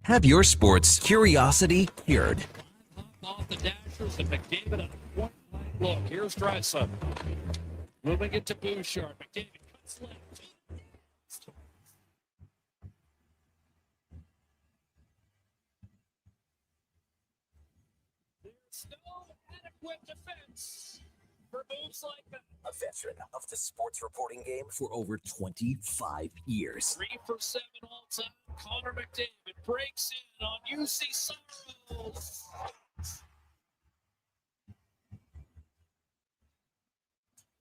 Have your sports curiosity cured. Off the dashers and McDavid on a point-blank look. Here's Drysdale. Moving it to Bouchard. McDavid cuts left. There's no adequate defense for moves like that. A veteran of the sports reporting game for over 25 years. 3 for 7 all time. Connor McDavid breaks in on UC Saros.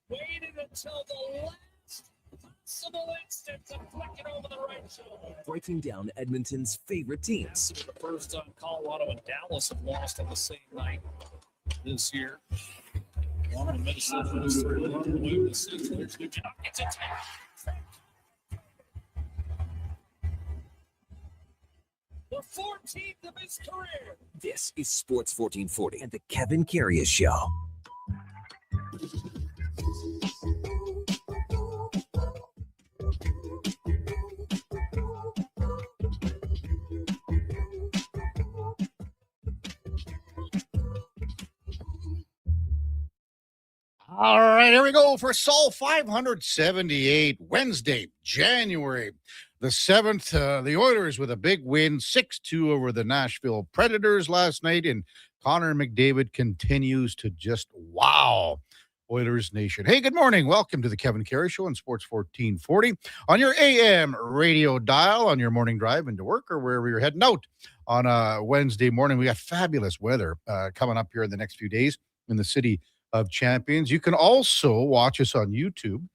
Waiting until the last possible instant to flick it over the right shoulder. Breaking down Edmonton's favorite teams. The first time Colorado and Dallas have lost on the same night this year. Minnesota was 3-1. The Sixers. It's a the 14th of his career. This is Sports 1440 and the Kevin Karius Show. All right, here we go for Sol 578, Wednesday, January the 7th. The Oilers with a big win, 6-2 over the Nashville Predators last night, and Connor McDavid continues to just wow Oilers Nation. Hey, good morning. Welcome to the Kevin Karius Show on Sports 1440 on your AM radio dial, on your morning drive into work or wherever you're heading out on a Wednesday morning. We got fabulous weather coming up here in the next few days in the city of Champions. You can also watch us on YouTube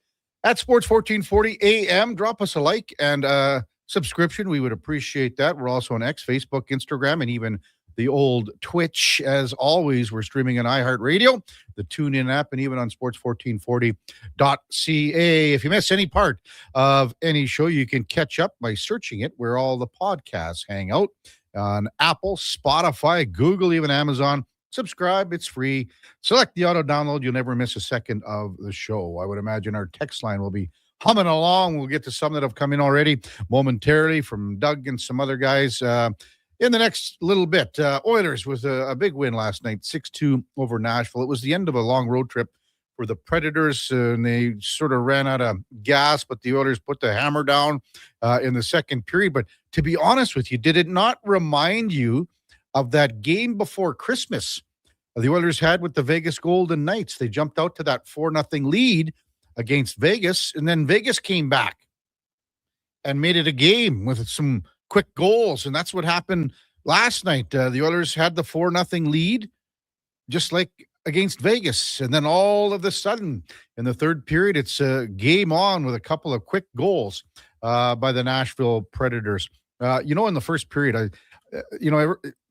at Sports 1440 AM. Drop us a like and a subscription. We would appreciate that. We're also on X, Facebook, Instagram, and even the old Twitch. As always, we're streaming on iHeartRadio, the TuneIn app, and even on sports1440.ca. If you miss any part of any show, you can catch up by searching it where all the podcasts hang out on Apple, Spotify, Google, even Amazon. Subscribe, it's free. Select the auto download. You'll never miss a second of the show. I would imagine our text line will be humming along. We'll get to some that have come in already momentarily from Doug and some other guys in the next little bit. Oilers with a big win last night, 6-2 over Nashville. It was the end of a long road trip for the Predators, and they sort of ran out of gas, but the Oilers put the hammer down in the second period. But to be honest with you, did it not remind you of that game before Christmas the Oilers had with the Vegas Golden Knights? They jumped out to that 4-0 lead against Vegas, and then Vegas came back and made it a game with some quick goals, and that's what happened last night. The Oilers had the 4-0 lead, just like against Vegas, and then all of a sudden, in the third period, it's a game on with a couple of quick goals by the Nashville Predators. In the first period,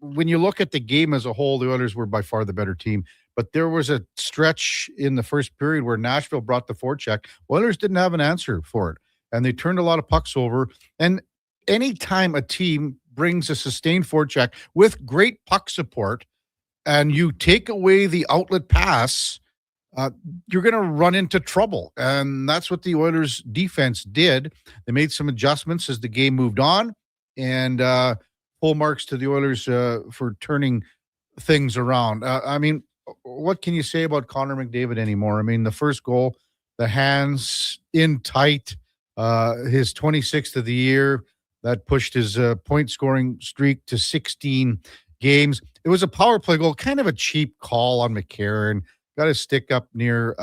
when you look at the game as a whole, the Oilers were by far the better team. But there was a stretch in the first period where Nashville brought the forecheck. Oilers didn't have an answer for it, and they turned a lot of pucks over. And anytime a team brings a sustained forecheck with great puck support, and you take away the outlet pass, you're going to run into trouble. And that's what the Oilers defense did. They made some adjustments as the game moved on, and full marks to the Oilers for turning things around. What can you say about Connor McDavid anymore? I mean, the first goal, the hands in tight, his 26th of the year, that pushed his point scoring streak to 16 games. It was a power play goal, kind of a cheap call on McCarron. Got his stick up near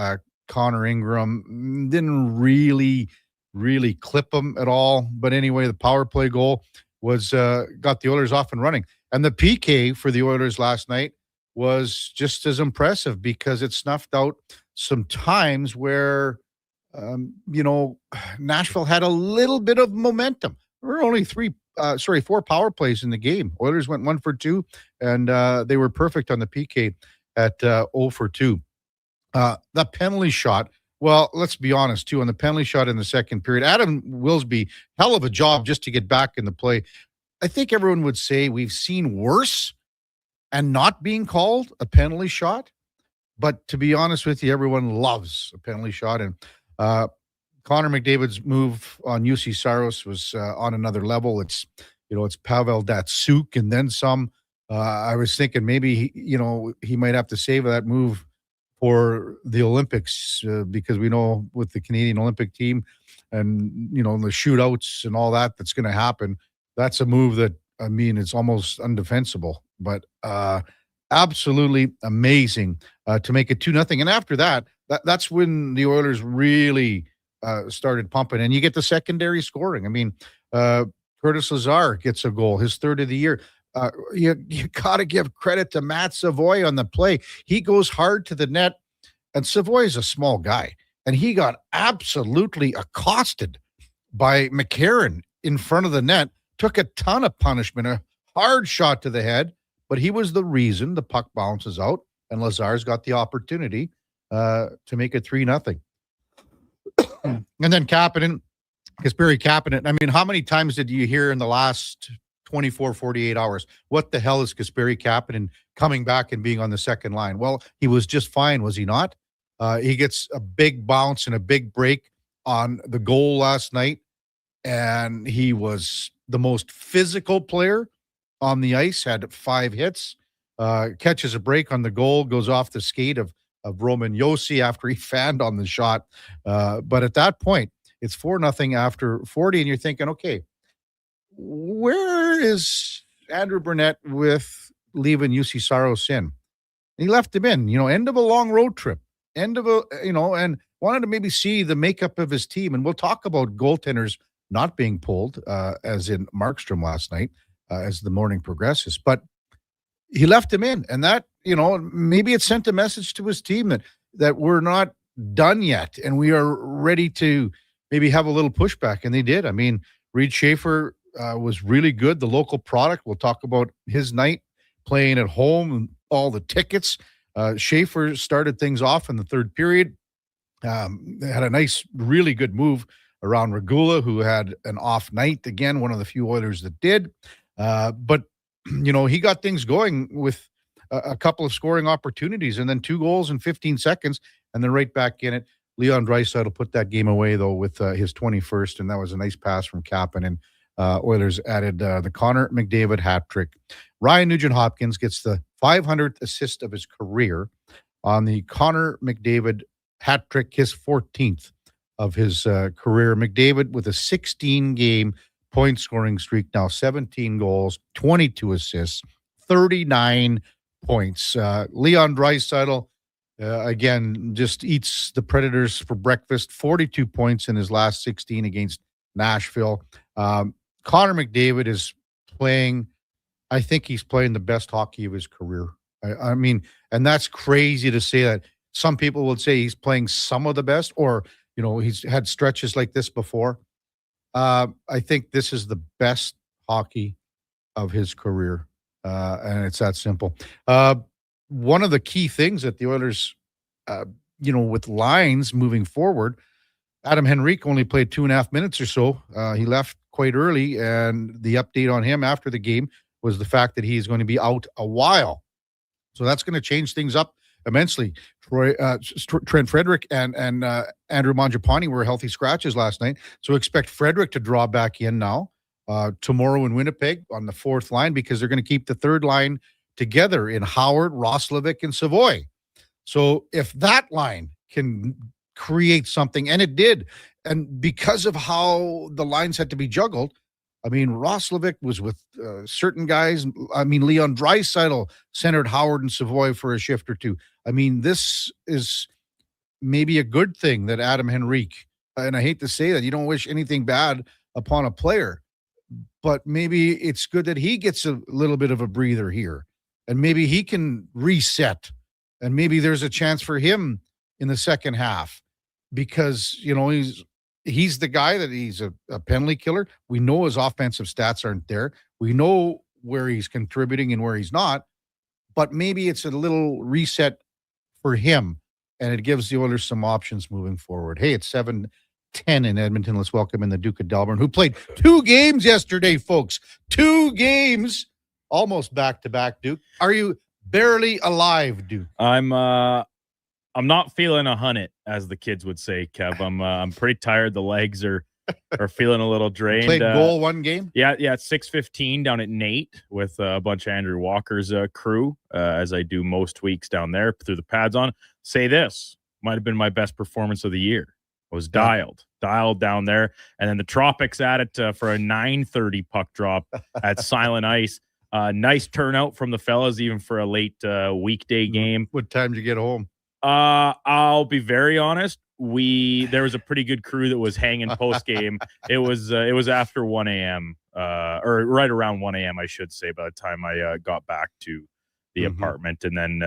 Connor Ingram. Didn't really clip him at all. But anyway, the power play goal was got the Oilers off and running. And the PK for the Oilers last night was just as impressive because it snuffed out some times where, Nashville had a little bit of momentum. There were only 4 power plays in the game. Oilers went 1 for 2, and they were perfect on the PK at 0 for 2. The penalty shot, well, let's be honest, too, on the penalty shot in the second period, Adam Wilsby, hell of a job just to get back in the play. I think everyone would say we've seen worse and not being called a penalty shot. But to be honest with you, everyone loves a penalty shot. And Connor McDavid's move on UC Saros was on another level. It's it's Pavel Datsuk and then some. I was thinking maybe he might have to save that move for the Olympics because we know with the Canadian Olympic team and the shootouts and all that's going to happen. That's a move that it's almost undefensible, but absolutely amazing to make it 2-0. And after that's when the Oilers really started pumping, and you get the secondary scoring. Curtis Lazar gets a goal, his third of the year. You got to give credit to Matt Savoy on the play. He goes hard to the net, and Savoy is a small guy, and he got absolutely accosted by McCarron in front of the net, took a ton of punishment, a hard shot to the head, but he was the reason the puck bounces out, and Lazar's got the opportunity to make it 3-0. And then Kapanen, Kasperi Kapanen. How many times did you hear in the last 24, 48 hours, what the hell is Kasperi Kapanen coming back and being on the second line? Well, he was just fine, was he not? He gets a big bounce and a big break on the goal last night, and he was the most physical player on the ice, had 5 hits, catches a break on the goal, goes off the skate of Roman Josi after he fanned on the shot. But at that point, it's 4-0 after 40, and you're thinking, okay, where is Andrew Burnett with leaving UC Saros in? And he left him in, end of a long road trip, and wanted to maybe see the makeup of his team. And we'll talk about goaltenders not being pulled, as in Markstrom last night, as the morning progresses. But he left him in, and that, maybe it sent a message to his team that we're not done yet, and we are ready to maybe have a little pushback, and they did. Reed Schaefer was really good, the local product. We'll talk about his night playing at home and all the tickets. Schaefer started things off in the third period. They had a nice, really good move around Regula, who had an off night. Again, one of the few Oilers that did. But he got things going with a couple of scoring opportunities, and then 2 goals in 15 seconds, and then right back in it. Leon Draisaitl put that game away, though, with his 21st, and that was a nice pass from Kapanen. Oilers added the Connor McDavid hat trick. Ryan Nugent-Hopkins gets the 500th assist of his career on the Connor McDavid hat trick, his 14th of his career. McDavid with a 16-game point scoring streak now, 17 goals, 22 assists, 39 points. Leon Draisaitl, again, just eats the Predators for breakfast, 42 points in his last 16 against Nashville. Connor McDavid is playing, I think he's playing the best hockey of his career. And that's crazy to say that. Some people would say he's playing some of the best, or, he's had stretches like this before. I think this is the best hockey of his career, and it's that simple. One of the key things that the Oilers, with lines moving forward, Adam Henrique only played 2.5 minutes or so. He left quite early, and the update on him after the game was the fact that he's going to be out a while. So that's going to change things up immensely. Trent Frederick and Andrew Mangiapane were healthy scratches last night, so expect Frederick to draw back in now tomorrow in Winnipeg on the 4th line, because they're going to keep the 3rd line together in Howard, Roslovic, and Savoy. So if that line can create something, and it did, and because of how the lines had to be juggled, Roslovic was with certain guys. Leon Draisaitl centered Howard and Savoy for a shift or two. This is maybe a good thing that Adam Henrique, and I hate to say that, you don't wish anything bad upon a player, but maybe it's good that he gets a little bit of a breather here, and maybe he can reset, and maybe there's a chance for him in the second half, because, he's the guy that he's a penalty killer. We know his offensive stats aren't there. We know where he's contributing and where he's not, but maybe it's a little reset for him, and it gives the Oilers some options moving forward. Hey, it's 7:10 in Edmonton. Let's welcome in the Duke of Delburne, who played 2 games yesterday, folks. 2 games, almost back-to-back, Duke. Are you barely alive, Duke? I'm not feeling 100, as the kids would say, Kev. I'm pretty tired. The legs are are feeling a little drained. Played goal one game? Yeah, it's 6:15 down at Nate with a bunch of Andrew Walker's crew, as I do most weeks down there, through the pads on. Say this, might have been my best performance of the year. I was dialed down there. And then the Tropics at it for a 9:30 puck drop at Silent Ice. Nice turnout from the fellas, even for a late weekday game. What time did you get home? I'll be very honest. There was a pretty good crew that was hanging post game. It was after 1 a.m. Or right around 1 a.m. I should say, by the time I got back to the apartment, and then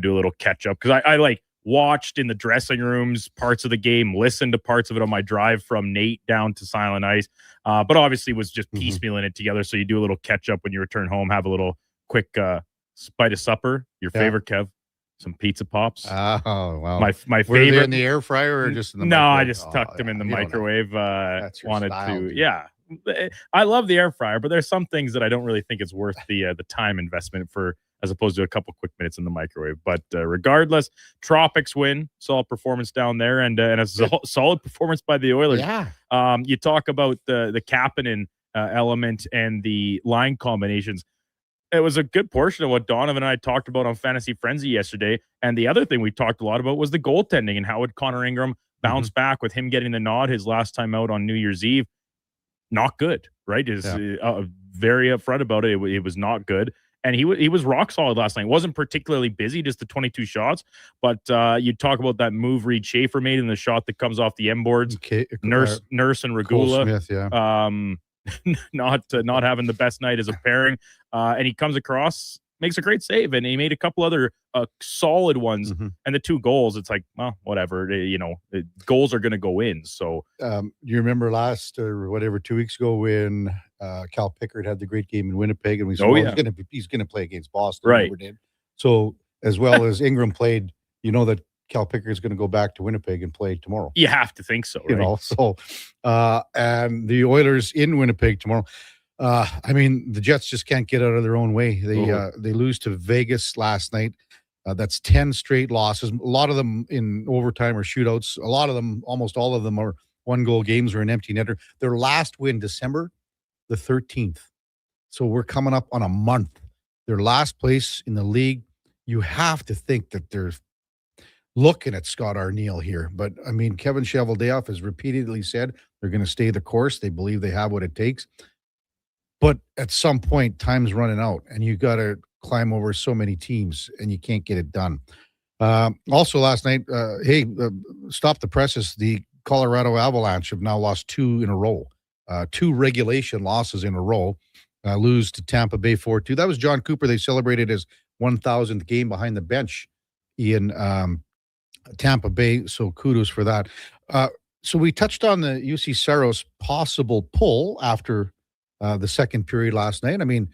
do a little catch up, because I like watched in the dressing rooms parts of the game, listened to parts of it on my drive from Nate down to Silent Ice, but obviously was just piecemealing it together. So you do a little catch up when you return home, have a little quick bite of supper. Your favorite, Kev? Some pizza pops. Oh, wow. My Were favorite. they in the air fryer or just in the No, microwave? I just tucked them in the microwave. That's your Wanted style, to, dude. yeah. I love the air fryer, but there's some things that I don't really think it's worth the time investment for, as opposed to a couple quick minutes in the microwave. But regardless, Tropics win, solid performance down there, and a solid performance by the Oilers. Yeah. You talk about the Kapanen element and the line combinations. It was a good portion of what Donovan and I talked about on Fantasy Frenzy yesterday. And the other thing we talked a lot about was the goaltending and how would Connor Ingram bounce back with him getting the nod his last time out on New Year's Eve. Not good, right? Is very upfront about it. It was not good. And he was rock solid last night. Wasn't particularly busy, just the 22 shots. But you talk about that move Reed Schaefer made in the shot that comes off the M boards. Nurse and Regula. Cole Smith, not having the best night as a pairing. And he comes across, makes a great save, and he made a couple other solid ones. And the 2 goals, it's like, well, whatever. Goals are going to go in. So you remember last or whatever 2 weeks ago when Cal Pickard had the great game in Winnipeg, and we said, he's going to play against Boston. Right. Never did. So as well as Ingram played, that Cal Pickard is going to go back to Winnipeg and play tomorrow. You have to think so, right? So and the Oilers in Winnipeg tomorrow. I mean, the Jets just can't get out of their own way. They lose to Vegas last night. That's 10 straight losses. A lot of them in overtime or shootouts. A lot of them, almost all of them, are 1-goal games or an empty netter. Their last win, December the 13th. So we're coming up on a month. Their last place in the league. You have to think that they're looking at Scott Arniel here. But, I mean, Kevin Cheveldayoff has repeatedly said they're going to stay the course. They believe they have what it takes. But at some point, time's running out, and you got to climb over so many teams, and you can't get it done. Also last night, stop the presses. The Colorado Avalanche have now lost 2 in a row, 2 regulation losses in a row, lose to Tampa Bay 4-2. That was John Cooper. They celebrated his 1,000th game behind the bench in Tampa Bay, so kudos for that. So we touched on the UC Saros possible pull after the second period last night. I mean,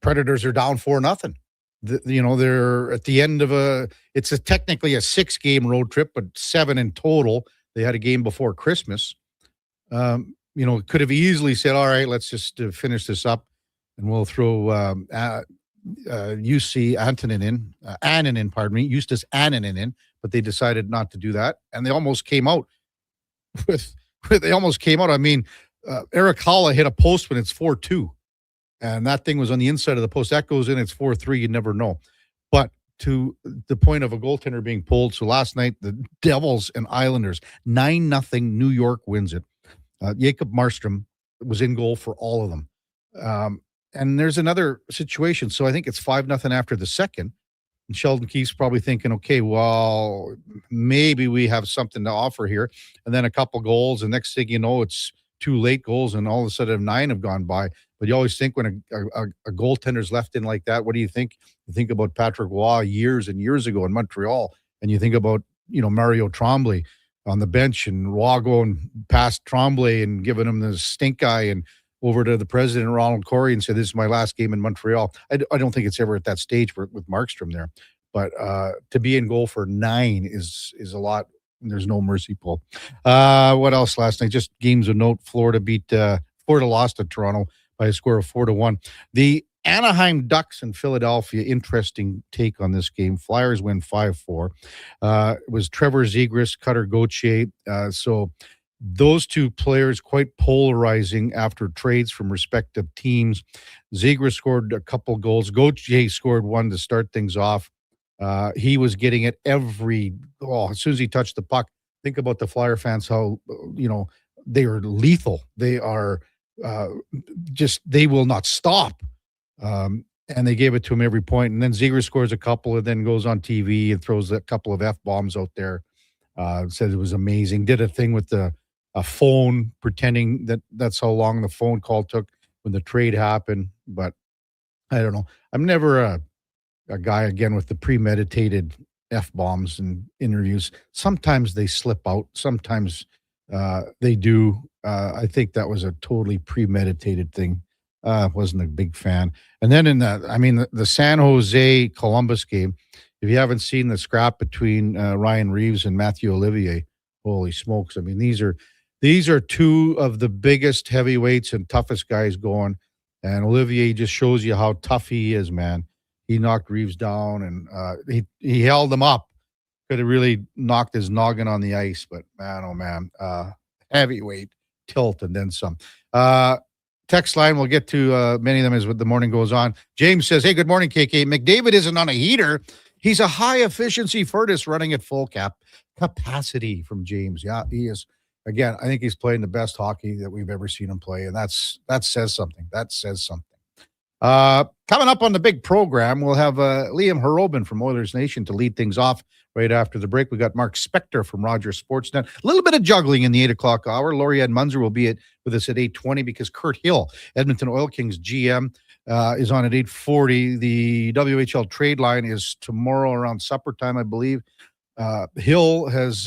Predators are down 4-0. They're at the end of it's technically a 6-game road trip, but 7 in total. They had a game before Christmas. Could have easily said, all right, let's just finish this up, and we'll throw UC Justus Annunen in, but they decided not to do that. And they almost came out I mean, Eric Holla hit a post when it's 4-2, and that thing was on the inside of the post. That goes in, it's 4-3. You never know. But to the point of a goaltender being pulled. So last night, the Devils and Islanders, 9-0, New York wins it. Jacob Markstrom was in goal for all of them. And there's another situation. So I think it's 5-0 after the second. And Sheldon Keefe's probably thinking, okay, well, maybe we have something to offer here. And then a couple goals, and next thing you know, it's 2 late goals, and all of a sudden 9 have gone by. But you always think when a goaltender's left in like that, what do you think? You think about Patrick Roy years and years ago in Montreal, and you think about, Mario Tremblay on the bench, and Roy going past Tremblay and giving him the stink eye and over to the president, Ronald Corey, and said, this is my last game in Montreal. I don't think it's ever at that stage with Markstrom there. But to be in goal for 9 is a lot. There's no mercy pull. What else last night? Just games of note. Florida lost to Toronto by a score of 4-1. The Anaheim Ducks and Philadelphia, interesting take on this game. Flyers win 5-4. It was Trevor Zegras, Cutter Gauthier. So those two players quite polarizing after trades from respective teams. Ziegler scored a couple goals. Gauthier scored one to start things off. He was getting it as soon as he touched the puck. Think about the Flyer fans, how, they are lethal. They are they will not stop. And they gave it to him every point. And then Ziegler scores a couple and then goes on TV and throws a couple of F-bombs out there. Said it was amazing. Did a thing with a phone, pretending that's how long the phone call took when the trade happened. But I don't know. I'm never a guy, again, with the premeditated F-bombs and interviews. Sometimes they slip out. Sometimes they do. I think that was a totally premeditated thing. Wasn't a big fan. And then in the San Jose Columbus game, if you haven't seen the scrap between Ryan Reeves and Matthew Olivier, holy smokes. I mean, these are two of the biggest heavyweights and toughest guys going. And Olivier just shows you how tough he is, man. He knocked Reeves down and he held him up. Could have really knocked his noggin on the ice, but man, oh man, heavyweight tilt and then some. Text line, we'll get to many of them as the morning goes on. James says, hey, good morning, KK. McDavid isn't on a heater. He's a high-efficiency furnace running at full capacity from James. Yeah, he is. Again, I think he's playing the best hockey that we've ever seen him play, and that says something. That says something. Coming up on the big program, we'll have Liam Harobin from Oilers Nation to lead things off right after the break. We got Mark Spector from Rogers Sportsnet. A little bit of juggling in the 8 o'clock hour. Laurie Munzer will be with us at 8:20 because Kurt Hill, Edmonton Oil Kings GM, is on at 8:40. The WHL trade line is tomorrow around supper time, I believe. Hill has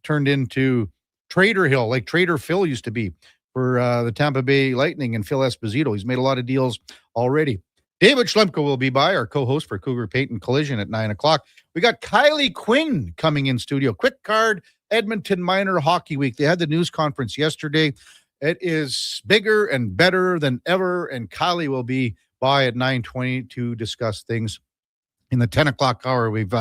turned into Trader Hill, like Trader Phil used to be for the Tampa Bay Lightning and Phil Esposito. He's made a lot of deals already. David Schlemko will be by, our co-host for Cougar Paint and Collision at 9 o'clock. We got Kylie Quinn coming in studio. Quick Card Edmonton Minor Hockey Week. They had the news conference yesterday. It is bigger and better than ever, and Kylie will be by at 9:20 to discuss things. In the 10 o'clock hour, we've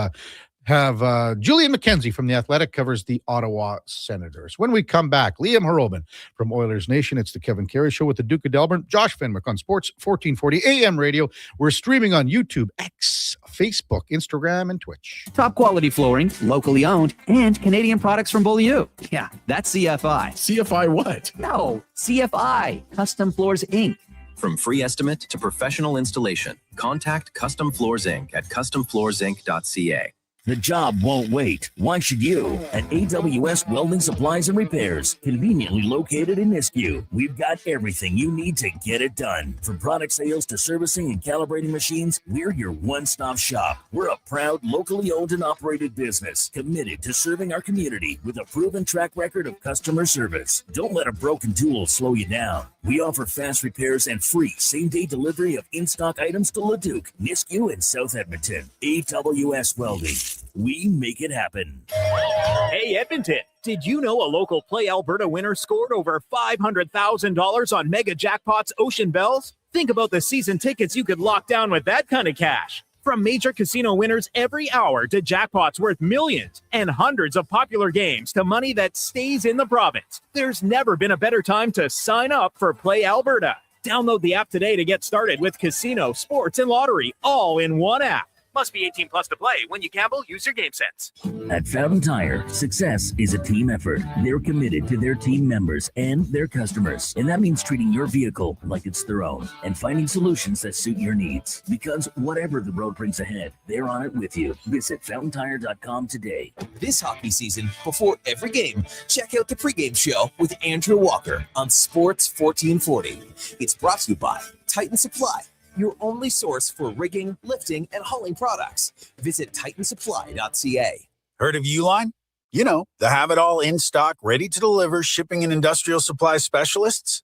have Julian McKenzie from The Athletic covers the Ottawa Senators. When we come back, Liam Harobin from Oilers Nation. It's the Kevin Karius Show with the Duke of Delburne. Josh Fenwick on Sports 1440 AM radio. We're streaming on YouTube, X, Facebook, Instagram, and Twitch. Top quality flooring, locally owned, and Canadian products from Beaulieu. Yeah, that's CFI. CFI what? No, CFI, Custom Floors, Inc. From free estimate to professional installation, contact Custom Floors Inc. at customfloorsinc.ca. The job won't wait. Why should you? At AWS Welding Supplies and Repairs, conveniently located in Nisku, we've got everything you need to get it done. From product sales to servicing and calibrating machines, we're your one-stop shop. We're a proud, locally owned and operated business, committed to serving our community with a proven track record of customer service. Don't let a broken tool slow you down. We offer fast repairs and free same-day delivery of in-stock items to Leduc, Nisku, and South Edmonton. AWS Welding. We make it happen. Hey, Edmonton, did you know a local Play Alberta winner scored over $500,000 on Mega Jackpots Ocean Bells? Think about the season tickets you could lock down with that kind of cash. From major casino winners every hour to jackpots worth millions and hundreds of popular games to money that stays in the province, there's never been a better time to sign up for Play Alberta. Download the app today to get started with casino, sports, and lottery all in one app. Must be 18 plus to play. When you gamble, use your game sense. At Fountain Tire, success is a team effort. They're committed to their team members and their customers. And that means treating your vehicle like it's their own and finding solutions that suit your needs. Because whatever the road brings ahead, they're on it with you. Visit fountaintire.com today. This hockey season, before every game, check out the pregame show with Andrew Walker on Sports 1440. It's brought to you by Titan Supply, your only source for rigging, lifting, and hauling products. Visit titansupply.ca. Heard of Uline? You know, the have-it-all in-stock, ready-to-deliver shipping and industrial supply specialists.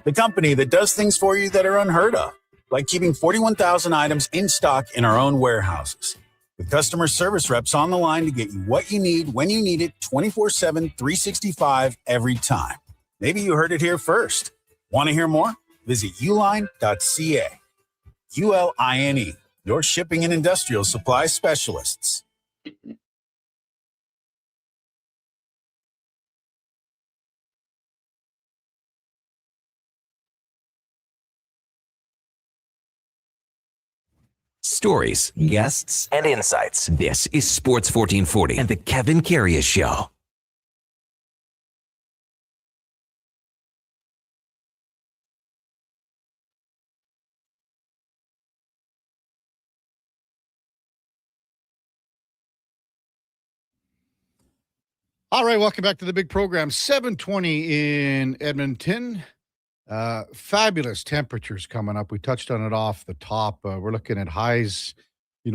The company that does things for you that are unheard of, like keeping 41,000 items in stock in our own warehouses. With customer service reps on the line to get you what you need when you need it 24/7, 365 every time. Maybe you heard it here first. Want to hear more? Visit uline.ca. ULINE, your shipping and industrial supply specialists. Stories, guests, and insights. This is Sports 1440 and the Kevin Karius Show. All right, welcome back to the big program. 7:20 in Edmonton. Fabulous temperatures coming up. We touched on it off the top. We're looking at highs,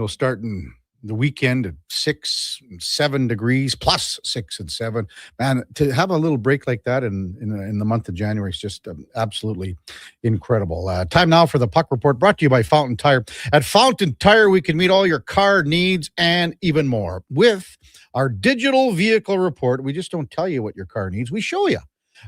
starting the weekend at 6 and 7 degrees, plus 6 and 7. Man, to have a little break like that in the month of January is just absolutely incredible. Time now for the Puck Report, brought to you by Fountain Tire. At Fountain Tire, we can meet all your car needs and even more with our digital vehicle report. We just don't tell you what your car needs, we show you.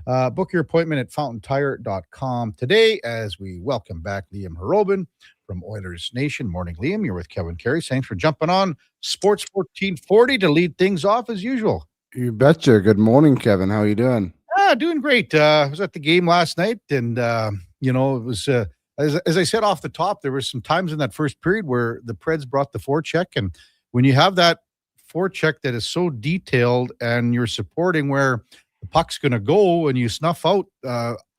Book your appointment at fountaintire.com today as we welcome back Liam Harobin from Oilers Nation. Morning, Liam. You're with Kevin Karius. Thanks for jumping on Sports 1440 to lead things off as usual. You betcha. Good morning, Kevin. How are you doing? Doing great. I was at the game last night, and it was as I said off the top, there were some times in that first period where the Preds brought the forecheck, and when you have that forecheck that is so detailed and you're supporting where the puck's going to go and you snuff out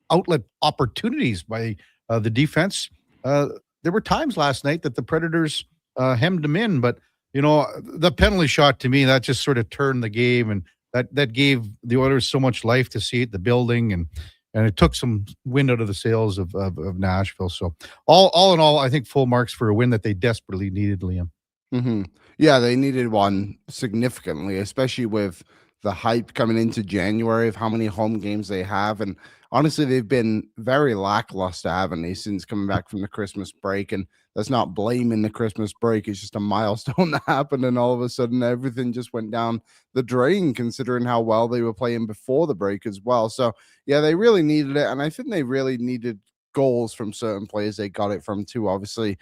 outlet opportunities by the defense. There were times last night that the Predators hemmed them in, but the penalty shot, to me, that just sort of turned the game, and that gave the Oilers so much life to see it, the building, and it took some wind out of the sails of Nashville. So all in all, I think full marks for a win that they desperately needed, Liam. Mm-hmm. Yeah, they needed one significantly, especially with the hype coming into January of how many home games they have. And honestly, they've been very lackluster, haven't they, since coming back from the Christmas break? And that's not blaming the Christmas break. It's just a milestone that happened. And all of a sudden, everything just went down the drain, considering how well they were playing before the break as well. So, yeah, they really needed it. And I think they really needed goals from certain players they got it from, too. Obviously,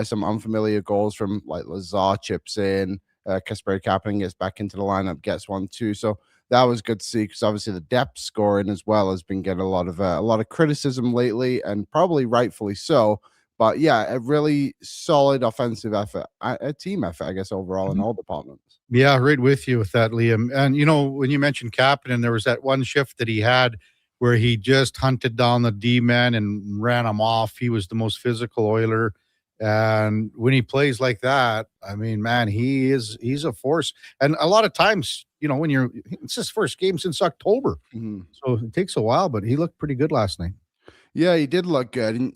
some unfamiliar goals from like Lazar chips in. Kasperi Kapanen gets back into the lineup, gets one too. So that was good to see, because obviously the depth scoring as well has been getting a lot of criticism lately, and probably rightfully so. But yeah, a really solid offensive effort, a team effort, I guess, overall in all departments. Yeah, right with you with that, Liam. And when you mentioned Kapanen, there was that one shift that he had where he just hunted down the D-man and ran him off. He was the most physical Oiler. And when he plays like that, I mean, man, he's a force. And a lot of times, when it's his first game since October. Mm-hmm. So it takes a while, but he looked pretty good last night. Yeah, he did look good. And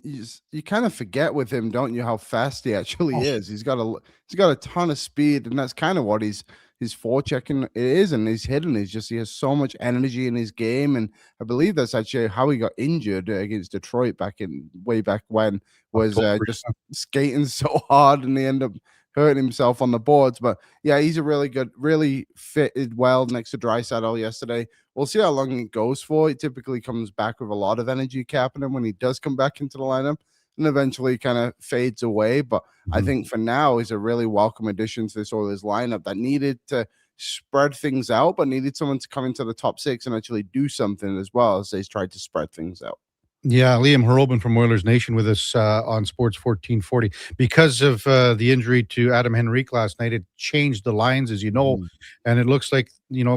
you kind of forget with him, don't you, how fast he actually is. He's got a ton of speed, and that's kind of what his forechecking is, and he's hitting. He has so much energy in his game, and I believe that's actually how he got injured against Detroit way back when, was just skating so hard, and he ended up hurting himself on the boards. But yeah, he's a really fitted well next to Draisaitl yesterday. We'll see how long it goes for. He typically comes back with a lot of energy, Kapanen, when he does come back into the lineup, and eventually kind of fades away. But I think for now, he's a really welcome addition to this Oilers lineup that needed to spread things out, but needed someone to come into the top six and actually do something as well as they tried to spread things out. Yeah, Liam Harobin from Oilers Nation with us on Sports 1440. Because of the injury to Adam Henrique last night, it changed the lines, as you know, and it looks like,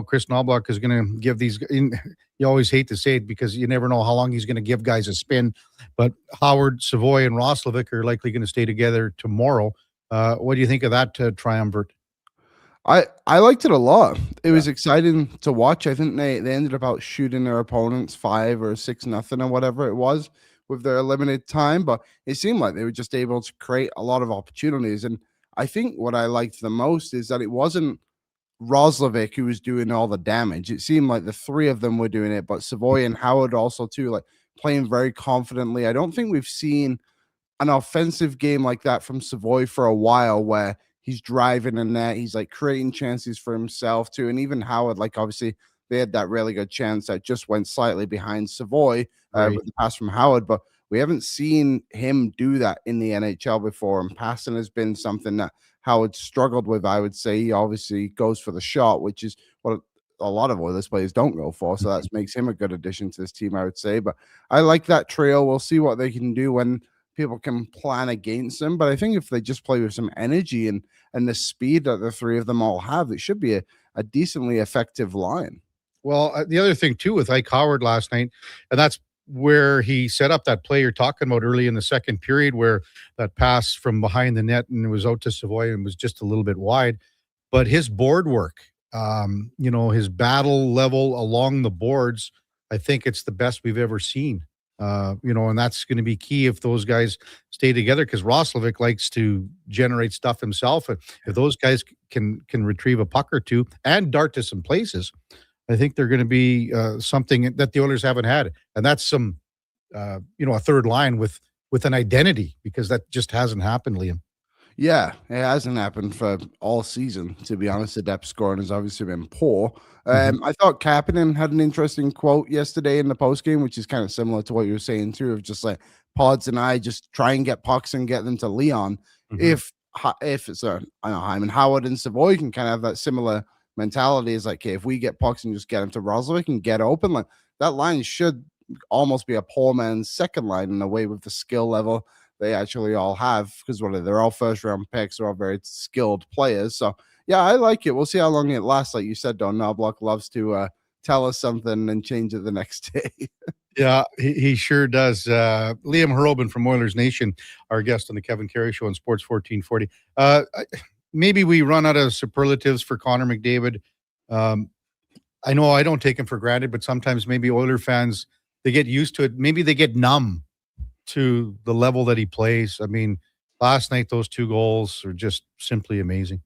Chris Knobloch is going to give these. You always hate to say it because you never know how long he's going to give guys a spin, but Howard, Savoy, and Roslovic are likely going to stay together tomorrow. What do you think of that triumvirate? I liked it a lot. It was exciting to watch. I think they ended up out shooting their opponents 5 or 6-0 or whatever it was with their limited time, but it seemed like they were just able to create a lot of opportunities. And I think what I liked the most is that it wasn't Roslovic who was doing all the damage. It seemed like the three of them were doing it, but Savoy and Howard also too, like playing very confidently. I don't think we've seen an offensive game like that from Savoy for a while, where he's driving the net, he's like creating chances for himself too. And even Howard, like obviously they had that really good chance that just went slightly behind Savoy with the pass from Howard, but we haven't seen him do that in the NHL before. And passing has been something that Howard struggled with, I would say. He obviously goes for the shot, which is what a lot of Oilers players don't go for. So that makes him a good addition to this team, I would say. But I like that trio. We'll see what they can do when people can plan against them. But I think if they just play with some energy and the speed that the three of them all have, it should be a decently effective line. Well, the other thing too with Ike Howard last night, and that's where he set up that play you're talking about early in the second period, where that pass from behind the net and it was out to Savoy and was just a little bit wide. But his board work, his battle level along the boards, I think it's the best we've ever seen. And that's going to be key if those guys stay together, because Roslovic likes to generate stuff himself. If those guys can retrieve a puck or two and dart to some places, I think they're going to be something that the Oilers haven't had. And that's some, a third line with an identity, because that just hasn't happened, Liam. Yeah, it hasn't happened for all season, to be honest. The depth scoring has obviously been poor. I thought Kapanen had an interesting quote yesterday in the postgame, which is kind of similar to what you were saying too, of just like Pods and I just try and get pucks and get them to Leon. If it's Hyman Howard and Savoy can kind of have that similar mentality, is like, okay, if we get pucks and just get them to Roslovic and get open, like that line should almost be a poor man's second line in a way, with the skill level they actually all have, because they're all first round picks, they're all very skilled players. So yeah, I like it. We'll see how long it lasts. Like you said, Don Knobloch loves to tell us something and change it the next day. Yeah, he sure does. Liam Hrobin from Oilers Nation, our guest on the Kevin Karius Show on Sports 1440. Maybe we run out of superlatives for Connor McDavid. I know I don't take him for granted, but sometimes maybe Oiler fans, they get used to it. Maybe they get numb to the level that he plays. I mean, last night, those 2 goals are just simply amazing.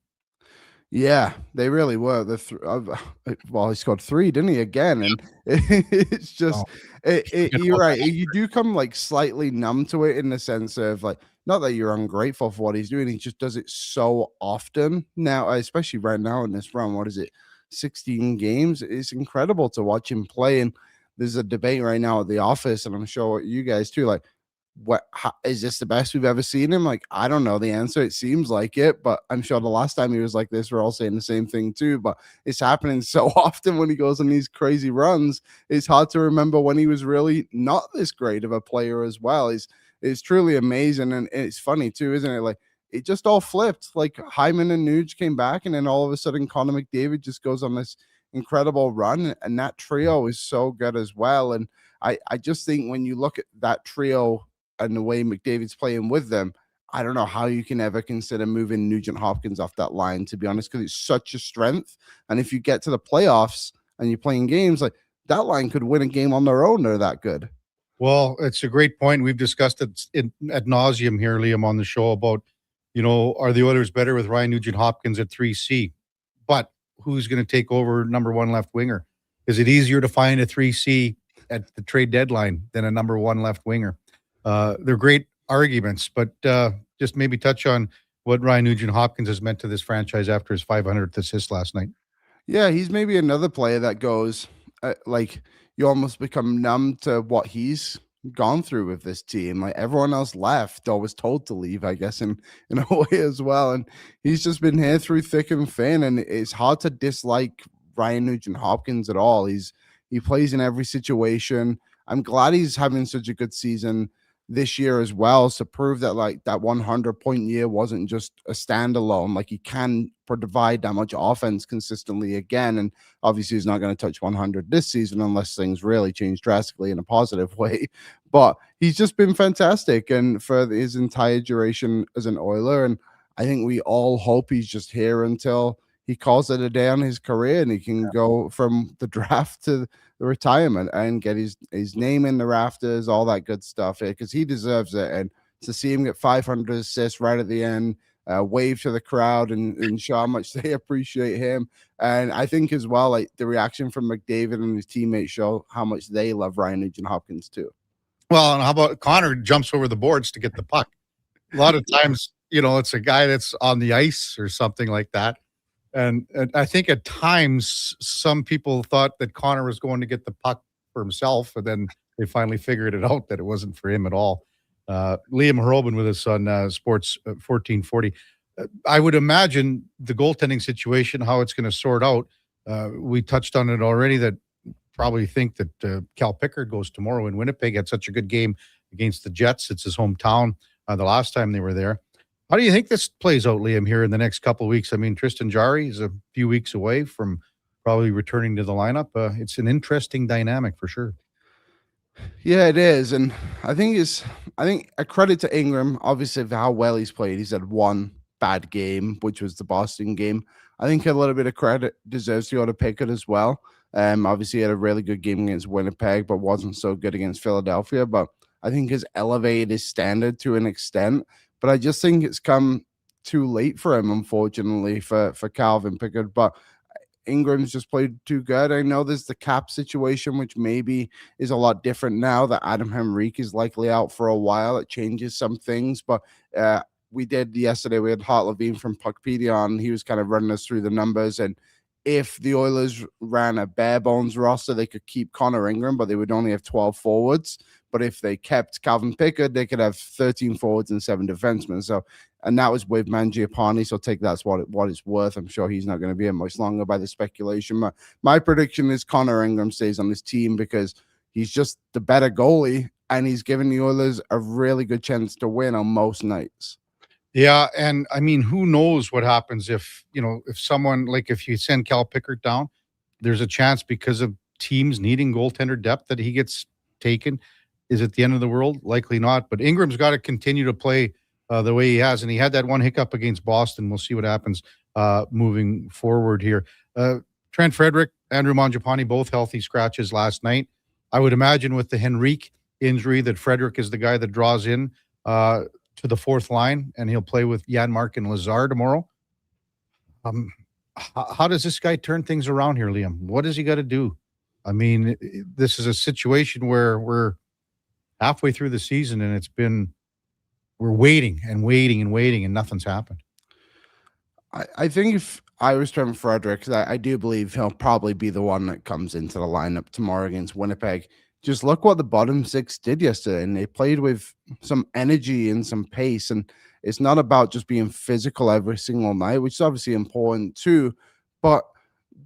Yeah, they really were. He scored 3, didn't he, again? And it's just, you're right. You do come like slightly numb to it, in the sense of like, not that you're ungrateful for what he's doing. He just does it so often now, especially right now in this run. What is it? 16 games. It's incredible to watch him play. And there's a debate right now at the office, and I'm sure you guys too, like, is this the best we've ever seen him? Like, I don't know the answer. It seems like it, but I'm sure the last time he was like this, we're all saying the same thing too. But it's happening so often when he goes on these crazy runs. It's hard to remember when he was really not this great of a player as well. It's truly amazing, and it's funny too, isn't it? Like, it just all flipped. Like, Hyman and Nuge came back, and then all of a sudden Connor McDavid just goes on this incredible run, and that trio is so good as well. And I just think when you look at that trio and the way McDavid's playing with them, I don't know how you can ever consider moving Nugent Hopkins off that line, to be honest, because it's such a strength. And if you get to the playoffs and you're playing games, like, that line could win a game on their own. They're that good. Well, it's a great point. We've discussed it ad nauseum here, Liam, on the show about, are the Oilers better with Ryan Nugent Hopkins at 3C? But who's going to take over number 1 left winger? Is it easier to find a 3C at the trade deadline than a number 1 left winger? They're great arguments, but just maybe touch on what Ryan Nugent Hopkins has meant to this franchise after his 500th assist last night. Yeah, he's maybe another player that goes, like, you almost become numb to what he's gone through with this team. Like, everyone else left or was told to leave, I guess, in a way as well. And he's just been here through thick and thin, and it's hard to dislike Ryan Nugent Hopkins at all. He plays in every situation. I'm glad he's having such a good season this year as well, to prove that, like, that 100-point year wasn't just a standalone. Like, he can provide that much offense consistently again. And obviously he's not going to touch 100 this season unless things really change drastically in a positive way. But he's just been fantastic, and for his entire duration as an Oiler. And I think we all hope he's just here until he calls it a day on his career, and he can go from the draft to the retirement and get his name in the rafters, all that good stuff, because he deserves it. And to see him get 500 assists right at the end, wave to the crowd and show how much they appreciate him. And I think as well, like, the reaction from McDavid and his teammates show how much they love Ryan Nugent Hopkins too. Well, and how about Connor jumps over the boards to get the puck? A lot of times, it's a guy that's on the ice or something like that. And I think at times some people thought that Connor was going to get the puck for himself, and then they finally figured it out that it wasn't for him at all. Liam Hrobin with us on Sports 1440. I would imagine the goaltending situation, how it's going to sort out. We touched on it already, that probably think that Cal Pickard goes tomorrow in Winnipeg. Had such a good game against the Jets. It's his hometown the last time they were there. How do you think this plays out, Liam, here in the next couple of weeks? I mean, Tristan Jarry is a few weeks away from probably returning to the lineup. It's an interesting dynamic for sure. Yeah, it is, and I think a credit to Ingram, obviously, for how well he's played. He's had one bad game, which was the Boston game. I think a little bit of credit deserves to go to Pickett as well. Obviously, he had a really good game against Winnipeg, but wasn't so good against Philadelphia. But I think has elevated his standard to an extent. But I just think it's come too late for him, unfortunately, for Calvin Pickett. But Ingram's just played too good. I know there's the cap situation, which maybe is a lot different now that Adam Henrique is likely out for a while. It changes some things, but we did yesterday. We had Hart Levine from Puckpedia on. He was kind of running us through the numbers. And if the Oilers ran a bare bones roster, they could keep Connor Ingram, but they would only have 12 forwards. But if they kept Calvin Pickett, they could have 13 forwards and 7 defensemen. So, and that was with Mangiapane. So take that's what it's worth. I'm sure he's not going to be here much longer by the speculation. But my prediction is Connor Ingram stays on this team because he's just the better goalie, and he's given the Oilers a really good chance to win on most nights. Yeah, and I mean, who knows what happens if someone, like if you send Cal Pickard down, there's a chance because of teams needing goaltender depth that he gets taken. Is it the end of the world? Likely not. But Ingram's got to continue to play the way he has, and he had that one hiccup against Boston. We'll see what happens moving forward here. Trent Frederick, Andrew Mangiapane, both healthy scratches last night. I would imagine with the Henrique injury that Frederick is the guy that draws in to the fourth line, and he'll play with Janmark and Lazar tomorrow. How does this guy turn things around here, Liam? What does he got to do? I mean, this is a situation where we're halfway through the season, and we're waiting and waiting and waiting, and nothing's happened. I think if I was Trent Frederick, because I do believe he'll probably be the one that comes into the lineup tomorrow against Winnipeg. Just look what the bottom six did yesterday, and they played with some energy and some pace. And it's not about just being physical every single night, which is obviously important too, but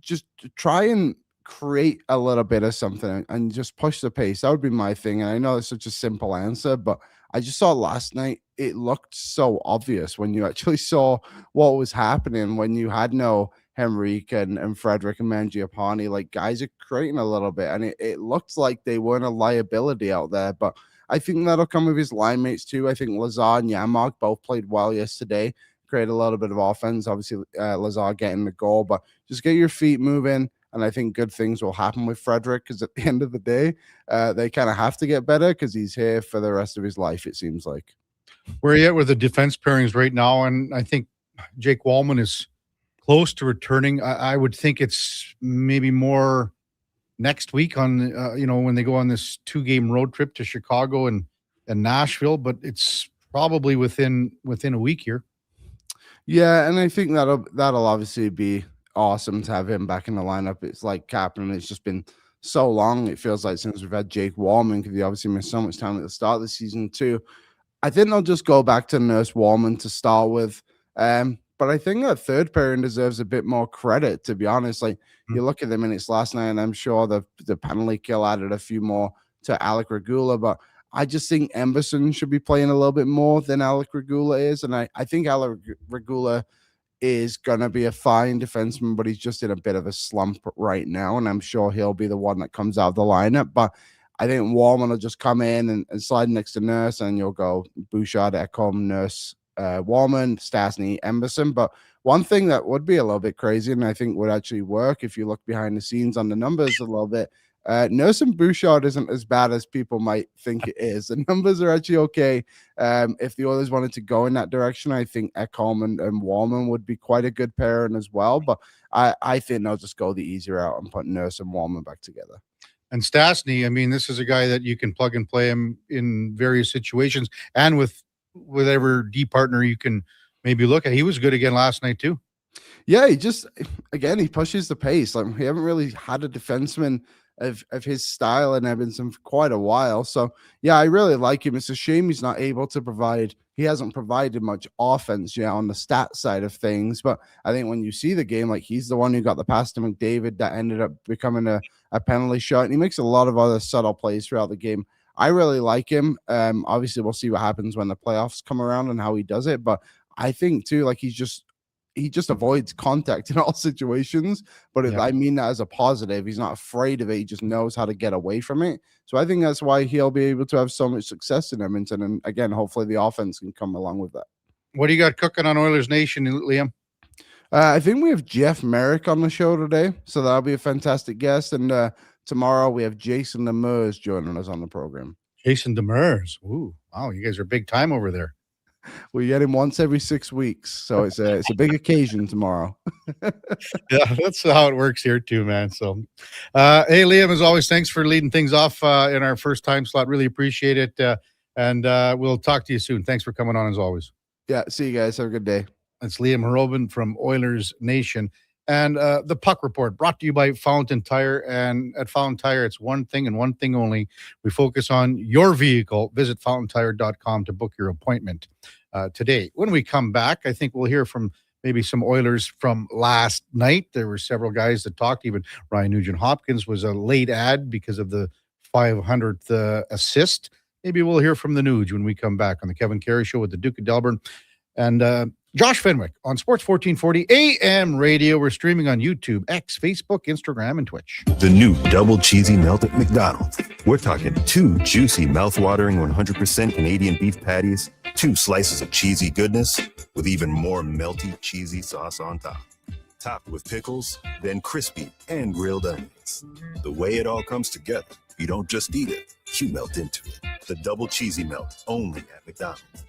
just to try and create a little bit of something and just push the pace. That would be my thing. And I know it's such a simple answer, but I just saw last night, it looked so obvious when you actually saw what was happening when you had no Henrique and Frederick and Mangiapane. Like, guys are creating a little bit, and it looked like they weren't a liability out there. But I think that'll come with his line mates too. I think Lazar and Janmark both played well yesterday, created a little bit of offense. Obviously, Lazar getting the goal, but just get your feet moving. And I think good things will happen with Frederick because at the end of the day, they kind of have to get better because he's here for the rest of his life, it seems like. Where are you at with the defense pairings right now? And I think Jake Wallman is close to returning. I would think it's maybe more next week on, when they go on this 2-game road trip to Chicago and Nashville, but it's probably within a week here. Yeah, and I think that'll obviously be awesome to have him back in the lineup. It's like Captain. It's just been so long. It feels like since we've had Jake Wallman, because he obviously missed so much time at the start of the season too. I think they'll just go back to Nurse Wallman to start with. But I think that third pairing deserves a bit more credit, to be honest. Like, you look at the minutes last night, and I'm sure the penalty kill added a few more to Alec Regula, but I just think Emberson should be playing a little bit more than Alec Regula is. And I think Alec Regula is going to be a fine defenseman, but he's just in a bit of a slump right now, and I'm sure he'll be the one that comes out of the lineup. But I think Wallman will just come in and slide next to Nurse, and you'll go Bouchard, Ekholm, Nurse, Wallman, Stastny, Emberson. But one thing that would be a little bit crazy, and I think would actually work if you look behind the scenes on the numbers a little bit, Nurse and Bouchard isn't as bad as people might think it is. The numbers are actually okay. If the Oilers wanted to go in that direction, I think Ekholm and Wallman would be quite a good pairing as well. But I think they'll just go the easier route and put Nurse and Wallman back together. And Stastny, I mean, this is a guy that you can plug and play him in various situations, and with whatever D partner you can maybe look at. He was good again last night too. Yeah, he pushes the pace. Like, we haven't really had a defenseman of his style in Edmonton for quite a while. So yeah, I really like him. It's a shame he's not able to provide. He hasn't provided much offense, on the stat side of things. But I think when you see the game, like, he's the one who got the pass to McDavid that ended up becoming a penalty shot. And he makes a lot of other subtle plays throughout the game. I really like him. Obviously, we'll see what happens when the playoffs come around and how he does it. But I think too, like he just avoids contact in all situations. But I mean that as a positive. He's not afraid of it. He just knows how to get away from it. So I think that's why he'll be able to have so much success in Edmonton. And again, hopefully the offense can come along with that. What do you got cooking on Oilers Nation, Liam? I think we have Jeff Merrick on the show today, so that'll be a fantastic guest. And tomorrow we have Jason Demers joining us on the program. Jason Demers. Ooh, wow, you guys are big time over there. We get him once every 6 weeks, so it's a big occasion tomorrow. Yeah, that's how it works here too, man. So, hey, Liam, as always, thanks for leading things off in our first time slot. Really appreciate it, and we'll talk to you soon. Thanks for coming on as always. Yeah, see you guys. Have a good day. It's Liam Harobin from Oilers Nation. And the Puck Report brought to you by Fountain Tire. And at Fountain Tire, it's one thing and one thing only. We focus on your vehicle. Visit fountaintire.com to book your appointment today. When we come back, I think we'll hear from maybe some Oilers from last night. There were several guys that talked. Even Ryan Nugent-Hopkins was a late ad because of the 500th assist. Maybe we'll hear from the Nuge when we come back on the Kevin Karius Show with the Duke of Delburne. And Josh Fenwick on Sports 1440 AM radio. We're streaming on YouTube, X, Facebook, Instagram, and Twitch. The new double cheesy melt at McDonald's. We're talking 2 juicy, mouth-watering 100% Canadian beef patties, 2 slices of cheesy goodness, with even more melty, cheesy sauce on top. Topped with pickles, then crispy and grilled onions. The way it all comes together, you don't just eat it, you melt into it. The double cheesy melt, only at McDonald's.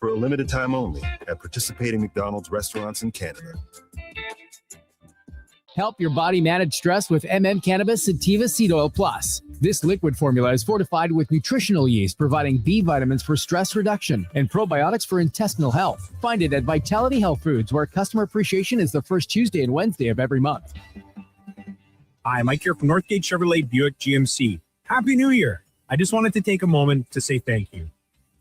For a limited time only at participating McDonald's restaurants in Canada. Help your body manage stress with Cannabis Sativa Seed Oil Plus. This liquid formula is fortified with nutritional yeast, providing B vitamins for stress reduction and probiotics for intestinal health. Find it at Vitality Health Foods, where customer appreciation is the first Tuesday and Wednesday of every month. Hi, Mike here from Northgate Chevrolet Buick GMC. Happy New Year. I just wanted to take a moment to say thank you.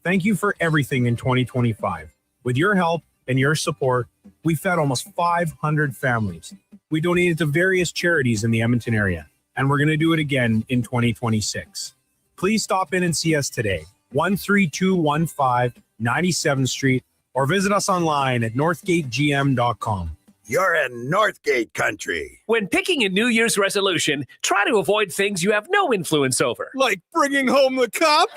Thank you for everything in 2025. With your help and your support, we fed almost 500 families. We donated to various charities in the Edmonton area, and we're going to do it again in 2026. Please stop in and see us today, 13215 97th Street, or visit us online at northgategm.com. You're in Northgate country. When picking a New Year's resolution, try to avoid things you have no influence over. Like bringing home the cup?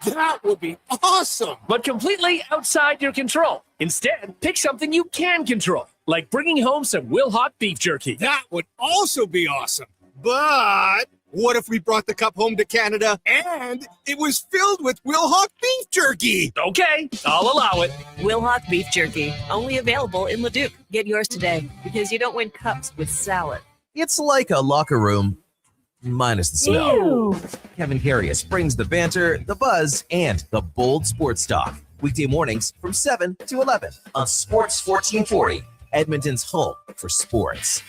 That would be awesome. But completely outside your control. Instead, pick something you can control, like bringing home some Wilhauk beef jerky. That would also be awesome. But what if we brought the cup home to Canada and it was filled with Wilhauk beef jerky? Okay, I'll allow it. Wilhauk beef jerky, only available in Leduc. Get yours today, because you don't win cups with salad. It's like a locker room, minus the smell. Ew. Kevin Karius brings the banter, the buzz, and the bold sports talk. Weekday mornings from 7 to 11 on Sports 1440, Edmonton's home for sports.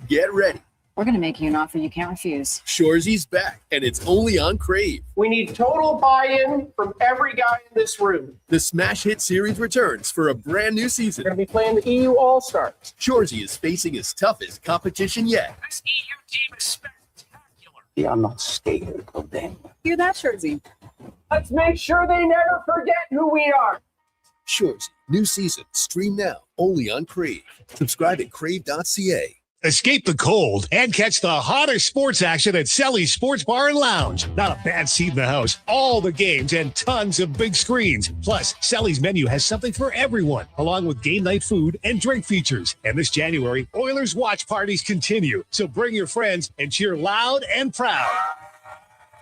Get ready. We're going to make you an offer you can't refuse. Shoresy's back, and it's only on Crave. We need total buy-in from every guy in this room. The Smash Hit Series returns for a brand new season. We're going to be playing the EU All-Stars. Shoresy is facing his toughest competition yet. This EU team is spectacular. Yeah, I'm not scared of them. Hear that, Shorzy? Let's make sure they never forget who we are. Shoresy, new season, stream now, only on Crave. Subscribe at crave.ca. Escape the cold and catch the hottest sports action at Selly's Sports Bar and Lounge. Not a bad seat in the house. All the games and tons of big screens. Plus, Selly's menu has something for everyone, along with game night food and drink features. And this January, Oilers watch parties continue. So bring your friends and cheer loud and proud.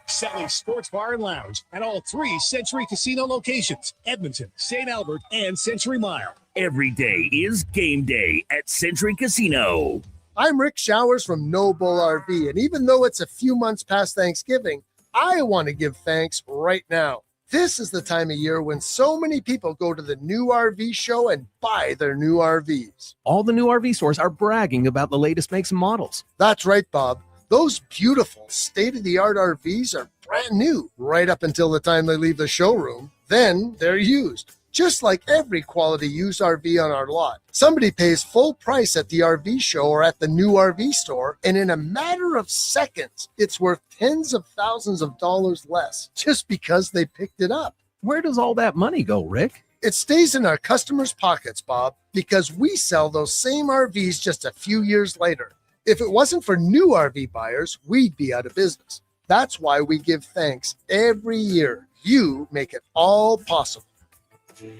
Selly's Sports Bar and Lounge at all 3 Century Casino locations: Edmonton, St. Albert, and Century Mile. Every day is game day at Century Casino. I'm Rick Showers from No Bull RV, and even though it's a few months past Thanksgiving, I want to give thanks right now. This is the time of year when so many people go to the new RV show and buy their new RVs. All the new RV stores are bragging about the latest makes and models. That's right, Bob. Those beautiful state-of-the-art RVs are brand new right up until the time they leave the showroom. Then they're used. Just like every quality used RV on our lot, somebody pays full price at the RV show or at the new RV store, and in a matter of seconds, it's worth tens of thousands of dollars less just because they picked it up. Where does all that money go, Rick? It stays in our customers' pockets, Bob, because we sell those same RVs just a few years later. If it wasn't for new RV buyers, we'd be out of business. That's why we give thanks every year. You make it all possible.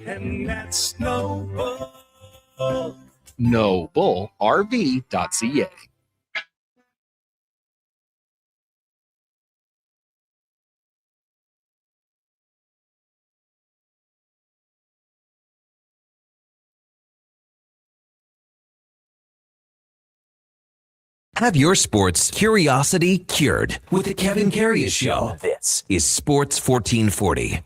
And that's no bull. NoBullRV.ca. Have your sports curiosity cured with the Kevin Karius Show. This is Sports 1440.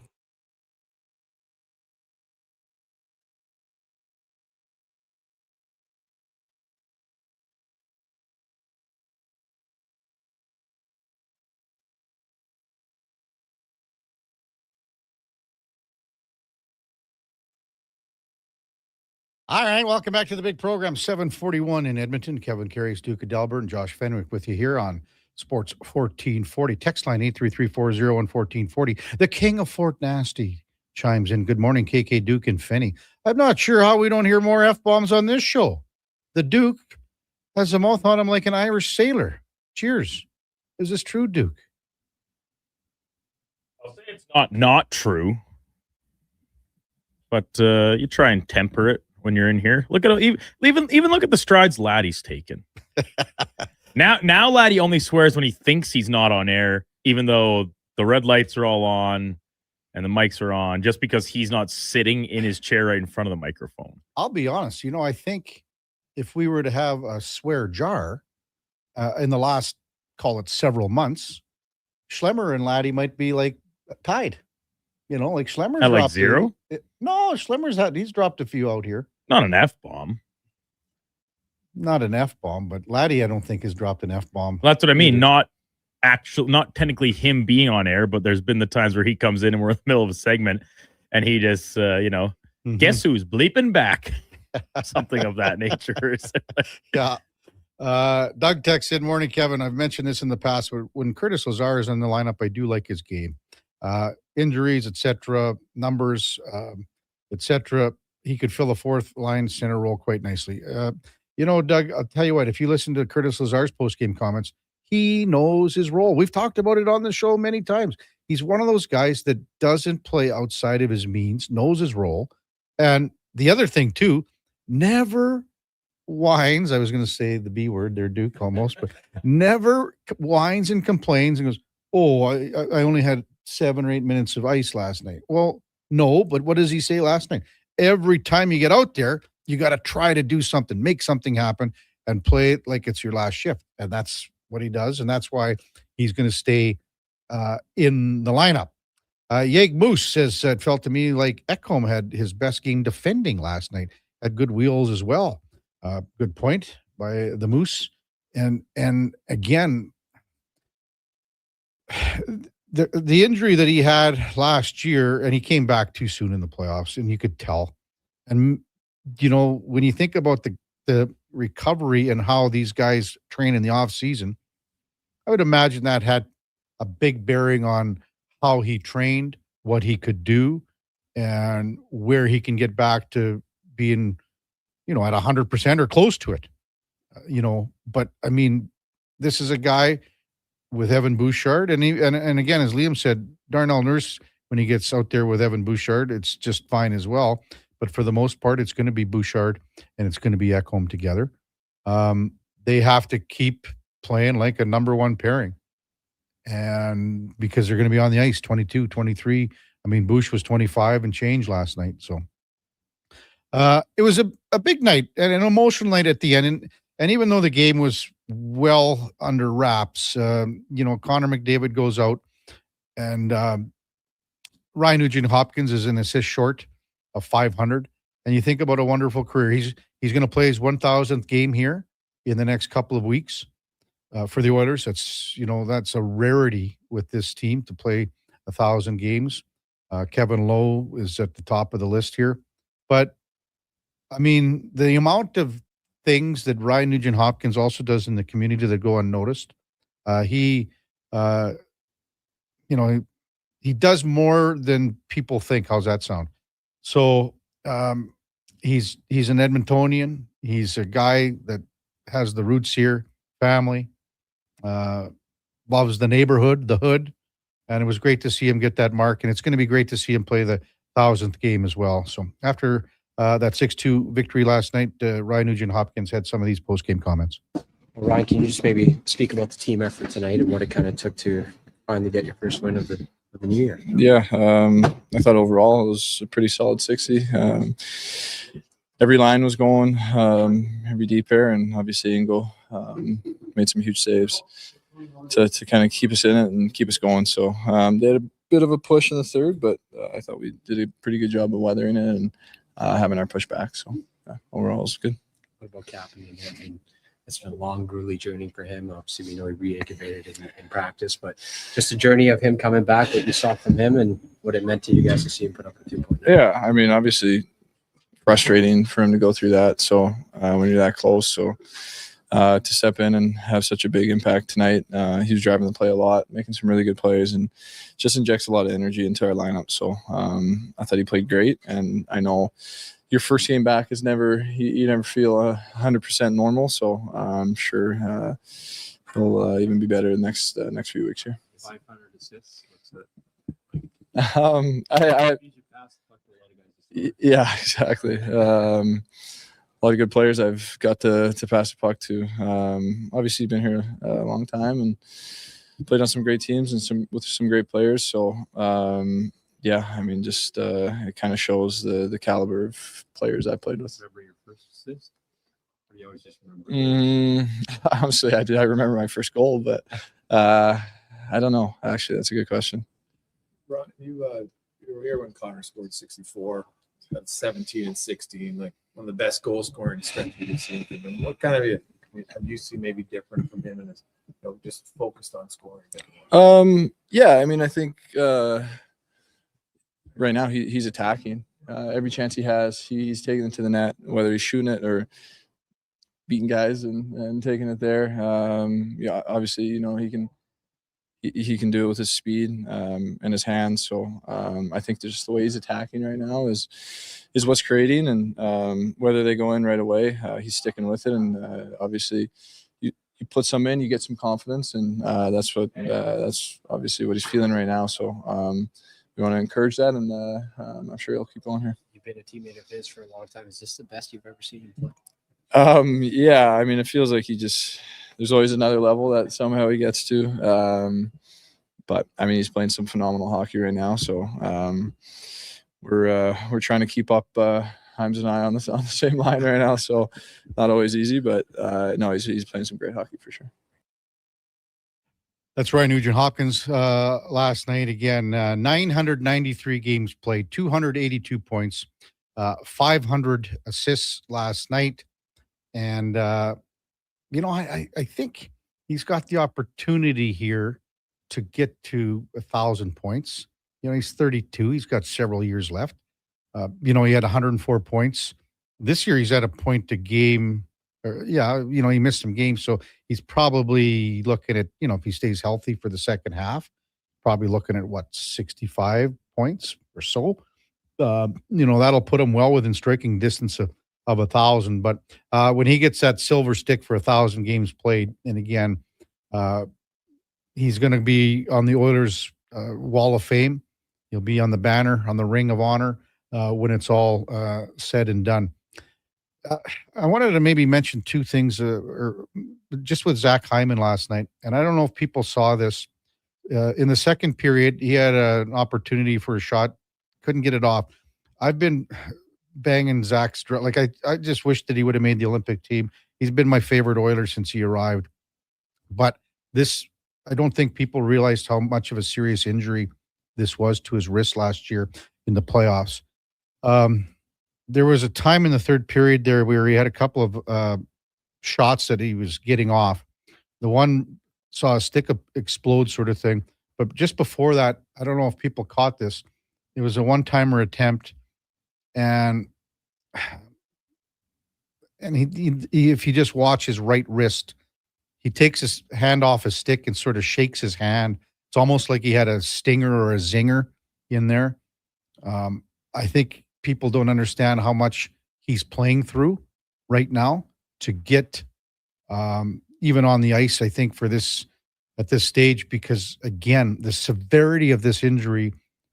All right, welcome back to the big program, 741 in Edmonton. Kevin Karius, Duke of Delburne, Josh Fenwick with you here on Sports 1440. Text line 833-401-1440. The king of Fort Nasty chimes in. Good morning, KK, Duke, and Fenny. I'm not sure how we don't hear more F-bombs on this show. The Duke has a mouth on him like an Irish sailor. Cheers. Is this true, Duke? I'll say it's not true, but you try and temper it when you're in here. Look at even look at the strides Laddie's taken. Now Laddie only swears when he thinks he's not on air, even though the red lights are all on and the mics are on, just because he's not sitting in his chair right in front of the microphone. I'll be honest. I think if we were to have a swear jar in the last, call it several months, Schlemmer and Laddie might be like tied. Like Schlemmer's at like dropped zero. No, he's dropped a few out here. Not an F-bomb. Not an F-bomb, but Laddie, I don't think, has dropped an F-bomb. Well, that's what I mean. Not technically him being on air, but there's been the times where he comes in and we're in the middle of a segment and he just, guess who's bleeping back? Something of that nature. Yeah. Doug texts in, morning, Kevin. I've mentioned this in the past. When Curtis Lazar is in the lineup, I do like his game. Injuries, etc., numbers, etc., he could fill a fourth line center role quite nicely. Doug, I'll tell you what, if you listen to Curtis Lazar's post-game comments, he knows his role. We've talked about it on the show many times. He's one of those guys that doesn't play outside of his means, knows his role. And the other thing, too, never whines. I was going to say the B word there, Duke, almost, but never whines and complains and goes, oh, I only had 7 or 8 minutes of ice last night. Well, no, but what does he say last night? Every time you get out there, you got to try to do something, make something happen, and play it like it's your last shift. And that's what he does, and that's why he's going to stay in the lineup. Yeg Moose says, it felt to me like Ekholm had his best game defending last night. Had good wheels as well. Good point by the Moose. And again, the injury that he had last year, and he came back too soon in the playoffs, and you could tell. And, when you think about the recovery and how these guys train in the off season, I would imagine that had a big bearing on how he trained, what he could do, and where he can get back to being, at 100% or close to it. But I mean, this is a guy with Evan Bouchard, and again, as Liam said, Darnell Nurse, when he gets out there with Evan Bouchard, it's just fine as well. But for the most part, it's going to be Bouchard and it's going to be Ekholm together. They have to keep playing like a number one pairing, and because they're going to be on the ice 22, 23. I mean, Bouch was 25 and change last night. So it was a big night and an emotional night at the end. And even though the game was well under wraps, Connor McDavid goes out, and Ryan Nugent-Hopkins is an assist short of 500. And you think about a wonderful career. He's going to play his 1,000th game here in the next couple of weeks for the Oilers. That's a rarity with this team to play 1,000 games. Kevin Lowe is at the top of the list here. But, I mean, the amount of things that Ryan Nugent-Hopkins also does in the community that go unnoticed, he does more than people think. How's that sound? So he's an Edmontonian. He's a guy that has the roots here, family, loves the neighborhood, the hood, and it was great to see him get that mark. And it's going to be great to see him play the 1,000th game as well. So after that 6-2 victory last night, Ryan Nugent-Hopkins had some of these post-game comments. Well, Ryan, can you just maybe speak about the team effort tonight and what it kind of took to finally get your first win of the new year? Yeah, I thought overall it was a pretty solid 60. Every line was going, every deep pair, and obviously Ingo made some huge saves to kind of keep us in it and keep us going. So they had a bit of a push in the third, but I thought we did a pretty good job of weathering it and having our push back. So overall it was good. What about Kapanen? I mean, it's been a long, grueling journey for him. Obviously, we know he re-incubated in practice, but just the journey of him coming back, what you saw from him and what it meant to you guys to see him put up a 2-point. Yeah, I mean, obviously frustrating for him to go through that. So when you're that close, so to step in and have such a big impact tonight, he was driving the play a lot, making some really good plays, and just injects a lot of energy into our lineup. So I thought he played great, and I know your first game back is never you never feel 100% normal. So I'm sure he'll even be better the next few weeks here. 500 assists. Yeah, exactly. A lot of good players I've got to pass the puck to. Obviously, been here a long time and played on some great teams and with some great players. So, yeah, I mean, just it kind of shows the caliber of players I played with. Remember your first assist? Or you always just remember? Honestly, I remember my first goal, but I don't know. Actually, that's a good question. Ron, you were here when Connor scored 64, had 17 and 16, like one of the best goal scoring stretches you've seen from him. What kind of have you seen maybe different from him and is just focused on scoring? Yeah, I mean, I think right now he's attacking. Every chance he has, he's taking it to the net, whether he's shooting it or beating guys and taking it there. Yeah, obviously, he can do it with his speed and his hands. So I think just the way he's attacking right now is what's creating. And whether they go in right away, he's sticking with it. And obviously, you put some in, you get some confidence, and that's obviously what he's feeling right now. So we want to encourage that, and I'm sure he'll keep going here. You've been a teammate of his for a long time. Is this the best you've ever seen him play? Yeah, I mean, it feels like there's always another level that somehow he gets to. But I mean, he's playing some phenomenal hockey right now. So we're trying to keep up Himes and I on the same line right now. So not always easy, but no, he's playing some great hockey for sure. That's Ryan Nugent-Hopkins last night. Again, 993 games played, 282 points, 500 assists last night. And, I think he's got the opportunity here to get to 1,000 points. He's 32. He's got several years left. He had 104 points. This year he's at a point a game. He missed some games. So he's probably looking at, if he stays healthy for the second half, probably looking at 65 points or so. That'll put him well within striking distance of 1,000. But when he gets that silver stick for 1,000 games played, and again, he's going to be on the Oilers Wall of Fame. He'll be on the banner, on the Ring of Honor when it's all said and done. I wanted to maybe mention two things just with Zach Hyman last night. And I don't know if people saw this. In the second period, he had an opportunity for a shot, couldn't get it off. I've been banging Zach's I just wish that he would have made the Olympic team. He's been my favorite Oiler since he arrived. But I don't think people realized how much of a serious injury this was to his wrist last year in the playoffs. There was a time in the third period there where he had a couple of shots that he was getting off. The one saw a stick explode sort of thing. But just before that, I don't know if people caught this. It was a one-timer attempt, and if you just watch his right wrist, he takes his hand off his stick and sort of shakes his hand. It's almost like he had a stinger or a zinger in there. I think people don't understand how much he's playing through right now to get even on the ice, I think, for this at this stage, because again, the severity of this injury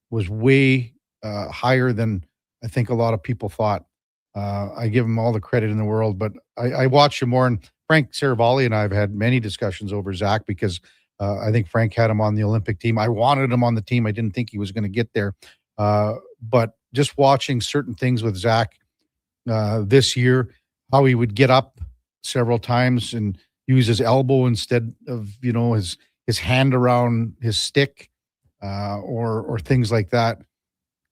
was way higher than I think a lot of people thought. I give him all the credit in the world, but I watch him more. And Frank Saravalli and I have had many discussions over Zach because I think Frank had him on the Olympic team. I wanted him on the team. I didn't think he was going to get there. But just watching certain things with Zach this year, how he would get up several times and use his elbow instead of, his hand around his stick or things like that.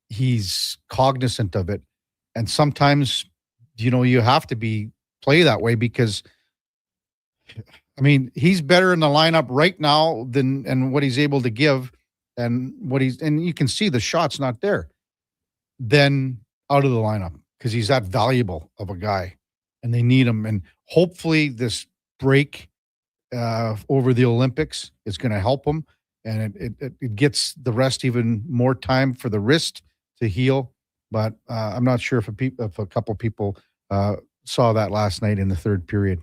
He's cognizant of it. And sometimes, you have to play that way because, he's better in the lineup right now and what he's able to give and you can see the shot's not there, then out of the lineup because he's that valuable of a guy and they need him. And hopefully this break over the Olympics is going to help him, and it gets the rest even more time for the wrist to heal. But I'm not sure if a couple people saw that last night in the third period.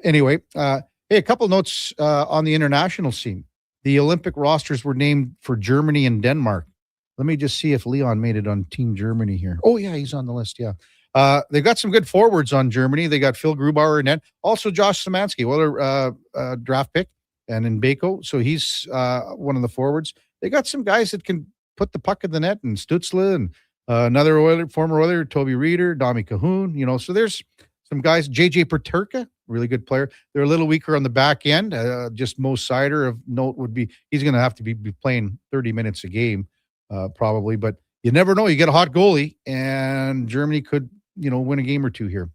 Anyway, hey, a couple notes on the international scene. The Olympic rosters were named for Germany and Denmark. Let me just see if Leon made it on Team Germany here. Oh, yeah, he's on the list, yeah. They've got some good forwards on Germany. They got Phil Grubauer in net. Also Josh Szymanski, draft pick, and in Bako. So he's one of the forwards. They got some guys that can put the puck in the net, and Stutzla and another former Oiler, Toby Reeder, Dami Cahoon. So there's some guys. JJ Paterka, really good player. They're a little weaker on the back end. Just Mo Sider of note would be, he's going to have to be playing 30 minutes a game probably, but you never know. You get a hot goalie and Germany could, win a game or two here.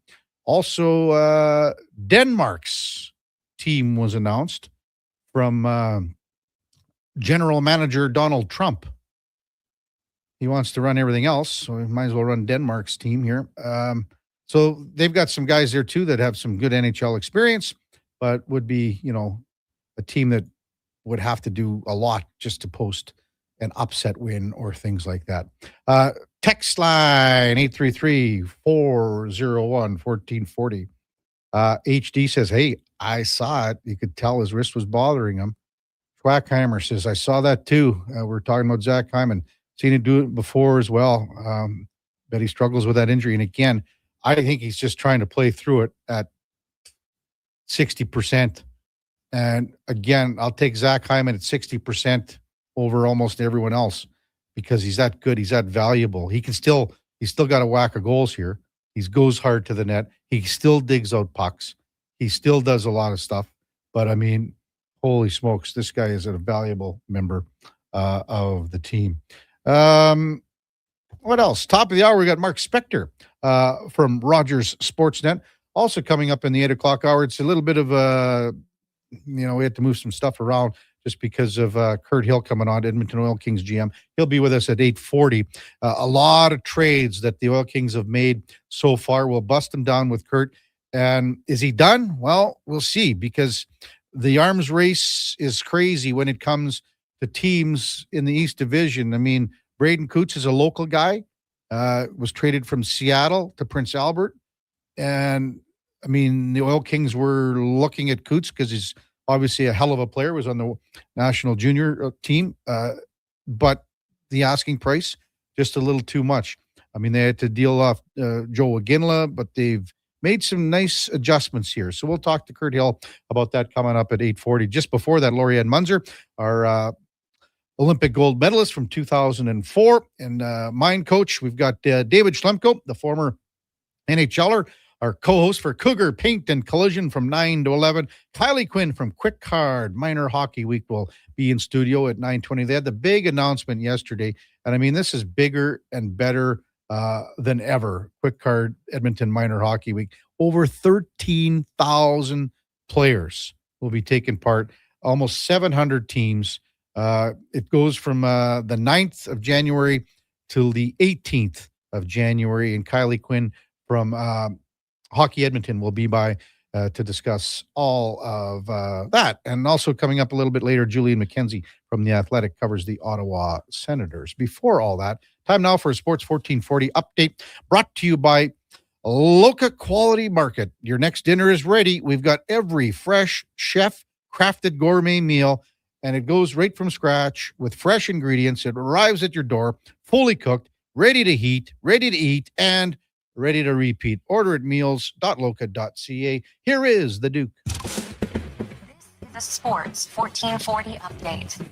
Also, Denmark's team was announced from General Manager Donald Trump. He wants to run everything else, so he might as well run Denmark's team here. So they've got some guys there too that have some good NHL experience, but would be, a team that would have to do a lot just to post an upset win or things like that. Text line 833-401-1440. HD says, hey, I saw it. You could tell his wrist was bothering him. Schwackheimer says, I saw that too. We're talking about Zach Hyman. Seen him do it before as well. But he struggles with that injury. And again, I think he's just trying to play through it at 60%. And again, I'll take Zach Hyman at 60% over almost everyone else because he's that good. He's that valuable. He's still got a whack of goals here. He goes hard to the net. He still digs out pucks. He still does a lot of stuff. But holy smokes, this guy is a valuable member of the team. What else? Top of the hour, we got Mark Spector from Rogers Sportsnet. Also coming up in the 8 o'clock hour, it's a little bit of we had to move some stuff around just because of Kurt Hill coming on, Edmonton Oil Kings GM. He'll be with us at 8:40. A lot of trades that the Oil Kings have made so far. We'll bust them down with Kurt. And is he done? Well, we'll see, because the arms race is crazy when it comes to teams in the East Division. Braden Coots is a local guy, was traded from Seattle to Prince Albert. And the Oil Kings were looking at Coots because he's obviously a hell of a player, was on the national junior team. But the asking price, just a little too much. They had to deal off Joe Aginla, but they've made some nice adjustments here. So we'll talk to Kurt Hill about that coming up at 8:40. Just before that, Lori-Ann Munzer, our Olympic gold medalist from 2004, and mine coach. We've got David Schlemko, the former NHLer, our co-host for Cougar Paint and Collision from 9 to 11. Kylie Quinn from Quick Card Minor Hockey Week will be in studio at 9:20. They had the big announcement yesterday, and this is bigger and better than ever. Quick Card Edmonton Minor Hockey Week. Over 13,000 players will be taking part, almost 700 teams. It goes from the 9th of January till the 18th of January. And Kylie Quinn from Hockey Edmonton will be by to discuss all of that. And also coming up a little bit later, Julian McKenzie from The Athletic covers the Ottawa Senators. Before all that, time now for a Sports 1440 update brought to you by Loca Quality Market. Your next dinner is ready. We've got every fresh chef crafted gourmet meal, and it goes right from scratch with fresh ingredients. It arrives at your door, fully cooked, ready to heat, ready to eat, and ready to repeat. Order at meals.loca.ca. Here is the Duke. This is a Sports 1440 update.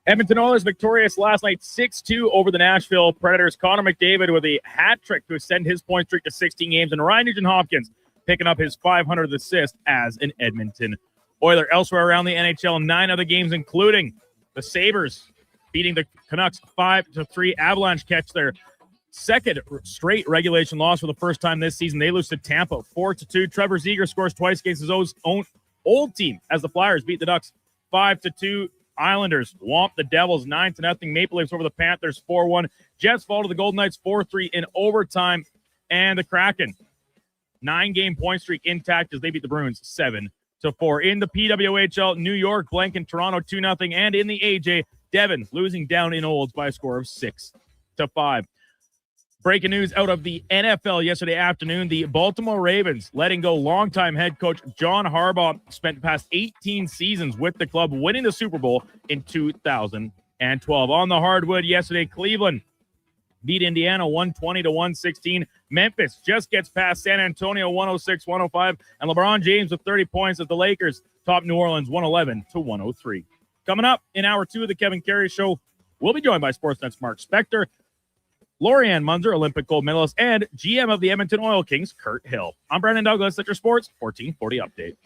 Edmonton Oilers victorious last night 6-2 over the Nashville Predators. Connor McDavid with a hat trick to extend his point streak to 16 games, and Ryan Nugent-Hopkins picking up his 500th assist as an Edmonton Oiler. Elsewhere around the NHL, 9 other games, including the Sabres beating the Canucks 5-3. Avalanche catch their second straight regulation loss for the first time this season. They lose to Tampa 4-2. Trevor Zegras scores twice against his own old team as the Flyers beat the Ducks 5-2. Islanders womp the Devils 9-0. Maple Leafs over the Panthers 4-1. Jets fall to the Golden Knights 4-3 in overtime. And the Kraken, 9-game point streak intact as they beat the Bruins 7-4. In the PWHL, New York blanking Toronto 2-0. And in the AJ, Devon losing down in Olds by a score of 6-5. Breaking news out of the NFL yesterday afternoon, the Baltimore Ravens letting go longtime head coach John Harbaugh. Spent the past 18 seasons with the club, winning the Super Bowl in 2012. On the hardwood yesterday, Cleveland beat Indiana 120-116. Memphis just gets past San Antonio 106-105. And LeBron James with 30 points as the Lakers top New Orleans 111-103. Coming up in hour 2 of the Kevin Karius Show, we'll be joined by Sportsnet's Mark Spector, Lorianne Munzer, Olympic gold medalist, and GM of the Edmonton Oil Kings, Kurt Hill. I'm Brandon Douglas at your Sports 1440 update.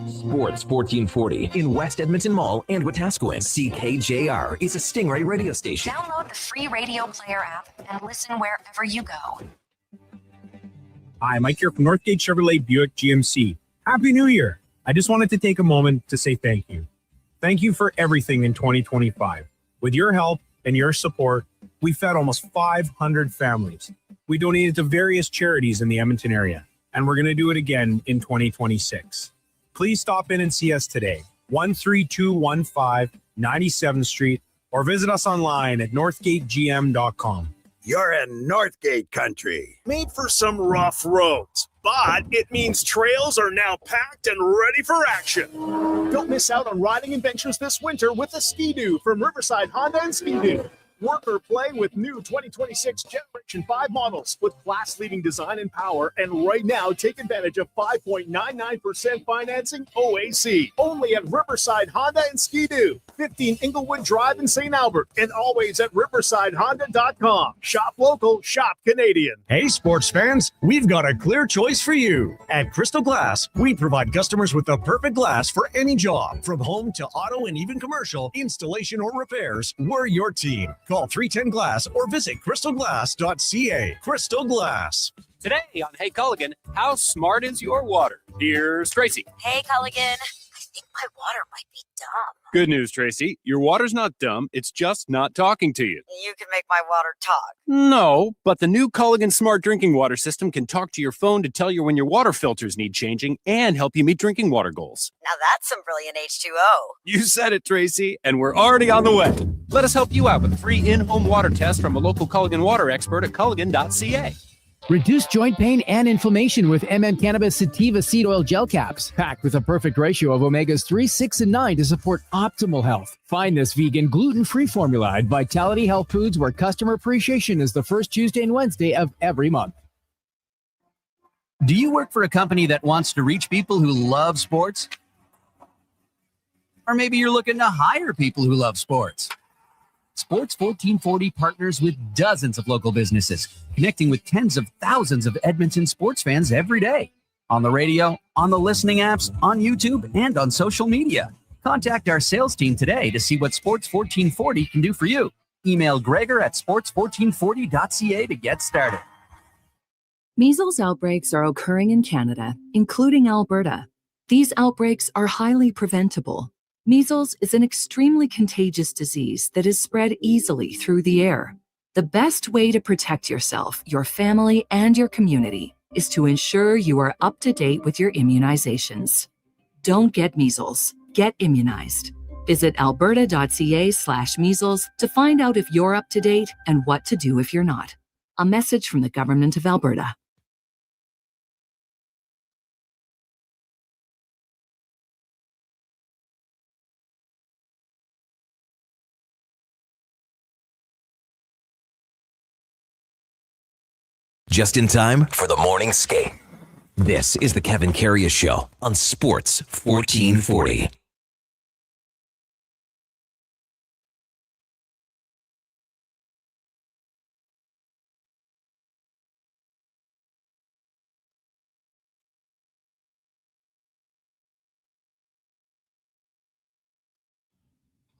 Sports 1440 in West Edmonton Mall and Wetaskiwin. CKJR is a Stingray radio station. Download the free radio player app and listen wherever you go. Hi, Mike here from Northgate Chevrolet Buick GMC. Happy New Year. I just wanted to take a moment to say thank you. Thank you for everything in 2025. With your help and your support, we fed almost 500 families. We donated to various charities in the Edmonton area, and we're going to do it again in 2026. Please stop in and see us today, 13215 97th Street, or visit us online at northgategm.com. You're in Northgate country. Made for some rough roads, but it means trails are now packed and ready for action. Don't miss out on riding adventures this winter with a Ski-Doo from Riverside Honda and Ski-Doo. Work or play with new 2026 Generation 5 models with class-leading design and power. And right now, take advantage of 5.99% financing OAC. Only at Riverside Honda and Ski-Doo. 15 Inglewood Drive in St. Albert. And always at riversidehonda.com. Shop local, shop Canadian. Hey, sports fans, we've got a clear choice for you. At Crystal Glass, we provide customers with the perfect glass for any job. From home to auto and even commercial, installation or repairs, we're your team. Call 310 Glass or visit crystalglass.ca. Crystal Glass. Today on Hey Culligan, how smart is your water? Here's Tracy. Hey, Culligan. I think my water might be dumb. Good news, Tracy. Your water's not dumb. It's just not talking to you. You can make my water talk. No, but the new Culligan Smart Drinking Water System can talk to your phone to tell you when your water filters need changing and help you meet drinking water goals. Now that's some brilliant H2O. You said it, Tracy, and we're already on the way. Let us help you out with a free in-home water test from a local Culligan water expert at culligan.ca. Reduce joint pain and inflammation with Cannabis Sativa Seed Oil Gel Caps, packed with a perfect ratio of omegas 3, 6, and 9 to support optimal health. Find this vegan, gluten-free formula at Vitality Health Foods, where customer appreciation is the first Tuesday and Wednesday of every month. Do you work for a company that wants to reach people who love sports? Or maybe you're looking to hire people who love sports? Sports 1440 partners with dozens of local businesses, connecting with tens of thousands of Edmonton sports fans every day. On the radio, on the listening apps, on YouTube, and on social media. Contact our sales team today to see what Sports 1440 can do for you. Email Gregor at sports1440.ca to get started. Measles outbreaks are occurring in Canada, including Alberta. These outbreaks are highly preventable. Measles is an extremely contagious disease that is spread easily through the air. The best way to protect yourself, your family, and your community is to ensure you are up to date with your immunizations. Don't get measles. Get immunized. Visit alberta.ca/measles to find out if you're up to date and what to do if you're not. A message from the Government of Alberta. Just in time for the morning skate. This is the Kevin Karius Show on Sports 1440.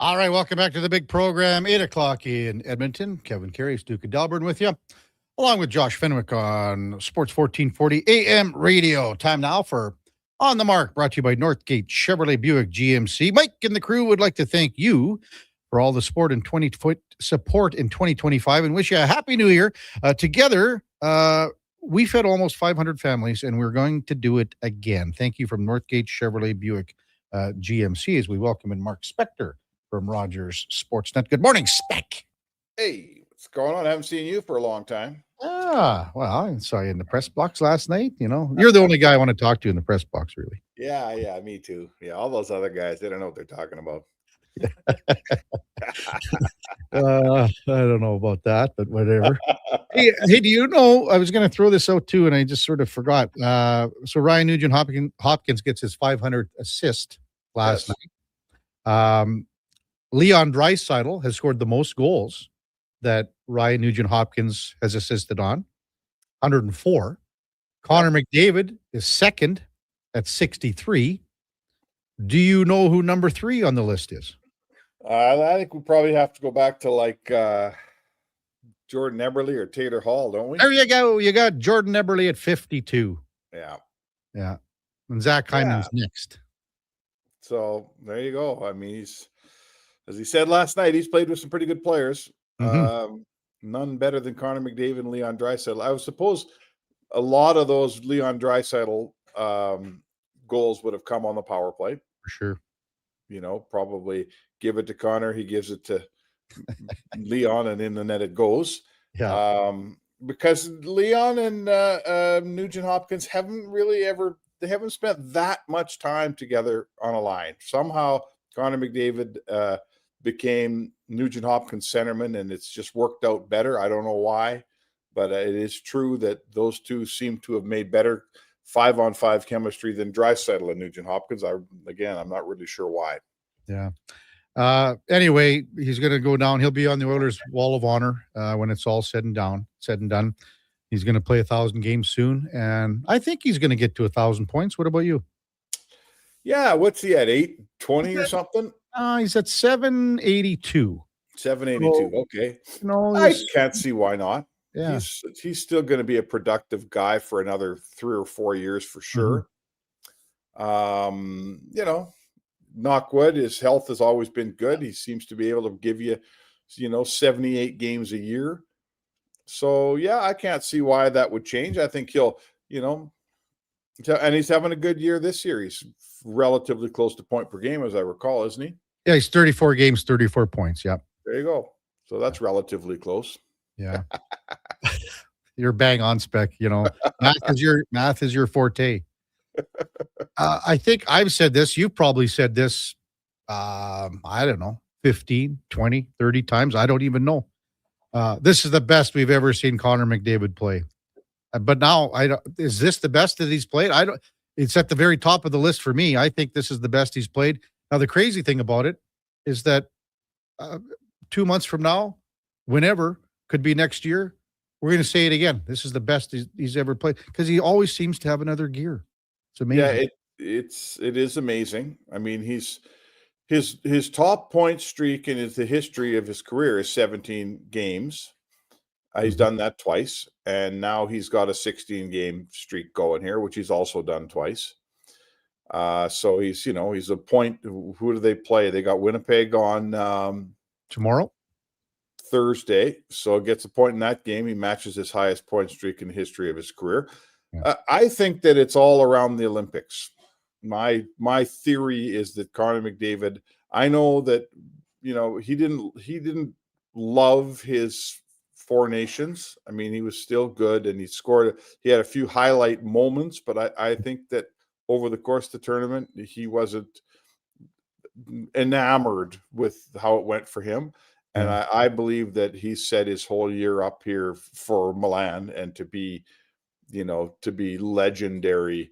All right, welcome back to the big program, 8 o'clock in Edmonton. Kevin Karius, Duke of Delburne with you, along with Josh Fenwick on Sports 1440 AM radio. Time now for On the Mark, brought to you by Northgate Chevrolet Buick GMC. Mike and the crew would like to thank you for all the support in 2025 and wish you a happy new year. Together, we fed almost 500 families, and we're going to do it again. Thank you from Northgate Chevrolet Buick GMC as we welcome in Mark Spector from Rogers Sportsnet. Good morning, Spec. Hey, what's going on? I haven't seen you for a long time. Well, I saw you in the press box last night. You know, you're the only guy I want to talk to in the press box, really. Yeah, me too. Yeah, all those other guys, they don't know what they're talking about. I don't know about that, but whatever. hey, do you know, I was going to throw this out too, and I just sort of forgot. So Ryan Nugent-Hopkins gets his 500th assist last night. Leon Draisaitl has scored the most goals that Ryan Nugent-Hopkins has assisted on, 104. Connor McDavid is second at 63. Do you know who number 3 on the list is? I think we probably have to go back to like Jordan Eberle or Taylor Hall, don't we? There you go. You got Jordan Eberle at 52. Yeah. And Zach Hyman's next. So there you go. I mean, he's, as he said last night, he's played with some pretty good players. None better than Connor McDavid and Leon Draisaitl. I would suppose a lot of those Leon Draisaitl goals would have come on the power play. For sure. You know, probably give it to Connor. He gives it to Leon, and in the net it goes. Yeah. Because Leon and Nugent-Hopkins haven't spent that much time together on a line. Somehow Connor McDavid became Nugent-Hopkins centerman, and it's just worked out better. I don't know why, but it is true that those two seem to have made better 5-on-5 chemistry than Draisaitl and Nugent-Hopkins. I'm not really sure why. Yeah. Anyway, he's going to go down. He'll be on the Oilers' Wall of Honor when it's all said and done. He's going to play 1,000 games soon, and I think he's going to get to 1,000 points. What about you? Yeah, what's he at, 820 or something? He's at 782. 782. Okay. No, I can't see why not. Yeah. He's still going to be a productive guy for another 3 or 4 years for sure. You know, knock wood, his health has always been good. He seems to be able to give you, 78 games a year. So, yeah, I can't see why that would change. I think he'll, and he's having a good year this year. He's relatively close to point per game, as I recall, isn't he? Yeah, he's 34 games, 34 points. Yep. There you go. So that's relatively close. Yeah. You're bang on, Spec. Math is your forte. I think I've said this. You've probably said this, I don't know, 15, 20, 30 times. I don't even know. This is the best we've ever seen Connor McDavid play. But now, is this the best that he's played? It's at the very top of the list for me. I think this is the best he's played. Now, the crazy thing about it is that 2 months from now, whenever, could be next year, we're going to say it again. This is the best he's ever played, because he always seems to have another gear. It's amazing. Yeah, it is amazing. I mean, his top point streak in the history of his career is 17 games. He's done that twice, and now he's got a 16-game streak going here, which he's also done twice. So he's a point. Who do they play? They got Winnipeg on tomorrow, Thursday. So gets a point in that game. He matches his highest point streak in the history of his career. I think that it's all around the Olympics. My theory is that Connor McDavid, I know that, he didn't love his Four Nations. I mean, he was still good and he had a few highlight moments, but I think that over the course of the tournament, he wasn't enamored with how it went for him. And I believe that he set his whole year up here for Milan and to be legendary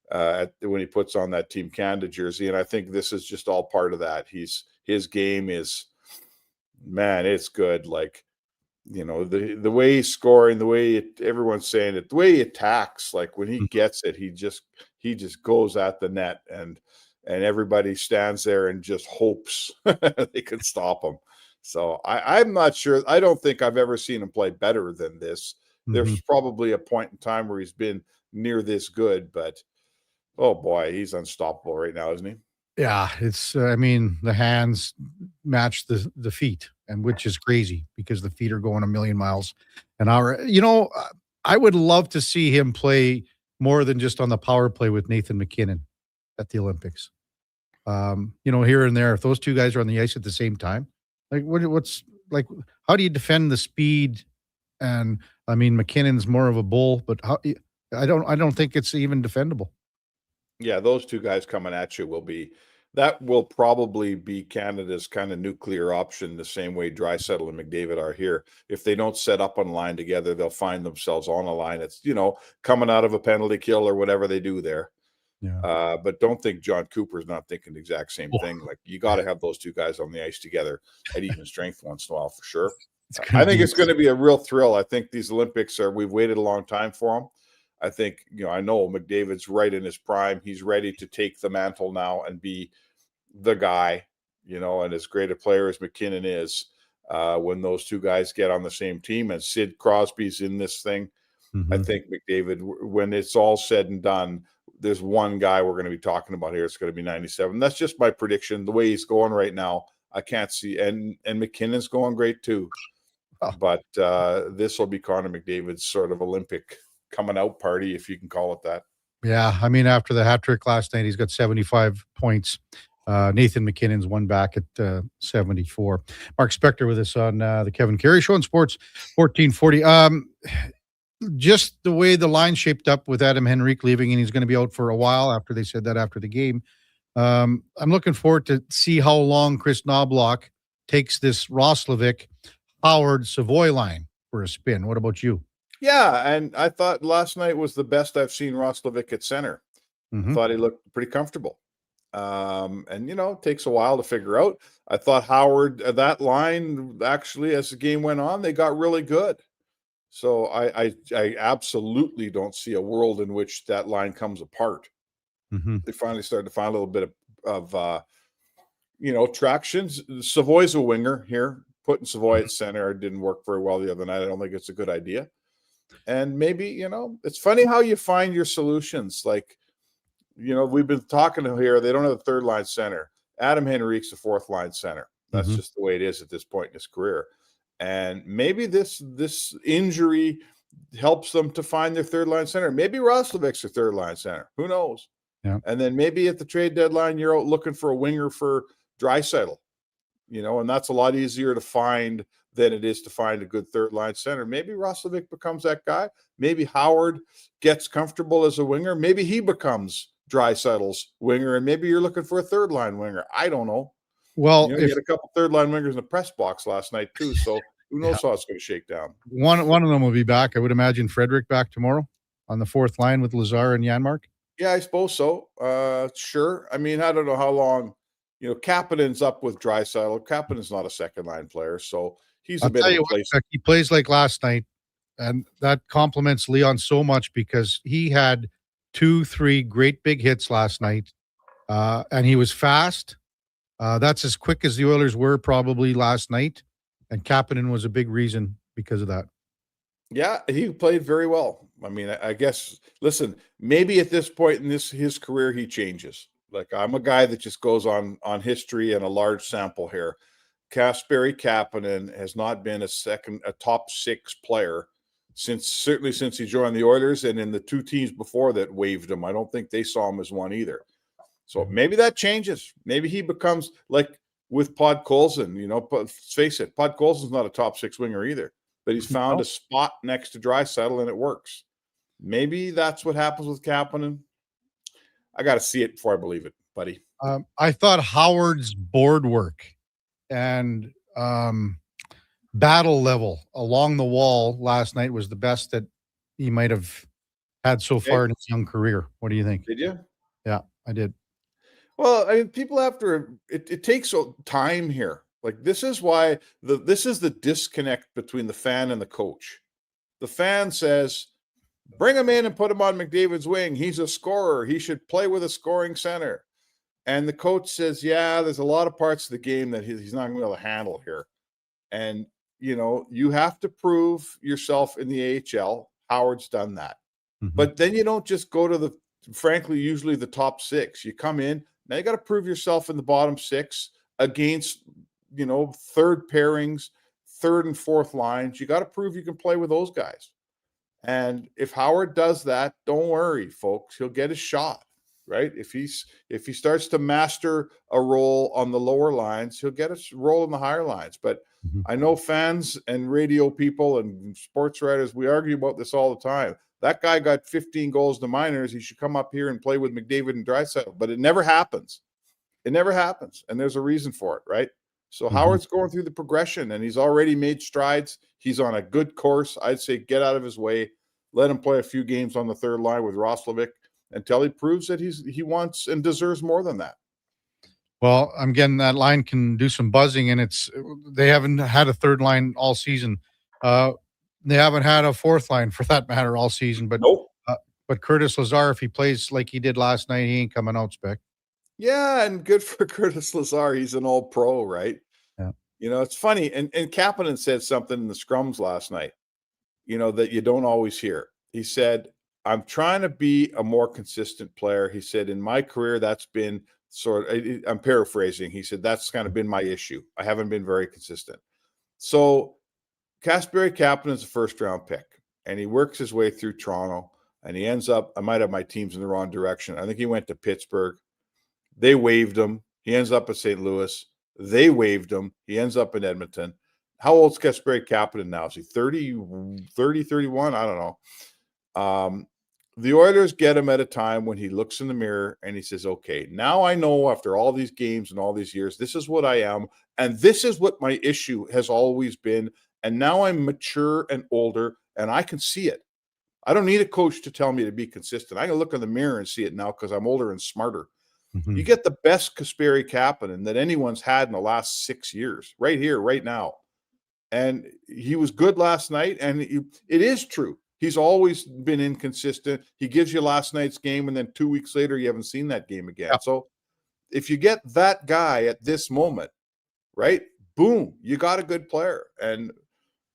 when he puts on that Team Canada jersey. And I think this is just all part of that. His game is, man, it's good. Like, the way he's scoring, the way everyone's saying it, the way he attacks, like when he gets it, he just goes at the net and everybody stands there and just hopes they can stop him. So I'm not sure. I don't think I've ever seen him play better than this. There's probably a point in time where he's been near this good, but oh boy, he's unstoppable right now, isn't he? Yeah, it's. The hands match the feet, and which is crazy because the feet are going a million miles an hour. I would love to see him play more than just on the power play with Nathan McKinnon at the Olympics. Here and there, if those two guys are on the ice at the same time, like what's like, how do you defend the speed? And McKinnon's more of a bull, but I don't think it's even defendable. Yeah, those two guys coming at you will probably be Canada's kind of nuclear option, the same way Draisaitl and McDavid are here. If they don't set up on line together, they'll find themselves on a line. It's, coming out of a penalty kill or whatever they do there. Yeah. But don't think John Cooper's not thinking the exact same thing. Like, you got to have those two guys on the ice together at even strength once in a while for sure. I think it's going to be a real thrill. I think these Olympics we've waited a long time for them. I think, I know McDavid's right in his prime. He's ready to take the mantle now and be the guy, and as great a player as McKinnon is, when those two guys get on the same team and Sid Crosby's in this thing, I think McDavid, when it's all said and done, there's one guy we're going to be talking about here. It's going to be 97. That's just my prediction. The way he's going right now, I can't see. And McKinnon's going great too. But this will be Connor McDavid's sort of Olympic coming out party, if you can call it that. Yeah, after the hat trick last night, he's got 75 points. Nathan McKinnon's one back at 74. Mark Spector with us on the Kevin Karius Show on Sports 1440. Just the way the line shaped up with Adam Henrique leaving, and he's going to be out for a while after they said that after the game. I'm looking forward to see how long Chris Knobloch takes this Roslovic, Howard, Savoy line for a spin. What about you? Yeah, and I thought last night was the best I've seen Roslovic at center. Thought he looked pretty comfortable. And it takes a while to figure out. I thought Howard, that line, actually, as the game went on, they got really good. So I absolutely don't see a world in which that line comes apart. They finally started to find a little bit of traction. Savoy's a winger here. Putting Savoy at center didn't work very well the other night. I don't think it's a good idea. And maybe, it's funny how you find your solutions. Like, we've been talking here. They don't have a third line center. Adam Henrique's the fourth line center. That's just the way it is at this point in his career. And maybe this injury helps them to find their third line center. Maybe Roslovic's their third line center. Who knows? Yeah. And then maybe at the trade deadline, you're out looking for a winger for Draisaitl, and that's a lot easier to find than it is to find a good third line center. Maybe Roslovic becomes that guy. Maybe Howard gets comfortable as a winger. Maybe he becomes Draisaitl's winger, and maybe you're looking for a third line winger. I don't know. Well, you had a couple third line wingers in the press box last night too, so who knows how it's going to shake down. One of them will be back. I would imagine Frederick back tomorrow on the fourth line with Lazar and Janmark. Yeah, I suppose so. Sure. I don't know how long. Kapanen's up with Draisaitl. Kapanen's not a second line player, so he's a bit of a place. He plays like last night, and that compliments Leon so much because he had 2-3 great big hits last night, and he was fast. That's as quick as the Oilers were probably last night, and Kapanen was a big reason because of that. Yeah, he played very well. I guess, listen, maybe at this point in his career, he changes. Like, I'm a guy that just goes on history and a large sample here. Kasperi Kapanen has not been a top 6 player certainly since he joined the Oilers, and in the 2 teams before that waived him. I don't think they saw him as one either. So maybe that changes. Maybe he becomes like with Podkolzin. Let's face it, Podkolzin's not a top 6 winger either, but he's found a spot next to Draisaitl and it works. Maybe that's what happens with Kapanen. I got to see it before I believe it, buddy. I thought Howard's board work and battle level along the wall last night was the best that he might have had so far in his young career. What do you think? Did you? Yeah, I did. Well, I mean, people have to. It takes time here. Like, this is why this is the disconnect between the fan and the coach. The fan says, bring him in and put him on McDavid's wing. He's a scorer. He should play with a scoring center. And the coach says, yeah, there's a lot of parts of the game that he's not going to be able to handle here. And, you have to prove yourself in the AHL. Howard's done that. Mm-hmm. But then you don't just go to frankly, usually the top 6. You come in, now you got to prove yourself in the bottom 6 against, third pairings, third and fourth lines. You got to prove you can play with those guys. And if Howard does that, don't worry, folks. He'll get a shot, right? If he starts to master a role on the lower lines, he'll get a role in the higher lines. But I know fans and radio people and sports writers, we argue about this all the time. That guy got 15 goals in the minors. He should come up here and play with McDavid and Draisaitl. But it never happens. It never happens. And there's a reason for it, right? So Howard's going through the progression, and he's already made strides. He's on a good course. I'd say get out of his way. Let him play a few games on the third line with Roslovic until he proves that he wants and deserves more than that. Well, I'm getting that line can do some buzzing, and they haven't had a third line all season. They haven't had a fourth line for that matter all season. But but Curtis Lazar, if he plays like he did last night, he ain't coming out, Spec. Yeah, and good for Curtis Lazar. He's an all-pro, right? Yeah. It's funny. And Kapanen said something in the scrums last night, that you don't always hear. He said, I'm trying to be a more consistent player. He said, in my career, that's been I'm paraphrasing. He said, that's kind of been my issue. I haven't been very consistent. So Kasperi Kapanen is a first-round pick, and he works his way through Toronto, and he ends up, I might have my teams in the wrong direction. I think he went to Pittsburgh. They waived him. He ends up at St. Louis. They waived him. He ends up in Edmonton. How old's Kasperi Kapanen now? Is he 30, 31? I don't know. The Oilers get him at a time when he looks in the mirror and he says, okay, now I know after all these games and all these years, this is what I am. And this is what my issue has always been. And now I'm mature and older and I can see it. I don't need a coach to tell me to be consistent. I can look in the mirror and see it now because I'm older and smarter. Mm-hmm. You get the best Kasperi Kapanen that anyone's had in the last 6 years right here, right now. And he was good last night. And it is true. He's always been inconsistent. He gives you last night's game, and then 2 weeks later, you haven't seen that game again. Yeah. So if you get that guy at this moment, right, boom, you got a good player. And,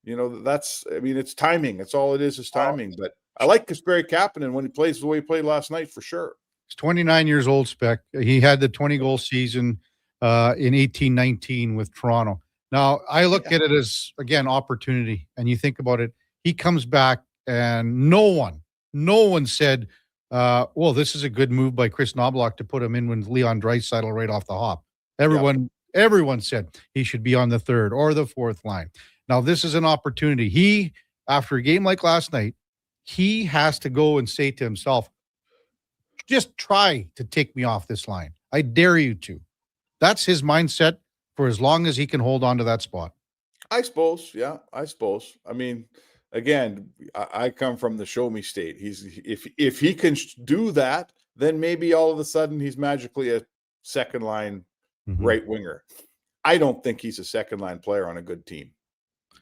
it's timing. It's all it is timing. But I like Kasperi Kapanen when he plays the way he played last night for sure. He's 29 years old, Spec. He had the 20-goal season in 18-19 with Toronto. Now, I look at it as, again, opportunity. And you think about it, he comes back, and no one said, well, this is a good move by Chris Knobloch to put him in with Leon Draisaitl right off the hop. Everyone said he should be on the third or the fourth line. Now, this is an opportunity. He, after a game like last night, he has to go and say to himself, just try to take me off this line. I dare you to. That's his mindset for as long as he can hold on to that spot. I suppose. Yeah, I suppose. I mean, again, I come from the show me state. If he can do that, then maybe all of a sudden he's magically a second line right winger. I don't think he's a second line player on a good team.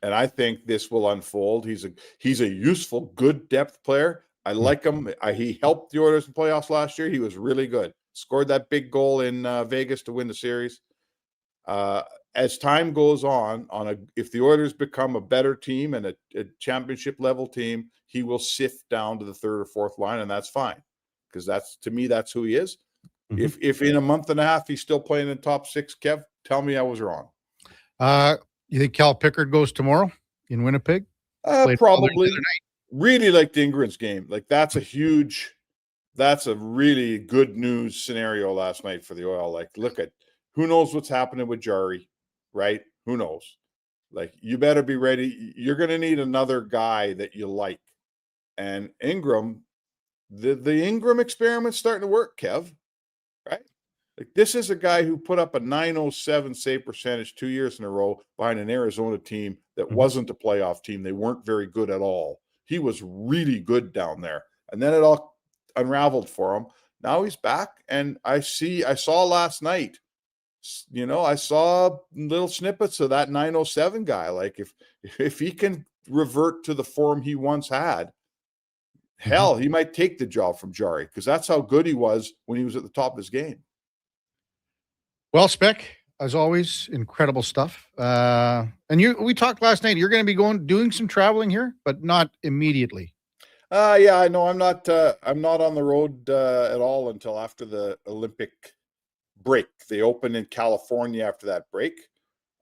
And I think this will unfold. He's a useful, good depth player. I like him. He helped the Oilers in playoffs last year. He was really good. Scored that big goal in Vegas to win the series. As time goes on if the Oilers become a better team and a championship level team, he will sift down to the third or fourth line, and that's fine because that's who he is. If in a month and a half he's still playing in top 6, Kev, tell me I was wrong. You think Cal Pickard goes tomorrow in Winnipeg? Probably. Really liked Ingram's game. Like that's a really good news scenario last night for the Oil. Like, look at who knows what's happening with Jari, right? Who knows? Like, you better be ready. You're going to need another guy that you like. And Ingram, the Ingram experiment's starting to work, Kev, right? Like, this is a guy who put up a .907 save percentage 2 years in a row behind an Arizona team that wasn't a playoff team. They weren't very good at all. He was really good down there. And then it all unraveled for him. Now he's back, and I saw last night, I saw little snippets of that .907 guy. Like, if he can revert to the form he once had, hell, he might take the job from Jari, because that's how good he was when he was at the top of his game. Well, Spec, as always, incredible stuff. And we talked last night. You're going to be doing some traveling here, but not immediately. Yeah, I know. I'm not on the road at all until after the Olympic break. They open in California after that break.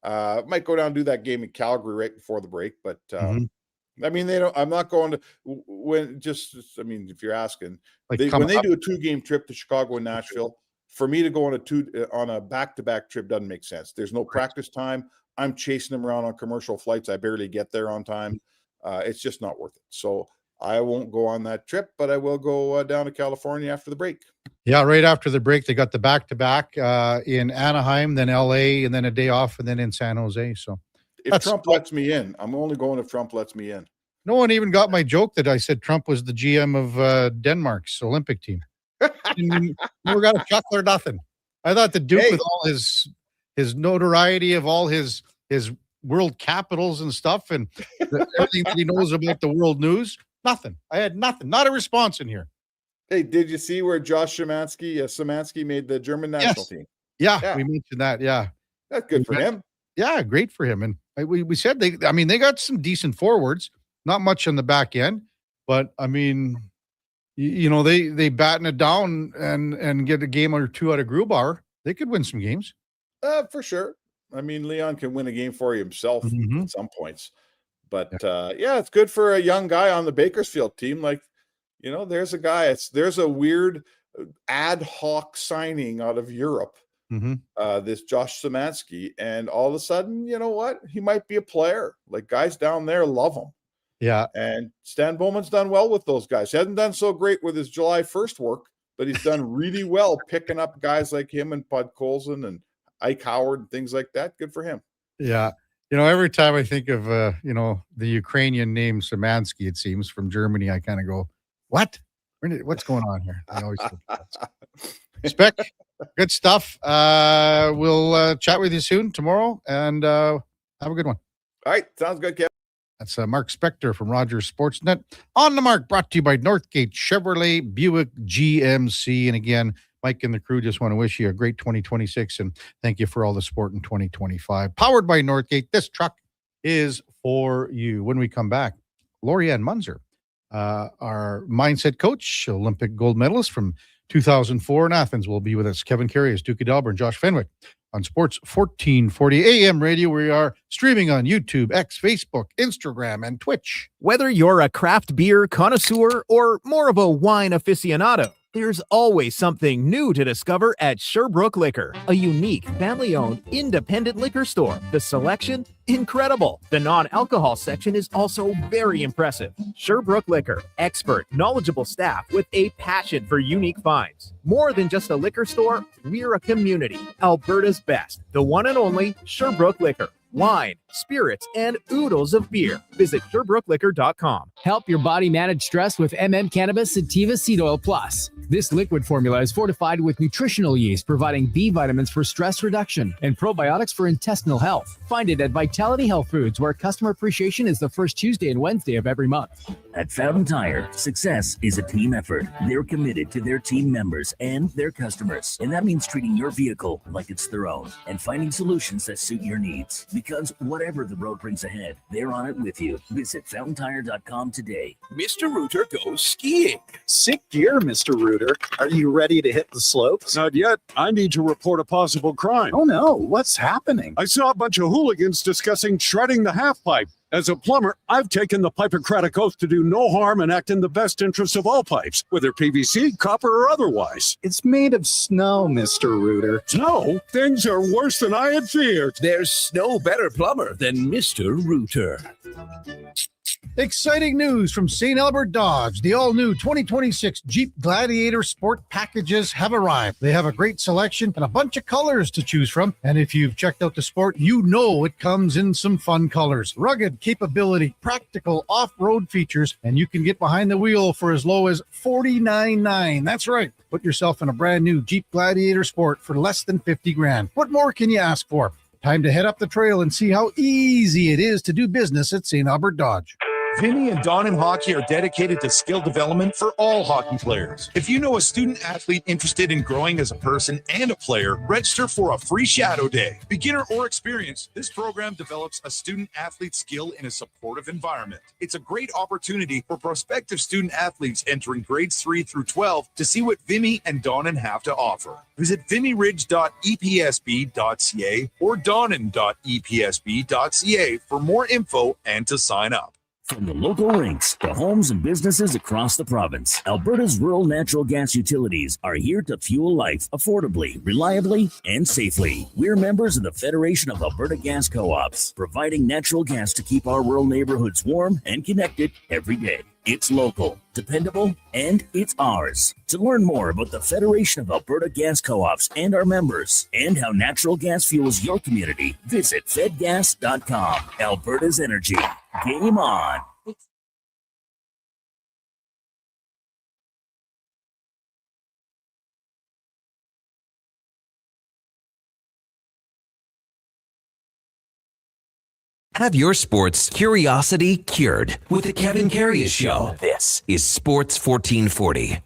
Might go down and do that game in Calgary right before the break, but I mean, I'm not going to if you're asking, when they do a 2-game trip to Chicago and Nashville, for me to go on a back-to-back trip doesn't make sense. There's no practice time. I'm chasing them around on commercial flights. I barely get there on time. It's just not worth it. So I won't go on that trip, but I will go down to California after the break. Yeah, right after the break, they got the back-to-back in Anaheim, then LA, and then a day off, and then in San Jose. So if Trump lets me in, I'm only going if Trump lets me in. No one even got my joke that I said Trump was the GM of Denmark's Olympic team. Never got a chuckle or nothing. I thought the Duke, with all his notoriety of all his world capitals and stuff, and everything that he knows about the world news, nothing. I had nothing. Not a response in here. Hey, did you see where Josh Szymanski made the German national team? Yeah, we mentioned that. Yeah, that's good for him. Yeah, great for him. And we said they got some decent forwards. Not much on the back end, but I mean, they batten it down and get a game or two out of Grubauer. They could win some games. For sure. I mean, Leon can win a game for himself at some points. But it's good for a young guy on the Bakersfield team. Like, there's a guy. There's a weird ad hoc signing out of Europe. This Josh Szymanski, and all of a sudden, you know what? He might be a player. Like, guys down there love him. Yeah. And Stan Bowman's done well with those guys. He hasn't done so great with his July 1st work, but he's done really well picking up guys like him and Bud Colson and Ike Howard and things like that. Good for him. Yeah. Every time I think of, the Ukrainian name Szymanski, it seems, from Germany, I kind of go, what? What's going on here? I always Spec, good stuff. We'll chat with you soon tomorrow, and have a good one. All right. Sounds good, Kevin. That's Mark Spector from Rogers Sportsnet. On the Mark, brought to you by Northgate Chevrolet Buick GMC. And again, Mike and the crew just want to wish you a great 2026 and thank you for all the support in 2025. Powered by Northgate, this truck is for you. When we come back, Lorianne Munzer, our mindset coach, Olympic gold medalist from 2004 in Athens, will be with us. Kevin Karius, Duke of Delburne, Josh Fenwick. On Sports 1440 AM radio, we are streaming on YouTube, X, Facebook, Instagram, and Twitch. Whether you're a craft beer connoisseur or more of a wine aficionado, there's always something new to discover at Sherbrooke Liquor, a unique, family-owned, independent liquor store. The selection, incredible. The non-alcohol section is also very impressive. Sherbrooke Liquor, expert, knowledgeable staff with a passion for unique finds. More than just a liquor store, we're a community. Alberta's best, the one and only Sherbrooke Liquor. Wine, spirits, and oodles of beer. Visit SherbrookeLiquor.com. Help your body manage stress with Cannabis Sativa Seed Oil Plus. This liquid formula is fortified with nutritional yeast, providing B vitamins for stress reduction and probiotics for intestinal health. Find it at Vitality Health Foods, where customer appreciation is the first Tuesday and Wednesday of every month. At Fountain Tire, success is a team effort. They're committed to their team members and their customers. And that means treating your vehicle like it's their own and finding solutions that suit your needs. Because whatever the road brings ahead, they're on it with you. Visit fountaintire.com today. Mr. Rooter goes skiing. Sick gear, Mr. Rooter. Are you ready to hit the slopes? Not yet. I need to report a possible crime. Oh no, what's happening? I saw a bunch of hooligans discussing shredding the half pipe. As a plumber, I've taken the Hippocratic Oath to do no harm and act in the best interest of all pipes, whether PVC, copper, or otherwise. It's made of snow, Mr. Rooter. Snow? Things are worse than I had feared. There's no better plumber than Mr. Rooter. Exciting news from St. Albert Dodge. The all-new 2026 Jeep Gladiator Sport packages have arrived. They have a great selection and a bunch of colors to choose from. And if you've checked out the Sport, you know it comes in some fun colors. Rugged capability, practical off-road features, and you can get behind the wheel for as low as $49,900. That's right. Put yourself in a brand new Jeep Gladiator Sport for less than $50,000. What more can you ask for? Time to head up the trail and see how easy it is to do business at St. Albert Dodge. Vinny and Don in Hockey are dedicated to skill development for all hockey players. If you know a student athlete interested in growing as a person and a player, register for a free shadow day. Beginner or experienced, this program develops a student athlete skill in a supportive environment. It's a great opportunity for prospective student athletes entering grades 3 through 12 to see what Vinny and Donnan have to offer. Visit vinnyridge.epsb.ca or donnan.epsb.ca for more info and to sign up. From the local rinks to homes and businesses across the province, Alberta's rural natural gas utilities are here to fuel life affordably, reliably, and safely. We're members of the Federation of Alberta Gas Co-ops, providing natural gas to keep our rural neighborhoods warm and connected every day. It's local, dependable, and it's ours. To learn more about the Federation of Alberta Gas Co-ops and our members, and how natural gas fuels your community, visit fedgas.com. Alberta's energy. Game on. Have your sports curiosity cured with the Kevin Karius Show. This is Sports 1440.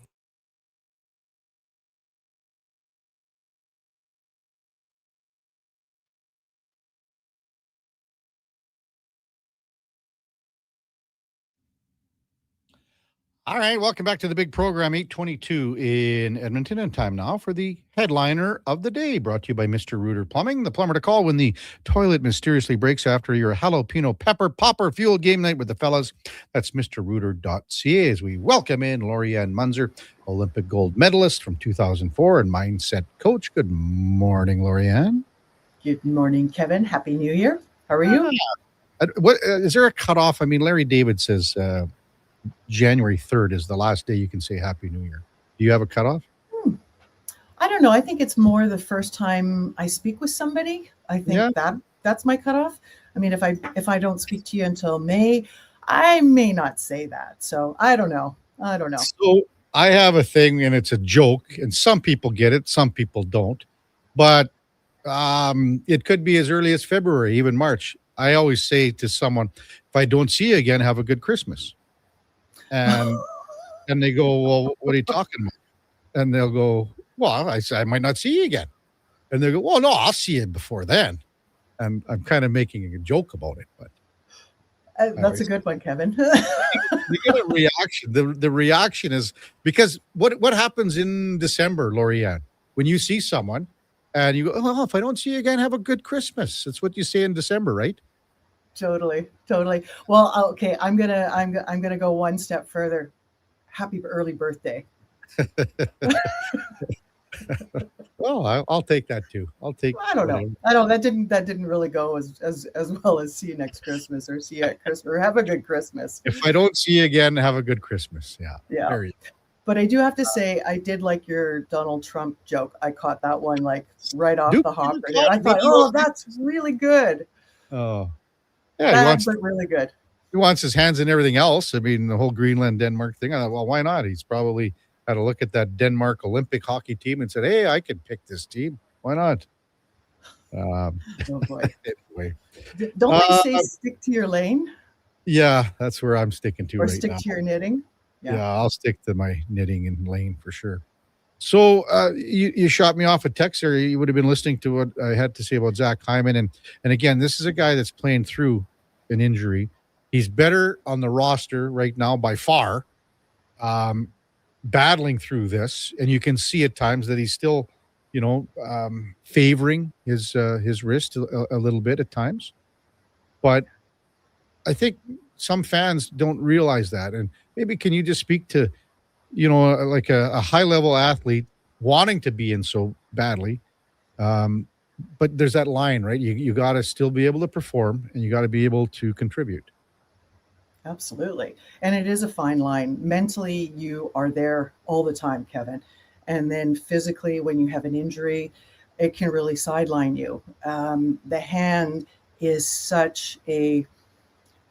All right, welcome back to the big program, 8:22 in Edmonton, and time now for the headliner of the day, brought to you by Mr. Rooter Plumbing, the plumber to call when the toilet mysteriously breaks after your jalapeno pepper popper fuel game night with the fellas. That's mrrooter.ca as we welcome in Lorianne Munzer, Olympic gold medalist from 2004 and mindset coach. Good morning, Lorianne. Good morning, Kevin. Happy New Year. How are you? What is there a cutoff? I mean, Larry David says January 3rd is the last day you can say Happy New Year. Do you have a cutoff? I don't know. I think it's more the first time I speak with somebody. I think that's my cutoff. I mean, if I don't speak to you until May, I may not say that. So I don't know. So I have a thing, and it's a joke, and some people get it, some people don't. But it could be as early as February, even March. I always say to someone, if I don't see you again, have a good Christmas. And they go, well, what are you talking about? And they'll go, well, I might not see you again. And they go, well, no, I'll see you before then. And I'm kind of making a joke about it, but that's a good one, Kevin. you get a reaction. The reaction is because what happens in December, Lorianne, when you see someone and you go, oh, if I don't see you again, have a good Christmas. That's what you say in December, right? Totally. Well, okay, I'm gonna go one step further. Happy early birthday. Well, I'll take that too. I don't know. That didn't really go as well as see you next Christmas or see you at Christmas or have a good Christmas. If I don't see you again, have a good Christmas. Yeah. Very. But I do have to say, I did like your Donald Trump joke. I caught that one like right off the hopper. I thought, oh, that's really good. Oh. Yeah, that's really good. He wants his hands in everything else. I mean, the whole Greenland, Denmark thing. I thought, well, why not? He's probably had a look at that Denmark Olympic hockey team and said, hey, I can pick this team. Why not? Oh, boy. Anyway. Don't they say stick to your lane? Yeah, that's where I'm sticking to Or right stick now. to your knitting? Yeah, I'll stick to my knitting and lane for sure. So you shot me off a text there. You would have been listening to what I had to say about Zach Hyman, and again, this is a guy that's playing through an injury. He's better on the roster right now by far, battling through this, and you can see at times that he's still, favoring his wrist a little bit at times. But I think some fans don't realize that, and maybe can you just speak to like a high level athlete wanting to be in so badly. But there's that line, right? You got to still be able to perform and you got to be able to contribute. Absolutely. And it is a fine line. Mentally, you are there all the time, Kevin. And then physically, when you have an injury, it can really sideline you. The hand is such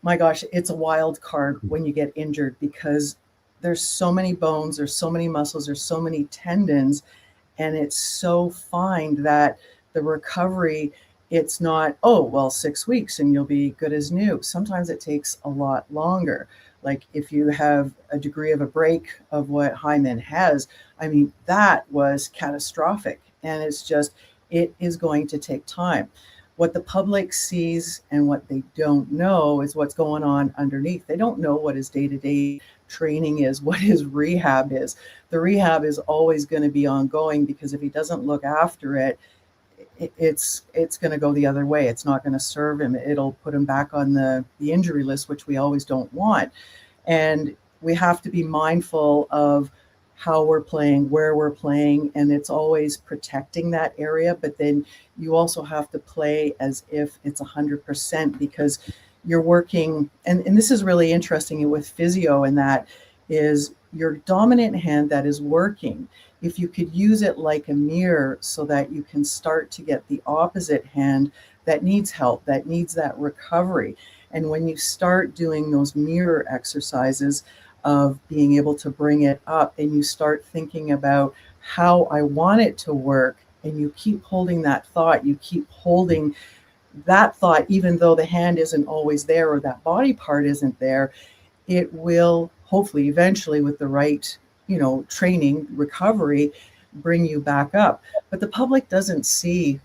my gosh, it's a wild card when you get injured because there's so many bones, there's so many muscles, there's so many tendons, and it's so fine that the recovery, it's not, 6 weeks and you'll be good as new. Sometimes it takes a lot longer. Like if you have a degree of a break of what Hyman has, I mean, that was catastrophic. And it is going to take time. What the public sees and what they don't know is what's going on underneath. They don't know what his day-to-day training is, what his rehab is. The rehab is always going to be ongoing because if he doesn't look after it, it's going to go the other way. It's not going to serve him. It'll put him back on the injury list, which we always don't want. And we have to be mindful of how we're playing, where we're playing, and it's always protecting that area. But then you also have to play as if it's 100% because you're working. And this is really interesting with physio, and that is your dominant hand that is working. If you could use it like a mirror so that you can start to get the opposite hand that needs help, that needs that recovery. And when you start doing those mirror exercises, of being able to bring it up and you start thinking about how I want it to work, and you keep holding that thought, you keep holding that thought, even though the hand isn't always there or that body part isn't there, it will hopefully eventually with the right, training, recovery, bring you back up. But the public doesn't see,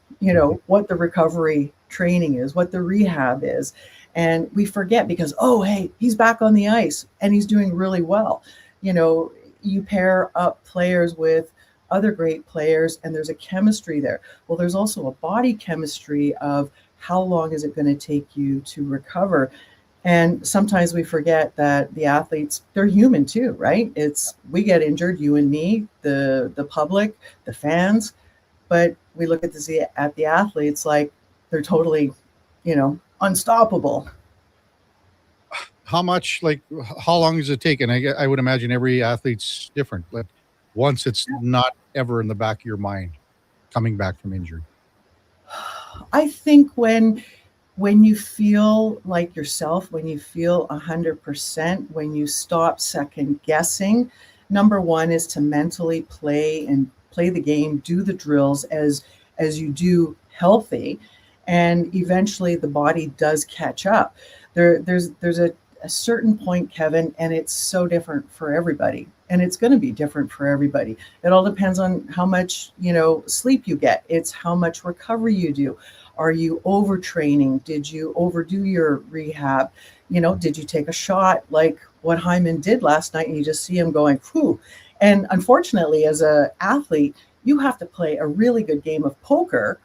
what the recovery training is, what the rehab is. And we forget because, hey, he's back on the ice and he's doing really well. You pair up players with other great players and there's a chemistry there. Well, there's also a body chemistry of how long is it going to take you to recover. And sometimes we forget that the athletes, they're human too, right? We get injured, you and me, the public, the fans, but we look at the athletes like they're totally, unstoppable. How long does it take? And I would imagine every athlete's different. Like once it's not ever in the back of your mind coming back from injury. I think when you feel like yourself, when you feel 100%, when you stop second guessing, number one is to mentally play the game, do the drills as you do healthy. And eventually the body does catch up. There's a certain point, Kevin, and it's so different for everybody. And it's going to be different for everybody. It all depends on how much, sleep you get. It's how much recovery you do. Are you overtraining? Did you overdo your rehab? Did you take a shot like what Hyman did last night and you just see him going, whew. And unfortunately, as an athlete, you have to play a really good game of poker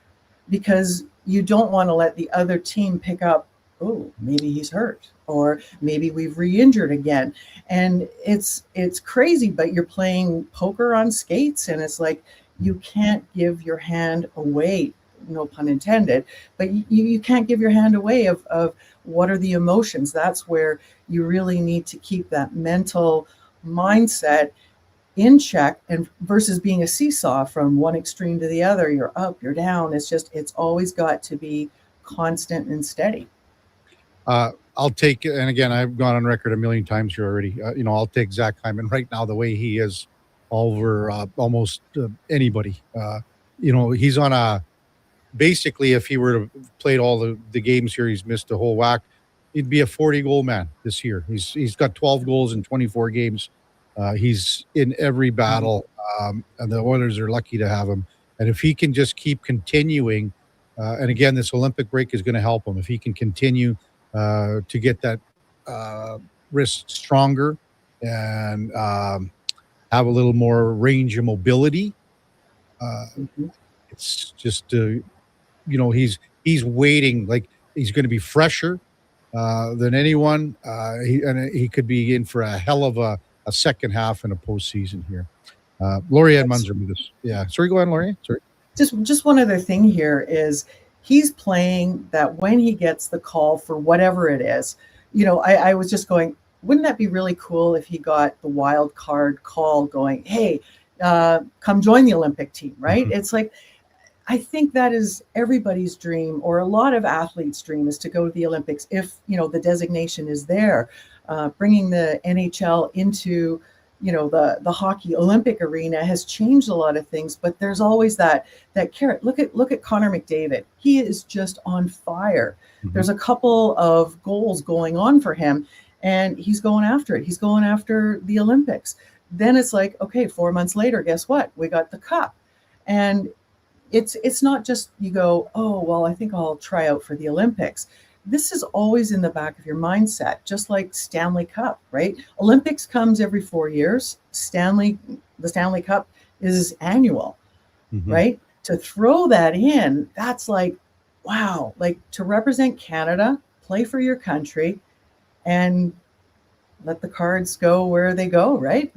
because you don't want to let the other team pick up, maybe he's hurt, or maybe we've re-injured again. And it's crazy, but you're playing poker on skates and it's like, you can't give your hand away, no pun intended, but you can't give your hand away of what are the emotions. That's where you really need to keep that mental mindset in check, and versus being a seesaw from one extreme to the other. You're up, you're down. It's always got to be constant and steady. I'll take, and again, I've gone on record a million times here already. I'll take Zach Hyman right now, the way he is over almost anybody. He's on basically, if he were to played all the games here, he's missed a whole whack. he'd be a 40-goal man this year. He's got 12 goals in 24 games. He's in every battle, and the Oilers are lucky to have him. And if he can just keep continuing, and again, this Olympic break is going to help him. If he can continue to get that wrist stronger and have a little more range of mobility, it's just he's waiting, like he's going to be fresher than anyone. He could be in for a hell of a second half in a postseason here. Laurie Edmonds are with us. Yeah. Sorry, go ahead, Laurie. Sorry. Just one other thing here is he's playing that when he gets the call for whatever it is, I was just going, wouldn't that be really cool if he got the wild card call going, hey, come join the Olympic team, right? It's like, I think that is everybody's dream, or a lot of athletes' dream, is to go to the Olympics if, the designation is there. Bringing the NHL into, the hockey Olympic arena has changed a lot of things, but there's always that carrot. Look at Connor McDavid. He is just on fire. There's a couple of goals going on for him, and he's going after it. He's going after the Olympics. Then it's like, okay, 4 months later, guess what? We got the cup. And it's not just you go, oh, well, I think I'll try out for the Olympics. This is always in the back of your mindset, just like Stanley Cup, right? Olympics comes every 4 years. The Stanley Cup is annual, right? To throw that in, that's like, wow, like to represent Canada, play for your country, and let the cards go where they go, right?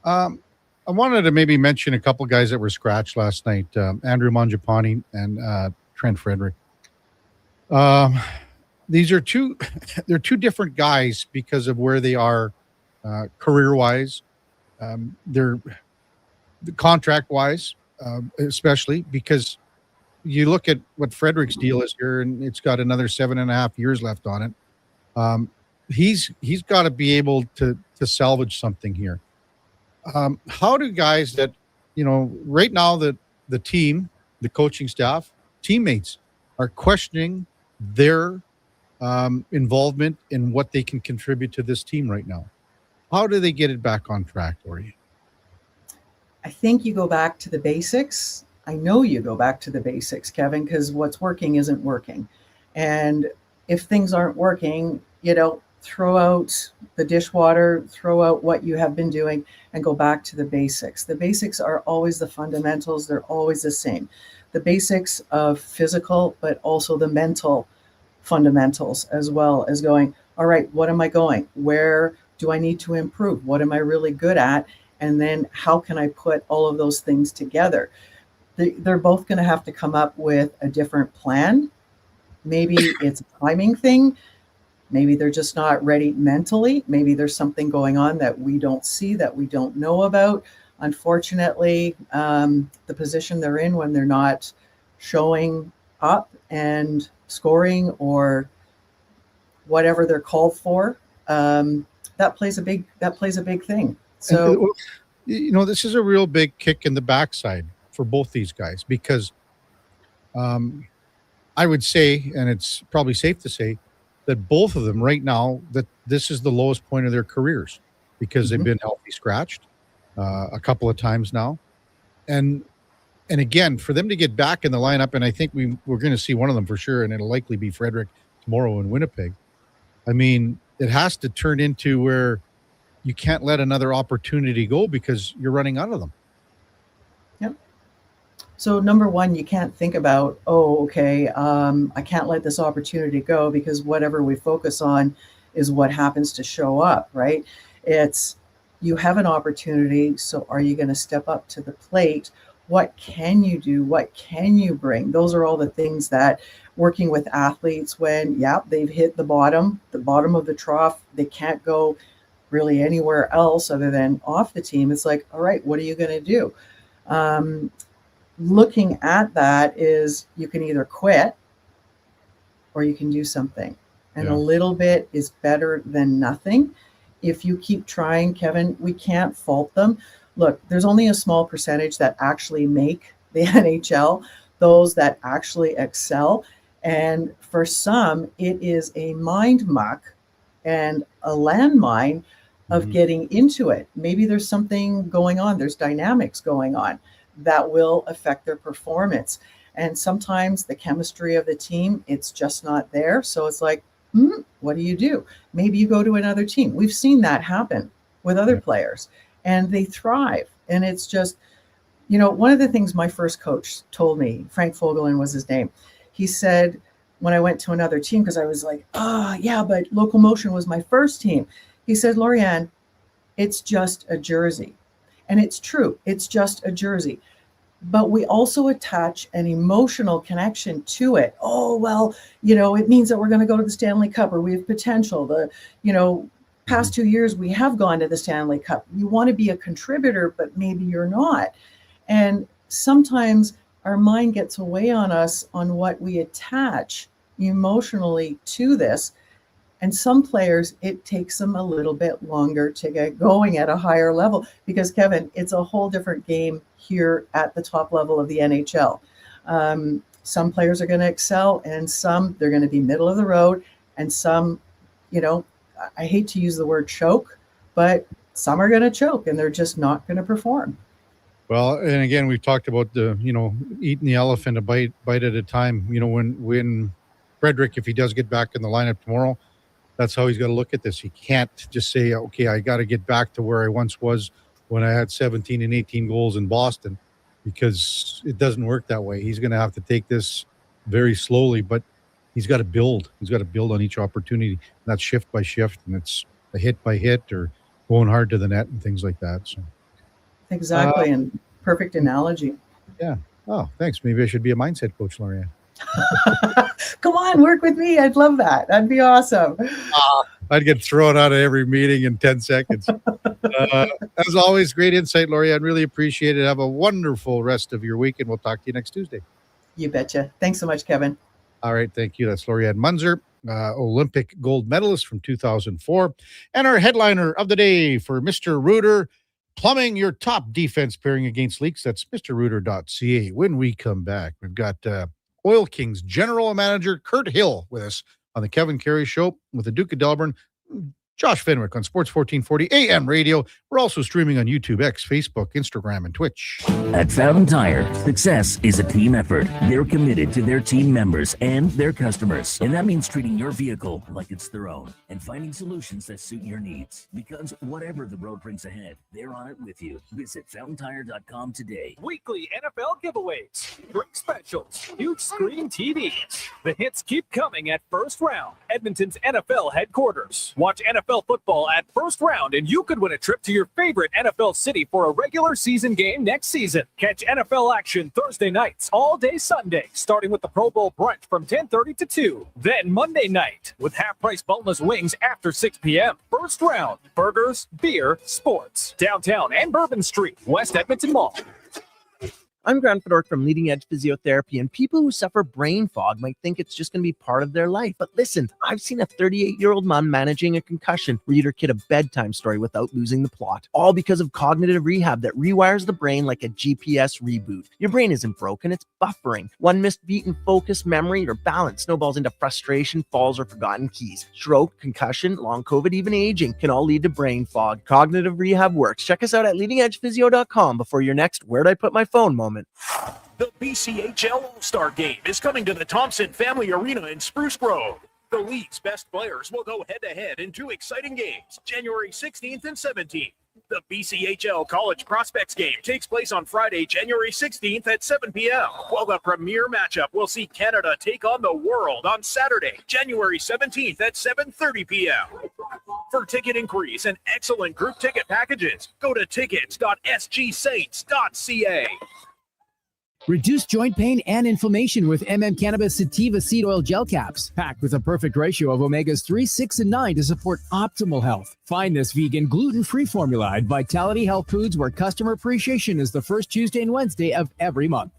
I wanted to maybe mention a couple guys that were scratched last night, Andrew Mangiapane and Trent Frederick. These are they're two different guys because of where they are career-wise. They're contract-wise, especially because you look at what Frederick's deal is here, and it's got another 7.5 years left on it. He's got to be able to salvage something here. How do guys that, right now the team, the coaching staff, teammates are questioning their involvement in what they can contribute to this team right now? How do they get it back on track for you? I think you go back to the basics. I know you go back to the basics, Kevin, because what's working isn't working. And if things aren't working, throw out the dishwater, throw out what you have been doing, and go back to the basics. The basics are always the fundamentals. They're always the same. The basics of physical, but also the mental fundamentals, as well as going, all right, what am I going? Where do I need to improve? What am I really good at? And then how can I put all of those things together? They're both going to have to come up with a different plan. Maybe it's a timing thing. Maybe they're just not ready mentally. Maybe there's something going on that we don't see, that we don't know about. Unfortunately, the position they're in when they're not showing up and scoring or whatever they're called for, that plays a big thing. So, this is a real big kick in the backside for both these guys, because I would say, and it's probably safe to say, that both of them right now, that this is the lowest point of their careers, because they've been healthy scratched a couple of times now. And again, for them to get back in the lineup, and I think we're going to see one of them for sure, and it'll likely be Frederick tomorrow in Winnipeg. I mean, it has to turn into where you can't let another opportunity go because you're running out of them. Yep. So number one, you can't think about, I can't let this opportunity go, because whatever we focus on is what happens to show up, right? It's, you have an opportunity, so are you going to step up to the plate? What can you do? What can you bring? Those are all the things that working with athletes when, they've hit the bottom of the trough, they can't go really anywhere else other than off the team. It's like, all right, what are you going to do? Looking at that is, you can either quit or you can do something. And a little bit is better than nothing. If you keep trying, Kevin, we can't fault them. Look, there's only a small percentage that actually make the NHL, those that actually excel. And for some, it is a mind muck and a landmine of getting into it. Maybe there's something going on, there's dynamics going on that will affect their performance. And sometimes the chemistry of the team, it's just not there. So it's like, what do you do? Maybe you go to another team. We've seen that happen with other players, and they thrive. And it's just, one of the things my first coach told me, Frank Fogelin was his name. He said, when I went to another team, because I was like, yeah, but Local Motion was my first team. He said, Lorianne, it's just a jersey. And it's true. It's just a jersey. But we also attach an emotional connection to it. Oh, well, it means that we're going to go to the Stanley Cup, or we have potential. Past 2 years, we have gone to the Stanley Cup. You want to be a contributor, but maybe you're not. And sometimes our mind gets away on us on what we attach emotionally to this. And some players, it takes them a little bit longer to get going at a higher level, because, Kevin, it's a whole different game here at the top level of the NHL. Some players are going to excel, and some, they're going to be middle of the road, and some, I hate to use the word choke, but some are going to choke and they're just not going to perform. Well, and again, we've talked about the, eating the elephant a bite at a time. When Frederick, if he does get back in the lineup tomorrow, that's how he's got to look at this. He can't just say, okay, I got to get back to where I once was when I had 17 and 18 goals in Boston, because it doesn't work that way. He's going to have to take this very slowly, but he's got to build. He's got to build on each opportunity. And that's shift by shift, and it's a hit by hit, or going hard to the net and things like that. So exactly, and perfect analogy. Yeah. Oh, thanks. Maybe I should be a mindset coach, Lorianne. Come on, work with me. I'd love that. That'd be awesome. I'd get thrown out of every meeting in 10 seconds. As always, great insight, Lorianne. Really appreciate it. Have a wonderful rest of your week, and we'll talk to you next Tuesday. You betcha. Thanks so much, Kevin. All right. Thank you. That's Lorianne Munzer, Olympic gold medalist from 2004, and our headliner of the day for Mr. Reuter, plumbing your top defense pairing against leaks. That's mrreuter.ca. When we come back, we've got Oil Kings General Manager Kurt Hill with us on the Kevin Karius Show with the Duke of Delburne, Josh Fenwick on Sports 1440 AM radio. We're also streaming on YouTube, X, Facebook, Instagram, and Twitch. At Fountain Tire, success is a team effort. They're committed to their team members and their customers. And that means treating your vehicle like it's their own and finding solutions that suit your needs. Because whatever the road brings ahead, they're on it with you. Visit FountainTire.com today. Weekly NFL giveaways, drink specials, huge screen TVs. The hits keep coming at First Round, Edmonton's NFL headquarters. Watch NFL football at First Round, and you could win a trip to your favorite NFL city for a regular season game next season. Catch NFL action Thursday nights, all day Sunday, starting with the Pro Bowl brunch from 10:30 to 2. Then Monday night with half-price boneless wings after 6 p.m. First Round, burgers, beer, sports. Downtown and Bourbon Street, West Edmonton Mall. I'm Grant Fedork from Leading Edge Physiotherapy, and people who suffer brain fog might think it's just going to be part of their life. But listen, I've seen a 38-year-old mom managing a concussion read her kid a bedtime story without losing the plot, all because of cognitive rehab that rewires the brain like a GPS reboot. Your brain isn't broken, it's buffering. One missed beat in focus, memory, or balance snowballs into frustration, falls, or forgotten keys. Stroke, concussion, long COVID, even aging can all lead to brain fog. Cognitive rehab works. Check us out at leadingedgephysio.com before your next Where'd I Put My Phone moment. The BCHL All-Star Game is coming to the Thompson Family Arena in Spruce Grove. The league's best players will go head-to-head in two exciting games, January 16th and 17th. The BCHL College Prospects Game takes place on Friday, January 16th at 7 p.m., while the premier matchup will see Canada take on the world on Saturday, January 17th at 7:30 p.m. For ticket inquiries and excellent group ticket packages, go to tickets.sgsaints.ca. Reduce joint pain and inflammation with Cannabis Sativa Seed Oil Gel Caps, packed with a perfect ratio of omegas 3, 6, and 9 to support optimal health. Find this vegan, gluten-free formula at Vitality Health Foods, where customer appreciation is the first Tuesday and Wednesday of every month.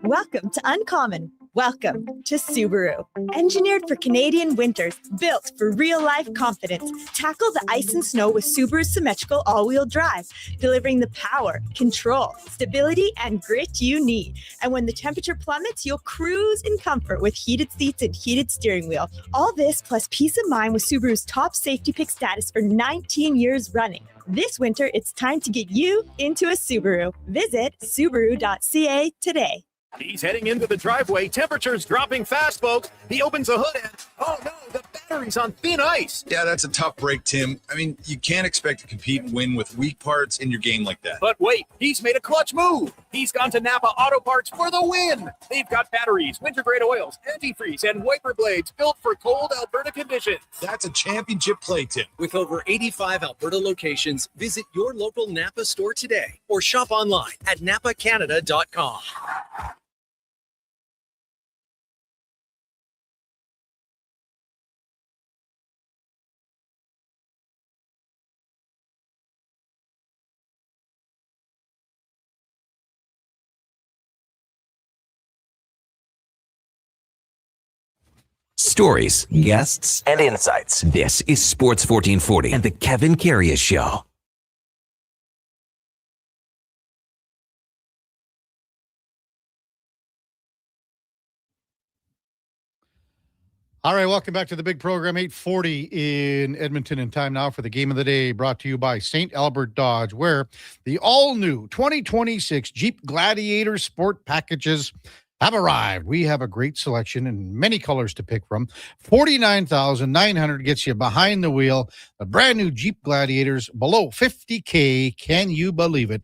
Welcome to Uncommon, Welcome to Subaru. Engineered for Canadian winters, built for real-life confidence. Tackle the ice and snow with Subaru's symmetrical all-wheel drive, delivering the power, control, stability, and grit you need. And when the temperature plummets, you'll cruise in comfort with heated seats and heated steering wheel. All this plus peace of mind with Subaru's top safety pick status for 19 years running. This winter, it's time to get you into a Subaru. Visit Subaru.ca today. He's heading into the driveway. Temperature's dropping fast, folks. He opens the hood and, oh no, the battery's on thin ice. Yeah, that's a tough break, Tim. I mean, you can't expect to compete and win with weak parts in your game like that. But wait, he's made a clutch move. He's gone to Napa Auto Parts for the win. They've got batteries, winter-grade oils, antifreeze, and wiper blades built for cold Alberta conditions. That's a championship play, Tim. With over 85 Alberta locations, visit your local Napa store today or shop online at napacanada.com. Stories, guests, and insights. This is Sports 1440 and the Kevin Karius Show. All right, welcome back to the big program, 840 in Edmonton, and time now for the game of the day, brought to you by St. Albert Dodge, where the all-new 2026 Jeep Gladiator Sport packages have arrived. We have a great selection and many colors to pick from. $49,900 gets you behind the wheel. The brand new Jeep Gladiators below $50K. Can you believe it?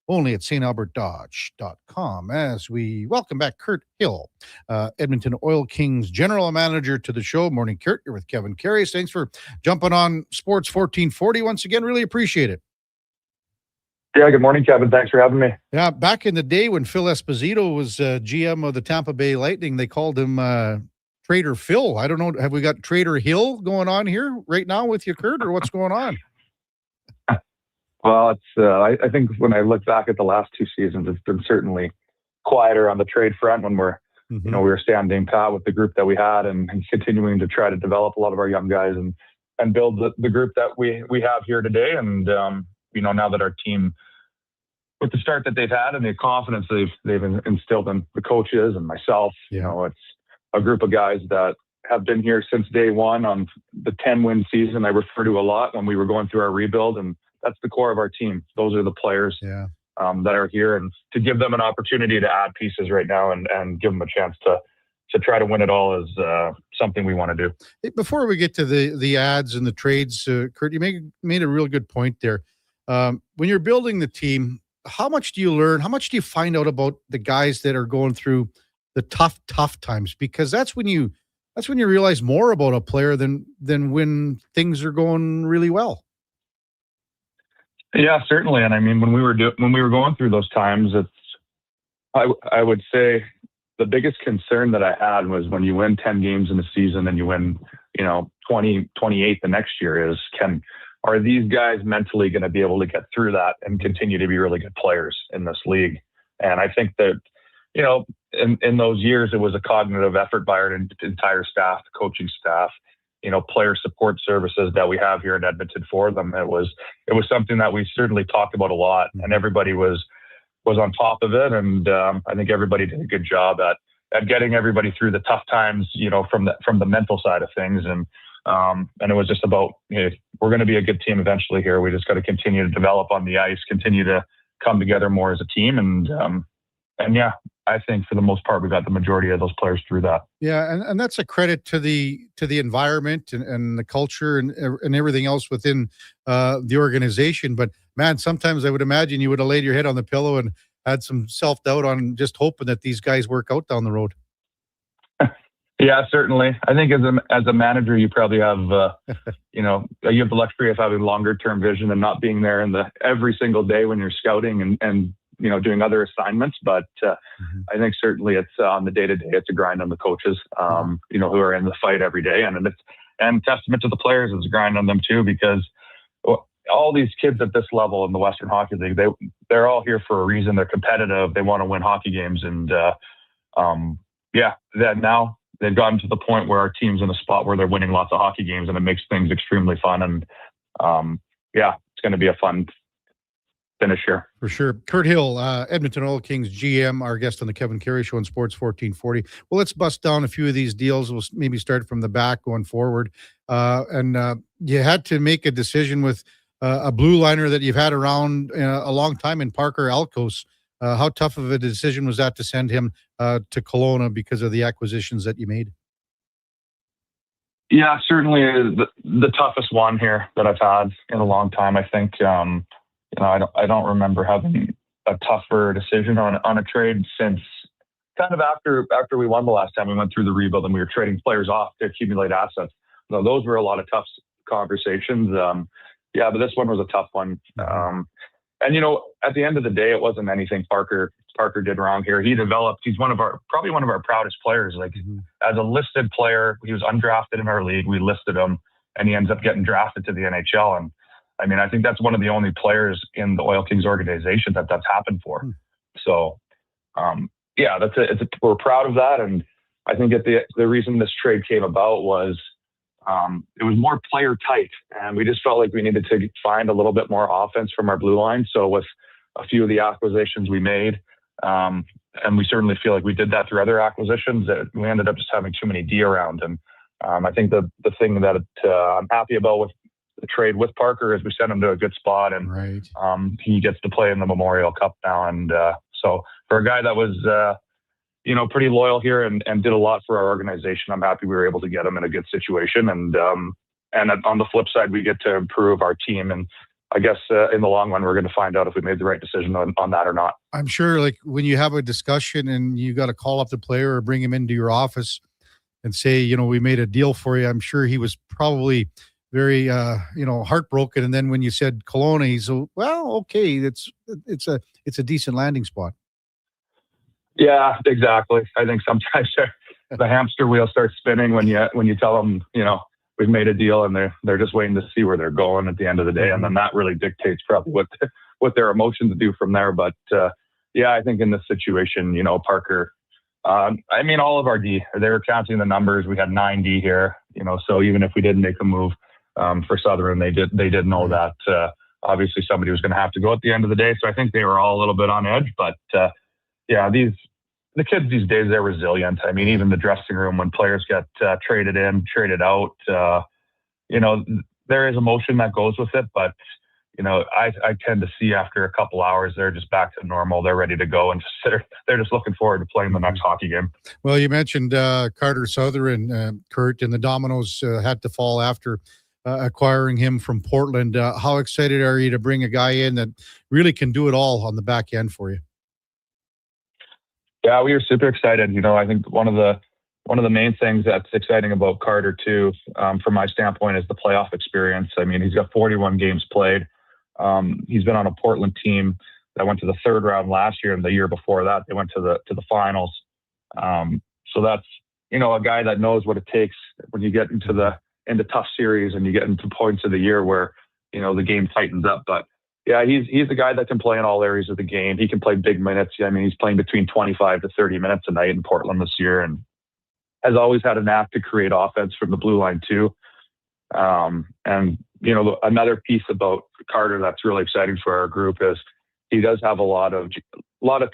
Only at stalbertdodge.com. As we welcome back Kurt Hill, Edmonton Oil Kings general manager, to the show. Morning, Kurt. You're with Kevin Karius. Thanks for jumping on Sports 1440 once again. Really appreciate it. Yeah, good morning, Kevin. Thanks for having me. Yeah, back in the day when Phil Esposito was GM of the Tampa Bay Lightning, they called him Trader Phil. I don't know. Have we got Trader Hill going on here right now with you, Kurt, or what's going on? Well, it's I think when I look back at the last two seasons, it's been certainly quieter on the trade front when we were standing pat with the group that we had and continuing to try to develop a lot of our young guys and build the group that we have here today. And, now that our team, with the start that they've had and the confidence they've instilled in the coaches and myself, it's a group of guys that have been here since day one on the 10-win season I refer to a lot when we were going through our rebuild. And that's the core of our team. Those are the players that are here, and to give them an opportunity to add pieces right now and give them a chance to try to win it all is something we want to do. Before we get to the ads and the trades, Kurt, you made a real good point there. When you're building the team, how much do you learn? How much do you find out about the guys that are going through the tough times? Because that's when you realize more about a player than when things are going really well. Yeah, certainly. And I mean, when we were going through those times, I would say the biggest concern that I had was when you win 10 games in a season and you win, 28 the next year are these guys mentally going to be able to get through that and continue to be really good players in this league? And I think that, in those years, it was a cognitive effort by our entire staff, the coaching staff, player support services that we have here in Edmonton for them. It was something that we certainly talked about a lot, and everybody was on top of it. And I think everybody did a good job at getting everybody through the tough times, from the mental side of things. And it was just about, we're going to be a good team eventually here. We just got to continue to develop on the ice, continue to come together more as a team. And yeah, I think for the most part, we got the majority of those players through that. Yeah. And that's a credit to the environment and the culture and everything else within the organization. But man, sometimes I would imagine you would have laid your head on the pillow and had some self-doubt on just hoping that these guys work out down the road. Yeah, certainly. I think as a manager, you probably have, you have the luxury of having longer term vision and not being there every single day when you're scouting and doing other assignments. But I think certainly it's on the day to day, it's a grind on the coaches, who are in the fight every day, and testament to the players, it's a grind on them too, because all these kids at this level in the Western Hockey League, they're all here for a reason. They're competitive. They want to win hockey games, and that now they've gotten to the point where our team's in a spot where they're winning lots of hockey games, and it makes things extremely fun. And it's going to be a fun finish here. For sure. Kurt Hill, Edmonton Oil Kings GM, our guest on the Kevin Karius Show on Sports 1440. Well, let's bust down a few of these deals. We'll maybe start from the back going forward. You had to make a decision with a blue liner that you've had around a long time in Parker Elks. How tough of a decision was that to send him to Kelowna because of the acquisitions that you made? Yeah, certainly the toughest one here that I've had in a long time. I think, I don't remember having a tougher decision on a trade since kind of after we won the last time we went through the rebuild and we were trading players off to accumulate assets. So those were a lot of tough conversations. But this one was a tough one. And at the end of the day, it wasn't anything Parker did wrong here. He's probably one of our proudest players. Like as a listed player, he was undrafted in our league. We listed him, and he ends up getting drafted to the NHL. And I mean, I think that's one of the only players in the Oil Kings organization that's happened for. So, we're proud of that. And I think the reason this trade came about was it was more player tight, and we just felt like we needed to find a little bit more offense from our blue line. So with a few of the acquisitions we made, and we certainly feel like we did that through other acquisitions, that we ended up just having too many D around. And I think the thing that I'm happy about with the trade with Parker is we sent him to a good spot, and he gets to play in the Memorial Cup now. And so for a guy that was pretty loyal here and did a lot for our organization, I'm happy we were able to get him in a good situation. And on the flip side, we get to improve our team. And I guess in the long run, we're going to find out if we made the right decision on that or not. I'm sure, like when you have a discussion and you got to call up the player or bring him into your office and say, we made a deal for you, I'm sure he was probably very, heartbroken. And then when you said Kelowna, he's well, okay, it's a decent landing spot. Yeah, exactly. I think sometimes the hamster wheel starts spinning when you tell them, we've made a deal, and they're just waiting to see where they're going at the end of the day. And then that really dictates probably what their emotions do from there. But I think in this situation, Parker, all of our D, they were counting the numbers. We had 9 D here, so even if we didn't make a move for Southern, they did know that obviously somebody was going to have to go at the end of the day. So I think they were all a little bit on edge, but the kids these days, they're resilient. I mean, even the dressing room, when players get traded in, traded out, there is emotion that goes with it. But, I tend to see after a couple hours, they're just back to normal. They're ready to go, and they're just looking forward to playing the next hockey game. Well, you mentioned Carter Southern, Kurt, and the dominoes had to fall after acquiring him from Portland. How excited are you to bring a guy in that really can do it all on the back end for you? Yeah, we are super excited. I think one of the main things that's exciting about Carter too, from my standpoint, is the playoff experience. I mean, he's got 41 games played. He's been on a Portland team that went to the third round last year, and the year before that, they went to the finals. So that's a guy that knows what it takes when you get into tough series and you get into points of the year where the game tightens up. But yeah, he's the guy that can play in all areas of the game. He can play big minutes. I mean, he's playing between 25 to 30 minutes a night in Portland this year, and has always had a knack to create offense from the blue line too. Another piece about Carter that's really exciting for our group is he does have a lot of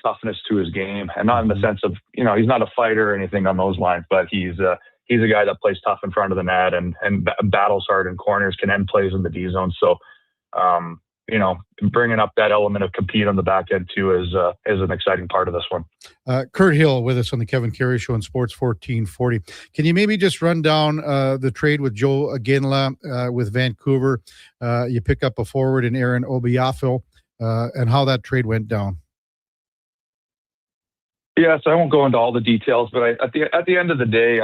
toughness to his game, and not in the sense of he's not a fighter or anything on those lines, but he's a guy that plays tough in front of the net and battles hard in corners, can end plays in the D zone. So. Bringing up that element of compete on the back end too is an exciting part of this one. Kurt Hill with us on the Kevin Karius Show on Sports 1440. Can you maybe just run down the trade with Joe Aginla with Vancouver? You pick up a forward in Aaron Obiafo, and how that trade went down. Yeah, so I won't go into all the details, but at the end of the day,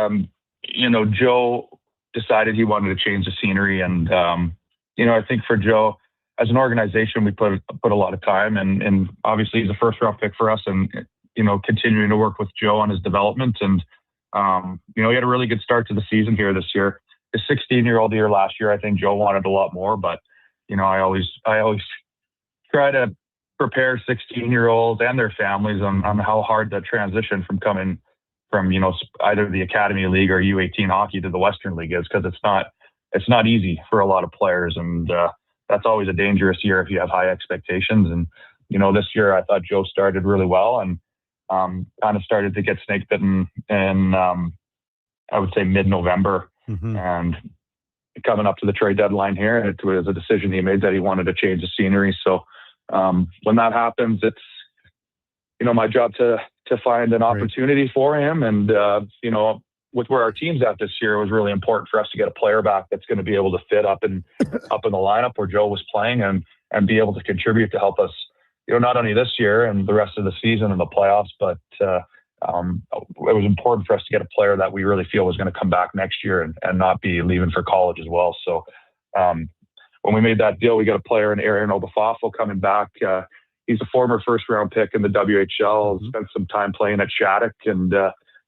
Joe decided he wanted to change the scenery, and I think for Joe, as an organization, we put a lot of time, and obviously he's a first round pick for us, and continuing to work with Joe on his development, and he had a really good start to the season here this year. His 16-year-old year last year, I think Joe wanted a lot more, but I always try to prepare 16-year-olds and their families on how hard that transition from coming from either the Academy League or U18 hockey to the Western League is, because it's not easy for a lot of players, and that's always a dangerous year if you have high expectations. And this year I thought Joe started really well and kind of started to get snake bitten in I would say mid-November, and coming up to the trade deadline here, it was a decision he made that he wanted to change the scenery. So when that happens, it's my job to find an opportunity for him. And with where our team's at this year, it was really important for us to get a player back that's going to be able to fit up in the lineup where Joe was playing and be able to contribute to help us, not only this year and the rest of the season and the playoffs, but it was important for us to get a player that we really feel was going to come back next year and not be leaving for college as well. So when we made that deal, we got a player in Aaron Obafafo coming back. He's a former first-round pick in the WHL, spent some time playing at Shattuck and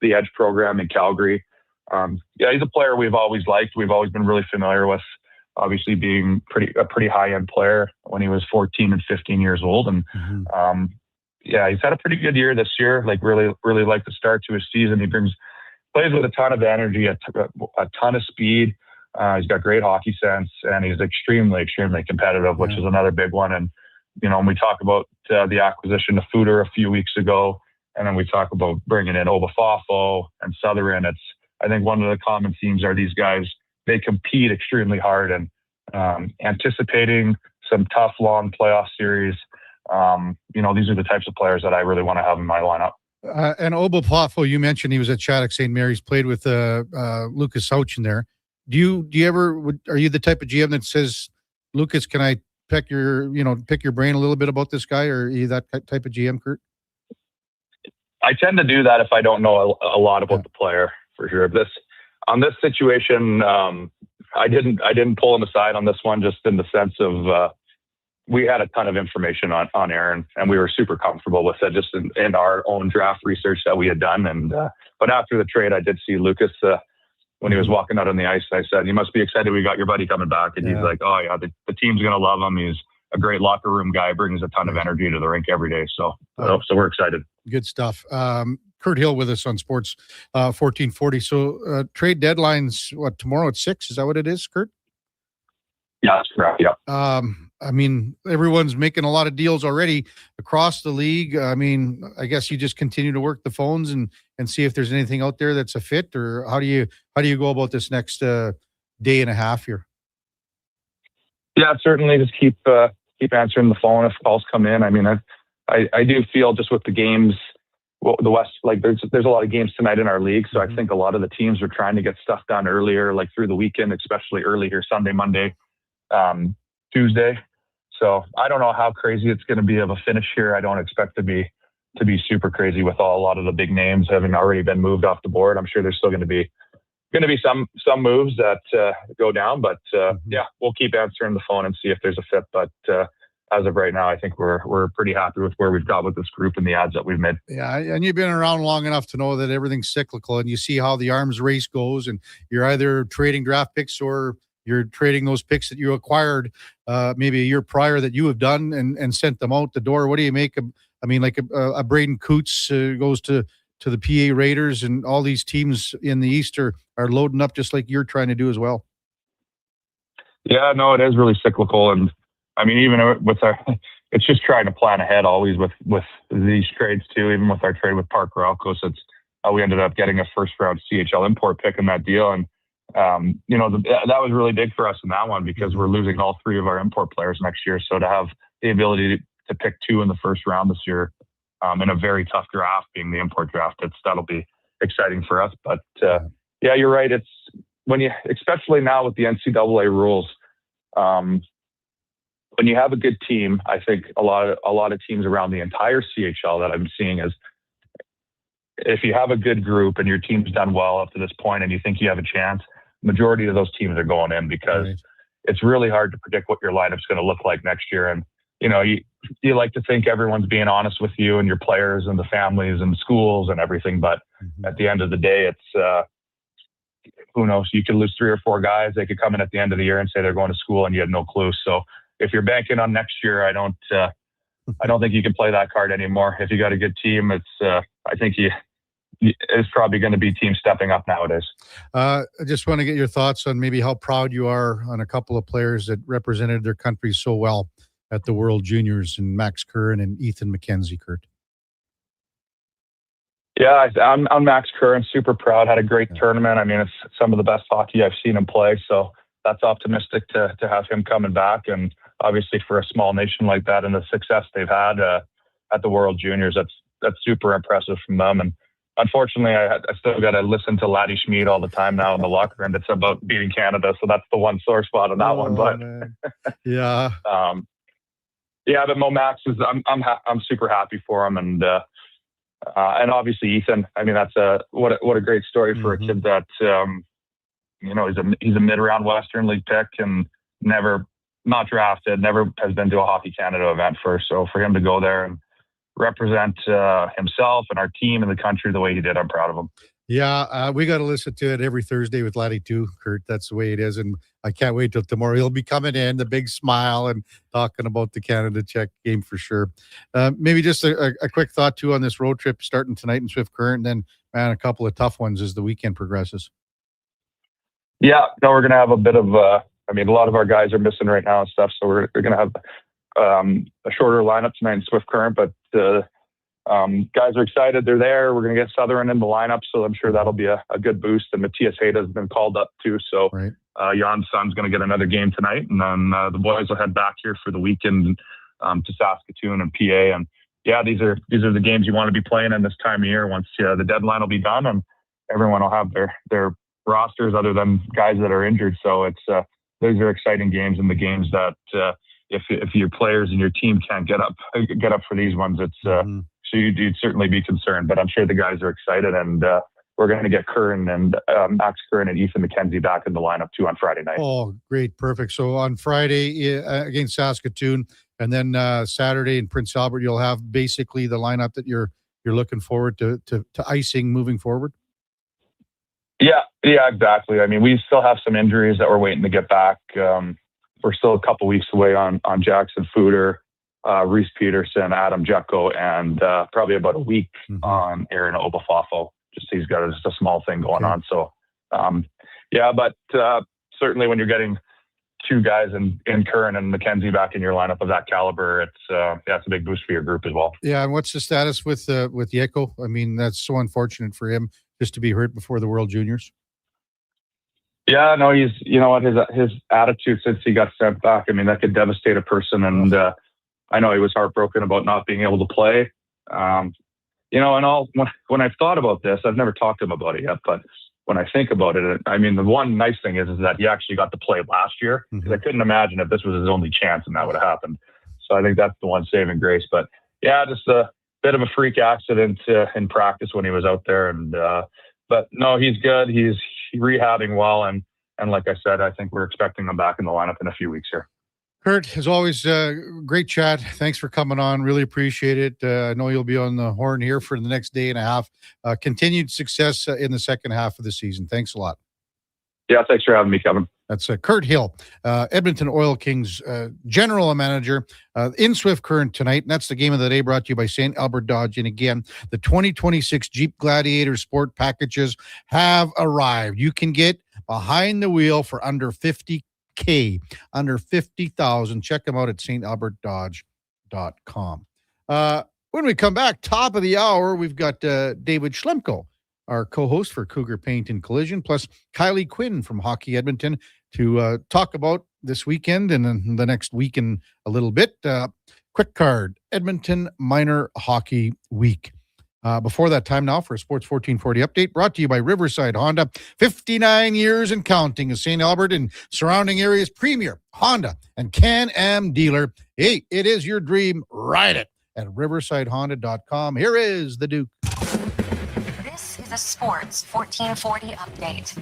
the Edge program in Calgary. He's a player we've always liked. We've always been really familiar with, obviously being a pretty high-end player when he was 14 and 15 years old. And he's had a pretty good year this year. Like really like the start to his season. He plays with a ton of energy, a ton of speed. He's got great hockey sense, and he's extremely, extremely competitive, which is another big one. And when we talk about the acquisition of Footer a few weeks ago, and then we talk about bringing in Obafafo and Southern, I think one of the common themes are these guys, they compete extremely hard, and anticipating some tough, long playoff series. These are the types of players that I really want to have in my lineup. And Obafafo, you mentioned he was at Shattuck St. Mary's, played with Lucas Sauch in there. Are you the type of GM that says, Lucas, can I pick your brain a little bit about this guy, or are you that type of GM, Kurt? I tend to do that if I don't know a lot about the player, for sure. On this situation, I didn't pull him aside on this one, just in the sense of we had a ton of information on Aaron, and we were super comfortable with it, just in our own draft research that we had done. And but after the trade, I did see Lucas when he was walking out on the ice. I said, "You must be excited we got your buddy coming back." And he's like, "Oh yeah, the team's gonna love him. He's a great locker room guy, brings a ton of energy to the rink every day." So we're excited. Good stuff. Kurt Hill with us on Sports 1440. So trade deadline's tomorrow at 6? Is that what it is, Kurt? Yeah, that's correct. Yeah. I mean, everyone's making a lot of deals already across the league. I mean, I guess you just continue to work the phones and see if there's anything out there that's a fit, or how do you go about this next day and a half here? Yeah, certainly just keep answering the phone if calls come in. I mean, I do feel just with the games, the West, like there's a lot of games tonight in our league. So I think a lot of the teams are trying to get stuff done earlier, like through the weekend, especially early here, Sunday, Monday, Tuesday. So I don't know how crazy it's going to be of a finish here. I don't expect to be super crazy with a lot of the big names having already been moved off the board. I'm sure there's still going to be some moves that go down, but we'll keep answering the phone and see if there's a fit. But as of right now, I think we're pretty happy with where we've got with this group and the adds that we've made. Yeah, and you've been around long enough to know that everything's cyclical, and you see how the arms race goes, and you're either trading draft picks or you're trading those picks that you acquired maybe a year prior that you have done and sent them out the door. What do you make of, I mean, like a Braden Coots goes to the PA Raiders, and all these teams in the East are loading up just like you're trying to do as well. Yeah, no, it is really cyclical. And I mean, even with it's just trying to plan ahead always with these trades too. Even with our trade with Parker Alcos, it's we ended up getting a first round CHL import pick in that deal. And that was really big for us in that one because we're losing all 3 of our import players next year. So to have the ability to pick 2 in the first round this year in a very tough draft, being the import draft, that'll be exciting for us. But yeah, you're right. It's especially now with the NCAA rules, when you have a good team, I think a lot of teams around the entire CHL that I'm seeing is, if you have a good group and your team's done well up to this point and you think you have a chance, majority of those teams are going in because it's really hard to predict what your lineup's going to look like next year. And, you like to think everyone's being honest with you and your players and the families and schools and everything. But at the end of the day, it's, who knows? You could lose 3 or 4 guys. They could come in at the end of the year and say they're going to school and you had no clue. So if you're banking on next year, I don't think you can play that card anymore. If you got a good team, it's, I think is probably going to be teams stepping up nowadays. I just want to get your thoughts on maybe how proud you are on a couple of players that represented their country so well at the World Juniors, and Max Curran and Ethan McKenzie, Kurt. Yeah, I'm Max Curran, super proud. Had a great tournament. I mean, it's some of the best hockey I've seen him play, so that's optimistic to have him coming back. And obviously for a small nation like that and the success they've had at the World Juniors, that's super impressive from them. And unfortunately, I still got to listen to Laddie Schmid all the time now in the locker room. It's about beating Canada, so that's the one sore spot on that one. But yeah, but Mo Max is I'm super happy for him, and obviously Ethan. I mean, that's what a great story for a kid that he's a mid-round Western League pick and never not drafted, never has been to a Hockey Canada event first. So for him to go there and represent himself and our team and the country the way he did, I'm proud of him. Yeah, we got to listen to it every Thursday with Laddie too, Kurt. That's the way it is, and I can't wait till tomorrow. He'll be coming in, the big smile, and talking about the Canada-Czech game for sure. Maybe just a quick thought too on this road trip starting tonight in Swift Current, and then man, a couple of tough ones as the weekend progresses. Yeah, no, we're gonna have a bit of. A lot of our guys are missing right now and stuff, so we're gonna have a shorter lineup tonight in Swift Current, but guys are excited. They're there. We're going to get Southern in the lineup, so I'm sure that'll be a good boost. And Matthias Hayda has been called up too, so Jan's son's going to get another game tonight, and then the boys will head back here for the weekend to Saskatoon and PA. And yeah, these are the games you want to be playing in this time of year. Once the deadline will be done, and everyone will have their rosters other than guys that are injured. So it's those are exciting games, and the games that if your players and your team can't get up for these ones, it's so you'd certainly be concerned. But I'm sure the guys are excited, and we're going to get Curran and Max Curran and Ethan McKenzie back in the lineup too on Friday night. Oh, great, perfect. So on Friday against Saskatoon, and then Saturday in Prince Albert, you'll have basically the lineup that you're looking forward to icing moving forward. Yeah, exactly. I mean, we still have some injuries that we're waiting to get back. We're still a couple weeks away on Jackson Footer, Reese Peterson, Adam Jecko, and probably about a week on Aaron Obafafo. He's got just a small thing going on. So, but certainly when you're getting two guys in Curran and McKenzie back in your lineup of that caliber, it's a big boost for your group as well. Yeah, and what's the status with Yeko? I mean, that's so unfortunate for him just to be hurt before the World Juniors. Yeah, no, his attitude since he got sent back, I mean, that could devastate a person. And I know he was heartbroken about not being able to play. And when I've thought about this, I've never talked to him about it yet, but when I think about it, I mean, the one nice thing is that he actually got to play last year, because I couldn't imagine if this was his only chance and that would have happened. So I think that's the one saving grace. But yeah, just a bit of a freak accident in practice when he was out there. And but no, he's good. He's rehabbing well. And like I said, I think we're expecting him back in the lineup in a few weeks here. Kurt, as always, great chat. Thanks for coming on. Really appreciate it. I know you'll be on the horn here for the next day and a half. Continued success in the second half of the season. Thanks a lot. Yeah, thanks for having me, Kevin. That's Kurt Hill, Edmonton Oil Kings general manager in Swift Current tonight. And that's the game of the day brought to you by St. Albert Dodge. And again, the 2026 Jeep Gladiator Sport packages have arrived. You can get behind the wheel for under $50K, under $50,000. Check them out at stalbertdodge.com. When we come back, top of the hour, we've got David Schlemko, our co-host for Cougar Paint and Collision, plus Kylie Quinn from Hockey Edmonton to talk about this weekend and then the next week in a little bit. Quick card, Edmonton Minor Hockey Week. Before that, time now for a Sports 1440 update brought to you by Riverside Honda. 59 years and counting as St. Albert and surrounding areas premier Honda and Can-Am dealer. Hey, it is your dream. Ride it at riversidehonda.com. Here is the Duke. This is a Sports 1440 update.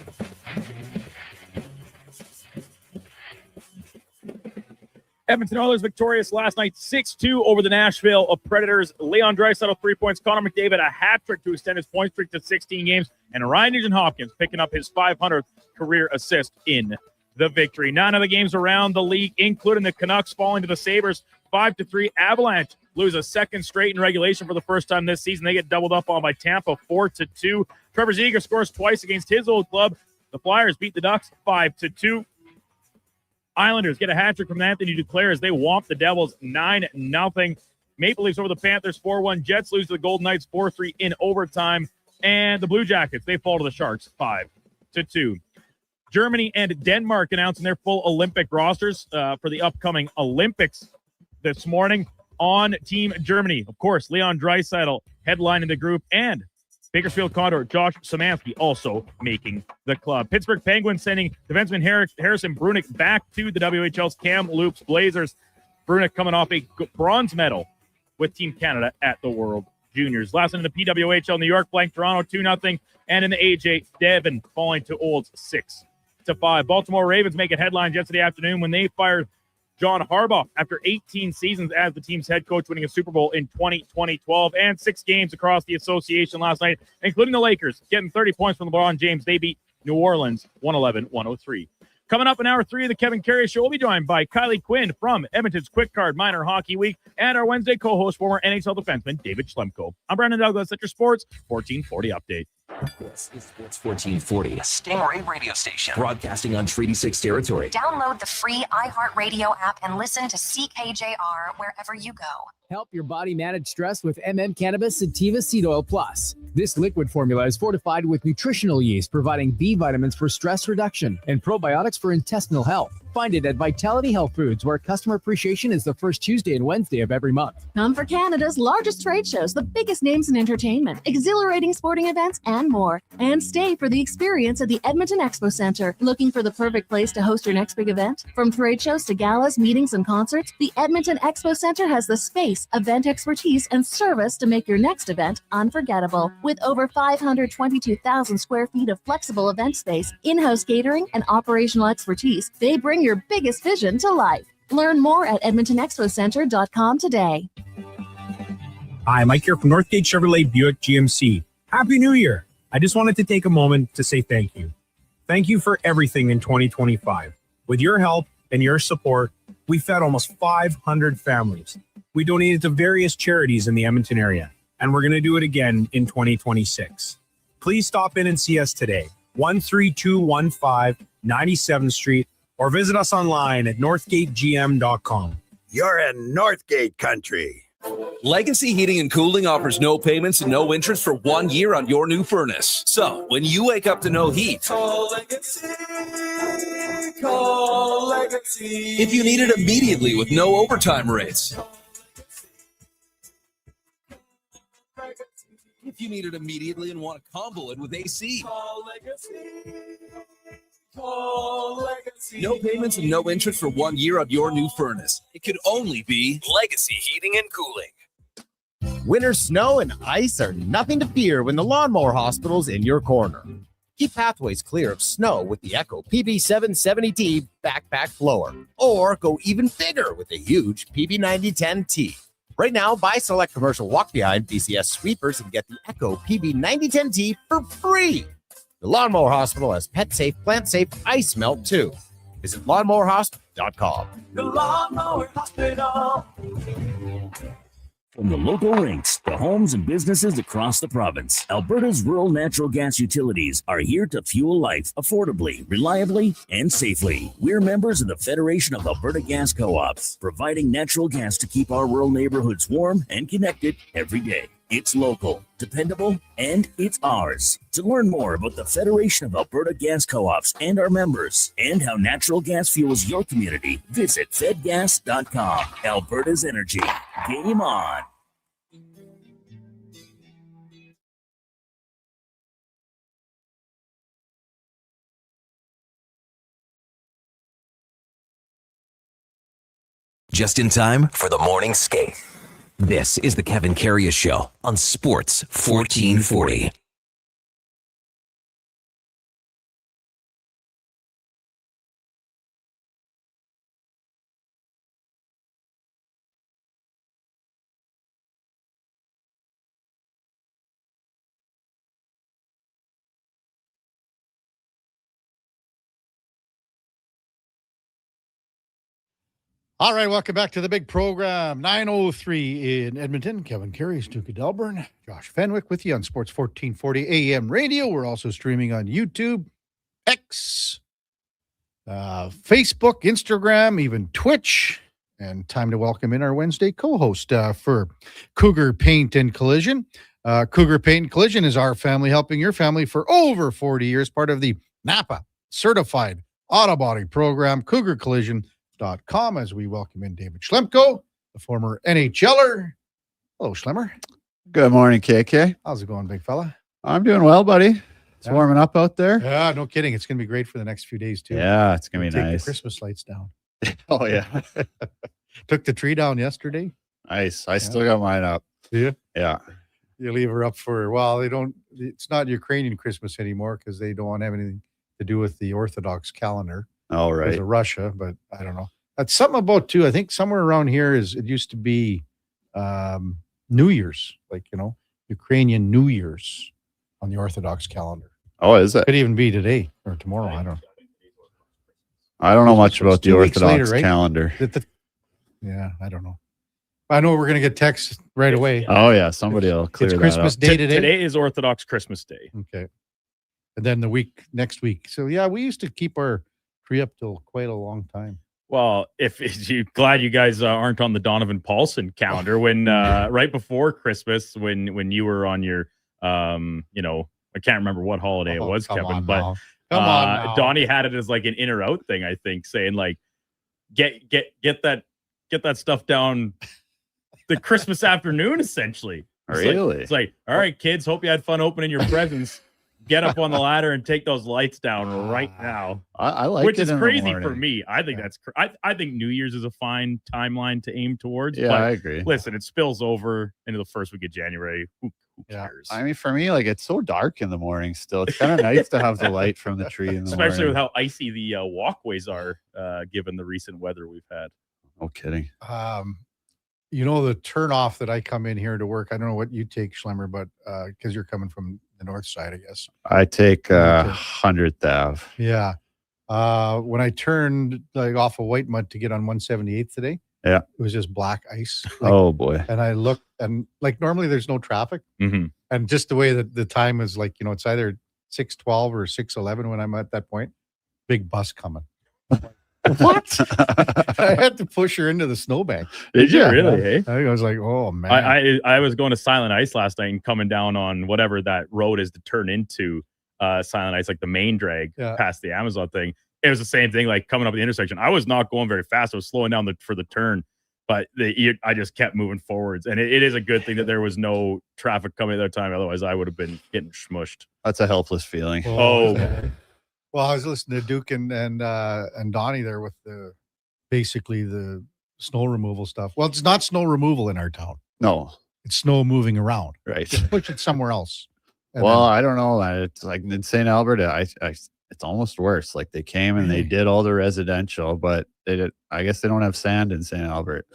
Edmonton Oilers victorious last night 6-2 over the Nashville Predators. Leon Draisaitl 3 points. Connor McDavid a hat trick to extend his point streak to 16 games. And Ryan Nugent-Hopkins picking up his 500th career assist in the victory. 9 of the games around the league, including the Canucks falling to the Sabres 5-3. Avalanche lose a second straight in regulation for the first time this season. They get doubled up on by Tampa 4-2. Trevor Zegras scores twice against his old club. The Flyers beat the Ducks 5-2. Islanders get a hat trick from Anthony Duclair as they whomp the Devils 9-0. Maple Leafs over the Panthers 4-1. Jets lose to the Golden Knights 4-3 in overtime. And the Blue Jackets, they fall to the Sharks 5-2. Germany and Denmark announcing their full Olympic rosters for the upcoming Olympics this morning. On Team Germany, of course, Leon Draisaitl headlining the group, and Bakersfield Condor Josh Szymanski also making the club. Pittsburgh Penguins sending defenseman Harrison Brunick back to the WHL's Kamloops Blazers. Brunick coming off a bronze medal with Team Canada at the World Juniors. Last one in the PWHL, New York blank Toronto 2-0, and in the AJ, Devon falling to Olds 6-5. Baltimore Ravens making headlines yesterday afternoon when they fired John Harbaugh after 18 seasons as the team's head coach, winning a Super Bowl in 2012 and 6 games across the association last night, including the Lakers getting 30 points from LeBron James. They beat New Orleans 111-103. Coming up in hour 3 of the Kevin Karius Show, we'll be joined by Kylie Quinn from Edmonton's Quick Card Minor Hockey Week and our Wednesday co-host, former NHL defenseman David Schlemko. I'm Brandon Douglas at your Sports 1440 update. This is Sports 1440, a Stingray radio station broadcasting on Treaty 6 territory. Download the free iHeartRadio app and listen to CKJR wherever you go. Help your body manage stress with Cannabis Sativa Seed Oil Plus. This liquid formula is fortified with nutritional yeast, providing B vitamins for stress reduction and probiotics for intestinal health. Find it at Vitality Health Foods, where customer appreciation is the first Tuesday and Wednesday of every month. Come for Canada's largest trade shows, the biggest names in entertainment, exhilarating sporting events, and more. And stay for the experience at the Edmonton Expo Center. Looking for the perfect place to host your next big event? From trade shows to galas, meetings, and concerts, the Edmonton Expo Center has the space, event expertise, and service to make your next event unforgettable. With over 522,000 square feet of flexible event space, in-house catering, and operational expertise, they bring your biggest vision to life. Learn more at EdmontonExpoCenter.com today. Hi, Mike here from Northgate Chevrolet Buick GMC. Happy New Year! I just wanted to take a moment to say thank you. Thank you for everything in 2025. With your help and your support, we fed almost 500 families. We donated to various charities in the Edmonton area, and we're going to do it again in 2026. Please stop in and see us today, 13215 97th Street, or visit us online at northgategm.com. You're in Northgate country. Legacy Heating and Cooling offers no payments and no interest for 1 year on your new furnace. So, when you wake up to no heat, Call Legacy. Call Legacy. if you need it immediately with no overtime rates, if you need it immediately and want to combo it with AC, Call Legacy. Call Legacy. no payments and no interest for 1 year on your new furnace. It could only be Legacy Heating and Cooling. Winter snow and ice are nothing to fear when the Lawnmower Hospital's in your corner. Keep pathways clear of snow with the Echo PB770T backpack blower, or go even bigger with the huge PB9010T. Right now, buy select commercial walk-behind BCS sweepers and get the Echo PB9010T for free. The Lawnmower Hospital has pet-safe, plant-safe ice melt, too. Visit lawnmowerhospital.com. The Lawnmower Hospital. From the local rinks to homes and businesses across the province, Alberta's rural natural gas utilities are here to fuel life affordably, reliably, and safely. We're members of the Federation of Alberta Gas Co-ops, providing natural gas to keep our rural neighborhoods warm and connected every day. It's local, dependable, and it's ours. To learn more about the Federation of Alberta Gas Co-ops and our members, and how natural gas fuels your community, visit fedgas.com. Alberta's energy. Game on. Just in time for the morning skate. This is the Kevin Karius Show on Sports 1440. All right, welcome back to the big program. 9:03 in Edmonton. Kevin Karius, Duke of Delburne, Josh Fenwick with you on Sports 1440 AM radio. We're also streaming on YouTube, X, Facebook, Instagram, even Twitch. And time to welcome in our Wednesday co-host for Cougar Paint and Collision. Cougar Paint and Collision is our family helping your family for over 40 years, part of the Napa Certified Auto Body Program, CougarCollision.com, as we welcome in David Schlemko, the former NHLer. Hello, Schlemmer. Good morning, KK. How's it going, big fella? I'm doing well, buddy. It's warming up out there. Yeah, no kidding. It's going to be great for the next few days, too. Yeah, it's going to be Take nice. the Christmas lights down. Oh, yeah. Took the tree down yesterday. Nice. I still got mine up. Yeah. Yeah. You leave her up for, well, they don't, it's not Ukrainian Christmas anymore because they don't have anything to do with the Orthodox calendar. Oh, right. Because of Russia, but I don't know. That's something about, too, I think somewhere around here it used to be New Year's, like, Ukrainian New Year's on the Orthodox calendar. Oh, is it? Could even be today or tomorrow. I don't know. I don't know much about the 2 weeks Orthodox later, right? calendar. Yeah, I don't know. I know we're going to get texts right away. Oh, yeah. Somebody will clear It's that Christmas up. Day today. Today is Orthodox Christmas Day. Okay. And then next week. So, yeah, we used to keep our tree up till quite a long time. Well, if you glad you guys aren't on the Donovan Paulson calendar when right before Christmas when you were on your I can't remember what holiday it was, Kevin, but Come on now. Donnie had it as like an in or out thing, I think, saying like get that stuff down the Christmas afternoon, essentially. Really? It's like, all right, kids, hope you had fun opening your presents. Get up on the ladder and take those lights down right now. I like which it is in the crazy morning. for me. I think I think New Year's is a fine timeline to aim towards. Yeah, but I agree. Listen, it spills over into the first week of January. Who cares? I mean, for me, like, it's so dark in the morning still. It's kind of nice to have the light from the tree in the Especially morning. with how icy the walkways are, given the recent weather we've had. No kidding. The turnoff that I come in here to work, I don't know what you take, Schlemmer, but because you're coming from the north side, I guess. I take 100th Ave. Yeah. When I turned off of White Mud to get on 178th today, Yeah. it was just black ice. Oh, boy. And I looked, and normally there's no traffic. Mm-hmm. And just the way that the time is it's either 6:12 or 6:11 when I'm at that point. Big bus coming. What? I had to push her into the snowbank. Did you really? Hey? I was like, oh man. I was going to Silent Ice last night and coming down on whatever that road is to turn into Silent Ice, like the main drag past the Amazon thing. It was the same thing, like coming up the intersection. I was not going very fast. I was slowing down for the turn, but I just kept moving forwards. And it is a good thing that there was no traffic coming at that time. Otherwise, I would have been getting smushed. That's a helpless feeling. Oh. Well, I was listening to Duke and Donnie there with basically the snow removal stuff. Well, it's not snow removal in our town. No. It's snow moving around. Right. Just push it somewhere else. And Well, I don't know. It's like in St. Albert, it's almost worse. Like they came and they did all the residential, but I guess they don't have sand in St. Albert.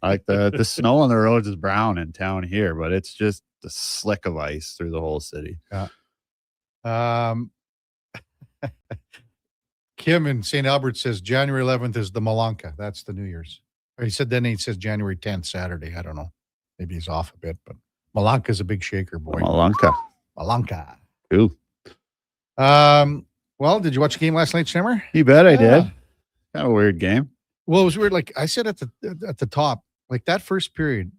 Like the snow on the roads is brown in town here, but it's just the slick of ice through the whole city. Yeah. Kim in St. Albert says January 11th is the Malanka. That's the New Year's. Or he says January 10th, Saturday. I don't know. Maybe he's off a bit, but Malanka is a big shaker, boy. Malanka. Cool. Well, did you watch the game last night, Schlemmer? You bet I did. Kind of a weird game. Well, it was weird. Like I said at the top, like that first period.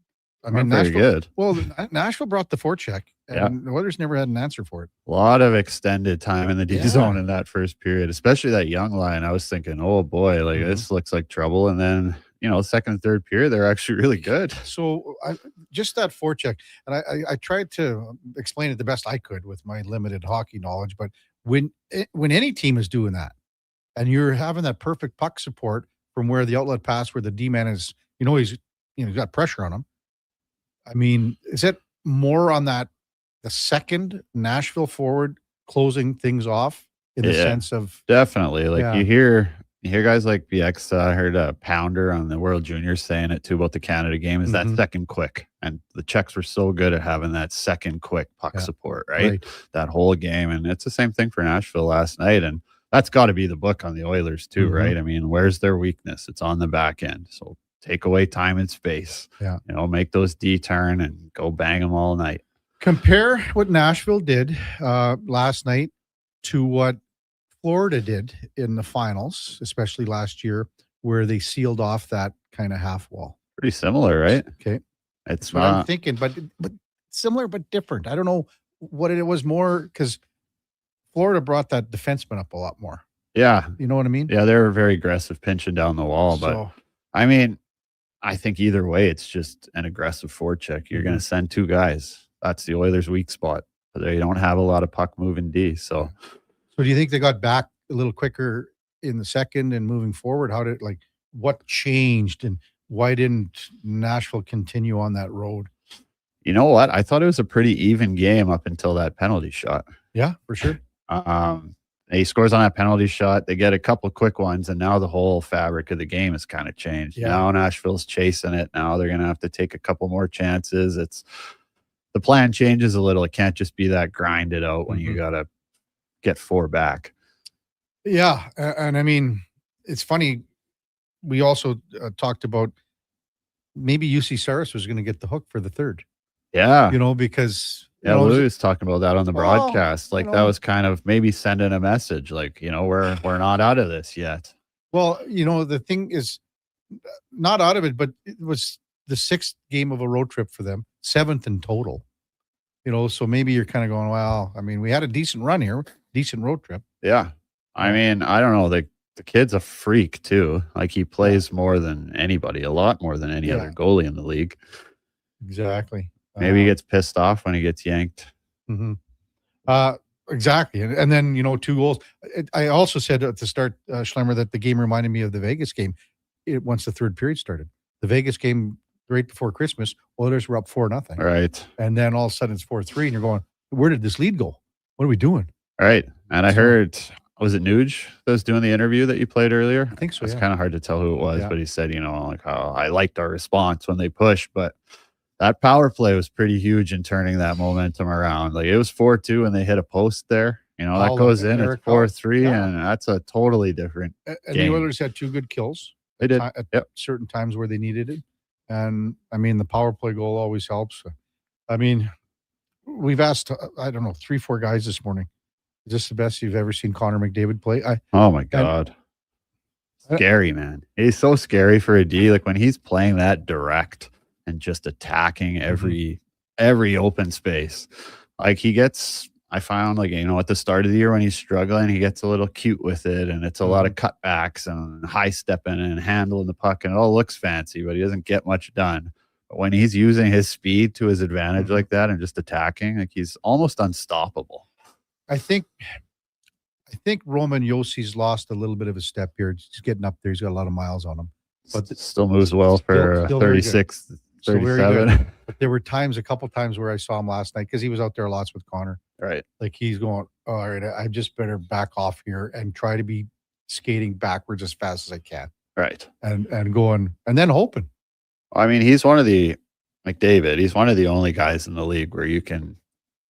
I mean, Very Nashville. good. Well, Nashville brought the forecheck, and the Oilers never had an answer for it. A lot of extended time in the D zone in that first period, especially that young line. I was thinking, oh boy, like this looks like trouble. And then, second and third period, they're actually really good. So just that forecheck, and I tried to explain it the best I could with my limited hockey knowledge. But when any team is doing that, and you're having that perfect puck support from where the outlet pass, where the D man is, he's got pressure on him. I mean, is it more on the second Nashville forward closing things off in the sense of definitely like you hear guys like BX. I heard a Pounder on the World Juniors saying it too about the Canada game is that second quick, and the Czechs were so good at having that second quick puck support, right? That whole game, and it's the same thing for Nashville last night. And that's got to be the book on the Oilers too, Mm-hmm. right? I mean, where's their weakness? It's on the back end. So take away time and space. Yeah. Make those D turn and go bang them all night. Compare what Nashville did last night to what Florida did in the finals, especially last year, where they sealed off that kind of half wall. Pretty similar, right? Okay. It's That's what I'm not thinking, but similar but different. I don't know what it was more, because Florida brought that defenseman up a lot more. Yeah. You know what I mean? Yeah, they were very aggressive pinching down the wall. But So- I mean, I think either way, it's just an aggressive forecheck. You're going to send two guys. That's the Oilers' weak spot. They don't have a lot of puck moving D. So So do you think they got back a little quicker in the second and moving forward? What changed, and why didn't Nashville continue on that road? you know what? I thought it was a pretty even game up until that penalty shot. Yeah, for sure. He scores on that penalty shot. They get a couple quick ones, and now the whole fabric of the game has kind of changed. Yeah. Now Nashville's chasing it. Now they're going to have to take a couple more chances. The plan changes a little. It can't just be that grind it out when you got to get 4 back. Yeah, and I mean, it's funny. We also talked about maybe UC Saris was going to get the hook for the third. Yeah. Because Yeah, Lou was talking about that on the broadcast. Like, you that know. was kind of maybe sending a message, like, we're not out of this yet. Well, the thing is, not out of it, but it was the 6th game of a road trip for them, 7th in total. So maybe you're kind of going, well, I mean, we had a decent run here, decent road trip. Yeah. I mean, I don't know. The kid's a freak too. Like, he plays more than anybody, a lot more than any other goalie in the league. Exactly. Maybe he gets pissed off when he gets yanked. Exactly. And then, 2 goals. I also said at the start, Schlemmer, that the game reminded me of the Vegas game once the third period started. The Vegas game right before Christmas, Oilers were up 4-0. Right. And then all of a sudden it's 4-3, and you're going, where did this lead go? What are we doing? Right. And I heard, was it Nuge that was doing the interview that you played earlier? I think so. It's Yeah. kind of hard to tell who it was, Yeah. but he said, like, how I liked our response when they pushed, but that power play was pretty huge in turning that momentum around. Like, it was 4-2 and they hit a post there. That All of goes it. in, Eric it's 4-3, yeah. and that's a totally different And game. the Oilers had 2 good kills. They did. At certain times where they needed it. And I mean, the power play goal always helps. I mean, we've asked, 3-4 guys this morning, is this the best you've ever seen Connor McDavid play? Oh my God. Scary, man. He's so scary for a D. Like, when he's playing that direct and just attacking every open space, like, I found, like, at the start of the year when he's struggling, he gets a little cute with it, and it's a lot of cutbacks and high stepping and handling the puck, and it all looks fancy, but he doesn't get much done. But when he's using his speed to his advantage like that and just attacking, like, he's almost unstoppable. I think Roman Yossi's lost a little bit of a step here. He's getting up there. He's got a lot of miles on him. But Still moves well for still very good. 36, Still very 37. good. But there were a couple times where I saw him last night, because he was out there lots with Connor. Right. Like, he's going, all right, I just better back off here and try to be skating backwards as fast as I can. Right. And going, and then hoping. I mean, he's one of the only guys in the league where you can,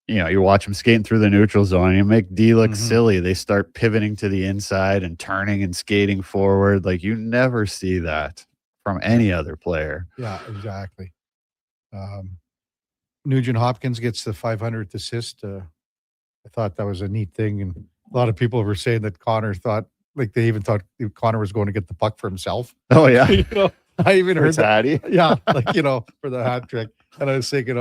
you watch him skating through the neutral zone, and you make D look silly. They start pivoting to the inside and turning and skating forward. Like, you never see that from any other player. Yeah, exactly. Nugent Hopkins gets the 500th assist. I thought that was a neat thing. And a lot of people were saying that Connor thought, like, they even thought Connor was going to get the puck for himself. Oh, yeah. I even heard that. Hattie. Yeah, like, for the hat trick. And I was thinking,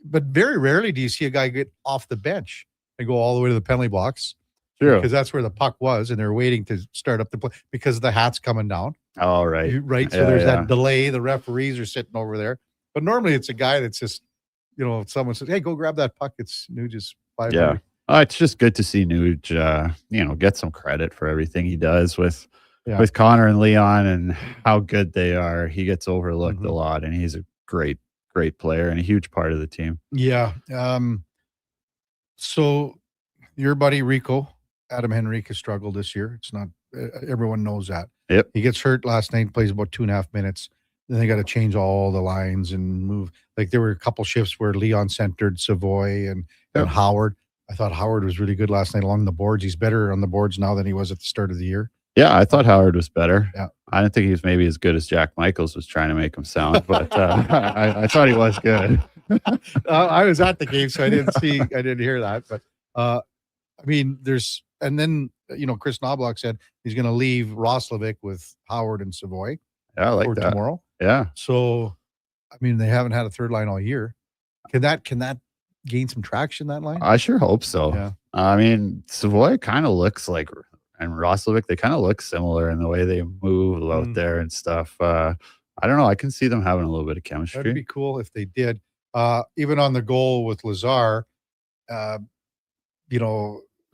but very rarely do you see a guy get off the bench and go all the way to the penalty box. True. Because that's where the puck was, and they're waiting to start up the play because the hat's coming down. Oh, right. Right. So there's that delay. The referees are sitting over there. But normally it's a guy that's just, if someone says, hey, go grab that puck, it's Nuge's 500. Yeah. It's just good to see Nuge, get some credit for everything he does with Connor and Leon and how good they are. He gets overlooked a lot, and he's a great player and a huge part of the team. Yeah. So your buddy Rico, Adam Henrique, has struggled this year. It's not, everyone knows that. Yep. He gets hurt last night, plays about 2.5 minutes. Then they got to change all the lines and move. Like, there were a couple shifts where Leon centered Savoy and Howard. I thought Howard was really good last night along the boards. He's better on the boards now than he was at the start of the year. Yeah, I thought Howard was better. Yeah. I didn't think he was maybe as good as Jack Michaels was trying to make him sound, but I thought he was good. I was at the game, so I didn't hear that. But I mean, and then Chris Knobloch said he's going to leave Roslovic with Howard and Savoy. Yeah, I like for that. tomorrow. Yeah. So, I mean, they haven't had a third line all year. Can that gain some traction, that line? I sure hope so. Yeah. I mean, Savoy kind of looks like, and Roslovic, they kind of look similar in the way they move out there and stuff. I don't know. I can see them having a little bit of chemistry. That'd be cool if they did. Even on the goal with Lazar,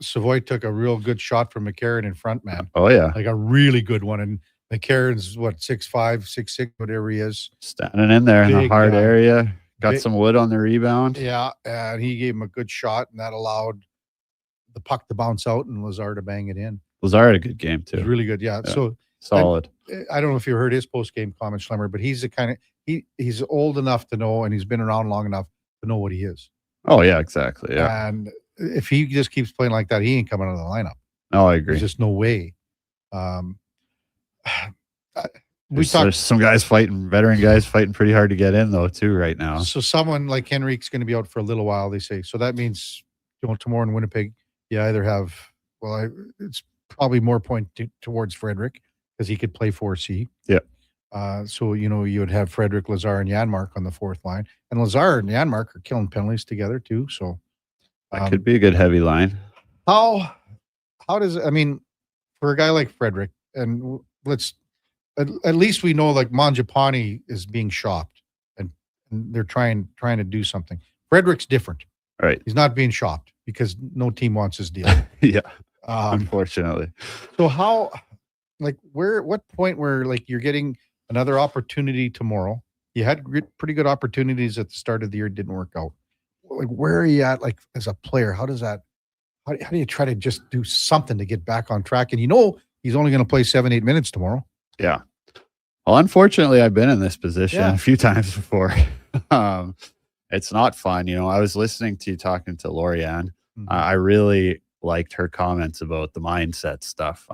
Savoy took a real good shot from McCarron in front, man. Oh, yeah. Like a really good one. And McCarron's, 6'5", 6'6", whatever he is. Standing in there in the Big hard guy. area. Got Big- some wood on the rebound. Yeah, and he gave him a good shot, and that allowed the puck to bounce out and Lazar to bang it in. Lazar had a good game, It was too. really good, yeah. So Solid. I don't know if you heard his post-game comment, Schlemmer, but he's the kind of he's old enough to know, and he's been around long enough to know what he is. Oh, yeah, exactly. Yeah. And if he just keeps playing like that, he ain't coming out of the lineup. No, I agree. There's just no way. There's some guys veteran guys fighting pretty hard to get in, though, too, right now. So someone like Henrique's going to be out for a little while, they say. So that means, tomorrow in Winnipeg, you either have, it's probably more towards Frederick because he could play 4C. Yeah. So, you would have Frederick, Lazar, and Janmark on the fourth line. And Lazar and Janmark are killing penalties together, too. So That could be a good heavy line. how does, for a guy like Frederick, and at least we know like Mangiapane is being shopped and they're trying to do something. Frederick's different. Right. He's not being shopped because no team wants his deal. Yeah. Unfortunately. So what point where you're getting another opportunity tomorrow? You had pretty good opportunities at the start of the year, didn't work out. Where are you at as a player? How do you try to just do something to get back on track? And he's only going to play 7-8 minutes tomorrow. Yeah. Well, unfortunately, I've been in this position Yeah. a few times before. It's not fun. I was listening to you talking to Lorianne. I really liked her comments about the mindset stuff.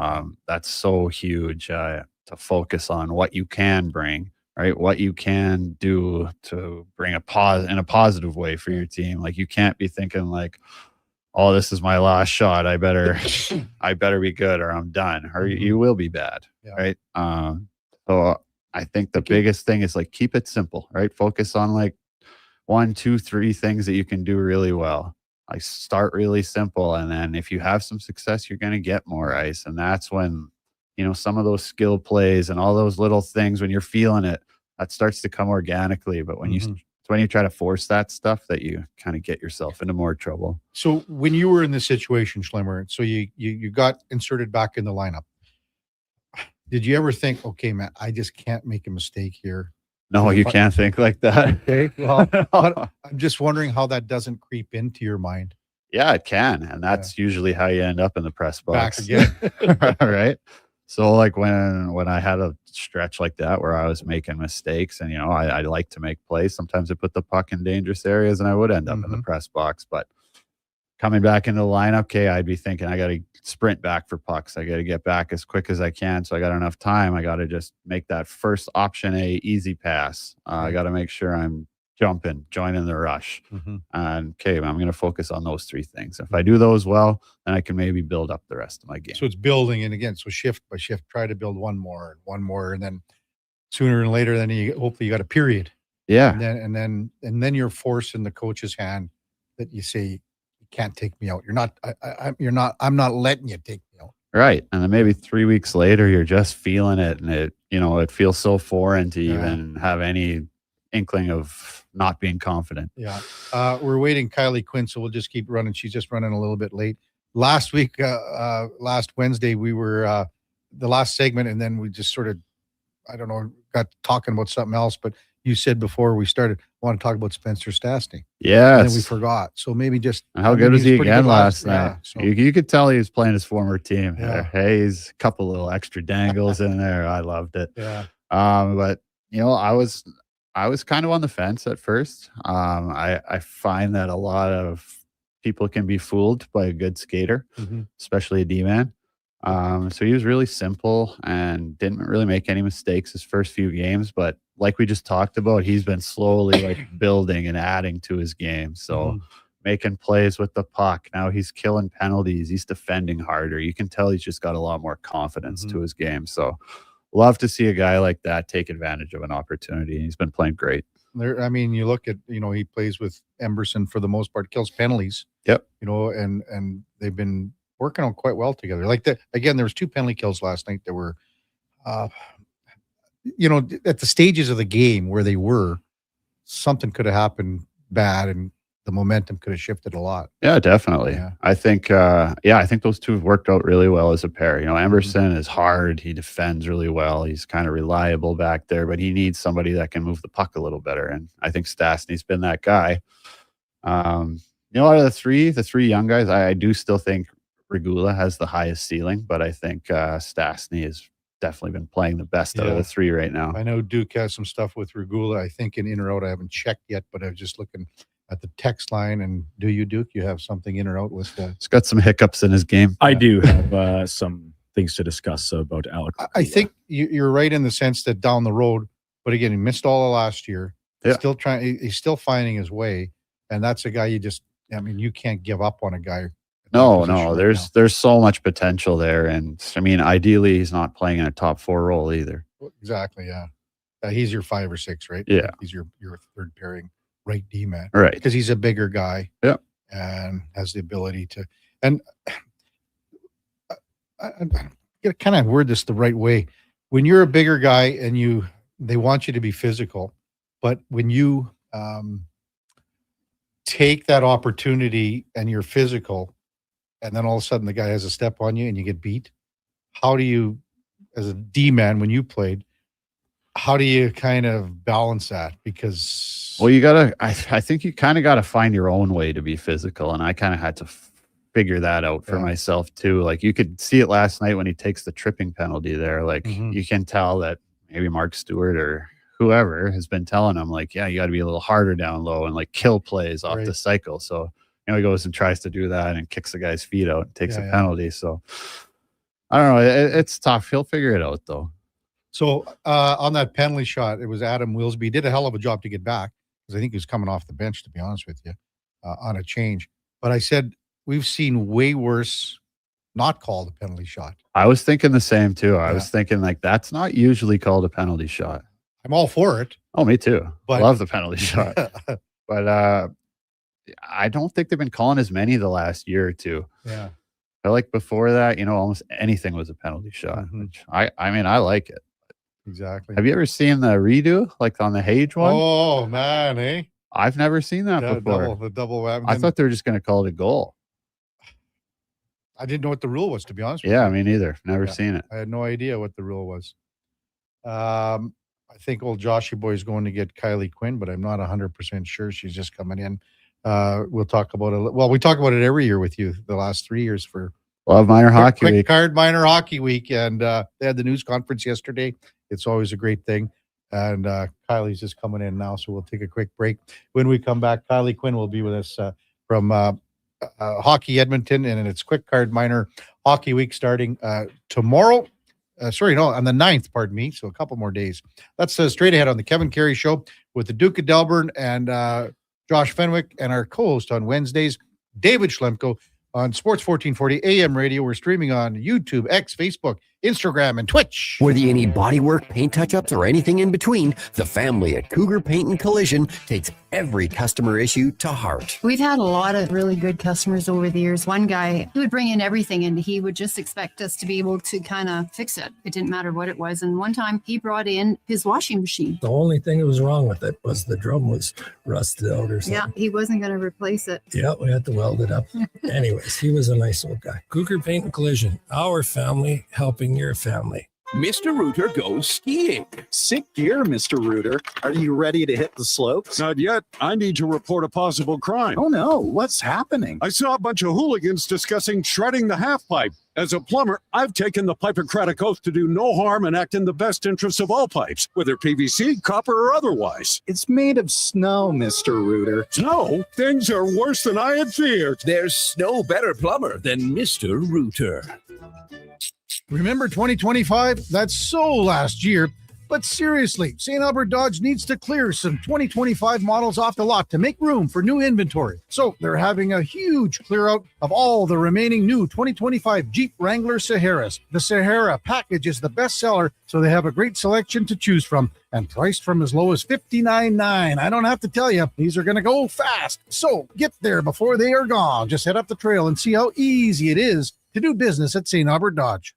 That's so huge to focus on what you can bring, right? What you can do to bring in a positive way for your team. Like you can't be thinking like, oh, this is my last shot. I better be good or I'm done. Or you will be bad. Yeah. Right. So I think the biggest thing is keep it simple, right? Focus on 1, 2, 3 things that you can do really well. Start really simple. And then if you have some success, you're going to get more ice. And that's when, some of those skill plays and all those little things, when you're feeling it, that starts to come organically. But when you try to force that stuff, that you kind of get yourself into more trouble. So when you were in this situation, Schlemmer, so you got inserted back in the lineup, did you ever think, okay, man, I just can't make a mistake here? No, you can't think like that. Okay. Well, I'm just wondering how that doesn't creep into your mind. Yeah, it can. And that's usually how you end up in the press box. Back again. Right. So when I had a stretch like that where I was making mistakes and, I like to make plays, sometimes I put the puck in dangerous areas and I would end up in the press box. But coming back into the lineup, okay, I'd be thinking I got to sprint back for pucks. I got to get back as quick as I can. So I got enough time. I got to just make that first option a easy pass. I got to make sure I'm joining the rush. And okay, I'm going to focus on those 3 things. If I do those well, then I can maybe build up the rest of my game. So it's building, and again, so shift by shift, try to build one more, and then sooner and later, then hopefully you got a period. Yeah. And then you're forcing the coach's hand that you say, you can't take me out. I'm not letting you take me out. Right. And then maybe 3 weeks later, you're just feeling it. And it feels so foreign to even have any inkling of not being confident. Yeah. We're waiting Kylie Quinn, so we'll just keep running. She's just running a little bit late. Last week, last Wednesday, we were the last segment, and then we just sort of, I don't know, got talking about something else, but you said before we started, want to talk about Spencer Stastny. Yes. And then we forgot. So maybe just. How good was he pretty again good last night? Yeah, so. You could tell he was playing his former team. Yeah. Hey, he's a couple little extra dangles in there. I loved it. Yeah. But I was kind of on the fence at first. I find that a lot of people can be fooled by a good skater, especially a D-man. So he was really simple and didn't really make any mistakes his first few games. But like we just talked about, he's been slowly like building and adding to his game. So making plays with the puck. Now he's killing penalties. He's defending harder. You can tell he's just got a lot more confidence to his game. So love to see a guy like that take advantage of an opportunity. He's been playing great. I mean, you look at, he plays with Emberson for the most part, kills penalties. Yep. And they've been working on quite well together. Like again, there was 2 penalty kills last night that were, at the stages of the game where they were, something could have happened bad and the momentum could have shifted a lot. Yeah, definitely. Yeah. I think those two have worked out really well as a pair. Emberson is hard. He defends really well. He's kind of reliable back there, but he needs somebody that can move the puck a little better. And I think Stastny's been that guy. Out of the three young guys, I do still think Regula has the highest ceiling, but I think Stastny has definitely been playing the best out of the 3 right now. I know Duke has some stuff with Regula, I think in or out. I haven't checked yet, but I was just looking at the text line. And do you, Duke, you have something in or out with that? He's got some hiccups in his game. I do have some things to discuss about Alex. I think you're right in the sense that down the road, but again, he missed all of last year. Yeah. He's still finding his way. And that's a guy you can't give up on a guy. No, there's so much potential there. And I mean, ideally he's not playing in a top 4 role either. Exactly. Yeah. He's your 5 or 6, right? Yeah. He's your third pairing right D-man. Right. Because he's a bigger guy. Yeah. And has the ability to, and I kind of word this the right way. When you're a bigger guy and they want you to be physical, but when you take that opportunity and you're physical, and then all of a sudden the guy has a step on you and you get beat, how do you, as a D-man when you played, how do you kind of balance that? Because I think you kind of got to find your own way to be physical, and I kind of had to figure that out for myself too. Like you could see it last night when he takes the tripping penalty there. Like you can tell that maybe Mark Stewart or whoever has been telling him, like, yeah, you got to be a little harder down low and like kill plays off the cycle. So he goes and tries to do that and kicks the guy's feet out and takes a penalty. So I don't know. It's tough. He'll figure it out though. So on that penalty shot, it was Adam Wilsby. He did a hell of a job to get back because I think he was coming off the bench, to be honest with you, on a change. But I said, we've seen way worse not called a penalty shot. I was thinking the same too. I was thinking like, that's not usually called a penalty shot. I'm all for it. Oh, me too. But, love the penalty shot. But I don't think they've been calling as many the last year or two. Yeah. I like before that, almost anything was a penalty shot. Which I mean, I like it. Exactly. Have you ever seen the redo, like on the Hage one? Oh, man, eh? I've never seen that before. The double whammy. I thought they were just going to call it a goal. I didn't know what the rule was, to be honest with Yeah, you. me neither. Never seen it. I had no idea what the rule was. I think old Joshy boy is going to get Kylie Quinn, but I'm not 100% sure. She's just coming in. We'll talk about it. Well, we talk about it every year with you the last 3 years for Love Minor Hockey Week. Quick Card Minor Hockey Week. And they had the news conference yesterday. It's always a great thing. And Kylie's just coming in now, so we'll take a quick break. When we come back, Kylie Quinn will be with us from Hockey Edmonton, and it's Quick Card Minor Hockey Week starting tomorrow. On the 9th, pardon me. So a couple more days. That's straight ahead on the Kevin Carey Show with the Duke of Delburne and Josh Fenwick, and our co-host on Wednesdays, David Schlemko, on Sports 1440 AM radio. We're streaming on YouTube, X, Facebook, Instagram, and Twitch. Whether you need bodywork, paint touch-ups, or anything in between, the family at Cougar Paint and Collision takes every customer issue to heart. We've had a lot of really good customers over the years. One guy, he would bring in everything and he would just expect us to be able to kind of fix it. It didn't matter what it was. And one time he brought in his washing machine. The only thing that was wrong with it was the drum was rusted out or something. Yeah, he wasn't going to replace it. Yeah, we had to weld it up. Anyways, he was a nice old guy. Cougar Paint and Collision, our family helping your family. Mr. Rooter goes skiing. Sick gear, Mr. Rooter. Are you ready to hit the slopes? Not yet. I need to report a possible crime. Oh no, what's happening? I saw a bunch of hooligans discussing shredding the half pipe. As a plumber, I've taken the Hippocratic Oath to do no harm and act in the best interests of all pipes, whether PVC, copper, or otherwise. It's made of snow, Mr. Rooter. Snow? Things are worse than I had feared. There's no better plumber than Mr. Rooter. Remember 2025? That's so last year. But seriously, St. Albert Dodge needs to clear some 2025 models off the lot to make room for new inventory. So they're having a huge clear out of all the remaining new 2025 Jeep Wrangler Saharas. The Sahara package is the best seller, so they have a great selection to choose from and priced from as low as $59.9. I don't have to tell you, these are going to go fast. So get there before they are gone. Just head up the trail and see how easy it is to do business at St. Albert Dodge.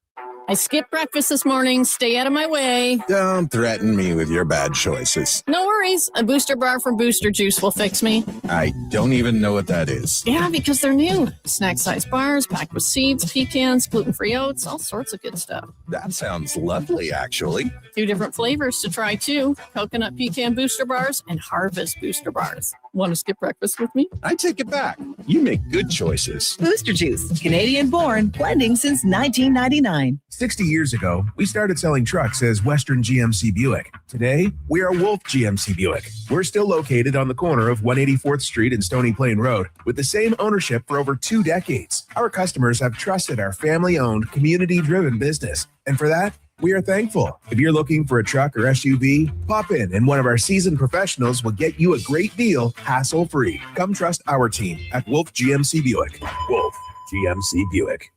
I skipped breakfast this morning. Stay out of my way. Don't threaten me with your bad choices. No worries. A booster bar from Booster Juice will fix me. I don't even know what that is. Yeah, because they're new. Snack-sized bars packed with seeds, pecans, gluten-free oats, all sorts of good stuff. That sounds lovely, actually. 2 different flavors to try, too. Coconut pecan booster bars and harvest booster bars. Want to skip breakfast with me? I take it back. You make good choices. Booster Juice, Canadian-born, blending since 1999. 60 years ago, we started selling trucks as Western GMC Buick. Today, we are Wolf GMC Buick. We're still located on the corner of 184th Street and Stony Plain Road with the same ownership for over 2 decades. Our customers have trusted our family-owned, community-driven business. And for that, we are thankful. If you're looking for a truck or SUV, pop in and one of our seasoned professionals will get you a great deal, hassle-free. Come trust our team at Wolf GMC Buick. Wolf GMC Buick.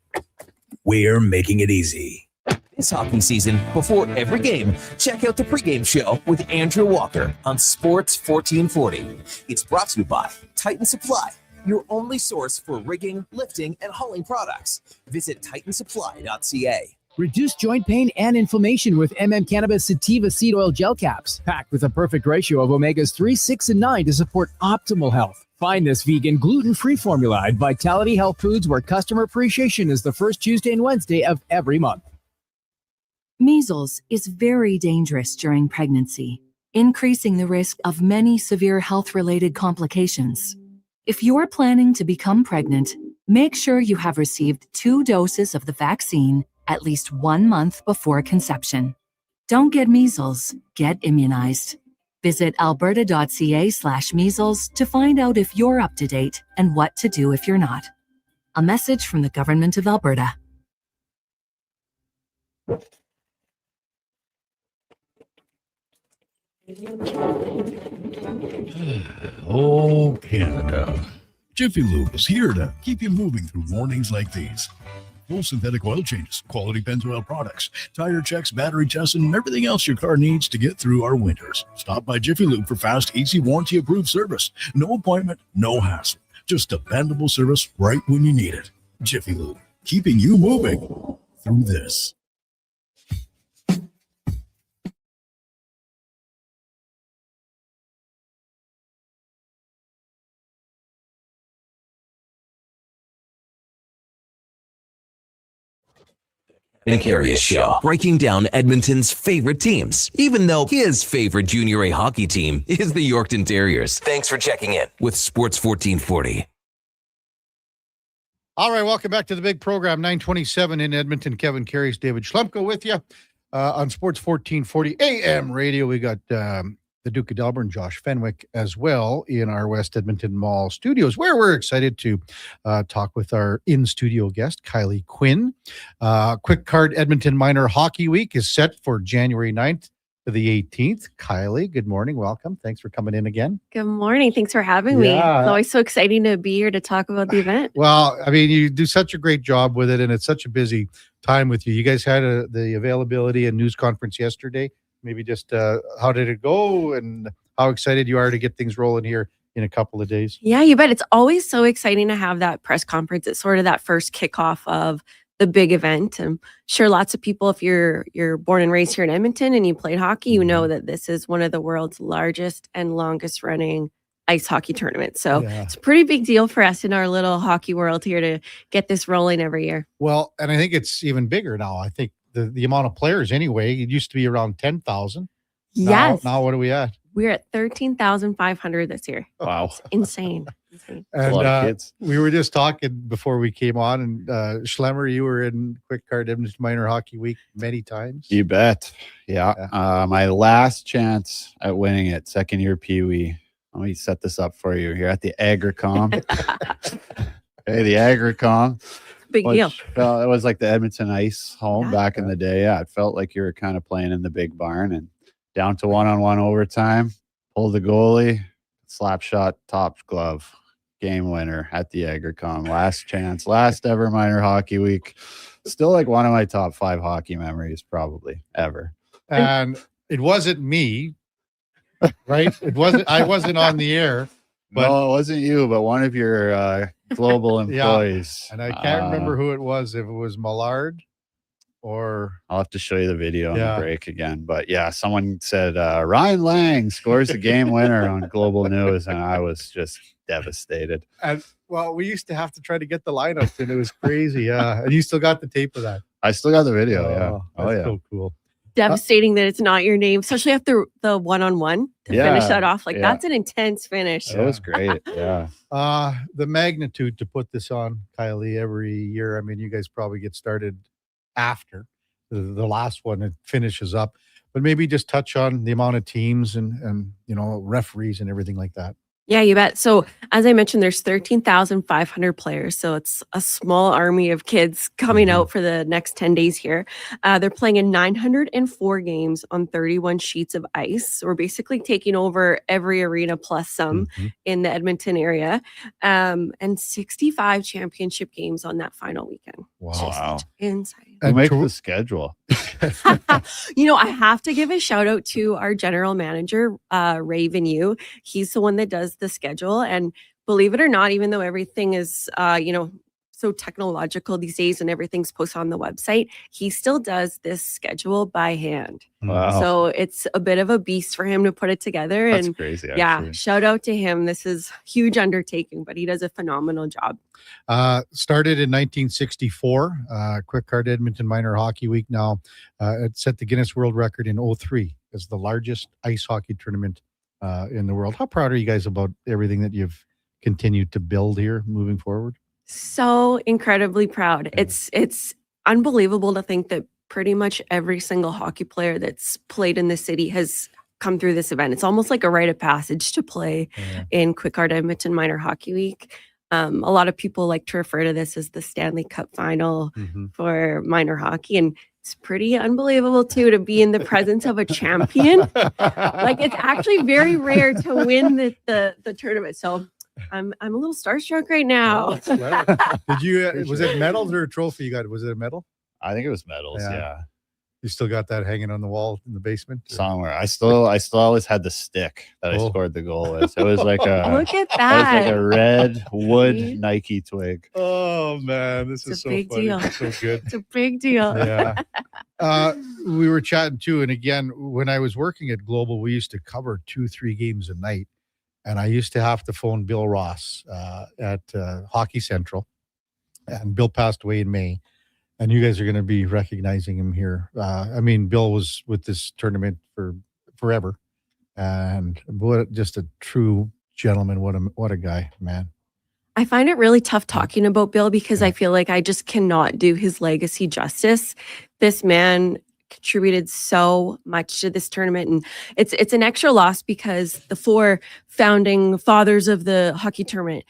We're making it easy. This hockey season, before every game, check out the pregame show with Andrew Walker on Sports 1440. It's brought to you by Titan Supply, your only source for rigging, lifting, and hauling products. Visit titansupply.ca. Reduce joint pain and inflammation with Cannabis Sativa Seed Oil Gel Caps, packed with a perfect ratio of omegas 3, 6, and 9 to support optimal health. Find this vegan, gluten-free formula at Vitality Health Foods, where customer appreciation is the first Tuesday and Wednesday of every month. Measles is very dangerous during pregnancy, increasing the risk of many severe health-related complications. If you're planning to become pregnant, make sure you have received 2 doses of the vaccine at least 1 month before conception. Don't get measles, get immunized. Visit alberta.ca/measles to find out if you're up to date and what to do if you're not. A message from the Government of Alberta. Oh, Canada. Jiffy Lube is here to keep you moving through mornings like these. Full synthetic oil changes, quality Pennzoil products, tire checks, battery tests, and everything else your car needs to get through our winters. Stop by Jiffy Lube for fast, easy, warranty-approved service. No appointment, no hassle. Just dependable service right when you need it. Jiffy Lube, keeping you moving through this. And Karius Show, breaking down Edmonton's favorite teams, even though his favorite Junior A hockey team is the Yorkton Terriers. Thanks for checking in with Sports 1440. All right, welcome back to the big program, 927 in Edmonton. Kevin Karius, David Schlemko with you on Sports 1440 AM radio. We got the Duke of Delburne, Josh Fenwick, as well in our West Edmonton Mall studios, where we're excited to talk with our in-studio guest, Kylie Quinn. Quick Card Edmonton Minor Hockey Week is set for January 9th to the 18th. Kylie, good morning. Welcome. Thanks for coming in again. Good morning. Thanks for having me. It's always so exciting to be here to talk about the event. Well, I mean, you do such a great job with it, and it's such a busy time with you. You guys had the availability and news conference yesterday. Maybe just how did it go and how excited you are to get things rolling here in a couple of days? Yeah, you bet. It's always so exciting to have that press conference. It's sort of that first kickoff of the big event. I'm sure lots of people, if you're born and raised here in Edmonton and you played hockey, you know that this is one of the world's largest and longest running ice hockey tournaments. So it's a pretty big deal for us in our little hockey world here to get this rolling every year. Well, and I think it's even bigger now. I think the amount of players anyway, it used to be around 10,000. Yes. Now what are we at? We're at 13,500 this year. Wow. It's insane. And a lot of kids. we were just talking before we came on, and Schlemmer, you were in Quick Card Edmonton Minor Hockey Week many times. You bet. Yeah. My last chance at winning it, second year Pee Wee. Let me set this up for you. You're at the Agricom. Hey, the Agricom. Big deal. It was like the Edmonton Ice home back in the day. Yeah, it felt like you were kind of playing in the big barn, and down to one-on-one overtime, pulled the goalie, slap shot, top glove, game winner at the Agricom. Last chance, last ever minor hockey week. Still like one of my top 5 hockey memories probably ever. And it wasn't me, right? I wasn't on the air. But no, it wasn't you, but one of your global employees. And I can't remember who it was, if it was Millard or... I'll have to show you the video on the break again. But yeah, someone said Ryan Lang scores the game winner on Global News, and I was just devastated. And well, we used to have to try to get the lineups, and it was crazy. Yeah, and you still got the tape of that. I still got the video. Yeah. Oh yeah. So cool. Devastating that it's not your name, especially after the one-on-one to finish that off. Like that's an intense finish. That was great. Yeah. The magnitude to put this on, Kylie, every year. I mean, you guys probably get started after the last one. It finishes up, but maybe just touch on the amount of teams and referees and everything like that. Yeah, you bet. So as I mentioned, there's 13,500 players. So it's a small army of kids coming out for the next 10 days here. They're playing in 904 games on 31 sheets of ice. So we're basically taking over every arena plus some in the Edmonton area. And 65 championship games on that final weekend. Wow. Insane. Who makes the schedule? I have to give a shout out to our general manager, Raven Yu. He's the one that does the schedule. And believe it or not, even though everything is, so technological these days and everything's posted on the website, he still does this schedule by hand. Wow. So it's a bit of a beast for him to put it together. That's and crazy. yeah, Actually. shout out to him. This is huge undertaking, but he does a phenomenal job. Started in 1964, Quick Card Edmonton Minor Hockey Week. Now it set the Guinness World Record in 2003 as the largest ice hockey tournament in the world. How proud are you guys about everything that you've continued to build here moving forward? So incredibly proud. It's unbelievable to think that pretty much every single hockey player that's played in the city has come through this event. It's almost like a rite of passage to play in Quick Card Edmonton Minor Hockey Week. A lot of people like to refer to this as the Stanley Cup final for minor hockey. And it's pretty unbelievable too to be in the presence of a champion. Like it's actually very rare to win the tournament. So I'm a little starstruck right now. Did you? Was it medals or a trophy you got? Was it a medal? I think it was medals. Yeah. You still got that hanging on the wall in the basement? Somewhere. I still always had the stick that I scored the goal with. It was like a look at it was that. like a red wood Nike twig. Oh man, this is so funny. Deal. So good. It's a big deal. Yeah. We were chatting too, and again, when I was working at Global, we used to cover 2-3 games a night, and I used to have to phone Bill Ross at Hockey Central, and Bill passed away in May. And you guys are going to be recognizing him here. Bill was with this tournament for forever, and just a true gentleman. What a guy, man. I find it really tough talking about Bill because I feel like I just cannot do his legacy justice. This man contributed so much to this tournament, and it's an extra loss because the 4 founding fathers of the hockey tournament,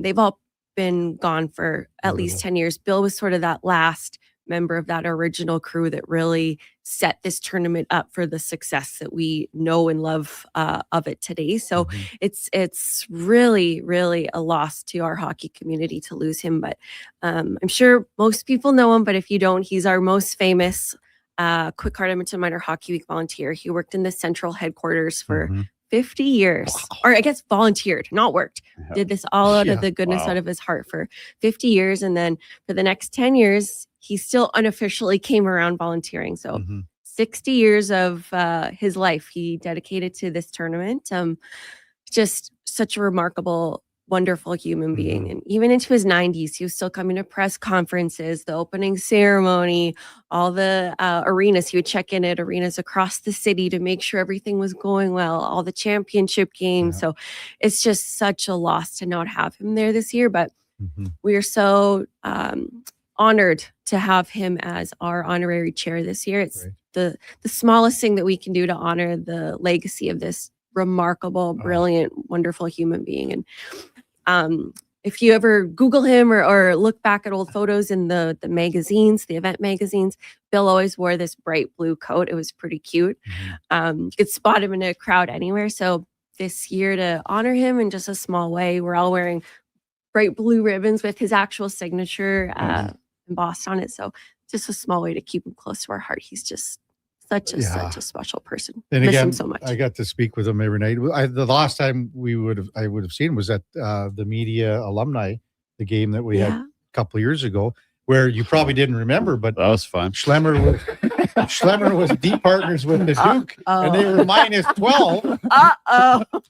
they've all been gone for at least 10 years. Bill was sort of that last member of that original crew that really set this tournament up for the success that we know and love of it today. So it's really, really a loss to our hockey community to lose him. But I'm sure most people know him, but if you don't, he's our most famous Quick Card Edmonton Minor Hockey Week volunteer. He worked in the central headquarters for 50 years, or I guess volunteered, not worked, did this all out of the goodness out of his heart for 50 years. And then for the next 10 years, he still unofficially came around volunteering. So 60 years of his life he dedicated to this tournament. Just such a remarkable wonderful human being. And even into his 90s, he was still coming to press conferences, the opening ceremony, all the arenas. He would check in at arenas across the city to make sure everything was going well, all the championship games. So it's just such a loss to not have him there this year. But we are so honored to have him as our honorary chair this year. It's the smallest thing that we can do to honor the legacy of this remarkable, brilliant, wonderful human being. And if you ever Google him or look back at old photos in the magazines, the event magazines, Bill always wore this bright blue coat. It was pretty cute. You could spot him in a crowd anywhere. So this year, to honor him in just a small way, we're all wearing bright blue ribbons with his actual signature embossed on it. So just a small way to keep him close to our heart. He's just such a special person. And Miss again, him so much. I got to speak with him every night. The last time I would have seen him was at the media alumni, the game that we had a couple of years ago, where you probably didn't remember, but that was fun. Schlemmer was D partners with the Duke, and they were minus 12.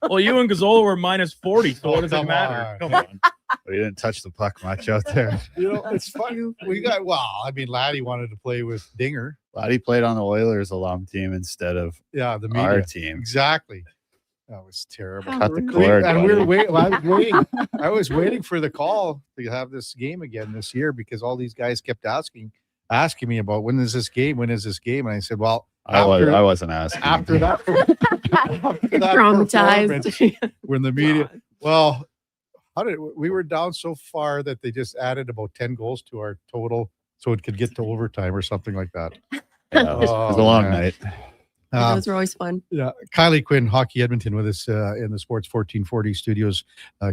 Well, you and Gazzola were minus 40, so what does it come matter? on. Come on. We didn't touch the puck much out there. It's fun. Laddie wanted to play with Dinger. Laddie played on the Oilers alum team instead of the media. our team. Exactly. That was terrible. Cut the cord. And we buddy. were waiting. I was waiting for the call to have this game again this year because all these guys kept asking me about when is this game? When is this game? And I said, well, I wasn't asking. After that Traumatized. performance, when the media, well, we were down so far that they just added about 10 goals to our total so it could get to overtime or something like that. Yeah, it was a long night. Those were always fun. Yeah, Kylie Quinn, Hockey Edmonton, with us in the Sports 1440 studios.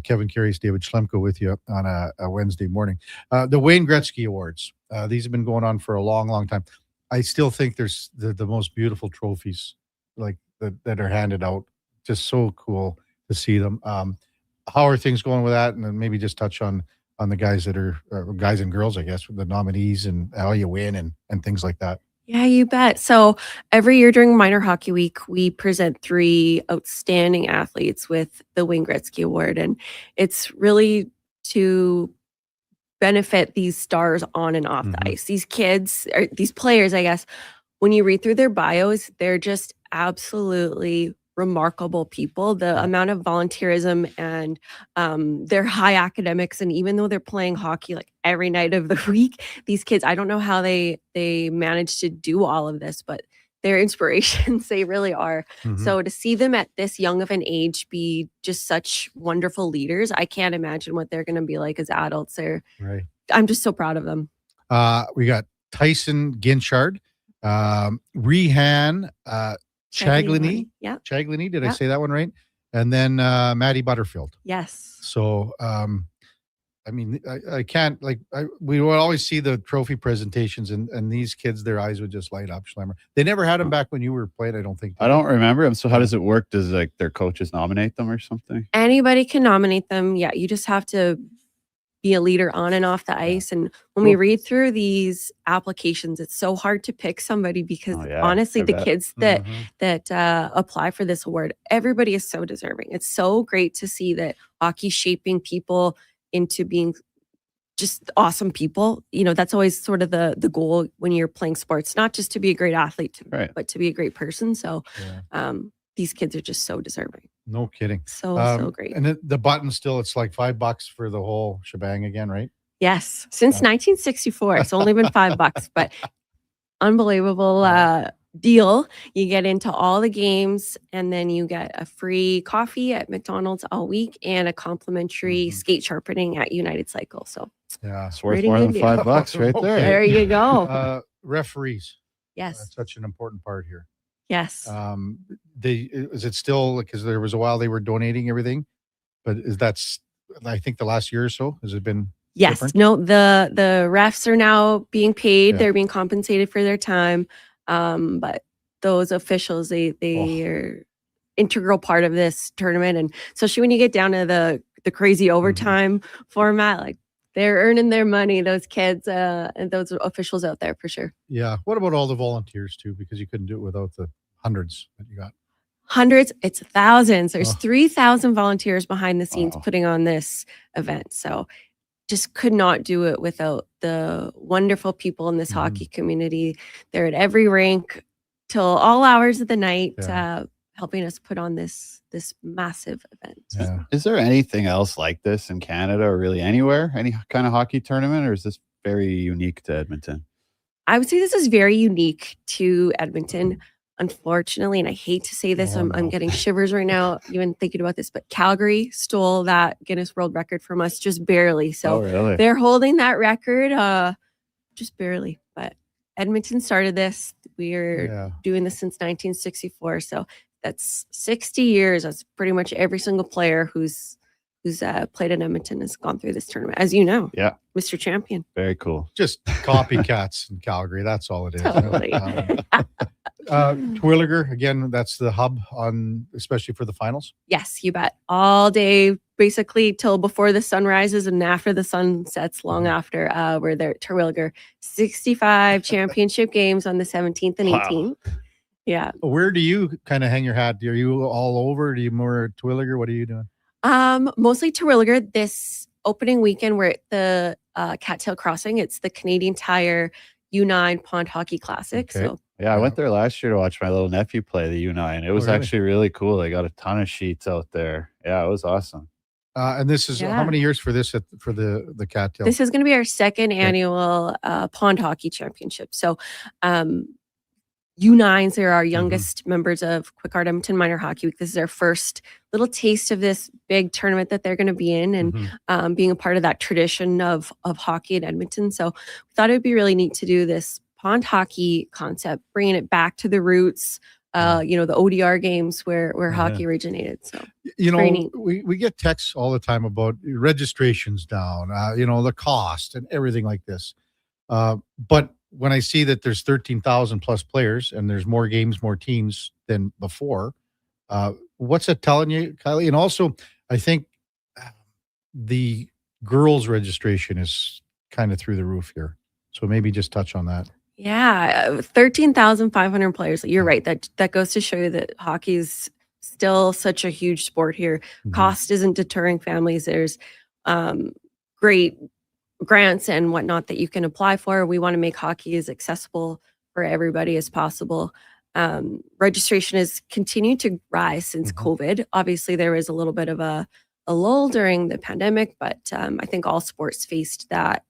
Kevin Karius, David Schlemko with you on a Wednesday morning. The Wayne Gretzky Awards. These have been going on for a long, long time. I still think there's the most beautiful trophies like that are handed out. Just so cool to see them. How are things going with that? And then maybe just touch on the guys that are guys and girls, I guess, with the nominees and how you win and things like that. Yeah, you bet. So every year during Minor Hockey Week, we present 3 outstanding athletes with the Wayne Gretzky Award. And it's really to benefit these stars on and off the ice. These kids, or these players, I guess, when you read through their bios, they're just absolutely remarkable people. The amount of volunteerism and their high academics, and even though they're playing hockey like every night of the week, these kids, I don't know how they manage to do all of this, but they're inspirations. They really are. So to see them at this young of an age be just such wonderful leaders, I can't imagine what they're going to be like as adults. I'm just so proud of them. We got Tyson Ginchard, Rehan Chaglini. Yeah. Chaglini, did I say that one right? And then Maddie Butterfield. Yes. So, I mean, I can't, we would always see the trophy presentations and these kids, their eyes would just light up, Schlemmer. They never had them back when you were playing, I don't think. I don't remember them. So how does it work? Does their coaches nominate them or something? Anybody can nominate them. Yeah, you just have to be a leader on and off the ice. And when we read through these applications, it's so hard to pick somebody because honestly, the kids that apply for this award, everybody is so deserving. It's so great to see that hockey's shaping people into being just awesome people. You know, that's always sort of the goal when you're playing sports, not just to be a great athlete, but to be a great person. So these kids are just so deserving. No kidding. So great. And the button still, it's like $5 for the whole shebang again, right? Yes. Since 1964, it's only been $5, but unbelievable deal. You get into all the games and then you get a free coffee at McDonald's all week and a complimentary skate sharpening at United Cycle. So yeah, it's worth more than $5 right there. There you go. Referees. Yes. That's such an important part here. Yes. Is it still, because there was a while they were donating everything, but I think the last year or so, has it been Yes. different? No, the refs are now being paid. They're being compensated for their time. But those officials, they are integral part of this tournament. And especially when you get down to the crazy overtime format, like they're earning their money, those kids and those officials out there for sure. Yeah. What about all the volunteers too? Because you couldn't do it without the hundreds that you got. hundreds, it's thousands. There's 3,000 volunteers behind the scenes putting on this event. So just could not do it without the wonderful people in this hockey community. They're at every rink till all hours of the night, helping us put on this massive event. Yeah. Is there anything else like this in Canada or really anywhere? Any kind of hockey tournament, or is this very unique to Edmonton? I would say this is very unique to Edmonton. Unfortunately, and I hate to say this, I'm getting shivers right now, even thinking about this, but Calgary stole that Guinness World Record from us just barely. So really? they're holding that record just barely. But Edmonton started this. We're doing this since 1964. So that's 60 years. That's pretty much every single player who's played in Edmonton has gone through this tournament, as you know. Yeah. Mr. Champion. Very cool. Just copycats in Calgary. That's all it is. Totally. Terwilliger, again, that's the hub on, especially for the finals. Yes, you bet. All day, basically till before the sun rises and after the sun sets, long after. We're there at Terwilliger. 65 championship games on the 17th and 18th. Yeah. Where do you kind of hang your hat? Are you all over? Do you more Terwilliger? What are you doing? Mostly Terwilliger. This opening weekend, we're at the Cattail Crossing. It's the Canadian Tire U9 Pond Hockey Classic. Okay. So Yeah, I went there last year to watch my little nephew play the U9. It was really? actually really cool. They got a ton of sheets out there. Yeah, it was awesome. And this is how many years for this for the Cattail? this is going to be our second annual Pond Hockey Championship. So U9s are our youngest members of Quick Art Edmonton Minor Hockey Week. This is our first little taste of this big tournament that they're going to be in, and being a part of that tradition of hockey in Edmonton. So we thought it would be really neat to do this pond hockey concept, bringing it back to the roots, the ODR games where hockey originated. So very neat. we get texts all the time about registrations down, the cost and everything like this. But when I see that there's 13,000 plus players and there's more games, more teams than before, what's it telling you, Kylie? And also, I think the girls' registration is kind of through the roof here. So maybe just touch on that. Yeah, 13,500 players. You're right. That goes to show you that hockey is still such a huge sport here. Cost isn't deterring families. There's great grants and whatnot that you can apply for. We want to make hockey as accessible for everybody as possible. Registration has continued to rise since COVID. Obviously, there was a little bit of a lull during the pandemic, but I think all sports faced that.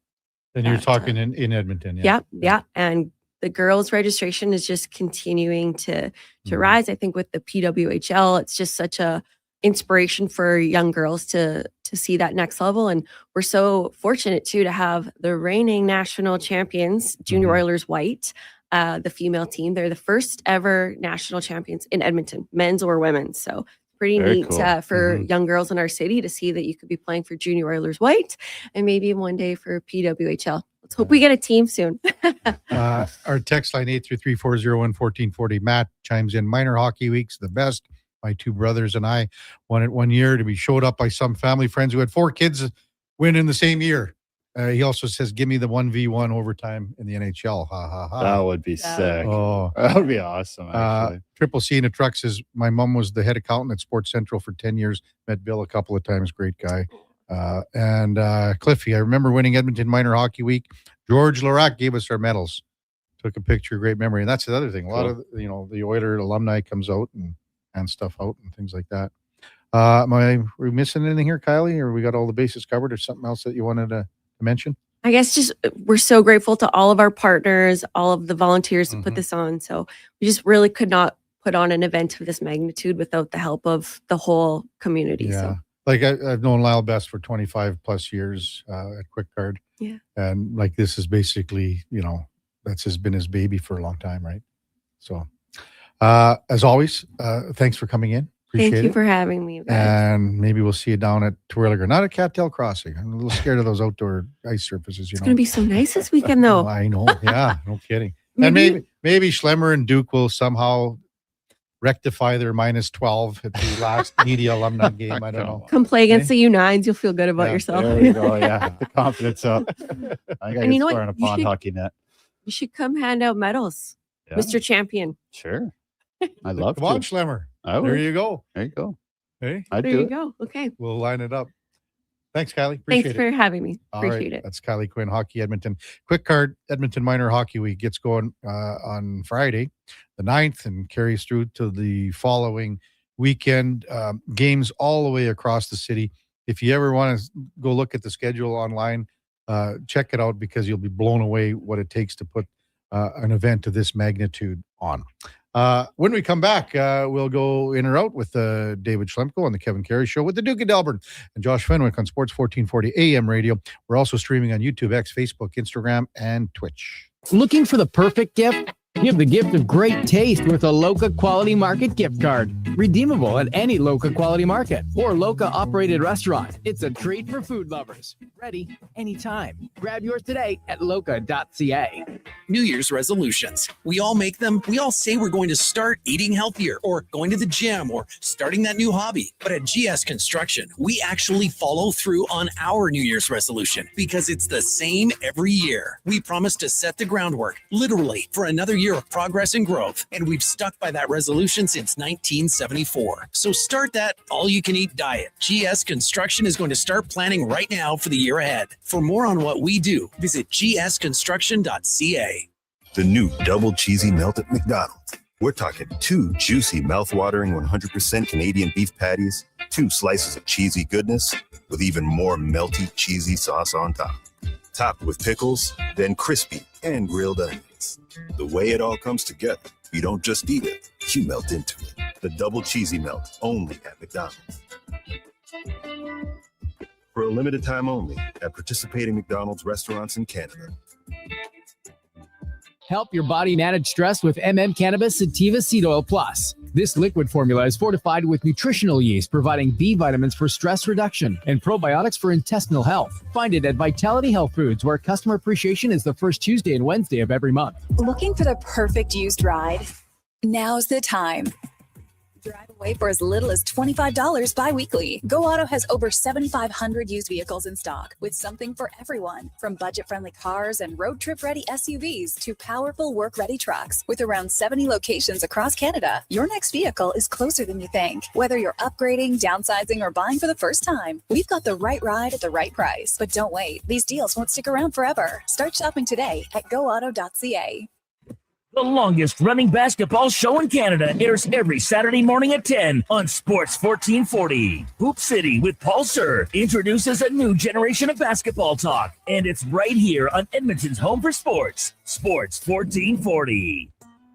And you're talking in Edmonton. Yeah. And the girls' registration is just continuing to rise. I think with the PWHL, it's just such a inspiration for young girls to see that next level. And we're so fortunate too to have the reigning national champions, Junior Oilers White, the female team. They're the first ever national champions in Edmonton, men's or women's. So pretty Very neat cool. for young girls in our city to see that you could be playing for Junior Oilers White and maybe one day for PWHL. Let's hope we get a team soon. Our text line 833-401-1440. Matt chimes in. Minor hockey week's the best. My two brothers and I won it one year to be showed up by some family friends who had 4 kids win in the same year. He also says, give me the 1v1 overtime in the NHL. Ha, ha, ha. That would be sick. Oh, that would be awesome, actually. Triple C in a truck says, my mom was the head accountant at Sports Central for 10 years. Met Bill a couple of times. Great guy. And Cliffy, I remember winning Edmonton Minor Hockey Week. George Larac gave us our medals. Took a picture. Great memory. And that's the other thing. A lot of, the Oiler alumni comes out and stuff out and things like that. Are we missing anything here, Kylie? Or we got all the bases covered, or something else that you wanted to mention? I guess just we're so grateful to all of our partners, all of the volunteers that put this on. So we just really could not put on an event of this magnitude without the help of the whole community. Yeah. So Like I've known Lyle Best for 25 plus years at Quick Card. Yeah. And like this is basically, that's been his baby for a long time, right? So as always, thanks for coming in. Appreciate thank you it. for having me, you guys. And maybe we'll see you down at Terwilliger, not at Cattail Crossing. I'm a little scared of those outdoor ice surfaces. It's going to be so nice this weekend, though. I know. Yeah, no kidding. And maybe Schlemmer and Duke will somehow rectify their -12 at the last media alumni game. I don't know. Come play against the U9s. You'll feel good about yourself. There we go. Yeah, the confidence up. I got And you know to what? on a You pond should- hockey net. You should come hand out medals, Yeah. Mr. Champion. Sure. I'd love Come on, to. Schlemmer. There you go. There you go. Hey, I'd There do you it. go. Okay. we'll line it up. Thanks, Kylie. Appreciate Thanks it. for having me. All right, Appreciate it. that's Kylie Quinn, Hockey Edmonton. Quick card, Edmonton Minor Hockey Week gets going on Friday, the 9th, and carries through to the following weekend. Games all the way across the city. If you ever want to go look at the schedule online, check it out because you'll be blown away what it takes to put an event of this magnitude on. When we come back, we'll go in or out with David Schlemko on the Kevin Karius Show with the Duke of Delburne and Josh Fenwick on Sports 1440 AM radio. We're also streaming on YouTube, X, Facebook, Instagram, and Twitch. Looking for the perfect gift? Give the gift of great taste with a Loca Quality Market gift card. Redeemable at any Loca Quality Market or Loca operated restaurant. It's a treat for food lovers. Ready anytime. Grab yours today at loca.ca. New Year's resolutions. We all make them. We all say we're going to start eating healthier or going to the gym or starting that new hobby. But at GS Construction, we actually follow through on our New Year's resolution because it's the same every year. We promise to set the groundwork, literally, for another year of progress and growth. And we've stuck by that resolution since 1974. So start that all-you-can-eat diet. GS Construction is going to start planning right now for the year ahead. For more on what we do, visit gsconstruction.ca. The new double cheesy melt at McDonald's. We're talking 2 juicy, mouth-watering 100% Canadian beef patties, 2 slices of cheesy goodness, with even more melty, cheesy sauce on top. Topped with pickles, then crispy and grilled onions. The way it all comes together, you don't just eat it, you melt into it. The double cheesy melt, only at McDonald's. For a limited time only at participating McDonald's restaurants in Canada. Help your body manage stress with Cannabis Sativa Seed Oil Plus. This liquid formula is fortified with nutritional yeast, providing B vitamins for stress reduction and probiotics for intestinal health. Find it at Vitality Health Foods, where customer appreciation is the first Tuesday and Wednesday of every month. Looking for the perfect used ride? Now's the time. Drive away for as little as $25 bi-weekly. Go Auto has over 7,500 used vehicles in stock with something for everyone. From budget-friendly cars and road trip-ready SUVs to powerful work-ready trucks. With around 70 locations across Canada, your next vehicle is closer than you think. Whether you're upgrading, downsizing, or buying for the first time, we've got the right ride at the right price. But don't wait. These deals won't stick around forever. Start shopping today at goauto.ca. The longest running basketball show in Canada airs every Saturday morning at 10 on Sports 1440. Hoop City with Paul Sir introduces a new generation of basketball talk, and it's right here on Edmonton's home for sports, Sports 1440.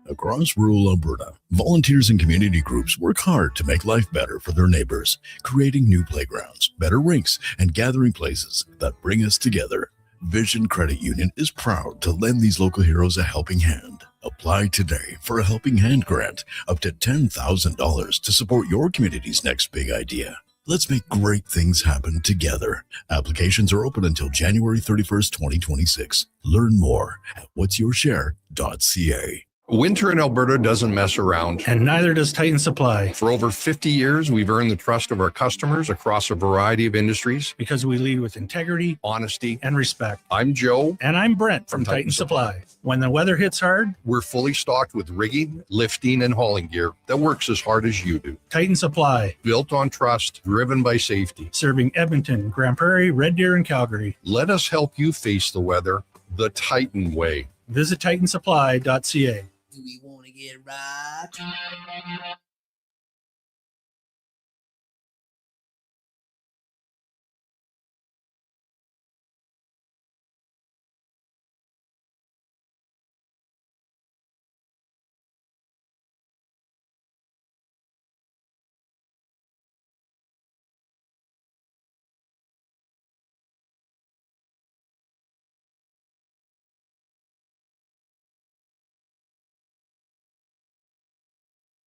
Across rural Alberta, volunteers and community groups work hard to make life better for their neighbors, creating new playgrounds, better rinks, and gathering places that bring us together. Vision Credit Union is proud to lend these local heroes a helping hand. Apply today for a Helping Hand grant up to $10,000 to support your community's next big idea. Let's make great things happen together. Applications are open until January 31st, 2026. Learn more at what'syourshare.ca. Winter in Alberta doesn't mess around. And neither does Titan Supply. For over 50 years, we've earned the trust of our customers across a variety of industries. Because we lead with integrity, honesty, and respect. I'm Joe. And I'm Brent from Titan Supply. When the weather hits hard, we're fully stocked with rigging, lifting, and hauling gear that works as hard as you do. Titan Supply. Built on trust, driven by safety. Serving Edmonton, Grand Prairie, Red Deer, and Calgary. Let us help you face the weather the Titan way. Visit titansupply.ca. Do we want to get right?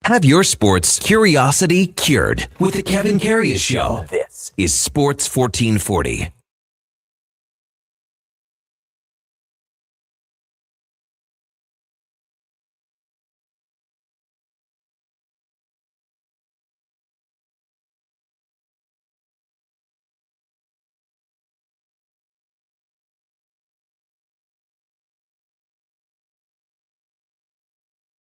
Have your sports curiosity cured with the Kevin Karius Show. This is Sports 1440.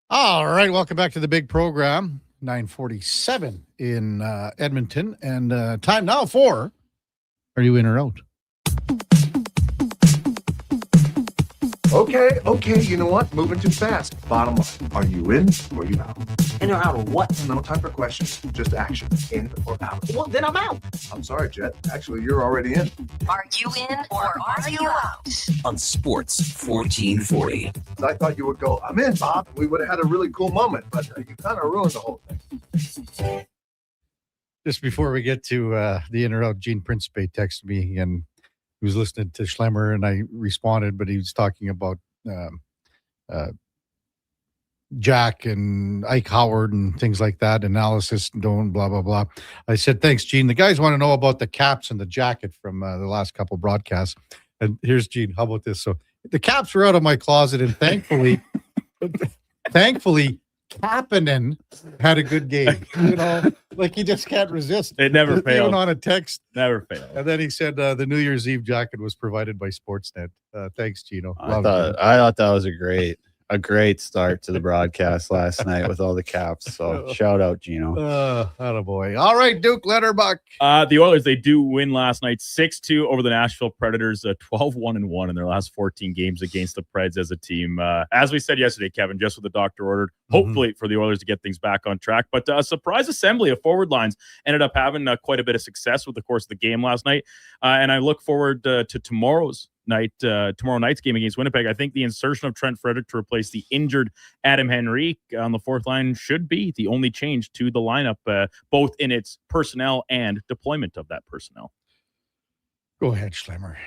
All right, welcome back to the big program. 9:47 in Edmonton, and time now for Are You In or Out? Okay, you know what? Moving too fast. Bottom line, are you in or you out? In or out of what? No time for questions, just action. In or out? Well, then I'm out. I'm sorry, Jet. Actually, you're already in. Are you in or are you out? On Sports 1440. I thought you would go, I'm in, Bob. We would have had a really cool moment, but you kind of ruined the whole thing. Just before we get to the in or out, Gene Principe texted me, and he was listening to Schlemmer, and I responded, but he was talking about Jack and Ike Howard and things like that, analysis and doing blah, blah, blah. I said, thanks, Gene. The guys want to know about the caps and the jacket from the last couple broadcasts. And here's Gene. How about this? So the caps were out of my closet, and thankfully, Kapanen had a good game. You know, like he just can't resist. It never failed. Even on a text. Never failed. And then he said the New Year's Eve jacket was provided by Sportsnet. Thanks, Gino. I thought that was a great start to the broadcast last night with all the caps. So shout out, Gino. Attaboy. All right, Duke Letterbuck. The Oilers, they do win last night 6-2 over the Nashville Predators, 12-1-1 in their last 14 games against the Preds as a team. As we said yesterday, Kevin, just what the doctor ordered, hopefully for the Oilers to get things back on track. But a surprise assembly of forward lines ended up having quite a bit of success with the course of the game last night. And I look forward to tomorrow night's game against Winnipeg. I think the insertion of Trent Frederick to replace the injured Adam Henrique on the fourth line should be the only change to the lineup, both in its personnel and deployment of that personnel. Go ahead, Schlemmer.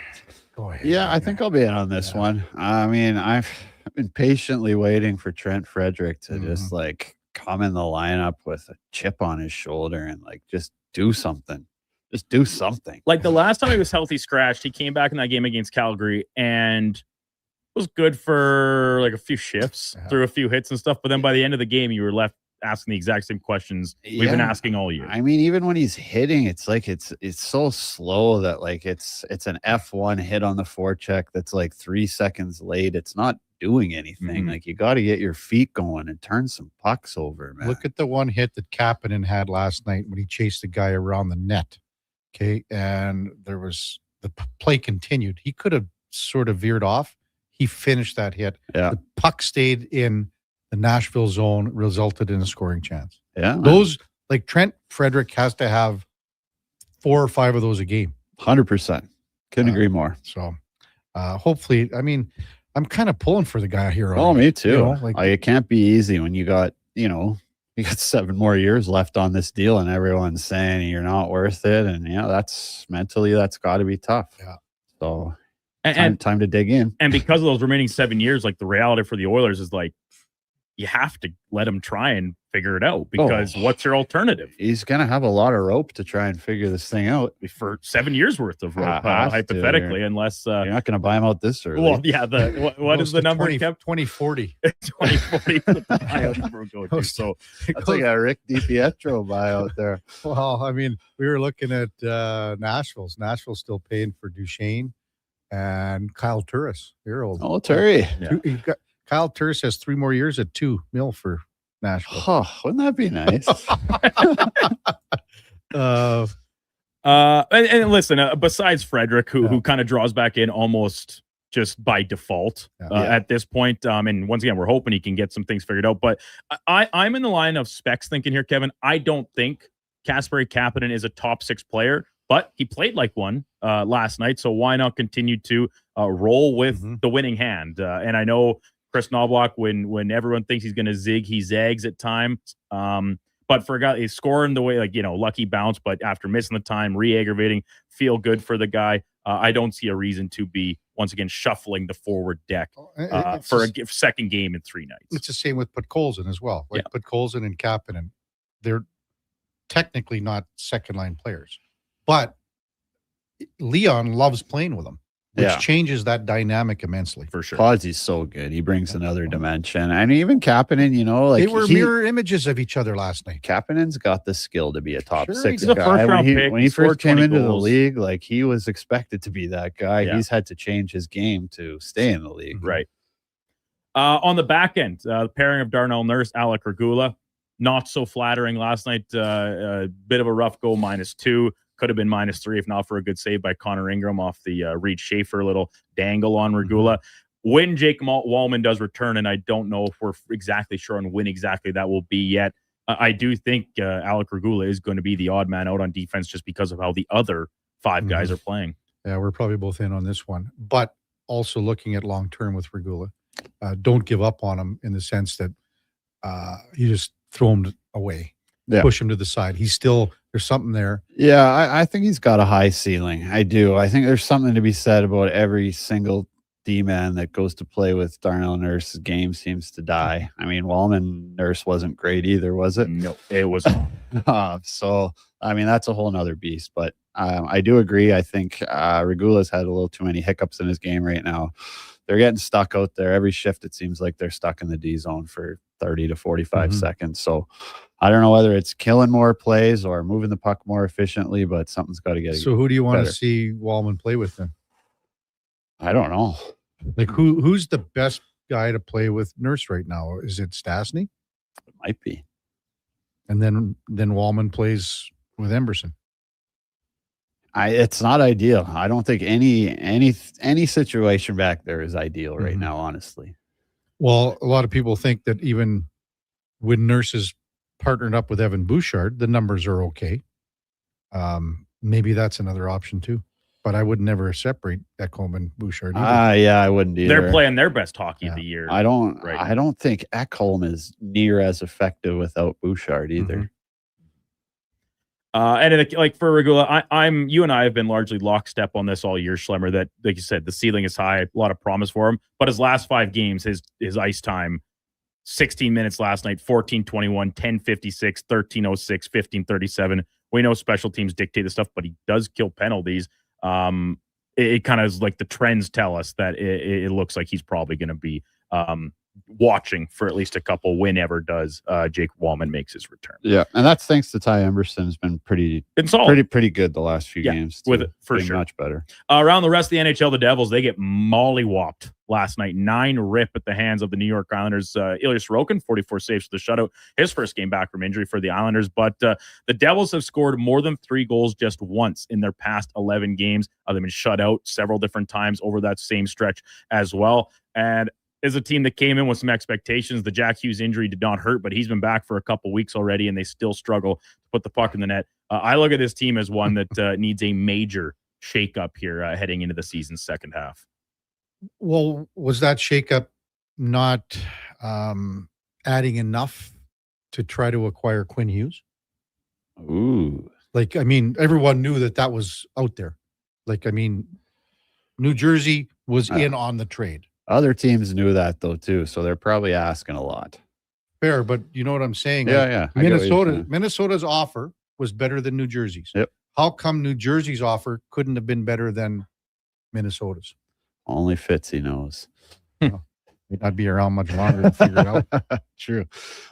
Go ahead. Yeah, I think I'll be in on this one. I mean, I've been patiently waiting for Trent Frederick to just like come in the lineup with a chip on his shoulder and like just do something. Just do something. Like the last time he was healthy scratched, he came back in that game against Calgary and was good for like a few shifts, threw a few hits and stuff. But then by the end of the game, you were left asking the exact same questions we've been asking all year. I mean, even when he's hitting, it's like it's so slow that like it's an F1 hit on the forecheck that's like 3 seconds late. It's not doing anything. Like you got to get your feet going and turn some pucks over, man. Look at the one hit that Kapanen had last night when he chased the guy around the net. Okay, and there was the play continued. He could have sort of veered off. He finished that hit. Yeah. The puck stayed in the Nashville zone, resulted in a scoring chance. Yeah. Those, like Trent Frederick has to have 4 or 5 of those a game. 100%. Couldn't agree more. So hopefully, I mean, I'm kind of pulling for the guy here. Oh, me too. You know, like, it can't be easy when you got 7 more years left on this deal and everyone's saying you're not worth it. And that's mentally, that's got to be tough. Yeah. So And time to dig in. And because of those remaining 7 years, like the reality for the Oilers is like, you have to let him try and figure it out because what's your alternative? He's going to have a lot of rope to try and figure this thing out for 7 years worth of rope, hypothetically, unless you're not going to buy him out this early. Well, yeah. What is the number? 2040. 2040. So that's like a Rick DiPietro buyout there. Well, I mean, we were looking at Nashville's. Nashville's still paying for Duchesne and Kyle Turris. You're old. Oh, Turry. Kyle Turris has 3 more years at $2 million for Nashville. Oh, wouldn't that be nice? And listen, besides Frederick, who kind of draws back in almost just by default at this point. And once again, we're hoping he can get some things figured out. But I'm in the line of specs thinking here, Kevin. I don't think Kasperi Kapanen is a top 6 player, but he played like one last night. So why not continue to roll with the winning hand? And I know Chris Knobloch, when everyone thinks he's going to zig, he zags at times. But for a guy, he's scoring the way, lucky bounce, but after missing the time, re-aggravating, feel good for the guy. I don't see a reason to be, once again, shuffling the forward deck for a second game in 3 nights. It's the same with Podkolzin as well. Like Podkolzin and Kapanen, they're technically not second-line players. But Leon loves playing with them. Which changes that dynamic immensely. For sure. Podsy's so good. He brings another dimension. And even Kapanen, they were mirror images of each other last night. Kapanen's got the skill to be a top 6 he's a guy. first-round pick. When he first came into the goals. league, he was expected to be that guy. Yeah. He's had to change his game to stay in the league. Right. On the back end, the pairing of Darnell Nurse, Alec Regula, not so flattering last night. A bit of a rough go, -2. Could have been -3 if not for a good save by Connor Ingram off the Reed Schaefer little dangle on Regula. When Jake Wallman does return, and I don't know if we're exactly sure on when exactly that will be yet, I do think Alec Regula is going to be the odd man out on defense just because of how the other 5 guys are playing. Yeah, we're probably both in on this one. But also looking at long-term with Regula, don't give up on him in the sense that you just throw him away, push him to the side. He's still, there's something there. Yeah, I think he's got a high ceiling. I do. I think there's something to be said about every single D-man that goes to play with Darnell Nurse's game seems to die. I mean, Wallman Nurse wasn't great either, was it? No, it was. So, I mean, that's a whole nother beast. But I do agree. I think Regula's had a little too many hiccups in his game right now. They're getting stuck out there. Every shift, it seems like they're stuck in the D zone for 30 to 45 seconds. So I don't know whether it's killing more plays or moving the puck more efficiently, but something's got to get. So who do you want to see Wallman play with then? I don't know. Like who's the best guy to play with Nurse right now? Is it Stastny? It might be. And then Wallman plays with Emberson. It's not ideal. I don't think any situation back there is ideal right now, honestly. Well, a lot of people think that even when Nurse is partnered up with Evan Bouchard, the numbers are okay. Maybe that's another option too. But I would never separate Ekholm and Bouchard either. Yeah, I wouldn't either. They're playing their best hockey of the year. I don't think Ekholm is near as effective without Bouchard either. And like for Regula, you and I have been largely lockstep on this all year, Schlemmer, that, like you said, the ceiling is high, a lot of promise for him. But his last 5 games, his ice time, 16 minutes last night, 14:21, 10:56, 13:06, 15:37. We know special teams dictate the stuff, but he does kill penalties. It kind of is like the trends tell us that it looks like he's probably going to be watching for at least a couple whenever does Jake Wallman makes his return. Yeah, and that's thanks to Ty Emberson. Has been pretty good the last few games. With it for sure, much better. Around the rest of the NHL, the Devils, they get mollywopped last night. 9 rip at the hands of the New York Islanders. Ilya Sorokin, 44 saves for the shutout. His first game back from injury for the Islanders. But the Devils have scored more than 3 goals just once in their past 11 games. They've been shut out several different times over that same stretch as well. And is a team that came in with some expectations. The Jack Hughes injury did not hurt, but he's been back for a couple weeks already, and they still struggle to put the puck in the net. I look at this team as one that needs a major shakeup here heading into the season's second half. Well, was that shakeup not adding enough to try to acquire Quinn Hughes? Ooh. Like, I mean, everyone knew that was out there. Like, I mean, New Jersey was in on the trade. Other teams knew that though too, so they're probably asking a lot. Fair, but you know what I'm saying? Yeah, like, yeah. Minnesota's offer was better than New Jersey's. Yep. How come New Jersey's offer couldn't have been better than Minnesota's? Only Fitzy knows. I'd be around much longer to figure it out. True.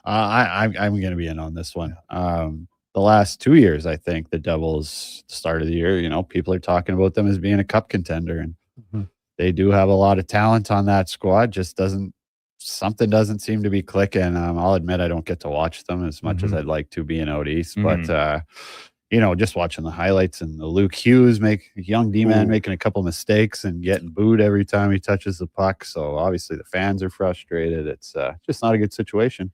I'm going to be in on this one. The last 2 years, I think the Devils, start of the year, people are talking about them as being a cup contender, and they do have a lot of talent on that squad. Just something doesn't seem to be clicking. I'll admit I don't get to watch them as much as I'd like to being out east, but just watching the highlights and the Luke Hughes young D-man making a couple mistakes and getting booed every time he touches the puck. So obviously the fans are frustrated. It's just not a good situation.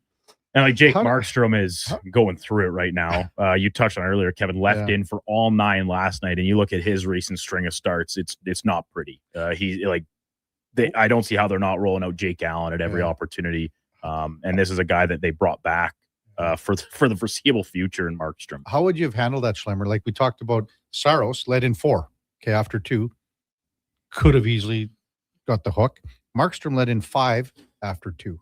And like Jake Markstrom is going through it right now. You touched on earlier, Kevin left in for all 9 last night, and you look at his recent string of starts. It's not pretty. I don't see how they're not rolling out Jake Allen at every opportunity. And this is a guy that they brought back for the foreseeable future in Markstrom. How would you have handled that, Schlemmer? Like we talked about, Saros led in 4. Okay, after 2, could have easily got the hook. Markstrom led in 5 after 2.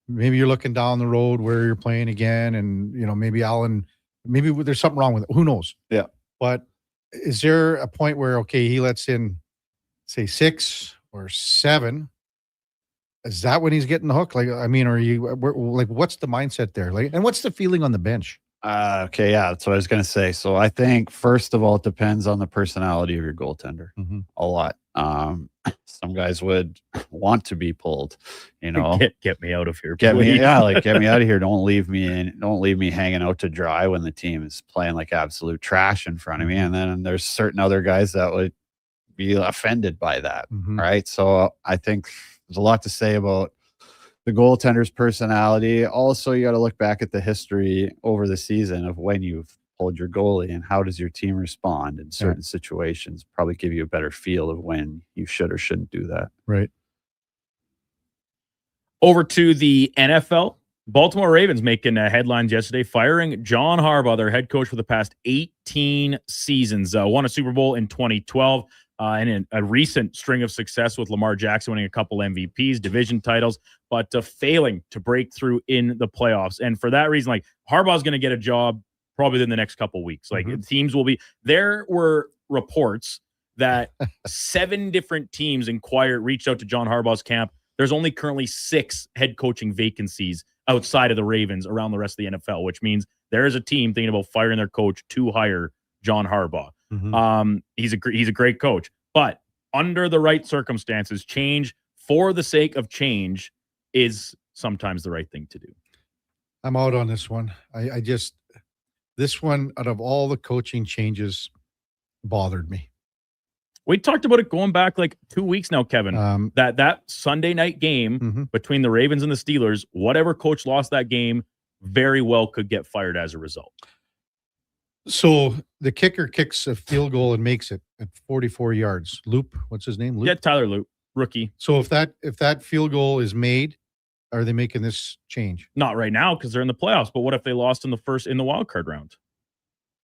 Maybe you're looking down the road where you're playing again, and maybe Allen, maybe there's something wrong with it. Who knows? Yeah. But is there a point where he lets in, say, 6 or 7? Is that when he's getting the hook? Like, I mean, what's the mindset there? Like, and what's the feeling on the bench? Okay, yeah, that's what I was going to say. So I think first of all, it depends on the personality of your goaltender a lot. Some guys would want to be pulled, you know. Get me out of here. Get me, please. like get me out of here. Don't leave me in. Don't leave me hanging out to dry when the team is playing like absolute trash in front of me. And then there's certain other guys that would be offended by that, right? So I think there's a lot to say about the goaltender's personality. Also, you got to look back at the history over the season of when you've pulled your goalie and how does your team respond in certain situations. Probably give you a better feel of when you should or shouldn't do that. Right. Over to the NFL. Baltimore Ravens making headlines yesterday, firing John Harbaugh, their head coach for the past 18 seasons. Won a Super Bowl in 2012. And in a recent string of success with Lamar Jackson winning a couple MVPs, division titles, but failing to break through in the playoffs. And for that reason, like Harbaugh's going to get a job probably in the next couple of weeks. Like teams will be. There were reports that 7 different teams reached out to John Harbaugh's camp. There's only currently 6 head coaching vacancies outside of the Ravens around the rest of the NFL, which means there is a team thinking about firing their coach to hire John Harbaugh. He's a great coach, but under the right circumstances, change for the sake of change is sometimes the right thing to do. I'm out on this one. I just, this one out of all the coaching changes bothered me. We talked about it going back like 2 weeks now, Kevin. That Sunday night game between the Ravens and the Steelers, whatever coach lost that game very well could get fired as a result. So the kicker kicks a field goal and makes it at 44 yards. Loop, what's his name? Loop? Yeah, Tyler Loop, rookie. So if that field goal is made, are they making this change? Not right now because they're in the playoffs. But what if they lost in the wild card round?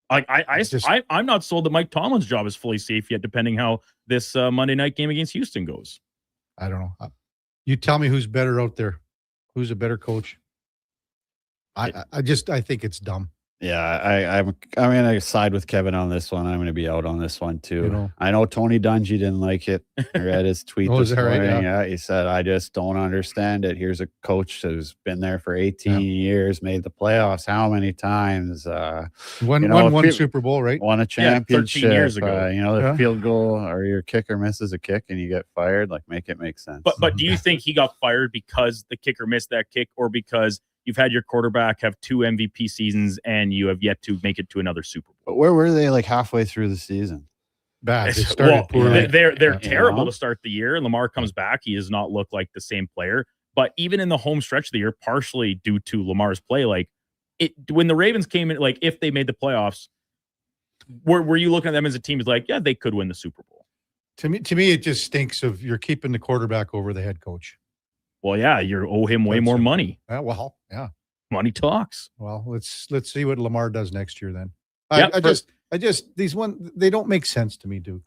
Like I'm not sold that Mike Tomlin's job is fully safe yet, depending how this Monday night game against Houston goes. I don't know. You tell me who's better out there. Who's a better coach? I think it's dumb. Yeah, I'm going to side with Kevin on this one. I'm going to be out on this one too. You know, I know Tony Dungy didn't like it. I read his tweet this morning. Right? Yeah, he said, "I just don't understand it. Here's a coach who's been there for 18 years, made the playoffs how many times? Won Super Bowl, right? Won a championship. 13 years ago. The field goal or your kicker misses a kick and you get fired. Like, make it make sense." But do you think he got fired because the kicker missed that kick, or because you've had your quarterback have 2 MVP seasons and you have yet to make it to another Super Bowl? But where were they like halfway through the season? Bad. They started poorly. They're terrible to start the year. Lamar comes back. He does not look like the same player. But even in the home stretch of the year, partially due to Lamar's play, like when the Ravens came in, like if they made the playoffs, were you looking at them as a team as like, yeah, they could win the Super Bowl? To me, it just stinks of you're keeping the quarterback over the head coach. Well, yeah, you owe him way more money. Yeah. Money talks. Well, let's see what Lamar does next year then. I just these they don't make sense to me, Duke.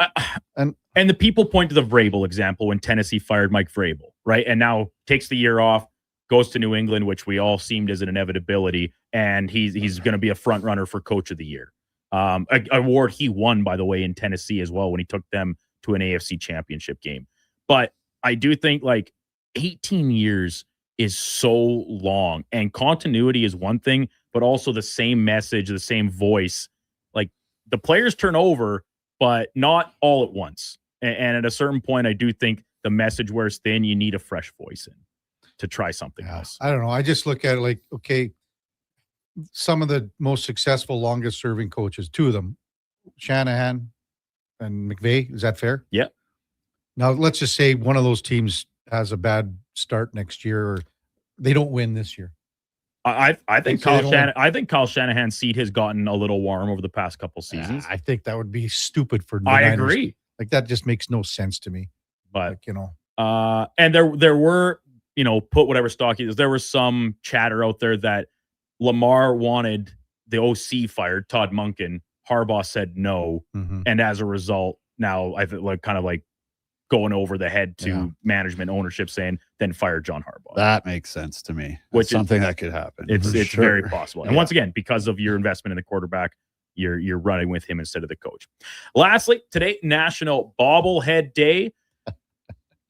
And the people point to the Vrabel example when Tennessee fired Mike Vrabel, right? And now takes the year off, goes to New England, which we all seemed as an inevitability, and he's going to be a front runner for Coach of the Year. Award he won, by the way, in Tennessee as well when he took them to an AFC championship game. But I do think like 18 years is so long, and continuity is one thing, but also the same message, the same voice. Like the players turn over, but not all at once. And at a certain point, I do think the message wears thin. You need a fresh voice in to try something else. I don't know. I just look at it like, okay, some of the most successful, longest serving coaches, 2 of them, Shanahan and McVay. Is that fair? Yeah. Now let's just say one of those teams has a bad start next year, or they don't win this year. I think Kyle Shanahan's seat has gotten a little warm over the past couple seasons. I think that would be stupid for the I Niners. agree. Like that just makes no sense to me. But like, and there were, put whatever stock is, there was some chatter out there that Lamar wanted the OC fired, Todd Monken. Harbaugh said no, and as a result, now I think kind of like going over the head to management ownership saying, then fire John Harbaugh. That makes sense to me. Which is something that could happen. It's very possible. And once again, because of your investment in the quarterback, you're running with him instead of the coach. Lastly, today, National Bobblehead Day.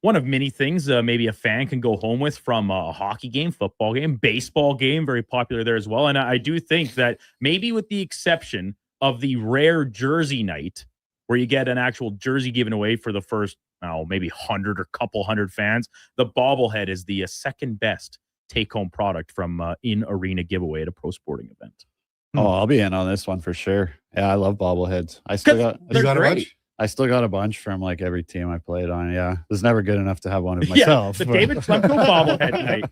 One of many things maybe a fan can go home with from a hockey game, football game, baseball game, very popular there as well. And I do think that maybe with the exception of the rare jersey night, where you get an actual jersey given away for the first maybe 100 or couple hundred fans. The bobblehead is the second best take-home product from in-arena giveaway at a pro sporting event. Oh, I'll be in on this one for sure. Yeah, I love bobbleheads. I still got a bunch from like every team I played on. Yeah, it was never good enough to have one of myself. The David Schlemko bobblehead night.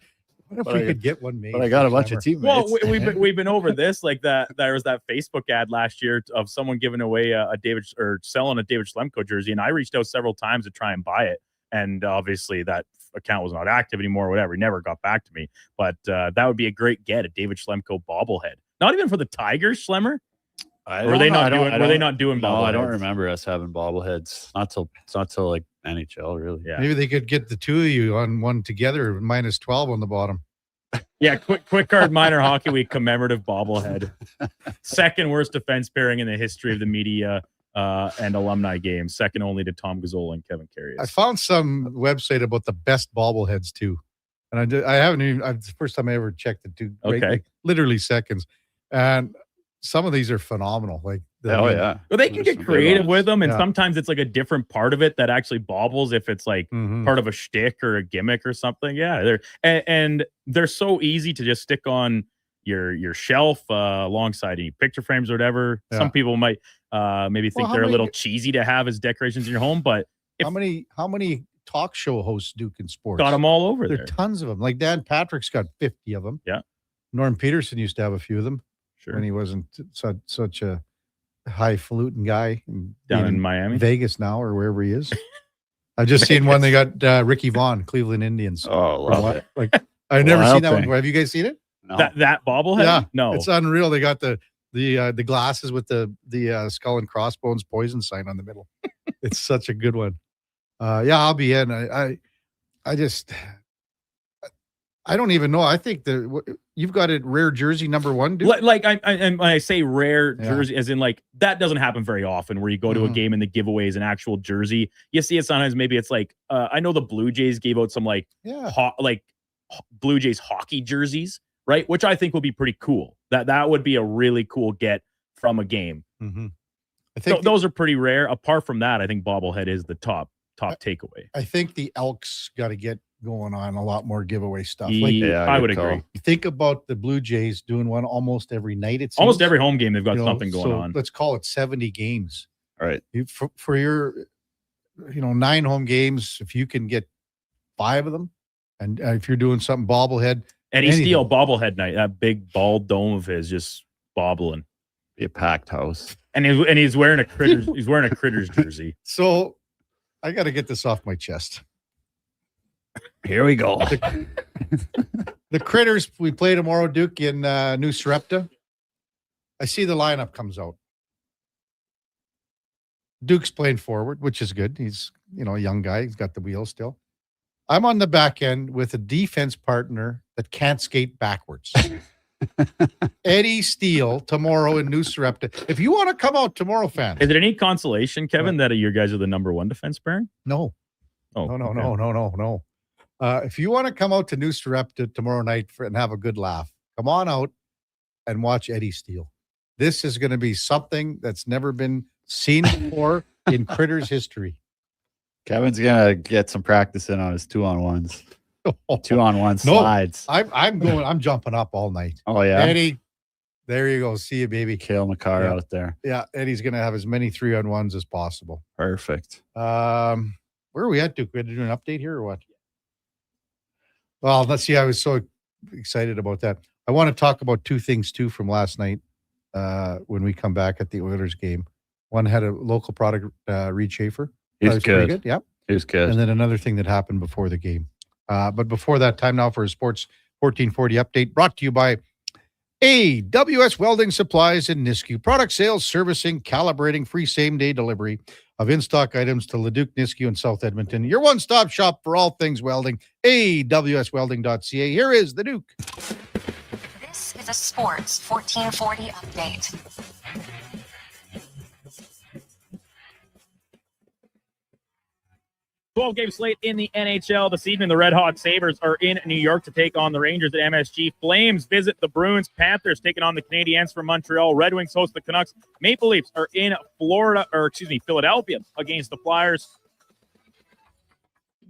What if we could get one made? But I got a bunch of teammates. Well, we've been over this. Like that, there was that Facebook ad last year of someone giving away a David or selling a David Schlemko jersey, and I reached out several times to try and buy it, and obviously that account was not active anymore. Whatever, he never got back to me. But that would be a great get, a David Schlemko bobblehead. Not even for the Tigers, Schlemmer. Were they not doing bobbleheads? No, I don't remember us having bobbleheads. Not till like NHL, really. Yeah. Maybe they could get the two of you on one together, minus 12 on the bottom. Yeah, quick card minor hockey week commemorative bobblehead. Second worst defense pairing in the history of the media and alumni games, second only to Tom Gazzola and Kevin Karius. I found some website about the best bobbleheads too, and I haven't even. It's the first time I ever checked it. Like, literally seconds, and some of these are phenomenal. Like, well, they can get creative with them, and sometimes it's like a different part of it that actually bobbles if it's like part of a shtick or a gimmick or something. Yeah, they're so easy to just stick on your shelf alongside any picture frames or whatever. Yeah. Some people might maybe think they're a little cheesy to have as decorations in your home, but how many talk show hosts do in sports? Got them all over there. there. Are tons of them. Like Dan Patrick's got 50 of them. Yeah. Norm Peterson used to have a few of them. Sure. When he wasn't such a highfalutin guy down in Miami, Vegas now, or wherever he is. I've just seen one. They got Ricky Vaughn, Cleveland Indians. Oh, love it. Like I've never seen that one. Have you guys seen it? No. That bobblehead? Yeah, no, it's unreal. They got the glasses with the skull and crossbones poison sign on the middle. It's such a good one. Yeah, I'll be in. I don't even know. I think you've got it rare jersey number one, dude. Like when I say rare jersey, as in like that doesn't happen very often. Where you go to a game and the giveaway is an actual jersey. You see it sometimes. Maybe it's like I know the Blue Jays gave out some Blue Jays hockey jerseys, right? Which I think would be pretty cool. That would be a really cool get from a game. Mm-hmm. I think those are pretty rare. Apart from that, I think bobblehead is the top takeaway. I think the Elks got to get going on a lot more giveaway stuff. I would agree. Think about the Blue Jays doing one almost every night. It's almost every home game they've got something going on. Let's call it 70 games. All right. For your 9 home games, if you can get 5 of them, and if you're doing something bobblehead, Eddie Steele bobblehead night, that big bald dome of his just bobbling. Be a packed house. And he's wearing a Critters jersey. So I got to get this off my chest. Here we go. The Critters, we play tomorrow, Duke, in New Sarepta. I see the lineup comes out. Duke's playing forward, which is good. He's, a young guy. He's got the wheel still. I'm on the back end with a defense partner that can't skate backwards. Eddie Steele tomorrow in New Sarepta. If you want to come out tomorrow, fans. Is it any consolation, Kevin, that your guys are the number 1 defense pairing? No. Oh, No. If you want to come out to New Sarepta tomorrow night and have a good laugh, come on out and watch Eddie Steele. This is going to be something that's never been seen before in Critters history. Kevin's gonna get some practice in on his 2-on-1s. 2-on-1 slides. I'm jumping up all night. Oh yeah, Eddie. There you go. See you, baby. Kale McCarr out there. Yeah, Eddie's gonna have as many 3-on-1s as possible. Perfect. Where are we at, Duke? We had to do an update here or what? Well, let's see. I was so excited about that. I want to talk about 2 things too from last night when we come back at the Oilers game. One had a local product, Reed Schaefer. He's good. Yeah. He was good. And then another thing that happened before the game. But before that, time now for a Sports 1440 update brought to you by AWS Welding Supplies in Nisku. Product sales, servicing, calibrating, free same-day delivery of in-stock items to Leduc, Nisku, and South Edmonton. Your one-stop shop for all things welding. AWSwelding.ca. Here is the Duke. This is a Sports 1440 update. 12-game slate in the NHL this evening. The Red Hot Sabres are in New York to take on the Rangers at MSG. Flames visit the Bruins. Panthers taking on the Canadiens from Montreal. Red Wings host the Canucks. Maple Leafs are in Philadelphia against the Flyers.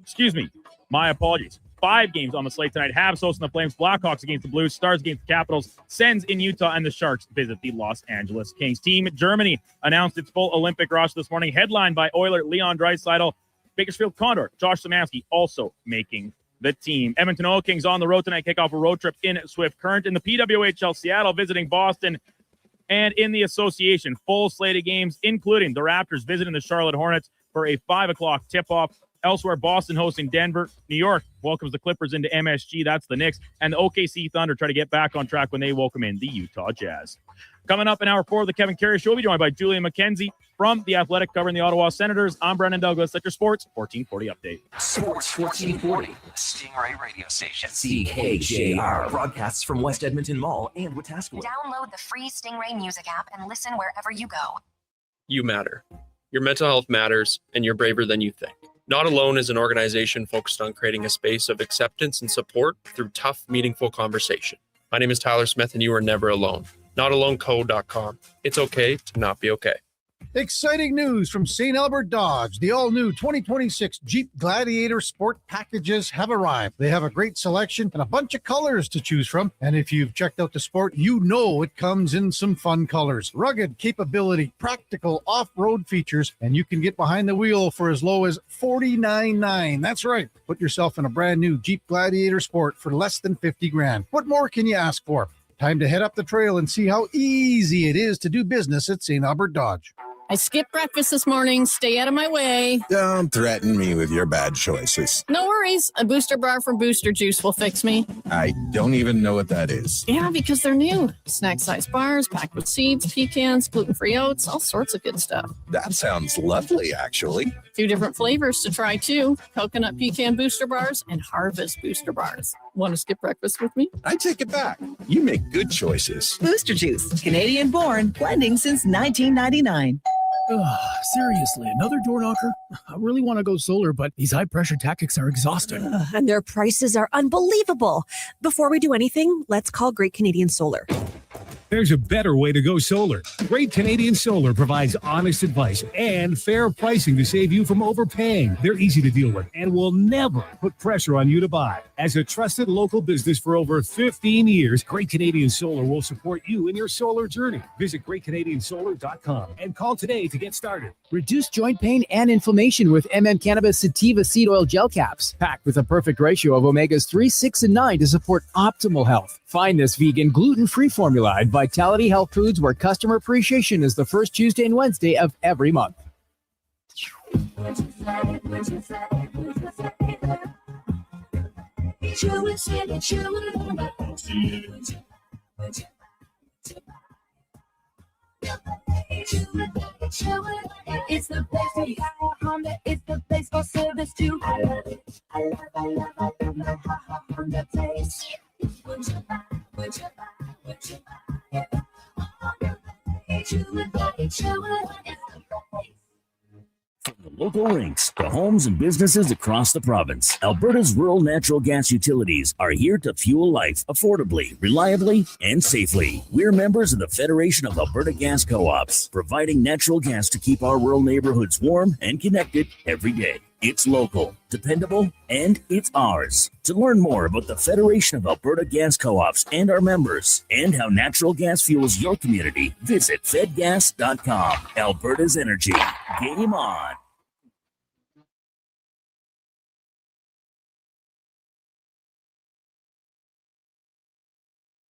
Excuse me. My apologies. 5 games on the slate tonight. Habs hosting the Flames, Blackhawks against the Blues, Stars against the Capitals, Sens in Utah, and the Sharks visit the Los Angeles Kings. Team Germany announced its full Olympic roster this morning, headlined by Oiler Leon Draisaitl, Bakersfield Condor, Josh Szymanski also making the team. Edmonton Oil Kings on the road tonight, kick off a road trip in Swift Current. In the PWHL, Seattle visiting Boston. And in the association, full slate of games, including the Raptors visiting the Charlotte Hornets for a 5 o'clock tip-off. Elsewhere, Boston hosting Denver. New York welcomes the Clippers into MSG. That's the Knicks. And the OKC Thunder try to get back on track when they welcome in the Utah Jazz. Coming up in hour 4 of the Kevin Karius Show, we'll be joined by Julian McKenzie from The Athletic covering the Ottawa Senators. I'm Brendan Douglas at your Sports 1440 update. Sports 1440, Stingray Radio Station. CKJR broadcasts from West Edmonton Mall and Wetaskiwin. Download the free Stingray music app and listen wherever you go. You matter. Your mental health matters, and you're braver than you think. Not Alone is an organization focused on creating a space of acceptance and support through tough, meaningful conversation. My name is Tyler Smith, and you are never alone. NotAloneCo.com. It's okay to not be okay. Exciting news from St. Albert Dodge. The all-new 2026 Jeep Gladiator Sport packages have arrived. They have a great selection and a bunch of colors to choose from. And if you've checked out the Sport, you know it comes in some fun colors. Rugged capability, practical off-road features, and you can get behind the wheel for as low as $49,900. That's right. Put yourself in a brand new Jeep Gladiator Sport for less than $50,000. What more can you ask for? Time to head up the trail and see how easy it is to do business at St. Albert Dodge. I skipped breakfast this morning. Stay out of my way. Don't threaten me with your bad choices. No worries. A booster bar from Booster Juice will fix me. I don't even know what that is. Yeah, because they're new. Snack-sized bars packed with seeds, pecans, gluten-free oats, all sorts of good stuff. That sounds lovely, actually. 2 different flavors to try, too. Coconut pecan booster bars and harvest booster bars. Want to skip breakfast with me? I take it back. You make good choices. Booster Juice, Canadian born, blending since 1999. Seriously, another door knocker? I really want to go solar, but these high-pressure tactics are exhausting. And their prices are unbelievable. Before we do anything, let's call Great Canadian Solar. There's a better way to go solar. Great Canadian Solar provides honest advice and fair pricing to save you from overpaying. They're easy to deal with and will never put pressure on you to buy. As a trusted local business for over 15 years, Great Canadian Solar will support you in your solar journey. Visit greatcanadiansolar.com and call today to get started. Reduce joint pain and inflammation with Cannabis Sativa Seed Oil Gel Caps, packed with a perfect ratio of omegas 3, 6, and 9 to support optimal health. Find this vegan, gluten-free formula at Vitality Health Foods, where customer appreciation is the first Tuesday and Wednesday of every month. It's the place for Honda. It's the place for service too. I love it. I love my Honda place. Would you buy? Would you buy? Would you buy? You would buy it. You would buy it. From the local rinks to homes and businesses across the province, Alberta's rural natural gas utilities are here to fuel life affordably, reliably, and safely. We're members of the Federation of Alberta Gas Co-ops, providing natural gas to keep our rural neighborhoods warm and connected every day. It's local, dependable, and it's ours. To learn more about the Federation of Alberta Gas Co-ops and our members, and how natural gas fuels your community, visit fedgas.com. Alberta's energy. Game on.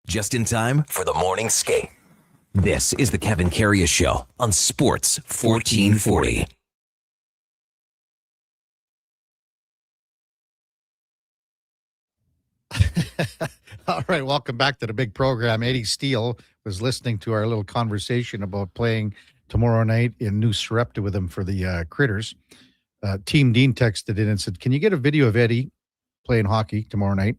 Just in time for the morning skate. This is the Kevin Karius Show on Sports 1440. All right, welcome back to the big program. Eddie Steele was listening to our little conversation about playing tomorrow night in New Sarepta with him for the Critters. Team Dean texted in and said, can you get a video of Eddie playing hockey tomorrow night?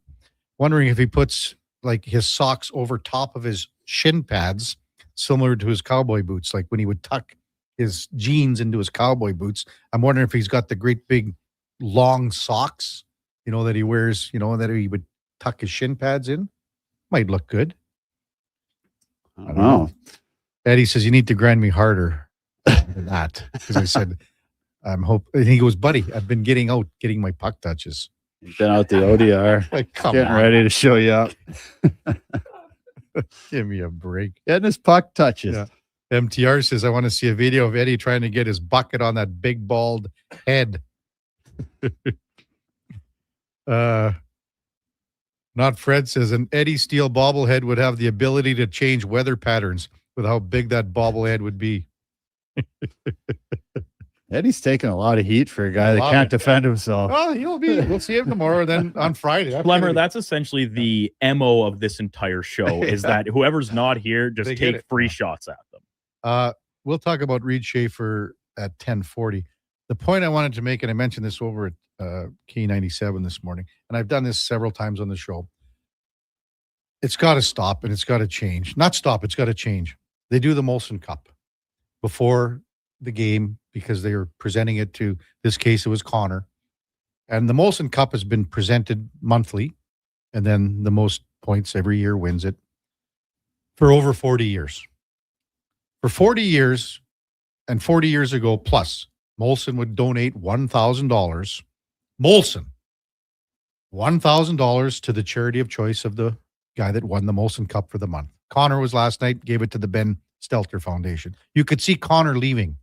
Wondering if he puts like his socks over top of his shin pads, similar to his cowboy boots, like when he would tuck his jeans into his cowboy boots. I'm wondering if he's got the great big long socks, that he wears, that he would tuck his shin pads in. Might look good. I don't know. Eddie says, you need to grind me harder than that. Because I said, I think he goes, buddy, I've been getting my puck touches. He's been out the ODR, getting ready to show you up. Give me a break. Getting his puck touches. Yeah. MTR says, I want to see a video of Eddie trying to get his bucket on that big bald head. Not Fred says, an Eddie Steele bobblehead would have the ability to change weather patterns with how big that bobblehead would be. Eddie's taking a lot of heat for a guy that can't defend himself. Well, we'll see him tomorrow, then on Friday. Lemmer, that's essentially the MO of this entire show is that whoever's not here, just They get take it. free shots at them. We'll talk about Reed Schaefer at 10:40. The point I wanted to make, and I mentioned this over at K97 this morning, and I've done this several times on the show. It's got to stop and it's got to change. Not stop, it's got to change. They do the Molson Cup before the game because they were presenting it to, this case, it was Connor. And the Molson Cup has been presented monthly, and then the most points every year wins it for over 40 years. For 40 years, and 40 years ago plus, Molson would donate $1,000. Molson, $1,000 to the charity of choice of the guy that won the Molson Cup for the month. Connor was last night, gave it to the Ben Stelter Foundation. You could see Connor leaving,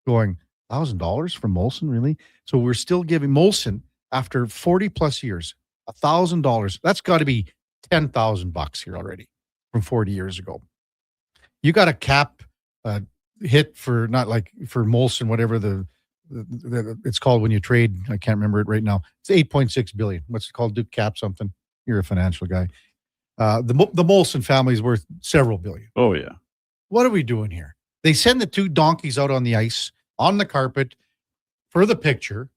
going, $1,000 from Molson, really? So we're still giving Molson, after 40 plus years, $1,000. That's got to be $10,000 here already from 40 years ago. You got a cap hit for, not like for Molson, whatever the it's called when you trade. I can't remember it right now. It's $8.6 billion. What's it called? Duke cap something. You're a financial guy. The Molson family is worth several billion. Oh, yeah. What are we doing here? They send the two donkeys out on the ice, on the carpet, for the picture,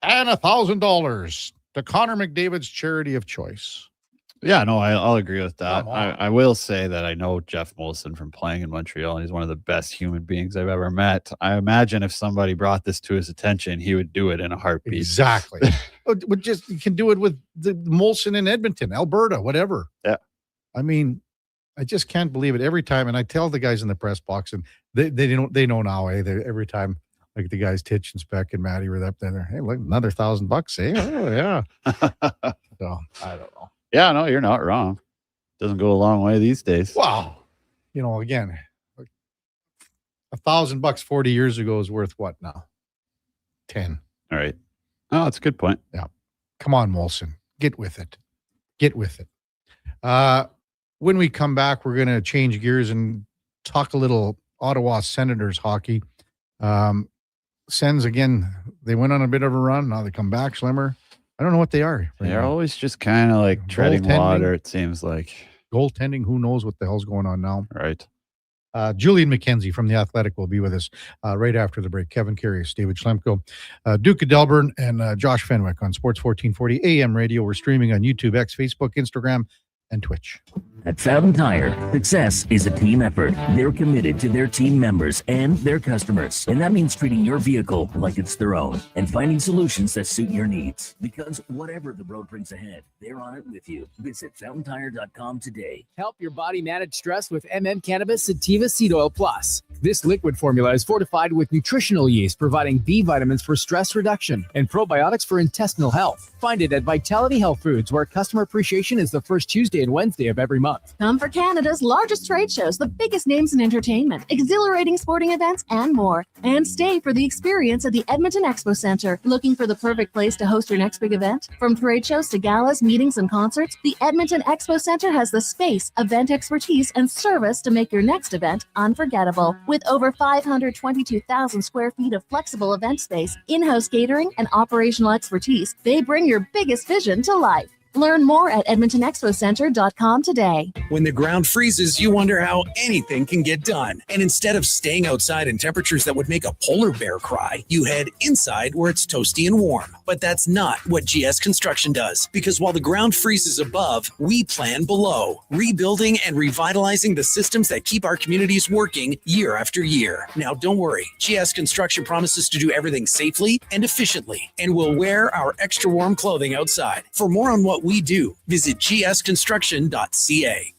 and $1,000 to Connor McDavid's charity of choice. Yeah, no, I'll agree with that. I will say that I know Jeff Molson from playing in Montreal, and he's one of the best human beings I've ever met. I imagine if somebody brought this to his attention, he would do it in a heartbeat. Exactly. You can do it with the Molson in Edmonton, Alberta, whatever. Yeah. I mean, I just can't believe it every time. And I tell the guys in the press box, and they know now, every time, like the guys Titch and Speck and Matty were up there, hey, look, another $1,000, eh? Oh, yeah. So I don't know. Yeah, no, you're not wrong. Doesn't go a long way these days. Wow. Again, $1,000 40 years ago is worth what now? 10. All right. Oh, that's a good point. Yeah. Come on, Molson. Get with it. Get with it. When we come back, we're going to change gears and talk a little Ottawa Senators hockey. Sens, again, they went on a bit of a run. Now they come back, Schlemmer. I don't know what they are. Right They're now. always just kind of like treading water, it seems like. Goaltending, who knows what the hell's going on now. Right. Julian McKenzie from The Athletic will be with us right after the break. Kevin Karius, David Schlemko, Duke of Delburne, and Josh Fenwick on Sports 1440 AM radio. We're streaming on YouTube, X, Facebook, Instagram, and Twitch. At Fountain Tire, success is a team effort. They're committed to their team members and their customers. And that means treating your vehicle like it's their own and finding solutions that suit your needs. Because whatever the road brings ahead, they're on it with you. Visit fountaintire.com today. Help your body manage stress with Cannabis Sativa Seed Oil Plus. This liquid formula is fortified with nutritional yeast, providing B vitamins for stress reduction and probiotics for intestinal health. Find it at Vitality Health Foods, where customer appreciation is the first Tuesday and Wednesday of every month. Come for Canada's largest trade shows, the biggest names in entertainment, exhilarating sporting events, and more. And stay for the experience at the Edmonton Expo Center. Looking for the perfect place to host your next big event? From trade shows to galas, meetings, and concerts, the Edmonton Expo Center has the space, event expertise, and service to make your next event unforgettable. With over 522,000 square feet of flexible event space, in-house catering, and operational expertise, they bring your biggest vision to life. Learn more at EdmontonExpoCenter.com today. When the ground freezes, you wonder how anything can get done. And instead of staying outside in temperatures that would make a polar bear cry, you head inside where it's toasty and warm. But that's not what GS Construction does. Because while the ground freezes above, we plan below, rebuilding and revitalizing the systems that keep our communities working year after year. Now, don't worry. GS Construction promises to do everything safely and efficiently, and we'll wear our extra warm clothing outside. For more on what we do, visit gsconstruction.ca.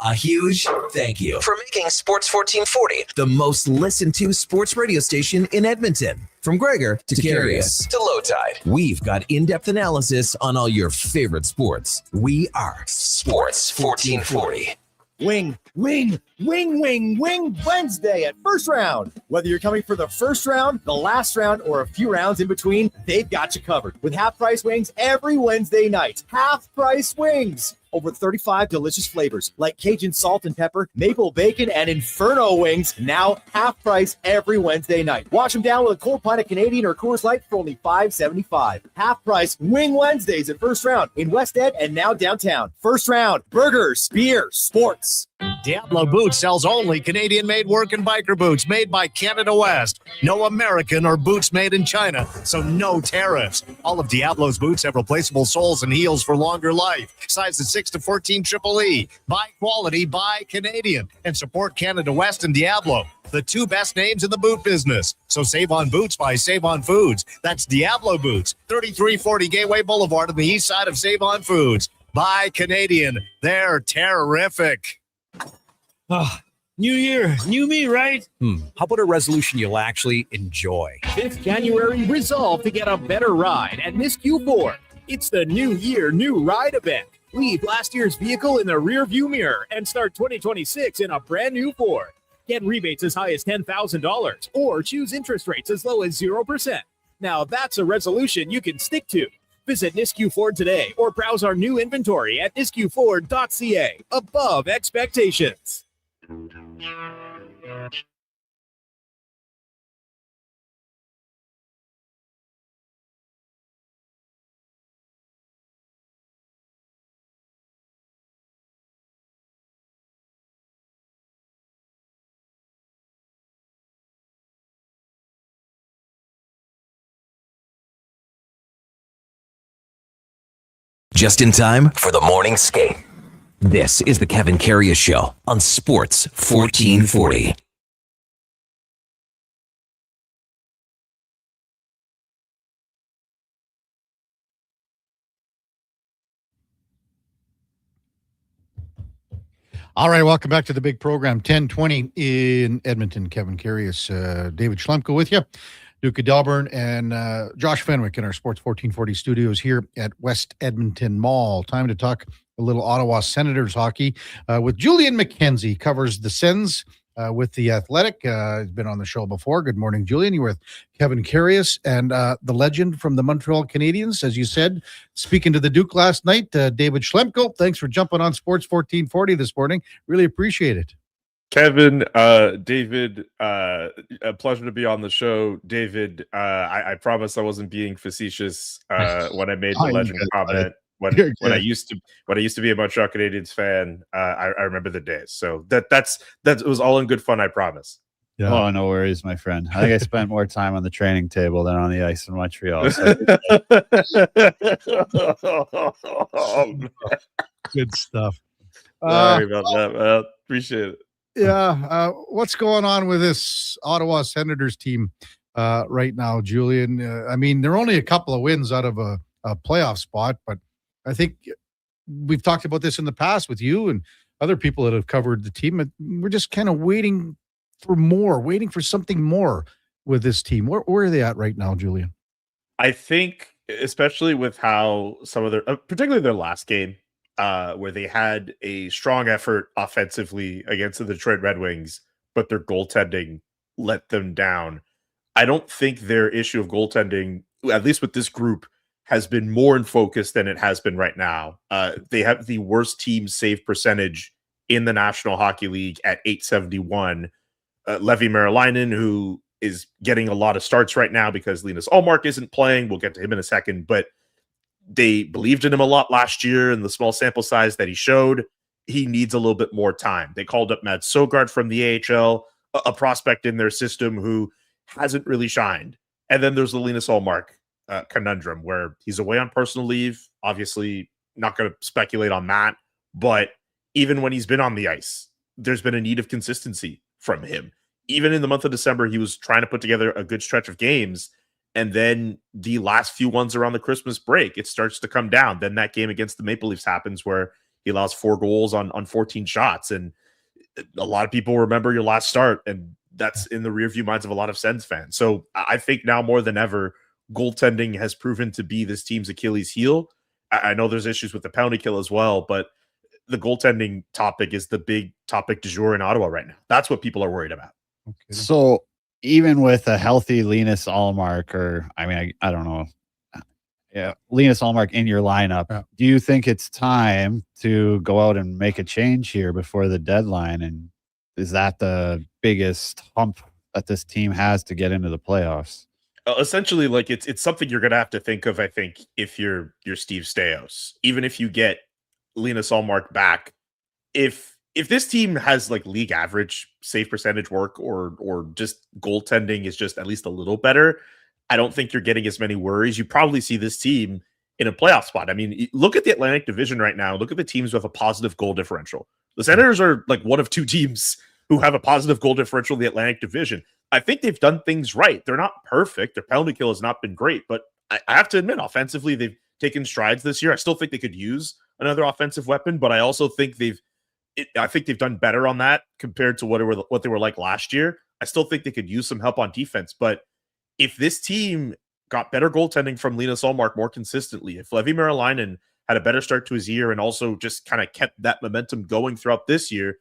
A huge thank you for making Sports 1440 the most listened to sports radio station in Edmonton. From Gregor to Karius to Low Tide, we've got in-depth analysis on all your favorite sports. We are Sports 1440. Wing Wednesday at First Round. Whether you're coming for the first round, the last round, or a few rounds in between, they've got you covered with half-price wings every Wednesday night. Half-price wings. Over 35 delicious flavors like Cajun salt and pepper, maple bacon, and Inferno wings. Now half price every Wednesday night. Wash them down with a cold pint of Canadian or Coors Light for only $5.75. Half price Wing Wednesdays at First Round in West Ed and now downtown. First Round, burgers, beer, sports. Diablo Boots sells only Canadian-made work and biker boots made by Canada West. No American or boots made in China, so no tariffs. All of Diablo's boots have replaceable soles and heels for longer life. Sizes 6 to 14 Triple E. Buy quality, buy Canadian. And support Canada West and Diablo, the two best names in the boot business. So save on boots by Save On Foods. That's Diablo Boots, 3340 Gateway Boulevard on the east side of Save On Foods. Buy Canadian. They're terrific. New year, new me, right? How about a resolution you'll actually enjoy? This January, resolve to get a better ride at Nisku Ford. It's the New Year, New Ride event. Leave last year's vehicle in the rear view mirror and start 2026 in a brand new Ford. Get rebates as high as $10,000 or choose interest rates as low as 0%. Now that's a resolution you can stick to. Visit Nisku Ford today or browse our new inventory at niskuford.ca. Above expectations. Just in time for the morning skate. This is the Kevin Karius Show on Sports 1440. All right, welcome back to the big program. 10:20 in Edmonton. Kevin Karius, David Schlemko with you. Duke of Delburne and Josh Fenwick in our Sports 1440 studios here at West Edmonton Mall. Time to talk a little Ottawa Senators hockey with Julian McKenzie. Covers the Sens with The Athletic. He's been on the show before. Good morning, Julian. You're with Kevin Karius and the legend from the Montreal Canadiens, as you said, speaking to the Duke last night, David Schlemko. Thanks for jumping on Sports 1440 this morning. Really appreciate it. Kevin, David, a pleasure to be on the show. David, I promise I wasn't being facetious when I made the legend comment. When I used to be a Montreal Canadiens fan, I remember the days. So that was all in good fun, I promise. Yeah. Oh, no worries, my friend. I think I spent more time on the training table than on the ice in Montreal. So. Good stuff. Sorry about that, man. Appreciate it. Yeah. What's going on with this Ottawa Senators team right now, Julian? I mean, they're only a couple of wins out of a playoff spot, but I think we've talked about this in the past with you and other people that have covered the team. We're just kind of waiting for something more with this team. Where are they at right now, Julian? I think, especially with how some of their, particularly their last game, where they had a strong effort offensively against the Detroit Red Wings, but their goaltending let them down. I don't think their issue of goaltending, at least with this group, has been more in focus than it has been right now. They have the worst team save percentage in the National Hockey League at .871. Levi Meriläinen, who is getting a lot of starts right now because Linus Ullmark isn't playing. We'll get to him in a second, but they believed in him a lot last year and the small sample size that he showed. He needs a little bit more time. They called up Matt Sogard from the AHL, a prospect in their system who hasn't really shined. And then there's the Linus Ullmark conundrum where he's away on personal leave. Obviously, not going to speculate on that. But even when he's been on the ice, there's been a need of consistency from him. Even in the month of December, he was trying to put together a good stretch of games. And then the last few ones around the Christmas break, it starts to come down. Then that game against the Maple Leafs happens where He allows 4 goals on 14 shots. And a lot of people remember your last start, and that's in the rearview minds of a lot of Sens fans. So I think now more than ever, goaltending has proven to be this team's Achilles heel. I know there's issues with the penalty kill as well, but the goaltending topic is the big topic du jour in Ottawa right now. That's what people are worried about. Okay. So even with a healthy Linus Ullmark, or I don't know, Linus Ullmark in your lineup, do you think it's time to go out and make a change here before the deadline? And is that the biggest hump that this team has to get into the playoffs? Essentially, like it's something you're gonna have to think of. I think if you're Steve Stais, even if you get Linus Ullmark back, if this team has like league average save percentage work or just goaltending is just at least a little better, I don't think you're getting as many worries. You probably see this team in a playoff spot. I mean, look at the Atlantic Division right now. Look at the teams with a positive goal differential. The Senators are like one of 2 teams who have a positive goal differential in the Atlantic Division. I think they've done things right. They're not perfect. Their penalty kill has not been great, but I have to admit, offensively, they've taken strides this year. I still think they could use another offensive weapon, but I also think they've done better on that compared to what they were like last year. I still think they could use some help on defense, but if this team got better goaltending from Linus Ullmark more consistently, if Levi Merilainen had a better start to his year and also just kind of kept that momentum going throughout this year,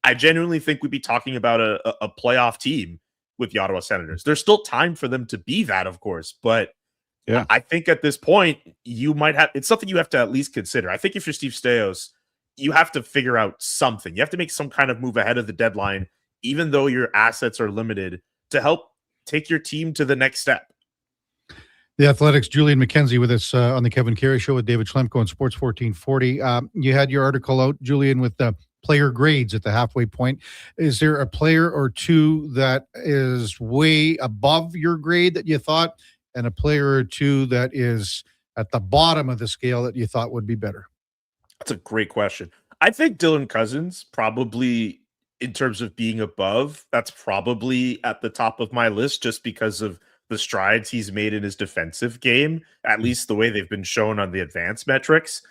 I genuinely think we'd be talking about a playoff team with the Ottawa Senators. There's still time for them to be that, of course, but yeah, I think at this point it's something you have to at least consider. I think if you're Steve Stais, you have to figure out something. You have to make some kind of move ahead of the deadline, even though your assets are limited, to help take your team to the next step. The Athletics' Julian McKenzie with us on the Kevin Carey Show with David Schlemko on Sports 1440. You had your article out, Julian, with the player grades at the halfway point. Is there a player or two that is way above your grade that you thought, and a player or two that is at the bottom of the scale that you thought would be better? That's a great question. I think Dylan Cousins probably, in terms of being above, that's probably at the top of my list just because of the strides he's made in his defensive game, at least the way they've been shown on the advanced metrics.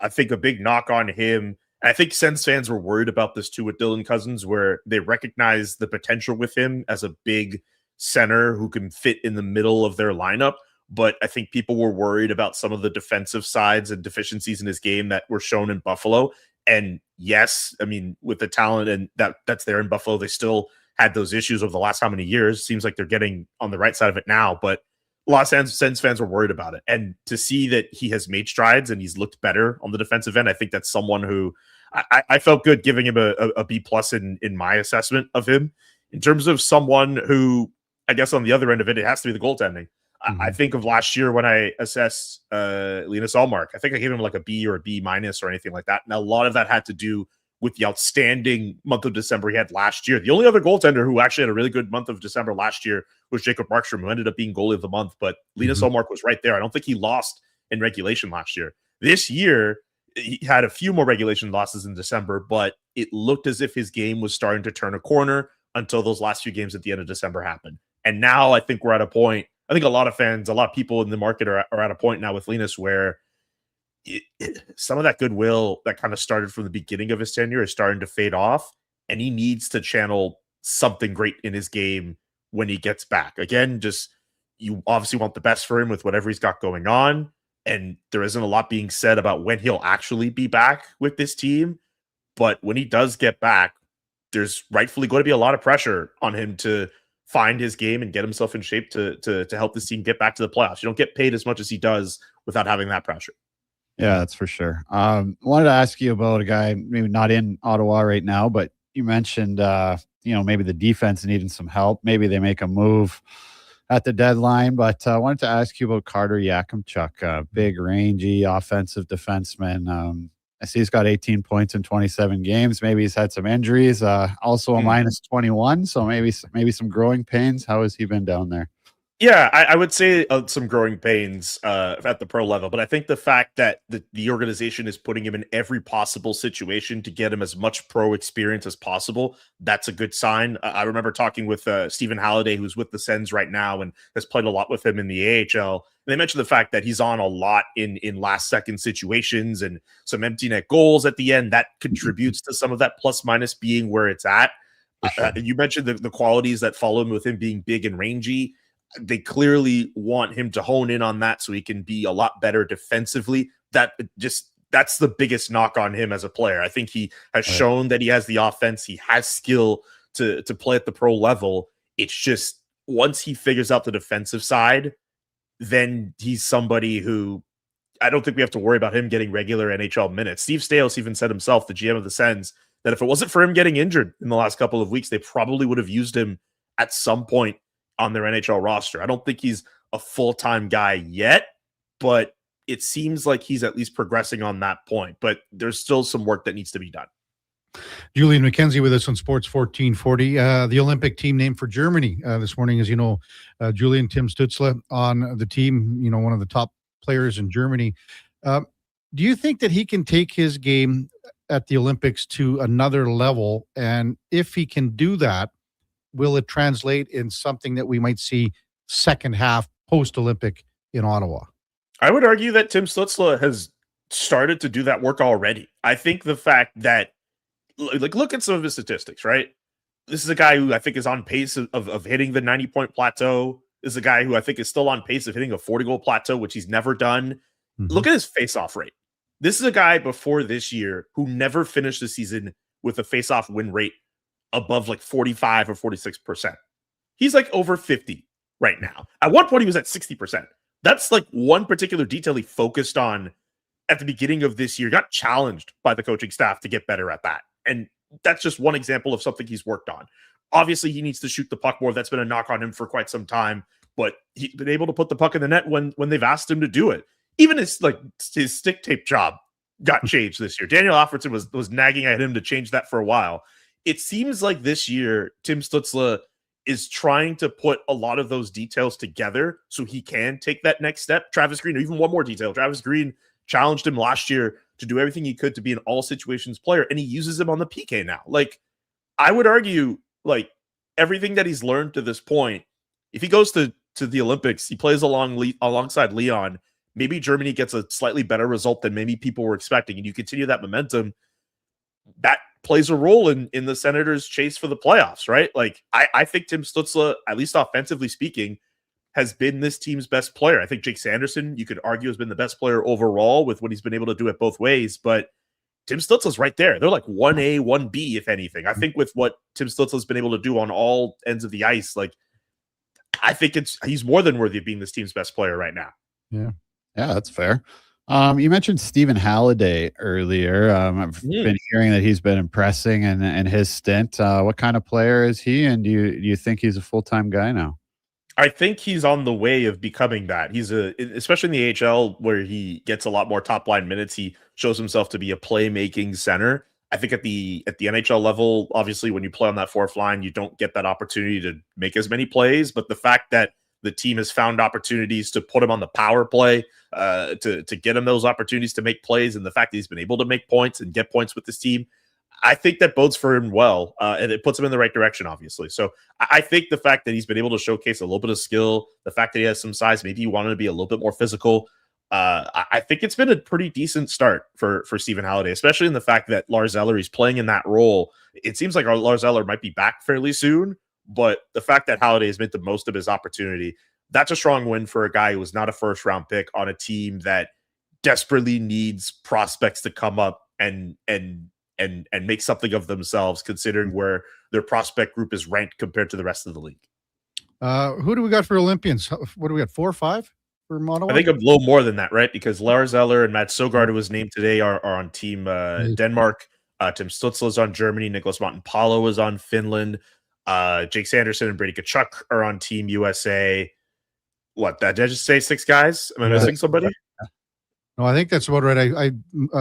I think a big knock on him, and I think Sens fans were worried about this too with Dylan Cousins, where they recognize the potential with him as a big center who can fit in the middle of their lineup. But I think people were worried about some of the defensive sides and deficiencies in his game that were shown in Buffalo. And yes, I mean, with the talent and that's there in Buffalo, they still had those issues over the last how many years. Seems like they're getting on the right side of it now, but a lot of Sens fans were worried about it. And to see that he has made strides and he's looked better on the defensive end, I think that's someone who I felt good giving him a B+ in my assessment of him. In terms of someone who, I guess on the other end of it, it has to be the goaltending. I think of last year when I assessed Linus Ullmark, I think I gave him like a B or a B- or anything like that. And a lot of that had to do with the outstanding month of December he had last year. The only other goaltender who actually had a really good month of December last year was Jacob Markstrom, who ended up being goalie of the month. But Linus Ullmark was right there. I don't think he lost in regulation last year. This year, he had a few more regulation losses in December, but it looked as if his game was starting to turn a corner until those last few games at the end of December happened. And now I think we're at a point, I think a lot of fans, a lot of people in the market are at a point now with Linus where some of that goodwill that kind of started from the beginning of his tenure is starting to fade off, and he needs to channel something great in his game when he gets back. Again, just you obviously want the best for him with whatever he's got going on, and there isn't a lot being said about when he'll actually be back with this team. But when he does get back, there's rightfully going to be a lot of pressure on him to find his game and get himself in shape to help this team get back to the playoffs. You don't get paid as much as he does without having that pressure. Yeah, that's for sure. Wanted to ask you about a guy maybe not in Ottawa right now, but you mentioned, maybe the defense needing some help. Maybe they make a move at the deadline, but I wanted to ask you about Carter Yakimchuk, big, rangy, offensive defenseman. I see he's got 18 points in 27 games. Maybe he's had some injuries, also a minus 21, so maybe some growing pains. How has he been down there? Yeah, I would say some growing pains at the pro level, but I think the fact that the organization is putting him in every possible situation to get him as much pro experience as possible, that's a good sign. I remember talking with Stephen Halliday, who's with the Sens right now and has played a lot with him in the AHL. And they mentioned the fact that he's on a lot in last second situations and some empty net goals at the end. That contributes to some of that plus minus being where it's at. Sure. You mentioned the qualities that follow him with him being big and rangy. They clearly want him to hone in on that so he can be a lot better defensively. That's the biggest knock on him as a player. I think he has shown that he has the offense. He has skill to play at the pro level. It's just once he figures out the defensive side, then he's somebody who I don't think we have to worry about him getting regular NHL minutes. Steve Staios even said himself, the GM of the Sens, that if it wasn't for him getting injured in the last couple of weeks, they probably would have used him at some point on their NHL roster. I don't think he's a full-time guy yet, but it seems like he's at least progressing on that point. But there's still some work that needs to be done. Julian McKenzie with us on Sports 1440. The Olympic team named for Germany this morning, as you know, Julian Tim Stützle on the team, one of the top players in Germany. Do you think that he can take his game at the Olympics to another level? And if he can do that, will it translate in something that we might see second half post-Olympic in Ottawa? I would argue that Tim Stützle has started to do that work already. I think the fact that, look at some of his statistics, right? This is a guy who I think is on pace of hitting the 90-point plateau. This is a guy who I think is still on pace of hitting a 40-goal plateau, which he's never done. Mm-hmm. Look at his face-off rate. This is a guy before this year who never finished the season with a face-off win rate above like 45 or 46%. He's like over 50 right now. At one point, he was at 60%. That's like one particular detail he focused on at the beginning of this year, got challenged by the coaching staff to get better at that. And that's just one example of something he's worked on. Obviously, he needs to shoot the puck more. That's been a knock on him for quite some time, but he's been able to put the puck in the net when they've asked him to do it. Even his stick tape job got changed this year. Daniel Alfredson was nagging at him to change that for a while. It seems like this year, Tim Stützle is trying to put a lot of those details together so he can take that next step. Travis Green, or even one more detail. Travis Green challenged him last year to do everything he could to be an all situations player, and he uses him on the PK now. Like, I would argue, like, everything that he's learned to this point, if he goes to the Olympics, he plays alongside Leon, maybe Germany gets a slightly better result than maybe people were expecting, and you continue that momentum, that plays a role in the Senators' chase for the playoffs, right? Like, I think Tim Stützle, at least offensively speaking, has been this team's best player. I think Jake Sanderson, you could argue, has been the best player overall with what he's been able to do it both ways, but Tim Stützle's right there. They're like 1A, 1B, if anything. I think with what Tim Stützle's been able to do on all ends of the ice, like, I think he's more than worthy of being this team's best player right now. Yeah, that's fair. You mentioned Stephen Halliday earlier. I've been hearing that he's been impressing in his stint. What kind of player is he? And do you think he's a full-time guy now? I think he's on the way of becoming that. He's especially in the AHL where he gets a lot more top line minutes. He shows himself to be a playmaking center. I think at the NHL level, obviously, when you play on that fourth line, you don't get that opportunity to make as many plays. But the fact that the team has found opportunities to put him on the power play, to get him those opportunities to make plays, and the fact that he's been able to make points and get points with this team, I think that bodes for him well, and it puts him in the right direction, obviously. So I think the fact that he's been able to showcase a little bit of skill, the fact that he has some size, maybe he wanted to be a little bit more physical. I think it's been a pretty decent start for Stephen Halliday, especially in the fact that Lars Eller is playing in that role. It seems like Lars Eller might be back fairly soon, but the fact that Halliday has made the most of his opportunity, that's a strong win for a guy who was not a first-round pick on a team that desperately needs prospects to come up and make something of themselves, considering where their prospect group is ranked compared to the rest of the league. Who do we got for Olympians? What do we got, 4 or 5 for Ottawa? I think a little more than that, right? Because Lars Eller and Matt Sogard, who was named today, are on team Denmark. Tim Stützle is on Germany. Nicholas Montenpalo is on Finland. Jake Sanderson and Brady Tkachuk are on team USA. What, did I just say 6 guys? Am I missing somebody? No, I think that's about right. I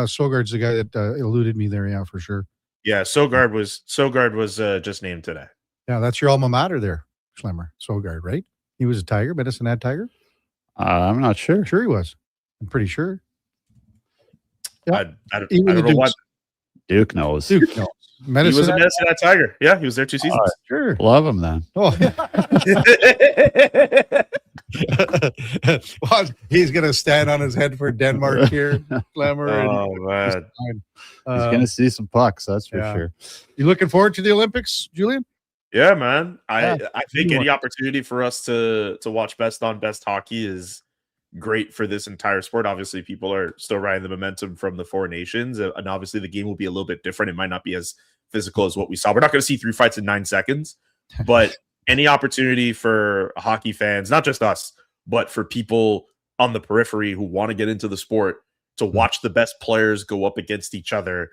Sogard's the guy that eluded me there. Yeah, for sure. Yeah, Sogard was just named today. Yeah, that's your alma mater there, Schlemmer. Sogard, right? He was a Tiger, Medicine Hat Tiger? I'm not sure. Sure he was. I'm pretty sure. I don't Even the know what. Dukes. Duke knows. Duke knows. He was a Hat- Medicine Hat Tiger. Yeah, he was there 2 seasons. Sure. Love him then. Oh. Well, he's going to stand on his head for Denmark here, Glamour. Oh, man. He's going to see some pucks, that's for yeah. sure. You looking forward to the Olympics, Julian? Yeah, man. I think you any want- opportunity for us to watch best on best hockey is great for this entire sport. Obviously, people are still riding the momentum from the four nations, and obviously the game will be a little bit different. It might not be as physical as what we saw. We're not going to see 3 fights in 9 seconds, but any opportunity for hockey fans, not just us, but for people on the periphery who want to get into the sport to watch the best players go up against each other,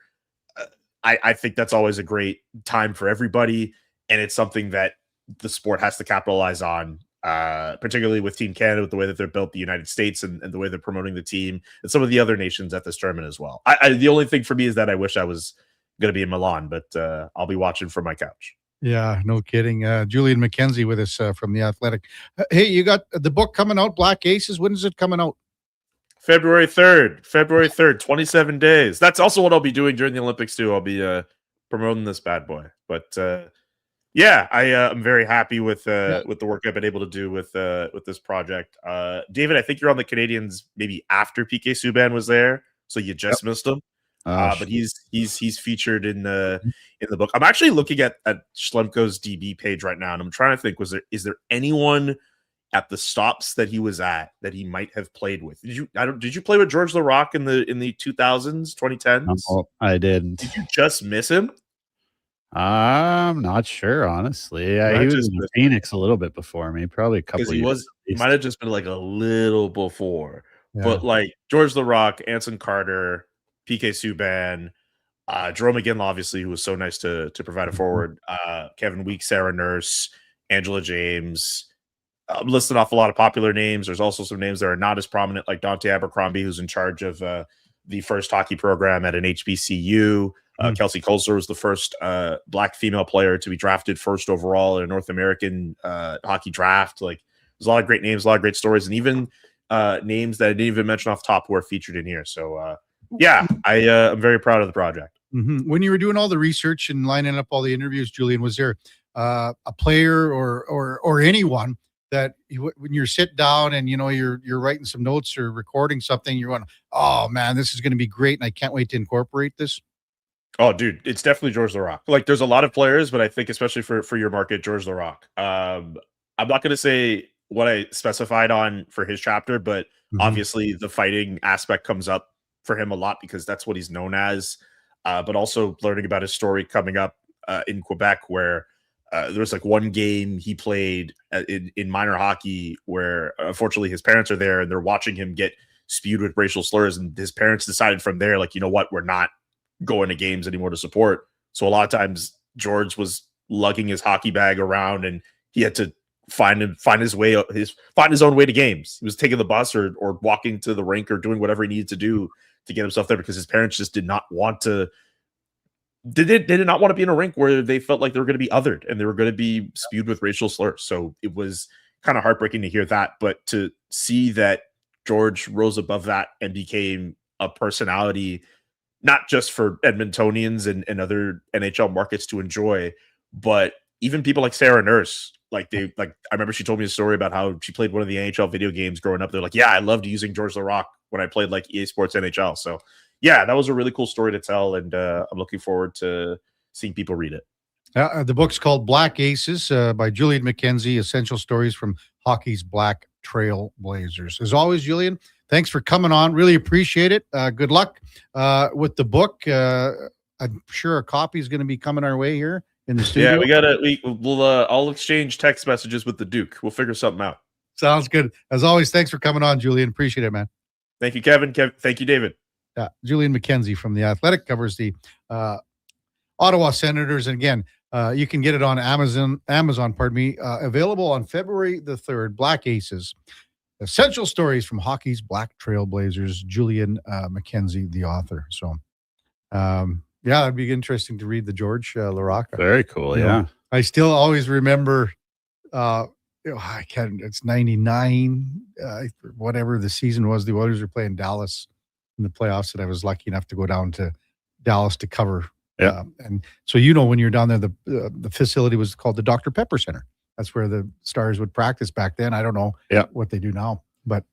I think that's always a great time for everybody. And it's something that the sport has to capitalize on, particularly with Team Canada, with the way that they're built, the United States, and the way they're promoting the team, and some of the other nations at this tournament as well. The only thing for me is that I wish I was going to be in Milan, but I'll be watching from my couch. Yeah, no kidding. Julian McKenzie with us from The Athletic. Hey, you got the book coming out, Black Aces. When is it coming out? February 3rd, 27 days. That's also what I'll be doing during the Olympics too. I'll be promoting this bad boy. But yeah, I'm very happy with the work I've been able to do with this project. David, I think you're on the Canadians maybe after PK Subban was there, so you just missed him. But he's featured in the book. I'm actually looking at Schlemko's DB page right now, and I'm trying to think: is there anyone at the stops that he was at that he might have played with? Did you play with George Laraque in the 2000s, 2010s? No, I didn't. Did you just miss him? I'm not sure, honestly. He was in Phoenix a little bit before me, probably a couple of years. He might have just been like a little before, Yeah. but like George Laraque, Anson Carter, PK Subban, Jerome McGinley, obviously, who was so nice to provide a forward, Kevin Weeks, Sarah Nurse, Angela James. I'm listing off a lot of popular names. There's also some names that are not as prominent, like Dante Abercrombie, who's in charge of the first hockey program at an HBCU. Kelsey Kolzer was the first Black female player to be drafted first overall in a North American hockey draft. Like, there's a lot of great names, a lot of great stories, and even names that I didn't even mention off top who are featured in here. So, yeah, I'm very proud of the project. Mm-hmm. When you were doing all the research and lining up all the interviews, Julian, was there a player or anyone that when you're sitting down and you're writing some notes or recording something, you're going, oh man, this is going to be great, and I can't wait to incorporate this? Oh, dude, it's definitely George Laraque. Like, there's a lot of players, but I think especially for your market, George Laraque. I'm not going to say what I specified on for his chapter, but obviously the fighting aspect comes up for him a lot because that's what he's known as. But also learning about his story coming up in Quebec, where there was like one game he played in minor hockey where unfortunately his parents are there and they're watching him get spewed with racial slurs, and his parents decided from there, like, you know what, we're not going to games anymore to support. So a lot of times George was lugging his hockey bag around and he had to find his own way to games. He was taking the bus or walking to the rink or doing whatever he needed to do to get himself there because his parents just did not want to. They did not want to be in a rink where they felt like they were going to be othered and they were going to be spewed with racial slurs. So it was kind of heartbreaking to hear that, but to see that George rose above that and became a personality, not just for Edmontonians and other NHL markets to enjoy, but even people like Sarah Nurse. I remember she told me a story about how she played one of the NHL video games growing up. They're like, yeah, I loved using George Laraque when I played like EA Sports NHL. So yeah, that was a really cool story to tell, and I'm looking forward to seeing people read it. The book's called Black Aces by Julian McKenzie, Essential Stories from Hockey's Black Trailblazers. As always, Julian, thanks for coming on. Really appreciate it. Good luck with the book. I'm sure a copy is going to be coming our way here in the studio. Yeah, we'll I'll exchange text messages with the Duke. We'll figure something out. Sounds good. As always, thanks for coming on, Julian. Appreciate it, man. Thank you, Kevin. Thank you, David. Yeah, Julian McKenzie from The Athletic covers the Ottawa Senators. And again, you can get it on Amazon, available on February the 3rd, Black Aces, Essential Stories from Hockey's Black Trailblazers, Julian McKenzie, the author. So, yeah, it'd be interesting to read the George Laraque. Very cool, yeah. I still always remember I can't. It's 99, whatever the season was. The Oilers were playing Dallas in the playoffs, and I was lucky enough to go down to Dallas to cover. Yeah. And so, when you're down there, the facility was called the Dr. Pepper Center. That's where the Stars would practice back then. I don't know what they do now, but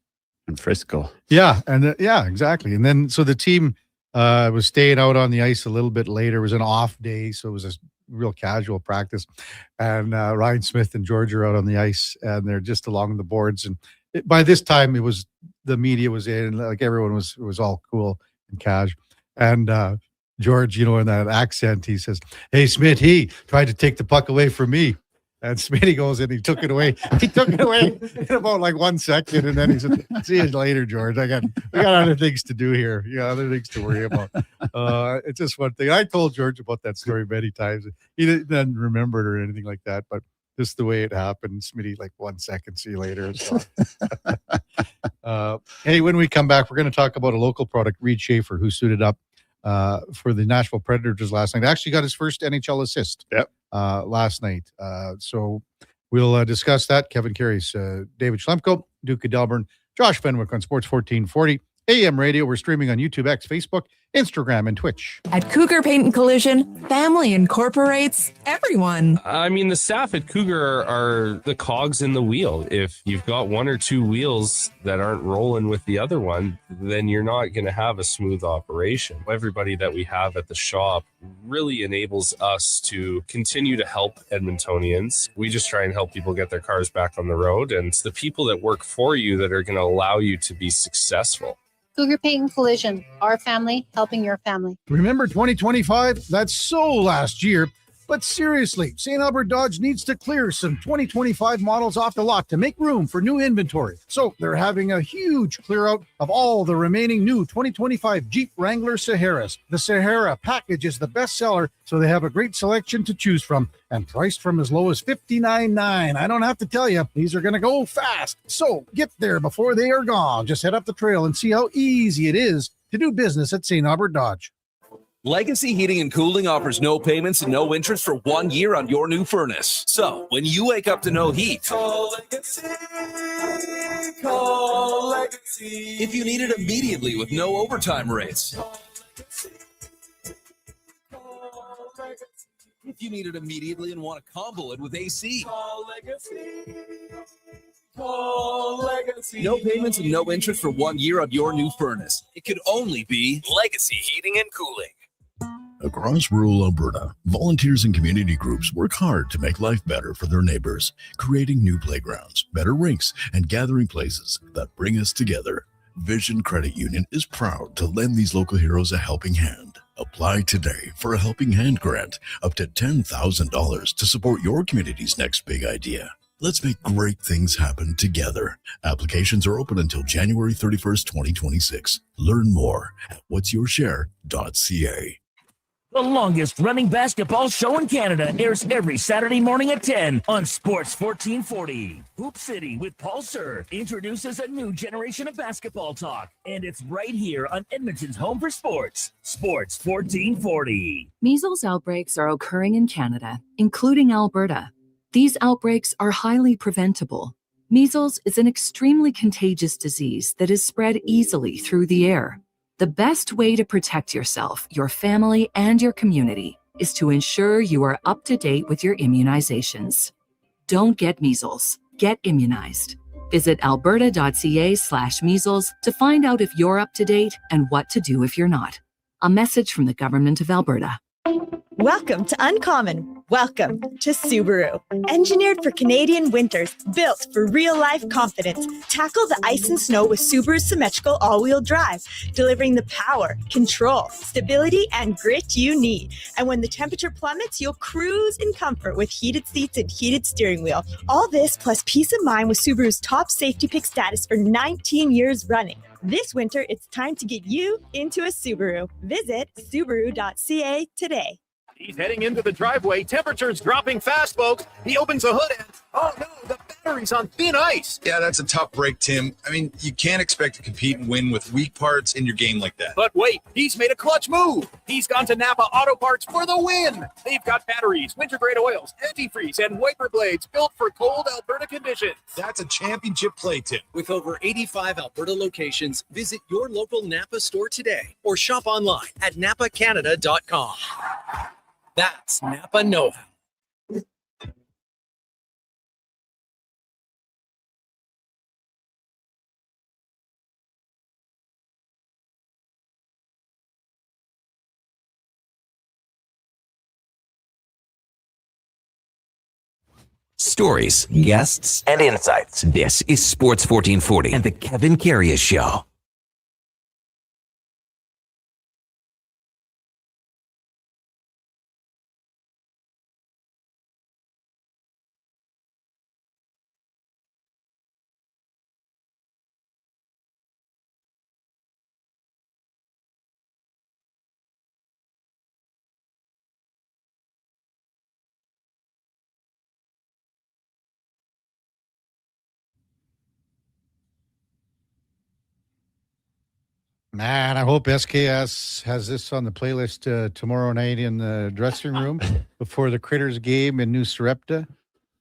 in Frisco. Yeah, and exactly. And then so the team was staying out on the ice a little bit later. It was an off day, so it was a real casual practice. And Ryan Smith and George are out on the ice, and they're just along the boards. And by this time, it was the media was in, like everyone was all cool and cash. And George, in that accent, he says, "Hey, Smith, he tried to take the puck away from me." And Smitty goes in, he took it away. He took it away in about like 1 second. And then he said, "See you later, George. We got other things to do here. Other things to worry about." It's just one thing. I told George about that story many times. He didn't remember it or anything like that, but just the way it happened. Smitty, like 1 second, see you later. So. Hey, when we come back, we're going to talk about a local product, Reed Schaefer, who suited up for the Nashville Predators last night. Actually got his first NHL assist last night. So we'll discuss that. Kevin Karius, David Schlemko, Duke of Delburne, Josh Fenwick on Sports 1440 AM radio. We're streaming on YouTube, X, Facebook, Instagram, and Twitch. At Cougar Paint and Collision, family incorporates everyone. I mean, the staff at Cougar are the cogs in the wheel. If you've got one or two wheels that aren't rolling with the other one, then you're not going to have a smooth operation. Everybody that we have at the shop really enables us to continue to help Edmontonians. We just try and help people get their cars back on the road, and it's the people that work for you that are going to allow you to be successful. Cougar Paint and Collision, our family helping your family. Remember 2025? That's so last year. But seriously, St. Albert Dodge needs to clear some 2025 models off the lot to make room for new inventory. So they're having a huge clear out of all the remaining new 2025 Jeep Wrangler Saharas. The Sahara package is the best seller, so they have a great selection to choose from and priced from as low as $59.9. I don't have to tell you, these are going to go fast. So get there before they are gone. Just head up the trail and see how easy it is to do business at St. Albert Dodge. Legacy Heating and Cooling offers no payments and no interest for 1 year on your new furnace. So when you wake up to no heat, call Legacy. Call Legacy. If you need it immediately with no overtime rates. If you need it immediately and want to combo it with AC. Call Legacy. Call Legacy. No payments and no interest for 1 year on your new furnace. It could only be Legacy Heating and Cooling. Across rural Alberta, volunteers and community groups work hard to make life better for their neighbors, creating new playgrounds, better rinks, and gathering places that bring us together. Vision Credit Union is proud to lend these local heroes a helping hand. Apply today for a Helping Hand grant up to $10,000 to support your community's next big idea. Let's make great things happen together. Applications are open until January 31st, 2026. Learn more at whatsyourshare.ca. The longest running basketball show in Canada airs every Saturday morning at 10 on Sports 1440. Hoop City with Paul Sir introduces a new generation of basketball talk, and it's right here on Edmonton's home for sports, Sports 1440. Measles outbreaks are occurring in Canada, including Alberta. These outbreaks are highly preventable. Measles is an extremely contagious disease that is spread easily through the air. The best way to protect yourself, your family, and your community is to ensure you are up to date with your immunizations. Don't get measles. Get immunized. Visit alberta.ca/measles to find out if you're up to date and what to do if you're not. A message from the Government of Alberta. Welcome to Uncommon. Welcome to Subaru. Engineered for Canadian winters, built for real-life confidence. Tackle the ice and snow with Subaru's symmetrical all-wheel drive, delivering the power, control, stability, and grit you need. And when the temperature plummets, you'll cruise in comfort with heated seats and heated steering wheel. All this plus peace of mind with Subaru's top safety pick status for 19 years running. This winter, it's time to get you into a Subaru. Visit Subaru.ca today. He's heading into the driveway. Temperature's dropping fast, folks. He opens the hood and, oh no, the batteries on thin ice. Yeah, that's a tough break, Tim. I mean, you can't expect to compete and win with weak parts in your game like that. But wait, he's made a clutch move. He's gone to Napa Auto Parts for the win. They've got batteries, winter-grade oils, antifreeze, and wiper blades built for cold Alberta conditions. That's a championship play, Tim. With over 85 Alberta locations, visit your local Napa store today or shop online at napacanada.com. That's Napa know-how. Stories, guests, and insights. This is Sports 1440 and the Kevin Karius Show. Man, I hope SKS has this on the playlist tomorrow night in the dressing room before the Critters game in New Sarepta.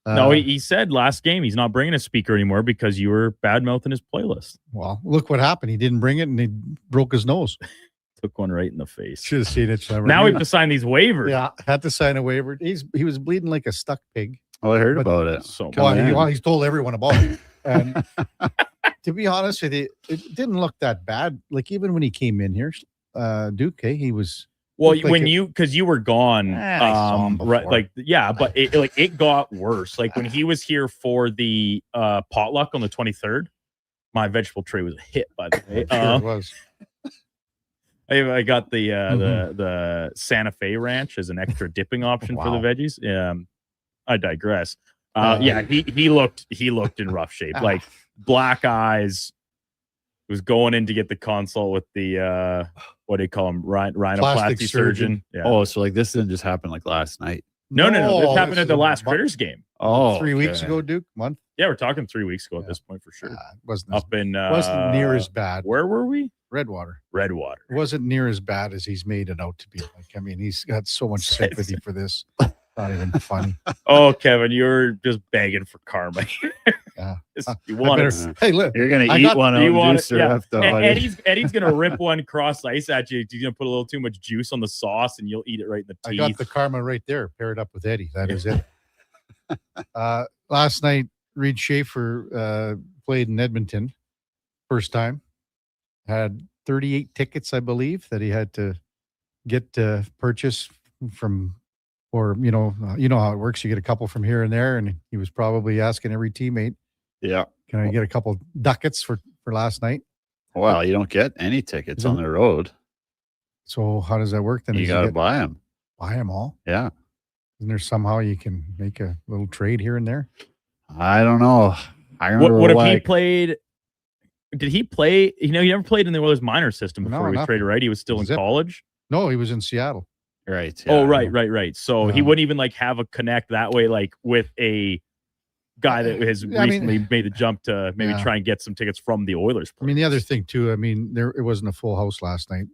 No, he said last game he's not bringing a speaker anymore because you were bad-mouthing his playlist. Well, look what happened. He didn't bring it, and he broke his nose. Took one right in the face. Should have seen it. Trevor. Now we have to sign these waivers. Yeah, had to sign a waiver. He was bleeding like a stuck pig. Oh, I heard about it. So he's told everyone about it. And to be honest with you, it didn't look that bad. Like even when he came in here, Duke, he was. Well, when because you were gone, I saw him right? before. Like, yeah, but it got worse. Like when he was here for the potluck on the 23rd, my vegetable tray was hit. By the way, Sure it was. I got the Santa Fe Ranch as an extra dipping option for the veggies. I digress. Yeah, he looked in rough shape, like black eyes. Was going in to get the consult with the what do you call him, rhinoplasty surgeon. Yeah. Oh, so like this didn't just happen like last night. No. This happened at the last Critters game. Oh, 3 weeks ago, Duke, month. Yeah, we're talking 3 weeks ago at this point for sure. Wasn't up in wasn't near as bad. Where were we? Redwater. Redwater. It wasn't near as bad as he's made it out to be. Like, I mean, he's got so much sympathy for this. Not even funny. Oh, Kevin, you're just begging for karma. Yeah. You want it. Hey, look, you're gonna eat one of them. Eddie's gonna rip one cross ice at you. He's gonna put a little too much juice on the sauce, and you'll eat it right in the teeth. I got the karma right there, paired up with Eddie. That is it. Last night, Reed Schaefer played in Edmonton. First time. Had 38 tickets, I believe, that he had to get purchase from. Or, you know how it works. You get a couple from here and there, and he was probably asking every teammate, Yeah. can I get a couple ducats for last night? Well, you don't get any tickets on the road. So how does that work then? You got to buy them. Buy them all? Yeah. Isn't there somehow you can make a little trade here and there? I don't know. I remember what if he played? Did he play? He never played in the Oilers minor system before he was traded, right? He was still in college. No, he was in Seattle. Right. Yeah. Oh, right. So he wouldn't even like have a connect that way, like with a guy that has recently made the jump to maybe try and get some tickets from the Oilers. I mean, the other thing too, it wasn't a full house last night.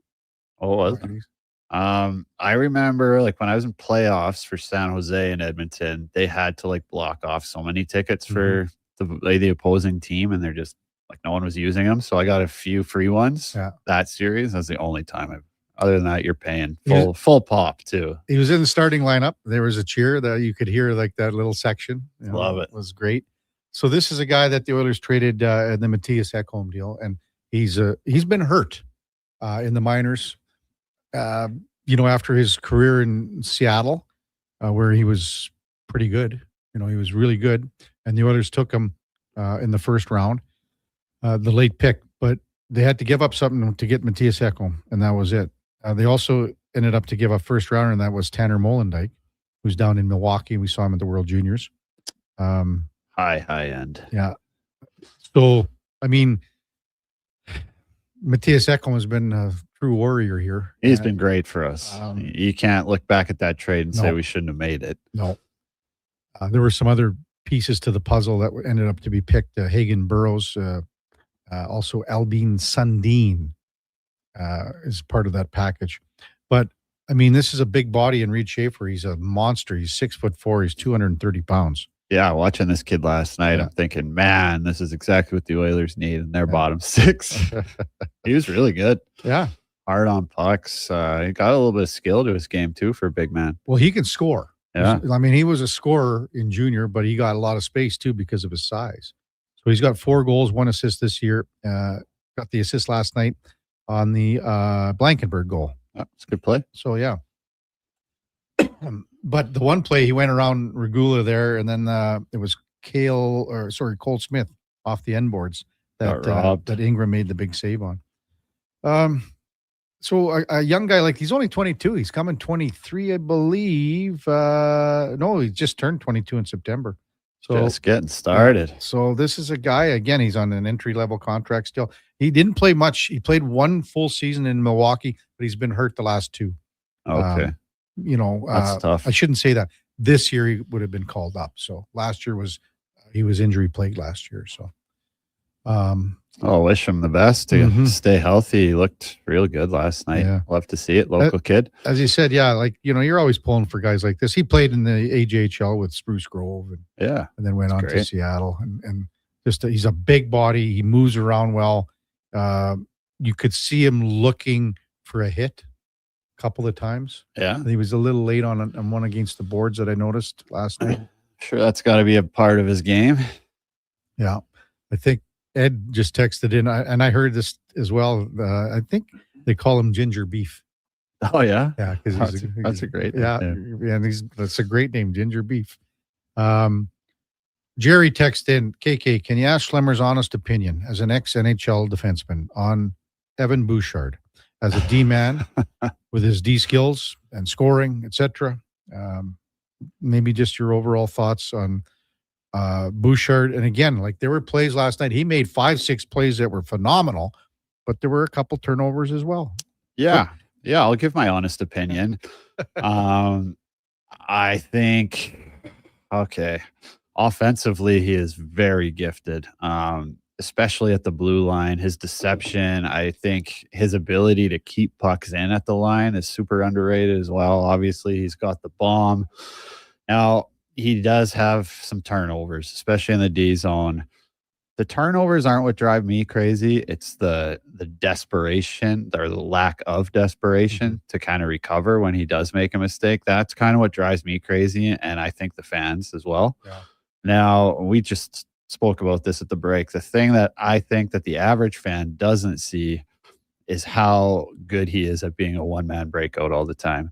Oh, was it? I remember like when I was in playoffs for San Jose and Edmonton, they had to like block off so many tickets for the opposing team, and they're just like no one was using them. So I got a few free ones. Yeah. That series. That's the only time other than that, you're paying full pop too. He was in the starting lineup. There was a cheer that you could hear, like that little section. Love it. It was great. So this is a guy that the Oilers traded in the Matthias Ekholm deal, and he's been hurt in the minors. After his career in Seattle, where he was pretty good. He was really good, and the Oilers took him in the first round, the late pick, but they had to give up something to get Matthias Ekholm, and that was it. They also ended up to give a first rounder, and that was Tanner Molendyk, who's down in Milwaukee. We saw him at the World Juniors. High end. Yeah. So, Matthias Ekholm has been a true warrior here. He's been great for us. You can't look back at that trade and say we shouldn't have made it. No. There were some other pieces to the puzzle that ended up to be picked. Hagen Burrows, also Albin Sundin is part of that package. But I mean, this is a big body in Reed Schaefer. He's a monster. He's 6'4". He's 230 pounds. Yeah, watching this kid last night, I'm thinking, man, this is exactly what the Oilers need in their bottom six. He was really good. Yeah. Hard on pucks. He got a little bit of skill to his game, too, for a big man. Well, he can score. Yeah. I mean, he was a scorer in junior, but he got a lot of space, too, because of his size. So he's got 4 goals, 1 assist this year. Got the assist last night on the Blankenberg goal. That's a good play. So, yeah. But the one play, he went around Regula there, and then it was Cole Smith off the end boards that Ingram made the big save on. So a young guy he's only 22. He's coming 23, I believe. No, he just turned 22 in September. So just getting started. So this is a guy, again, he's on an entry-level contract still. He didn't play much. He played 1 full season in Milwaukee, but he's been hurt the last 2. Okay. That's tough. I shouldn't say that. This year he would have been called up. So last year he was injury plagued last year. So, wish him the best to stay healthy. He looked real good last night. Yeah. Love to see it. Local kid. As you said, yeah, you're always pulling for guys like this. He played in the AJHL with Spruce Grove, and then went on to Seattle, and just he's a big body. He moves around well. You could see him looking for a hit a couple of times. Yeah, and he was a little late on one against the boards that I noticed last night. Sure, that's got to be a part of his game. Yeah, I think Ed just texted in, and I heard this as well. I think they call him Ginger Beef. Oh yeah, yeah, because that's a great name. And that's a great name, Ginger Beef. Jerry texted in, KK, can you ask Schlemmer's honest opinion as an ex-NHL defenseman on Evan Bouchard as a D-man with his D skills and scoring, etc.? Maybe just your overall thoughts on Bouchard. And again, there were plays last night. He made 5-6 plays that were phenomenal, but there were a couple turnovers as well. Yeah. Yeah, I'll give my honest opinion. I think, offensively, he is very gifted, especially at the blue line. His deception, I think his ability to keep pucks in at the line is super underrated as well. Obviously, he's got the bomb. Now, he does have some turnovers, especially in the D zone. The turnovers aren't what drive me crazy. It's the desperation or the lack of desperation to kind of recover when he does make a mistake. That's kind of what drives me crazy, and I think the fans as well. Yeah. Now, we just spoke about this at the break. The thing that I think that the average fan doesn't see is how good he is at being a one-man breakout all the time.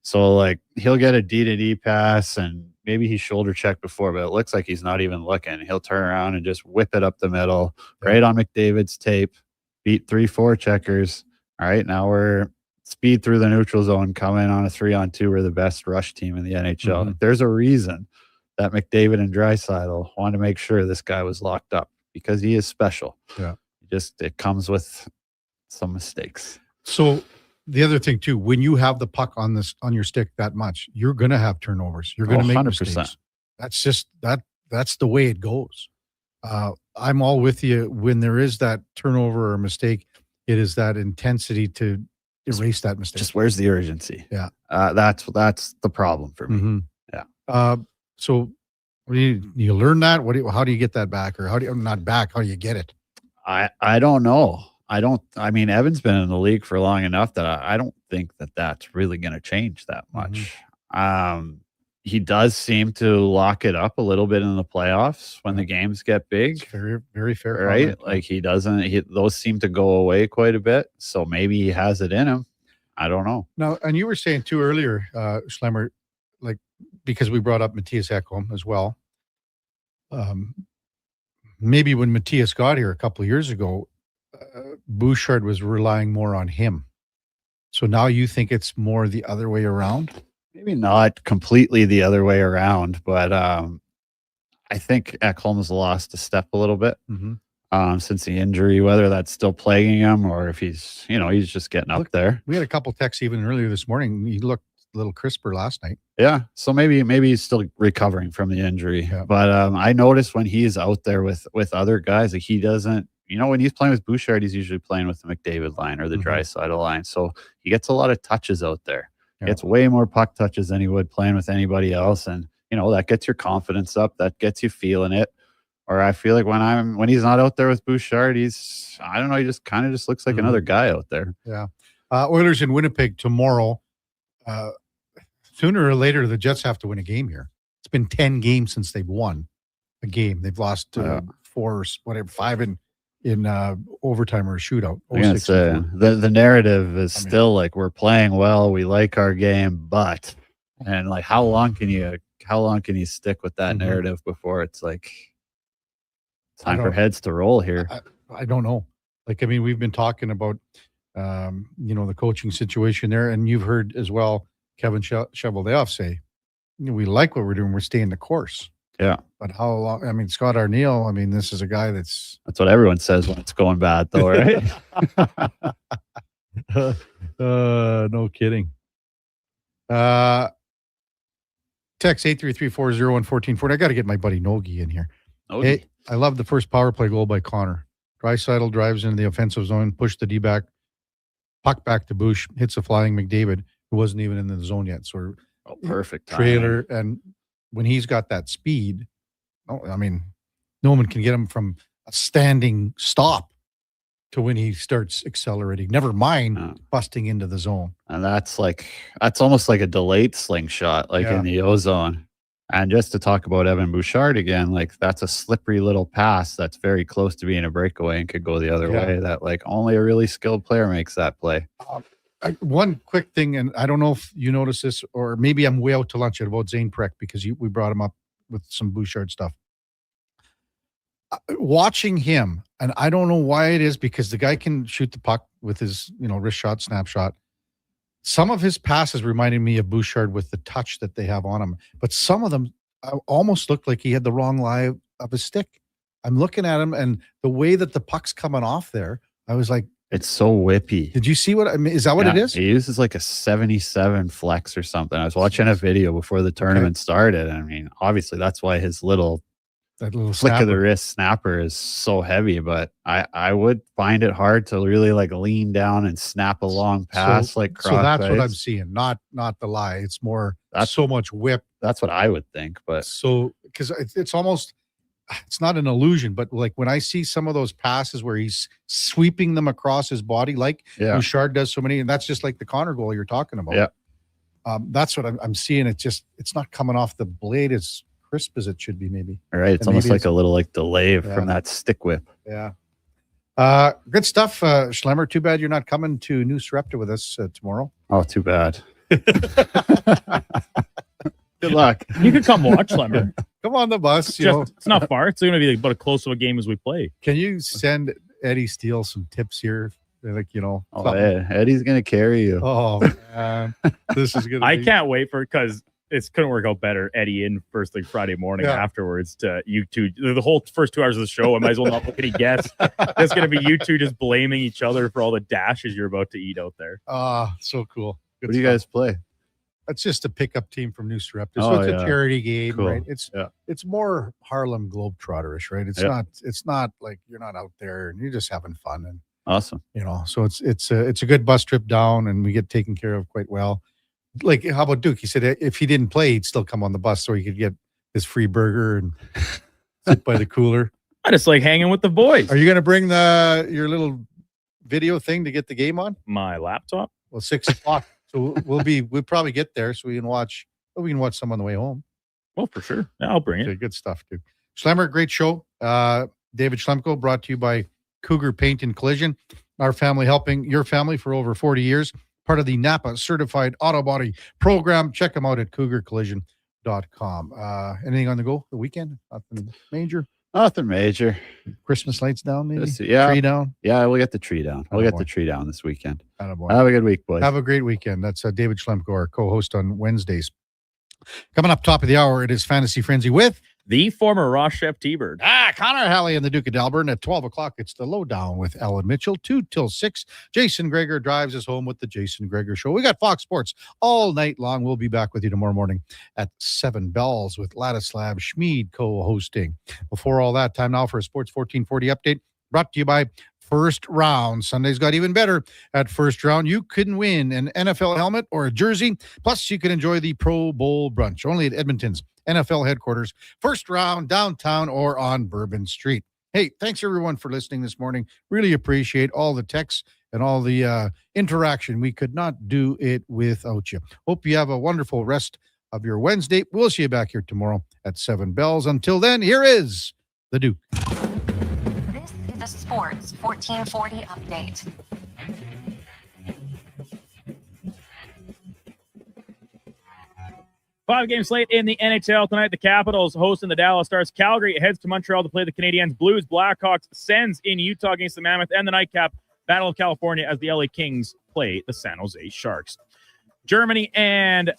So, he'll get a D-to-D pass, and maybe he shoulder checked before, but it looks like he's not even looking. He'll turn around and just whip it up the middle, right on McDavid's tape, beat 3-4 checkers. All right, now we're speed through the neutral zone, coming on a 3-on-2. We're the best rush team in the NHL. There's a reason that McDavid and Draisaitl wanted to make sure this guy was locked up, because he is special. Yeah. It comes with some mistakes. So the other thing too, when you have the puck on your stick that much, you're going to have turnovers. You're going to make 100%. mistakes. That's just that's the way it goes. I'm all with you. When there is that turnover or mistake, it is that intensity to erase that mistake. Just where's the urgency? Yeah. That's the problem for me. Yeah. So you learn that? How do you get that back? Or how do you get it? I don't know. I mean, Evan's been in the league for long enough that I don't think that that's really going to change that much. He does seem to lock it up a little bit in the playoffs when the games get big. It's very, very fair. Right? Comment. He doesn't, those seem to go away quite a bit. So maybe he has it in him. I don't know. Now, and you were saying too earlier, Schlemmer, because we brought up Matthias Ekholm as well. Maybe when Matthias got here a couple of years ago, Bouchard was relying more on him. So now you think it's more the other way around? Maybe not completely the other way around, but I think Ekholm's lost a step a little bit since the injury, whether that's still plaguing him or if he's just getting up there. We had a couple texts even earlier this morning. He looked little crisper last night. Yeah, so maybe he's still recovering from the injury. But I noticed when he's out there with other guys, like he doesn't. When he's playing with Bouchard, he's usually playing with the McDavid line or the Draisaitl line. So he gets a lot of touches out there. He gets way more puck touches than he would playing with anybody else, and that gets your confidence up. That gets you feeling it. Or I feel like when he's not out there with Bouchard, he's I don't know. He just kind of just looks like another guy out there. Yeah. Oilers in Winnipeg tomorrow. Sooner or later, the Jets have to win a game here. It's been 10 games since they've won a game. They've lost 5 in overtime or a shootout. I'm gonna say the narrative is still like we're playing well, we like our game, but like how long can you stick with that narrative before it's like time for heads to roll here? I don't know. Like, I mean, we've been talking about the coaching situation there, and you've heard as well Kevin Cheveldayoff say, we like what we're doing, we're staying the course. Yeah. But how long? I mean, Scott Arniel, this is a guy that's what everyone says when it's going bad, though, right? No kidding. Text 833-401-1440. I got to get my buddy Nogi in here. Hey, I love the first power play goal by Connor. Draisaitl drives into the offensive zone, push the D-back, puck back to Bush, hits a flying McDavid, who wasn't even in the zone yet. So perfect trailer, and when he's got that speed, no one can get him from a standing stop to when he starts accelerating. Never mind busting into the zone. And that's almost like a delayed slingshot, in the O-zone. And just to talk about Evan Bouchard again, that's a slippery little pass that's very close to being a breakaway and could go the other way. That only a really skilled player makes that play. One quick thing, and I don't know if you noticed this, or maybe I'm way out to lunch about Zane Prek because we brought him up with some Bouchard stuff. Watching him, and I don't know why it is, because the guy can shoot the puck with his wrist shot, snapshot. Some of his passes reminded me of Bouchard with the touch that they have on him, but some of them almost looked like he had the wrong lie of his stick. I'm looking at him, and the way that the puck's coming off there, I was like, it's so whippy. Did you see what is that what it is? He uses like a 77 flex or something. I was watching a video before the tournament started. Obviously that's why his little flick snapper of the wrist snapper is so heavy, but I would find it hard to really lean down and snap a long pass so that's what I'm seeing, not the lie. It's more so much whip. That's what I would think, but because it's almost, it's not an illusion, but when I see some of those passes where he's sweeping them across his body, Bouchard does so many, and that's just like the Connor goal you're talking about. Yeah. That's what I'm seeing. It's not coming off the blade as crisp as it should be, maybe. All right. It's almost like a little delay from that stick whip. Yeah. Good stuff, Schlemmer. Too bad you're not coming to New Sarepta with us tomorrow. Oh, too bad. Good luck. You could come watch, Schlemmer. Come on the bus. It's not far. It's going to be about as close to a game as we play. Can you send Eddie Steele some tips here? Eddie's going to carry you. Oh, man. This is going to I can't wait because it couldn't work out better. Eddie in first thing Friday morning afterwards to you two. The whole first 2 hours of the show, I might as well not look at any guests. It's going to be you two just blaming each other for all the dashes you're about to eat out there. So cool. What do you guys play? It's just a pickup team from New Sarepta. So it's a charity game, cool. Right? It's more Harlem Globetrotterish, right? It's not like you're not out there and you're just having fun and awesome. So it's a good bus trip down and we get taken care of quite well. How about Duke? He said if he didn't play, he'd still come on the bus so he could get his free burger and sit by the cooler. I just like hanging with the boys. Are you going to bring your little video thing to get the game on? My laptop? Well, 6:00. So we'll probably get there so we can watch some on the way home. Well, for sure. Yeah, I'll bring it. Good stuff, dude. Schlemmer, great show. David Schlemko, brought to you by Cougar Paint and Collision. Our family helping your family for over 40 years. Part of the Napa Certified Auto Body Program. Check them out at cougarcollision.com. Anything on the go the weekend? Nothing major? Nothing major. Christmas lights down, maybe? Yeah. Tree down? Yeah, we'll get the tree down. We'll get the tree down this weekend. Attaboy. Have a good week, boys. Have a great weekend. That's David Schlemko, our co-host on Wednesdays. Coming up top of the hour, it is Fantasy Frenzy with the former Ross Chef T-Bird. Connor Halley and the Duke of Delburne at 12 o'clock. It's the Lowdown with Ellen Mitchell, 2 till 6. Jason Greger drives us home with the Jason Greger Show. We got Fox Sports all night long. We'll be back with you tomorrow morning at 7 bells with Ladislav Schmid co-hosting. Before all that, time now for a Sports 1440 update brought to you by First Round. Sunday's got even better at First Round. You can win an NFL helmet or a jersey. Plus, you can enjoy the Pro Bowl brunch only at Edmonton's NFL headquarters. First Round, downtown or on Bourbon Street. Hey, thanks everyone for listening this morning. Really appreciate all the texts and all the interaction. We could not do it without you. Hope you have a wonderful rest of your Wednesday. We'll see you back here tomorrow at 7 bells. Until then, here is the Duke. The Sports 1440 update. Five-game slate in the NHL tonight. The Capitals hosting the Dallas Stars. Calgary heads to Montreal to play the Canadiens. Blues, Blackhawks, Sens in Utah against the Mammoth. And the nightcap, Battle of California as the LA Kings play the San Jose Sharks. Germany and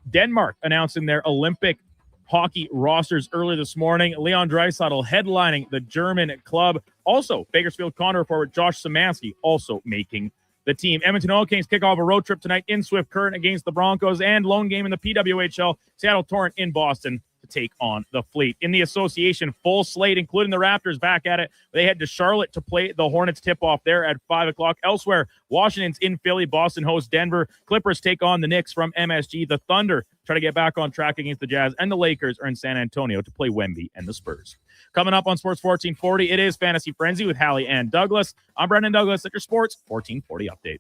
Denmark announcing their Olympic hockey rosters earlier this morning. Leon Draisaitl headlining the German club. Also, Bakersfield Condor forward Josh Szymanski also making the team. Edmonton Oil Kings kick off a road trip tonight in Swift Current against the Broncos, and lone game in the PWHL, Seattle Torrent in Boston to take on the Fleet. In the association, full slate, including the Raptors back at it. They head to Charlotte to play the Hornets tip-off there at 5 o'clock. Elsewhere, Washington's in Philly. Boston hosts Denver. Clippers take on the Knicks from MSG. The Thunder try to get back on track against the Jazz, and the Lakers are in San Antonio to play Wemby and the Spurs. Coming up on Sports 1440, it is Fantasy Frenzy with Hallie and Douglas. I'm Brendan Douglas at your Sports 1440 update.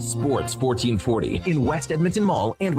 Sports 1440 in West Edmonton Mall and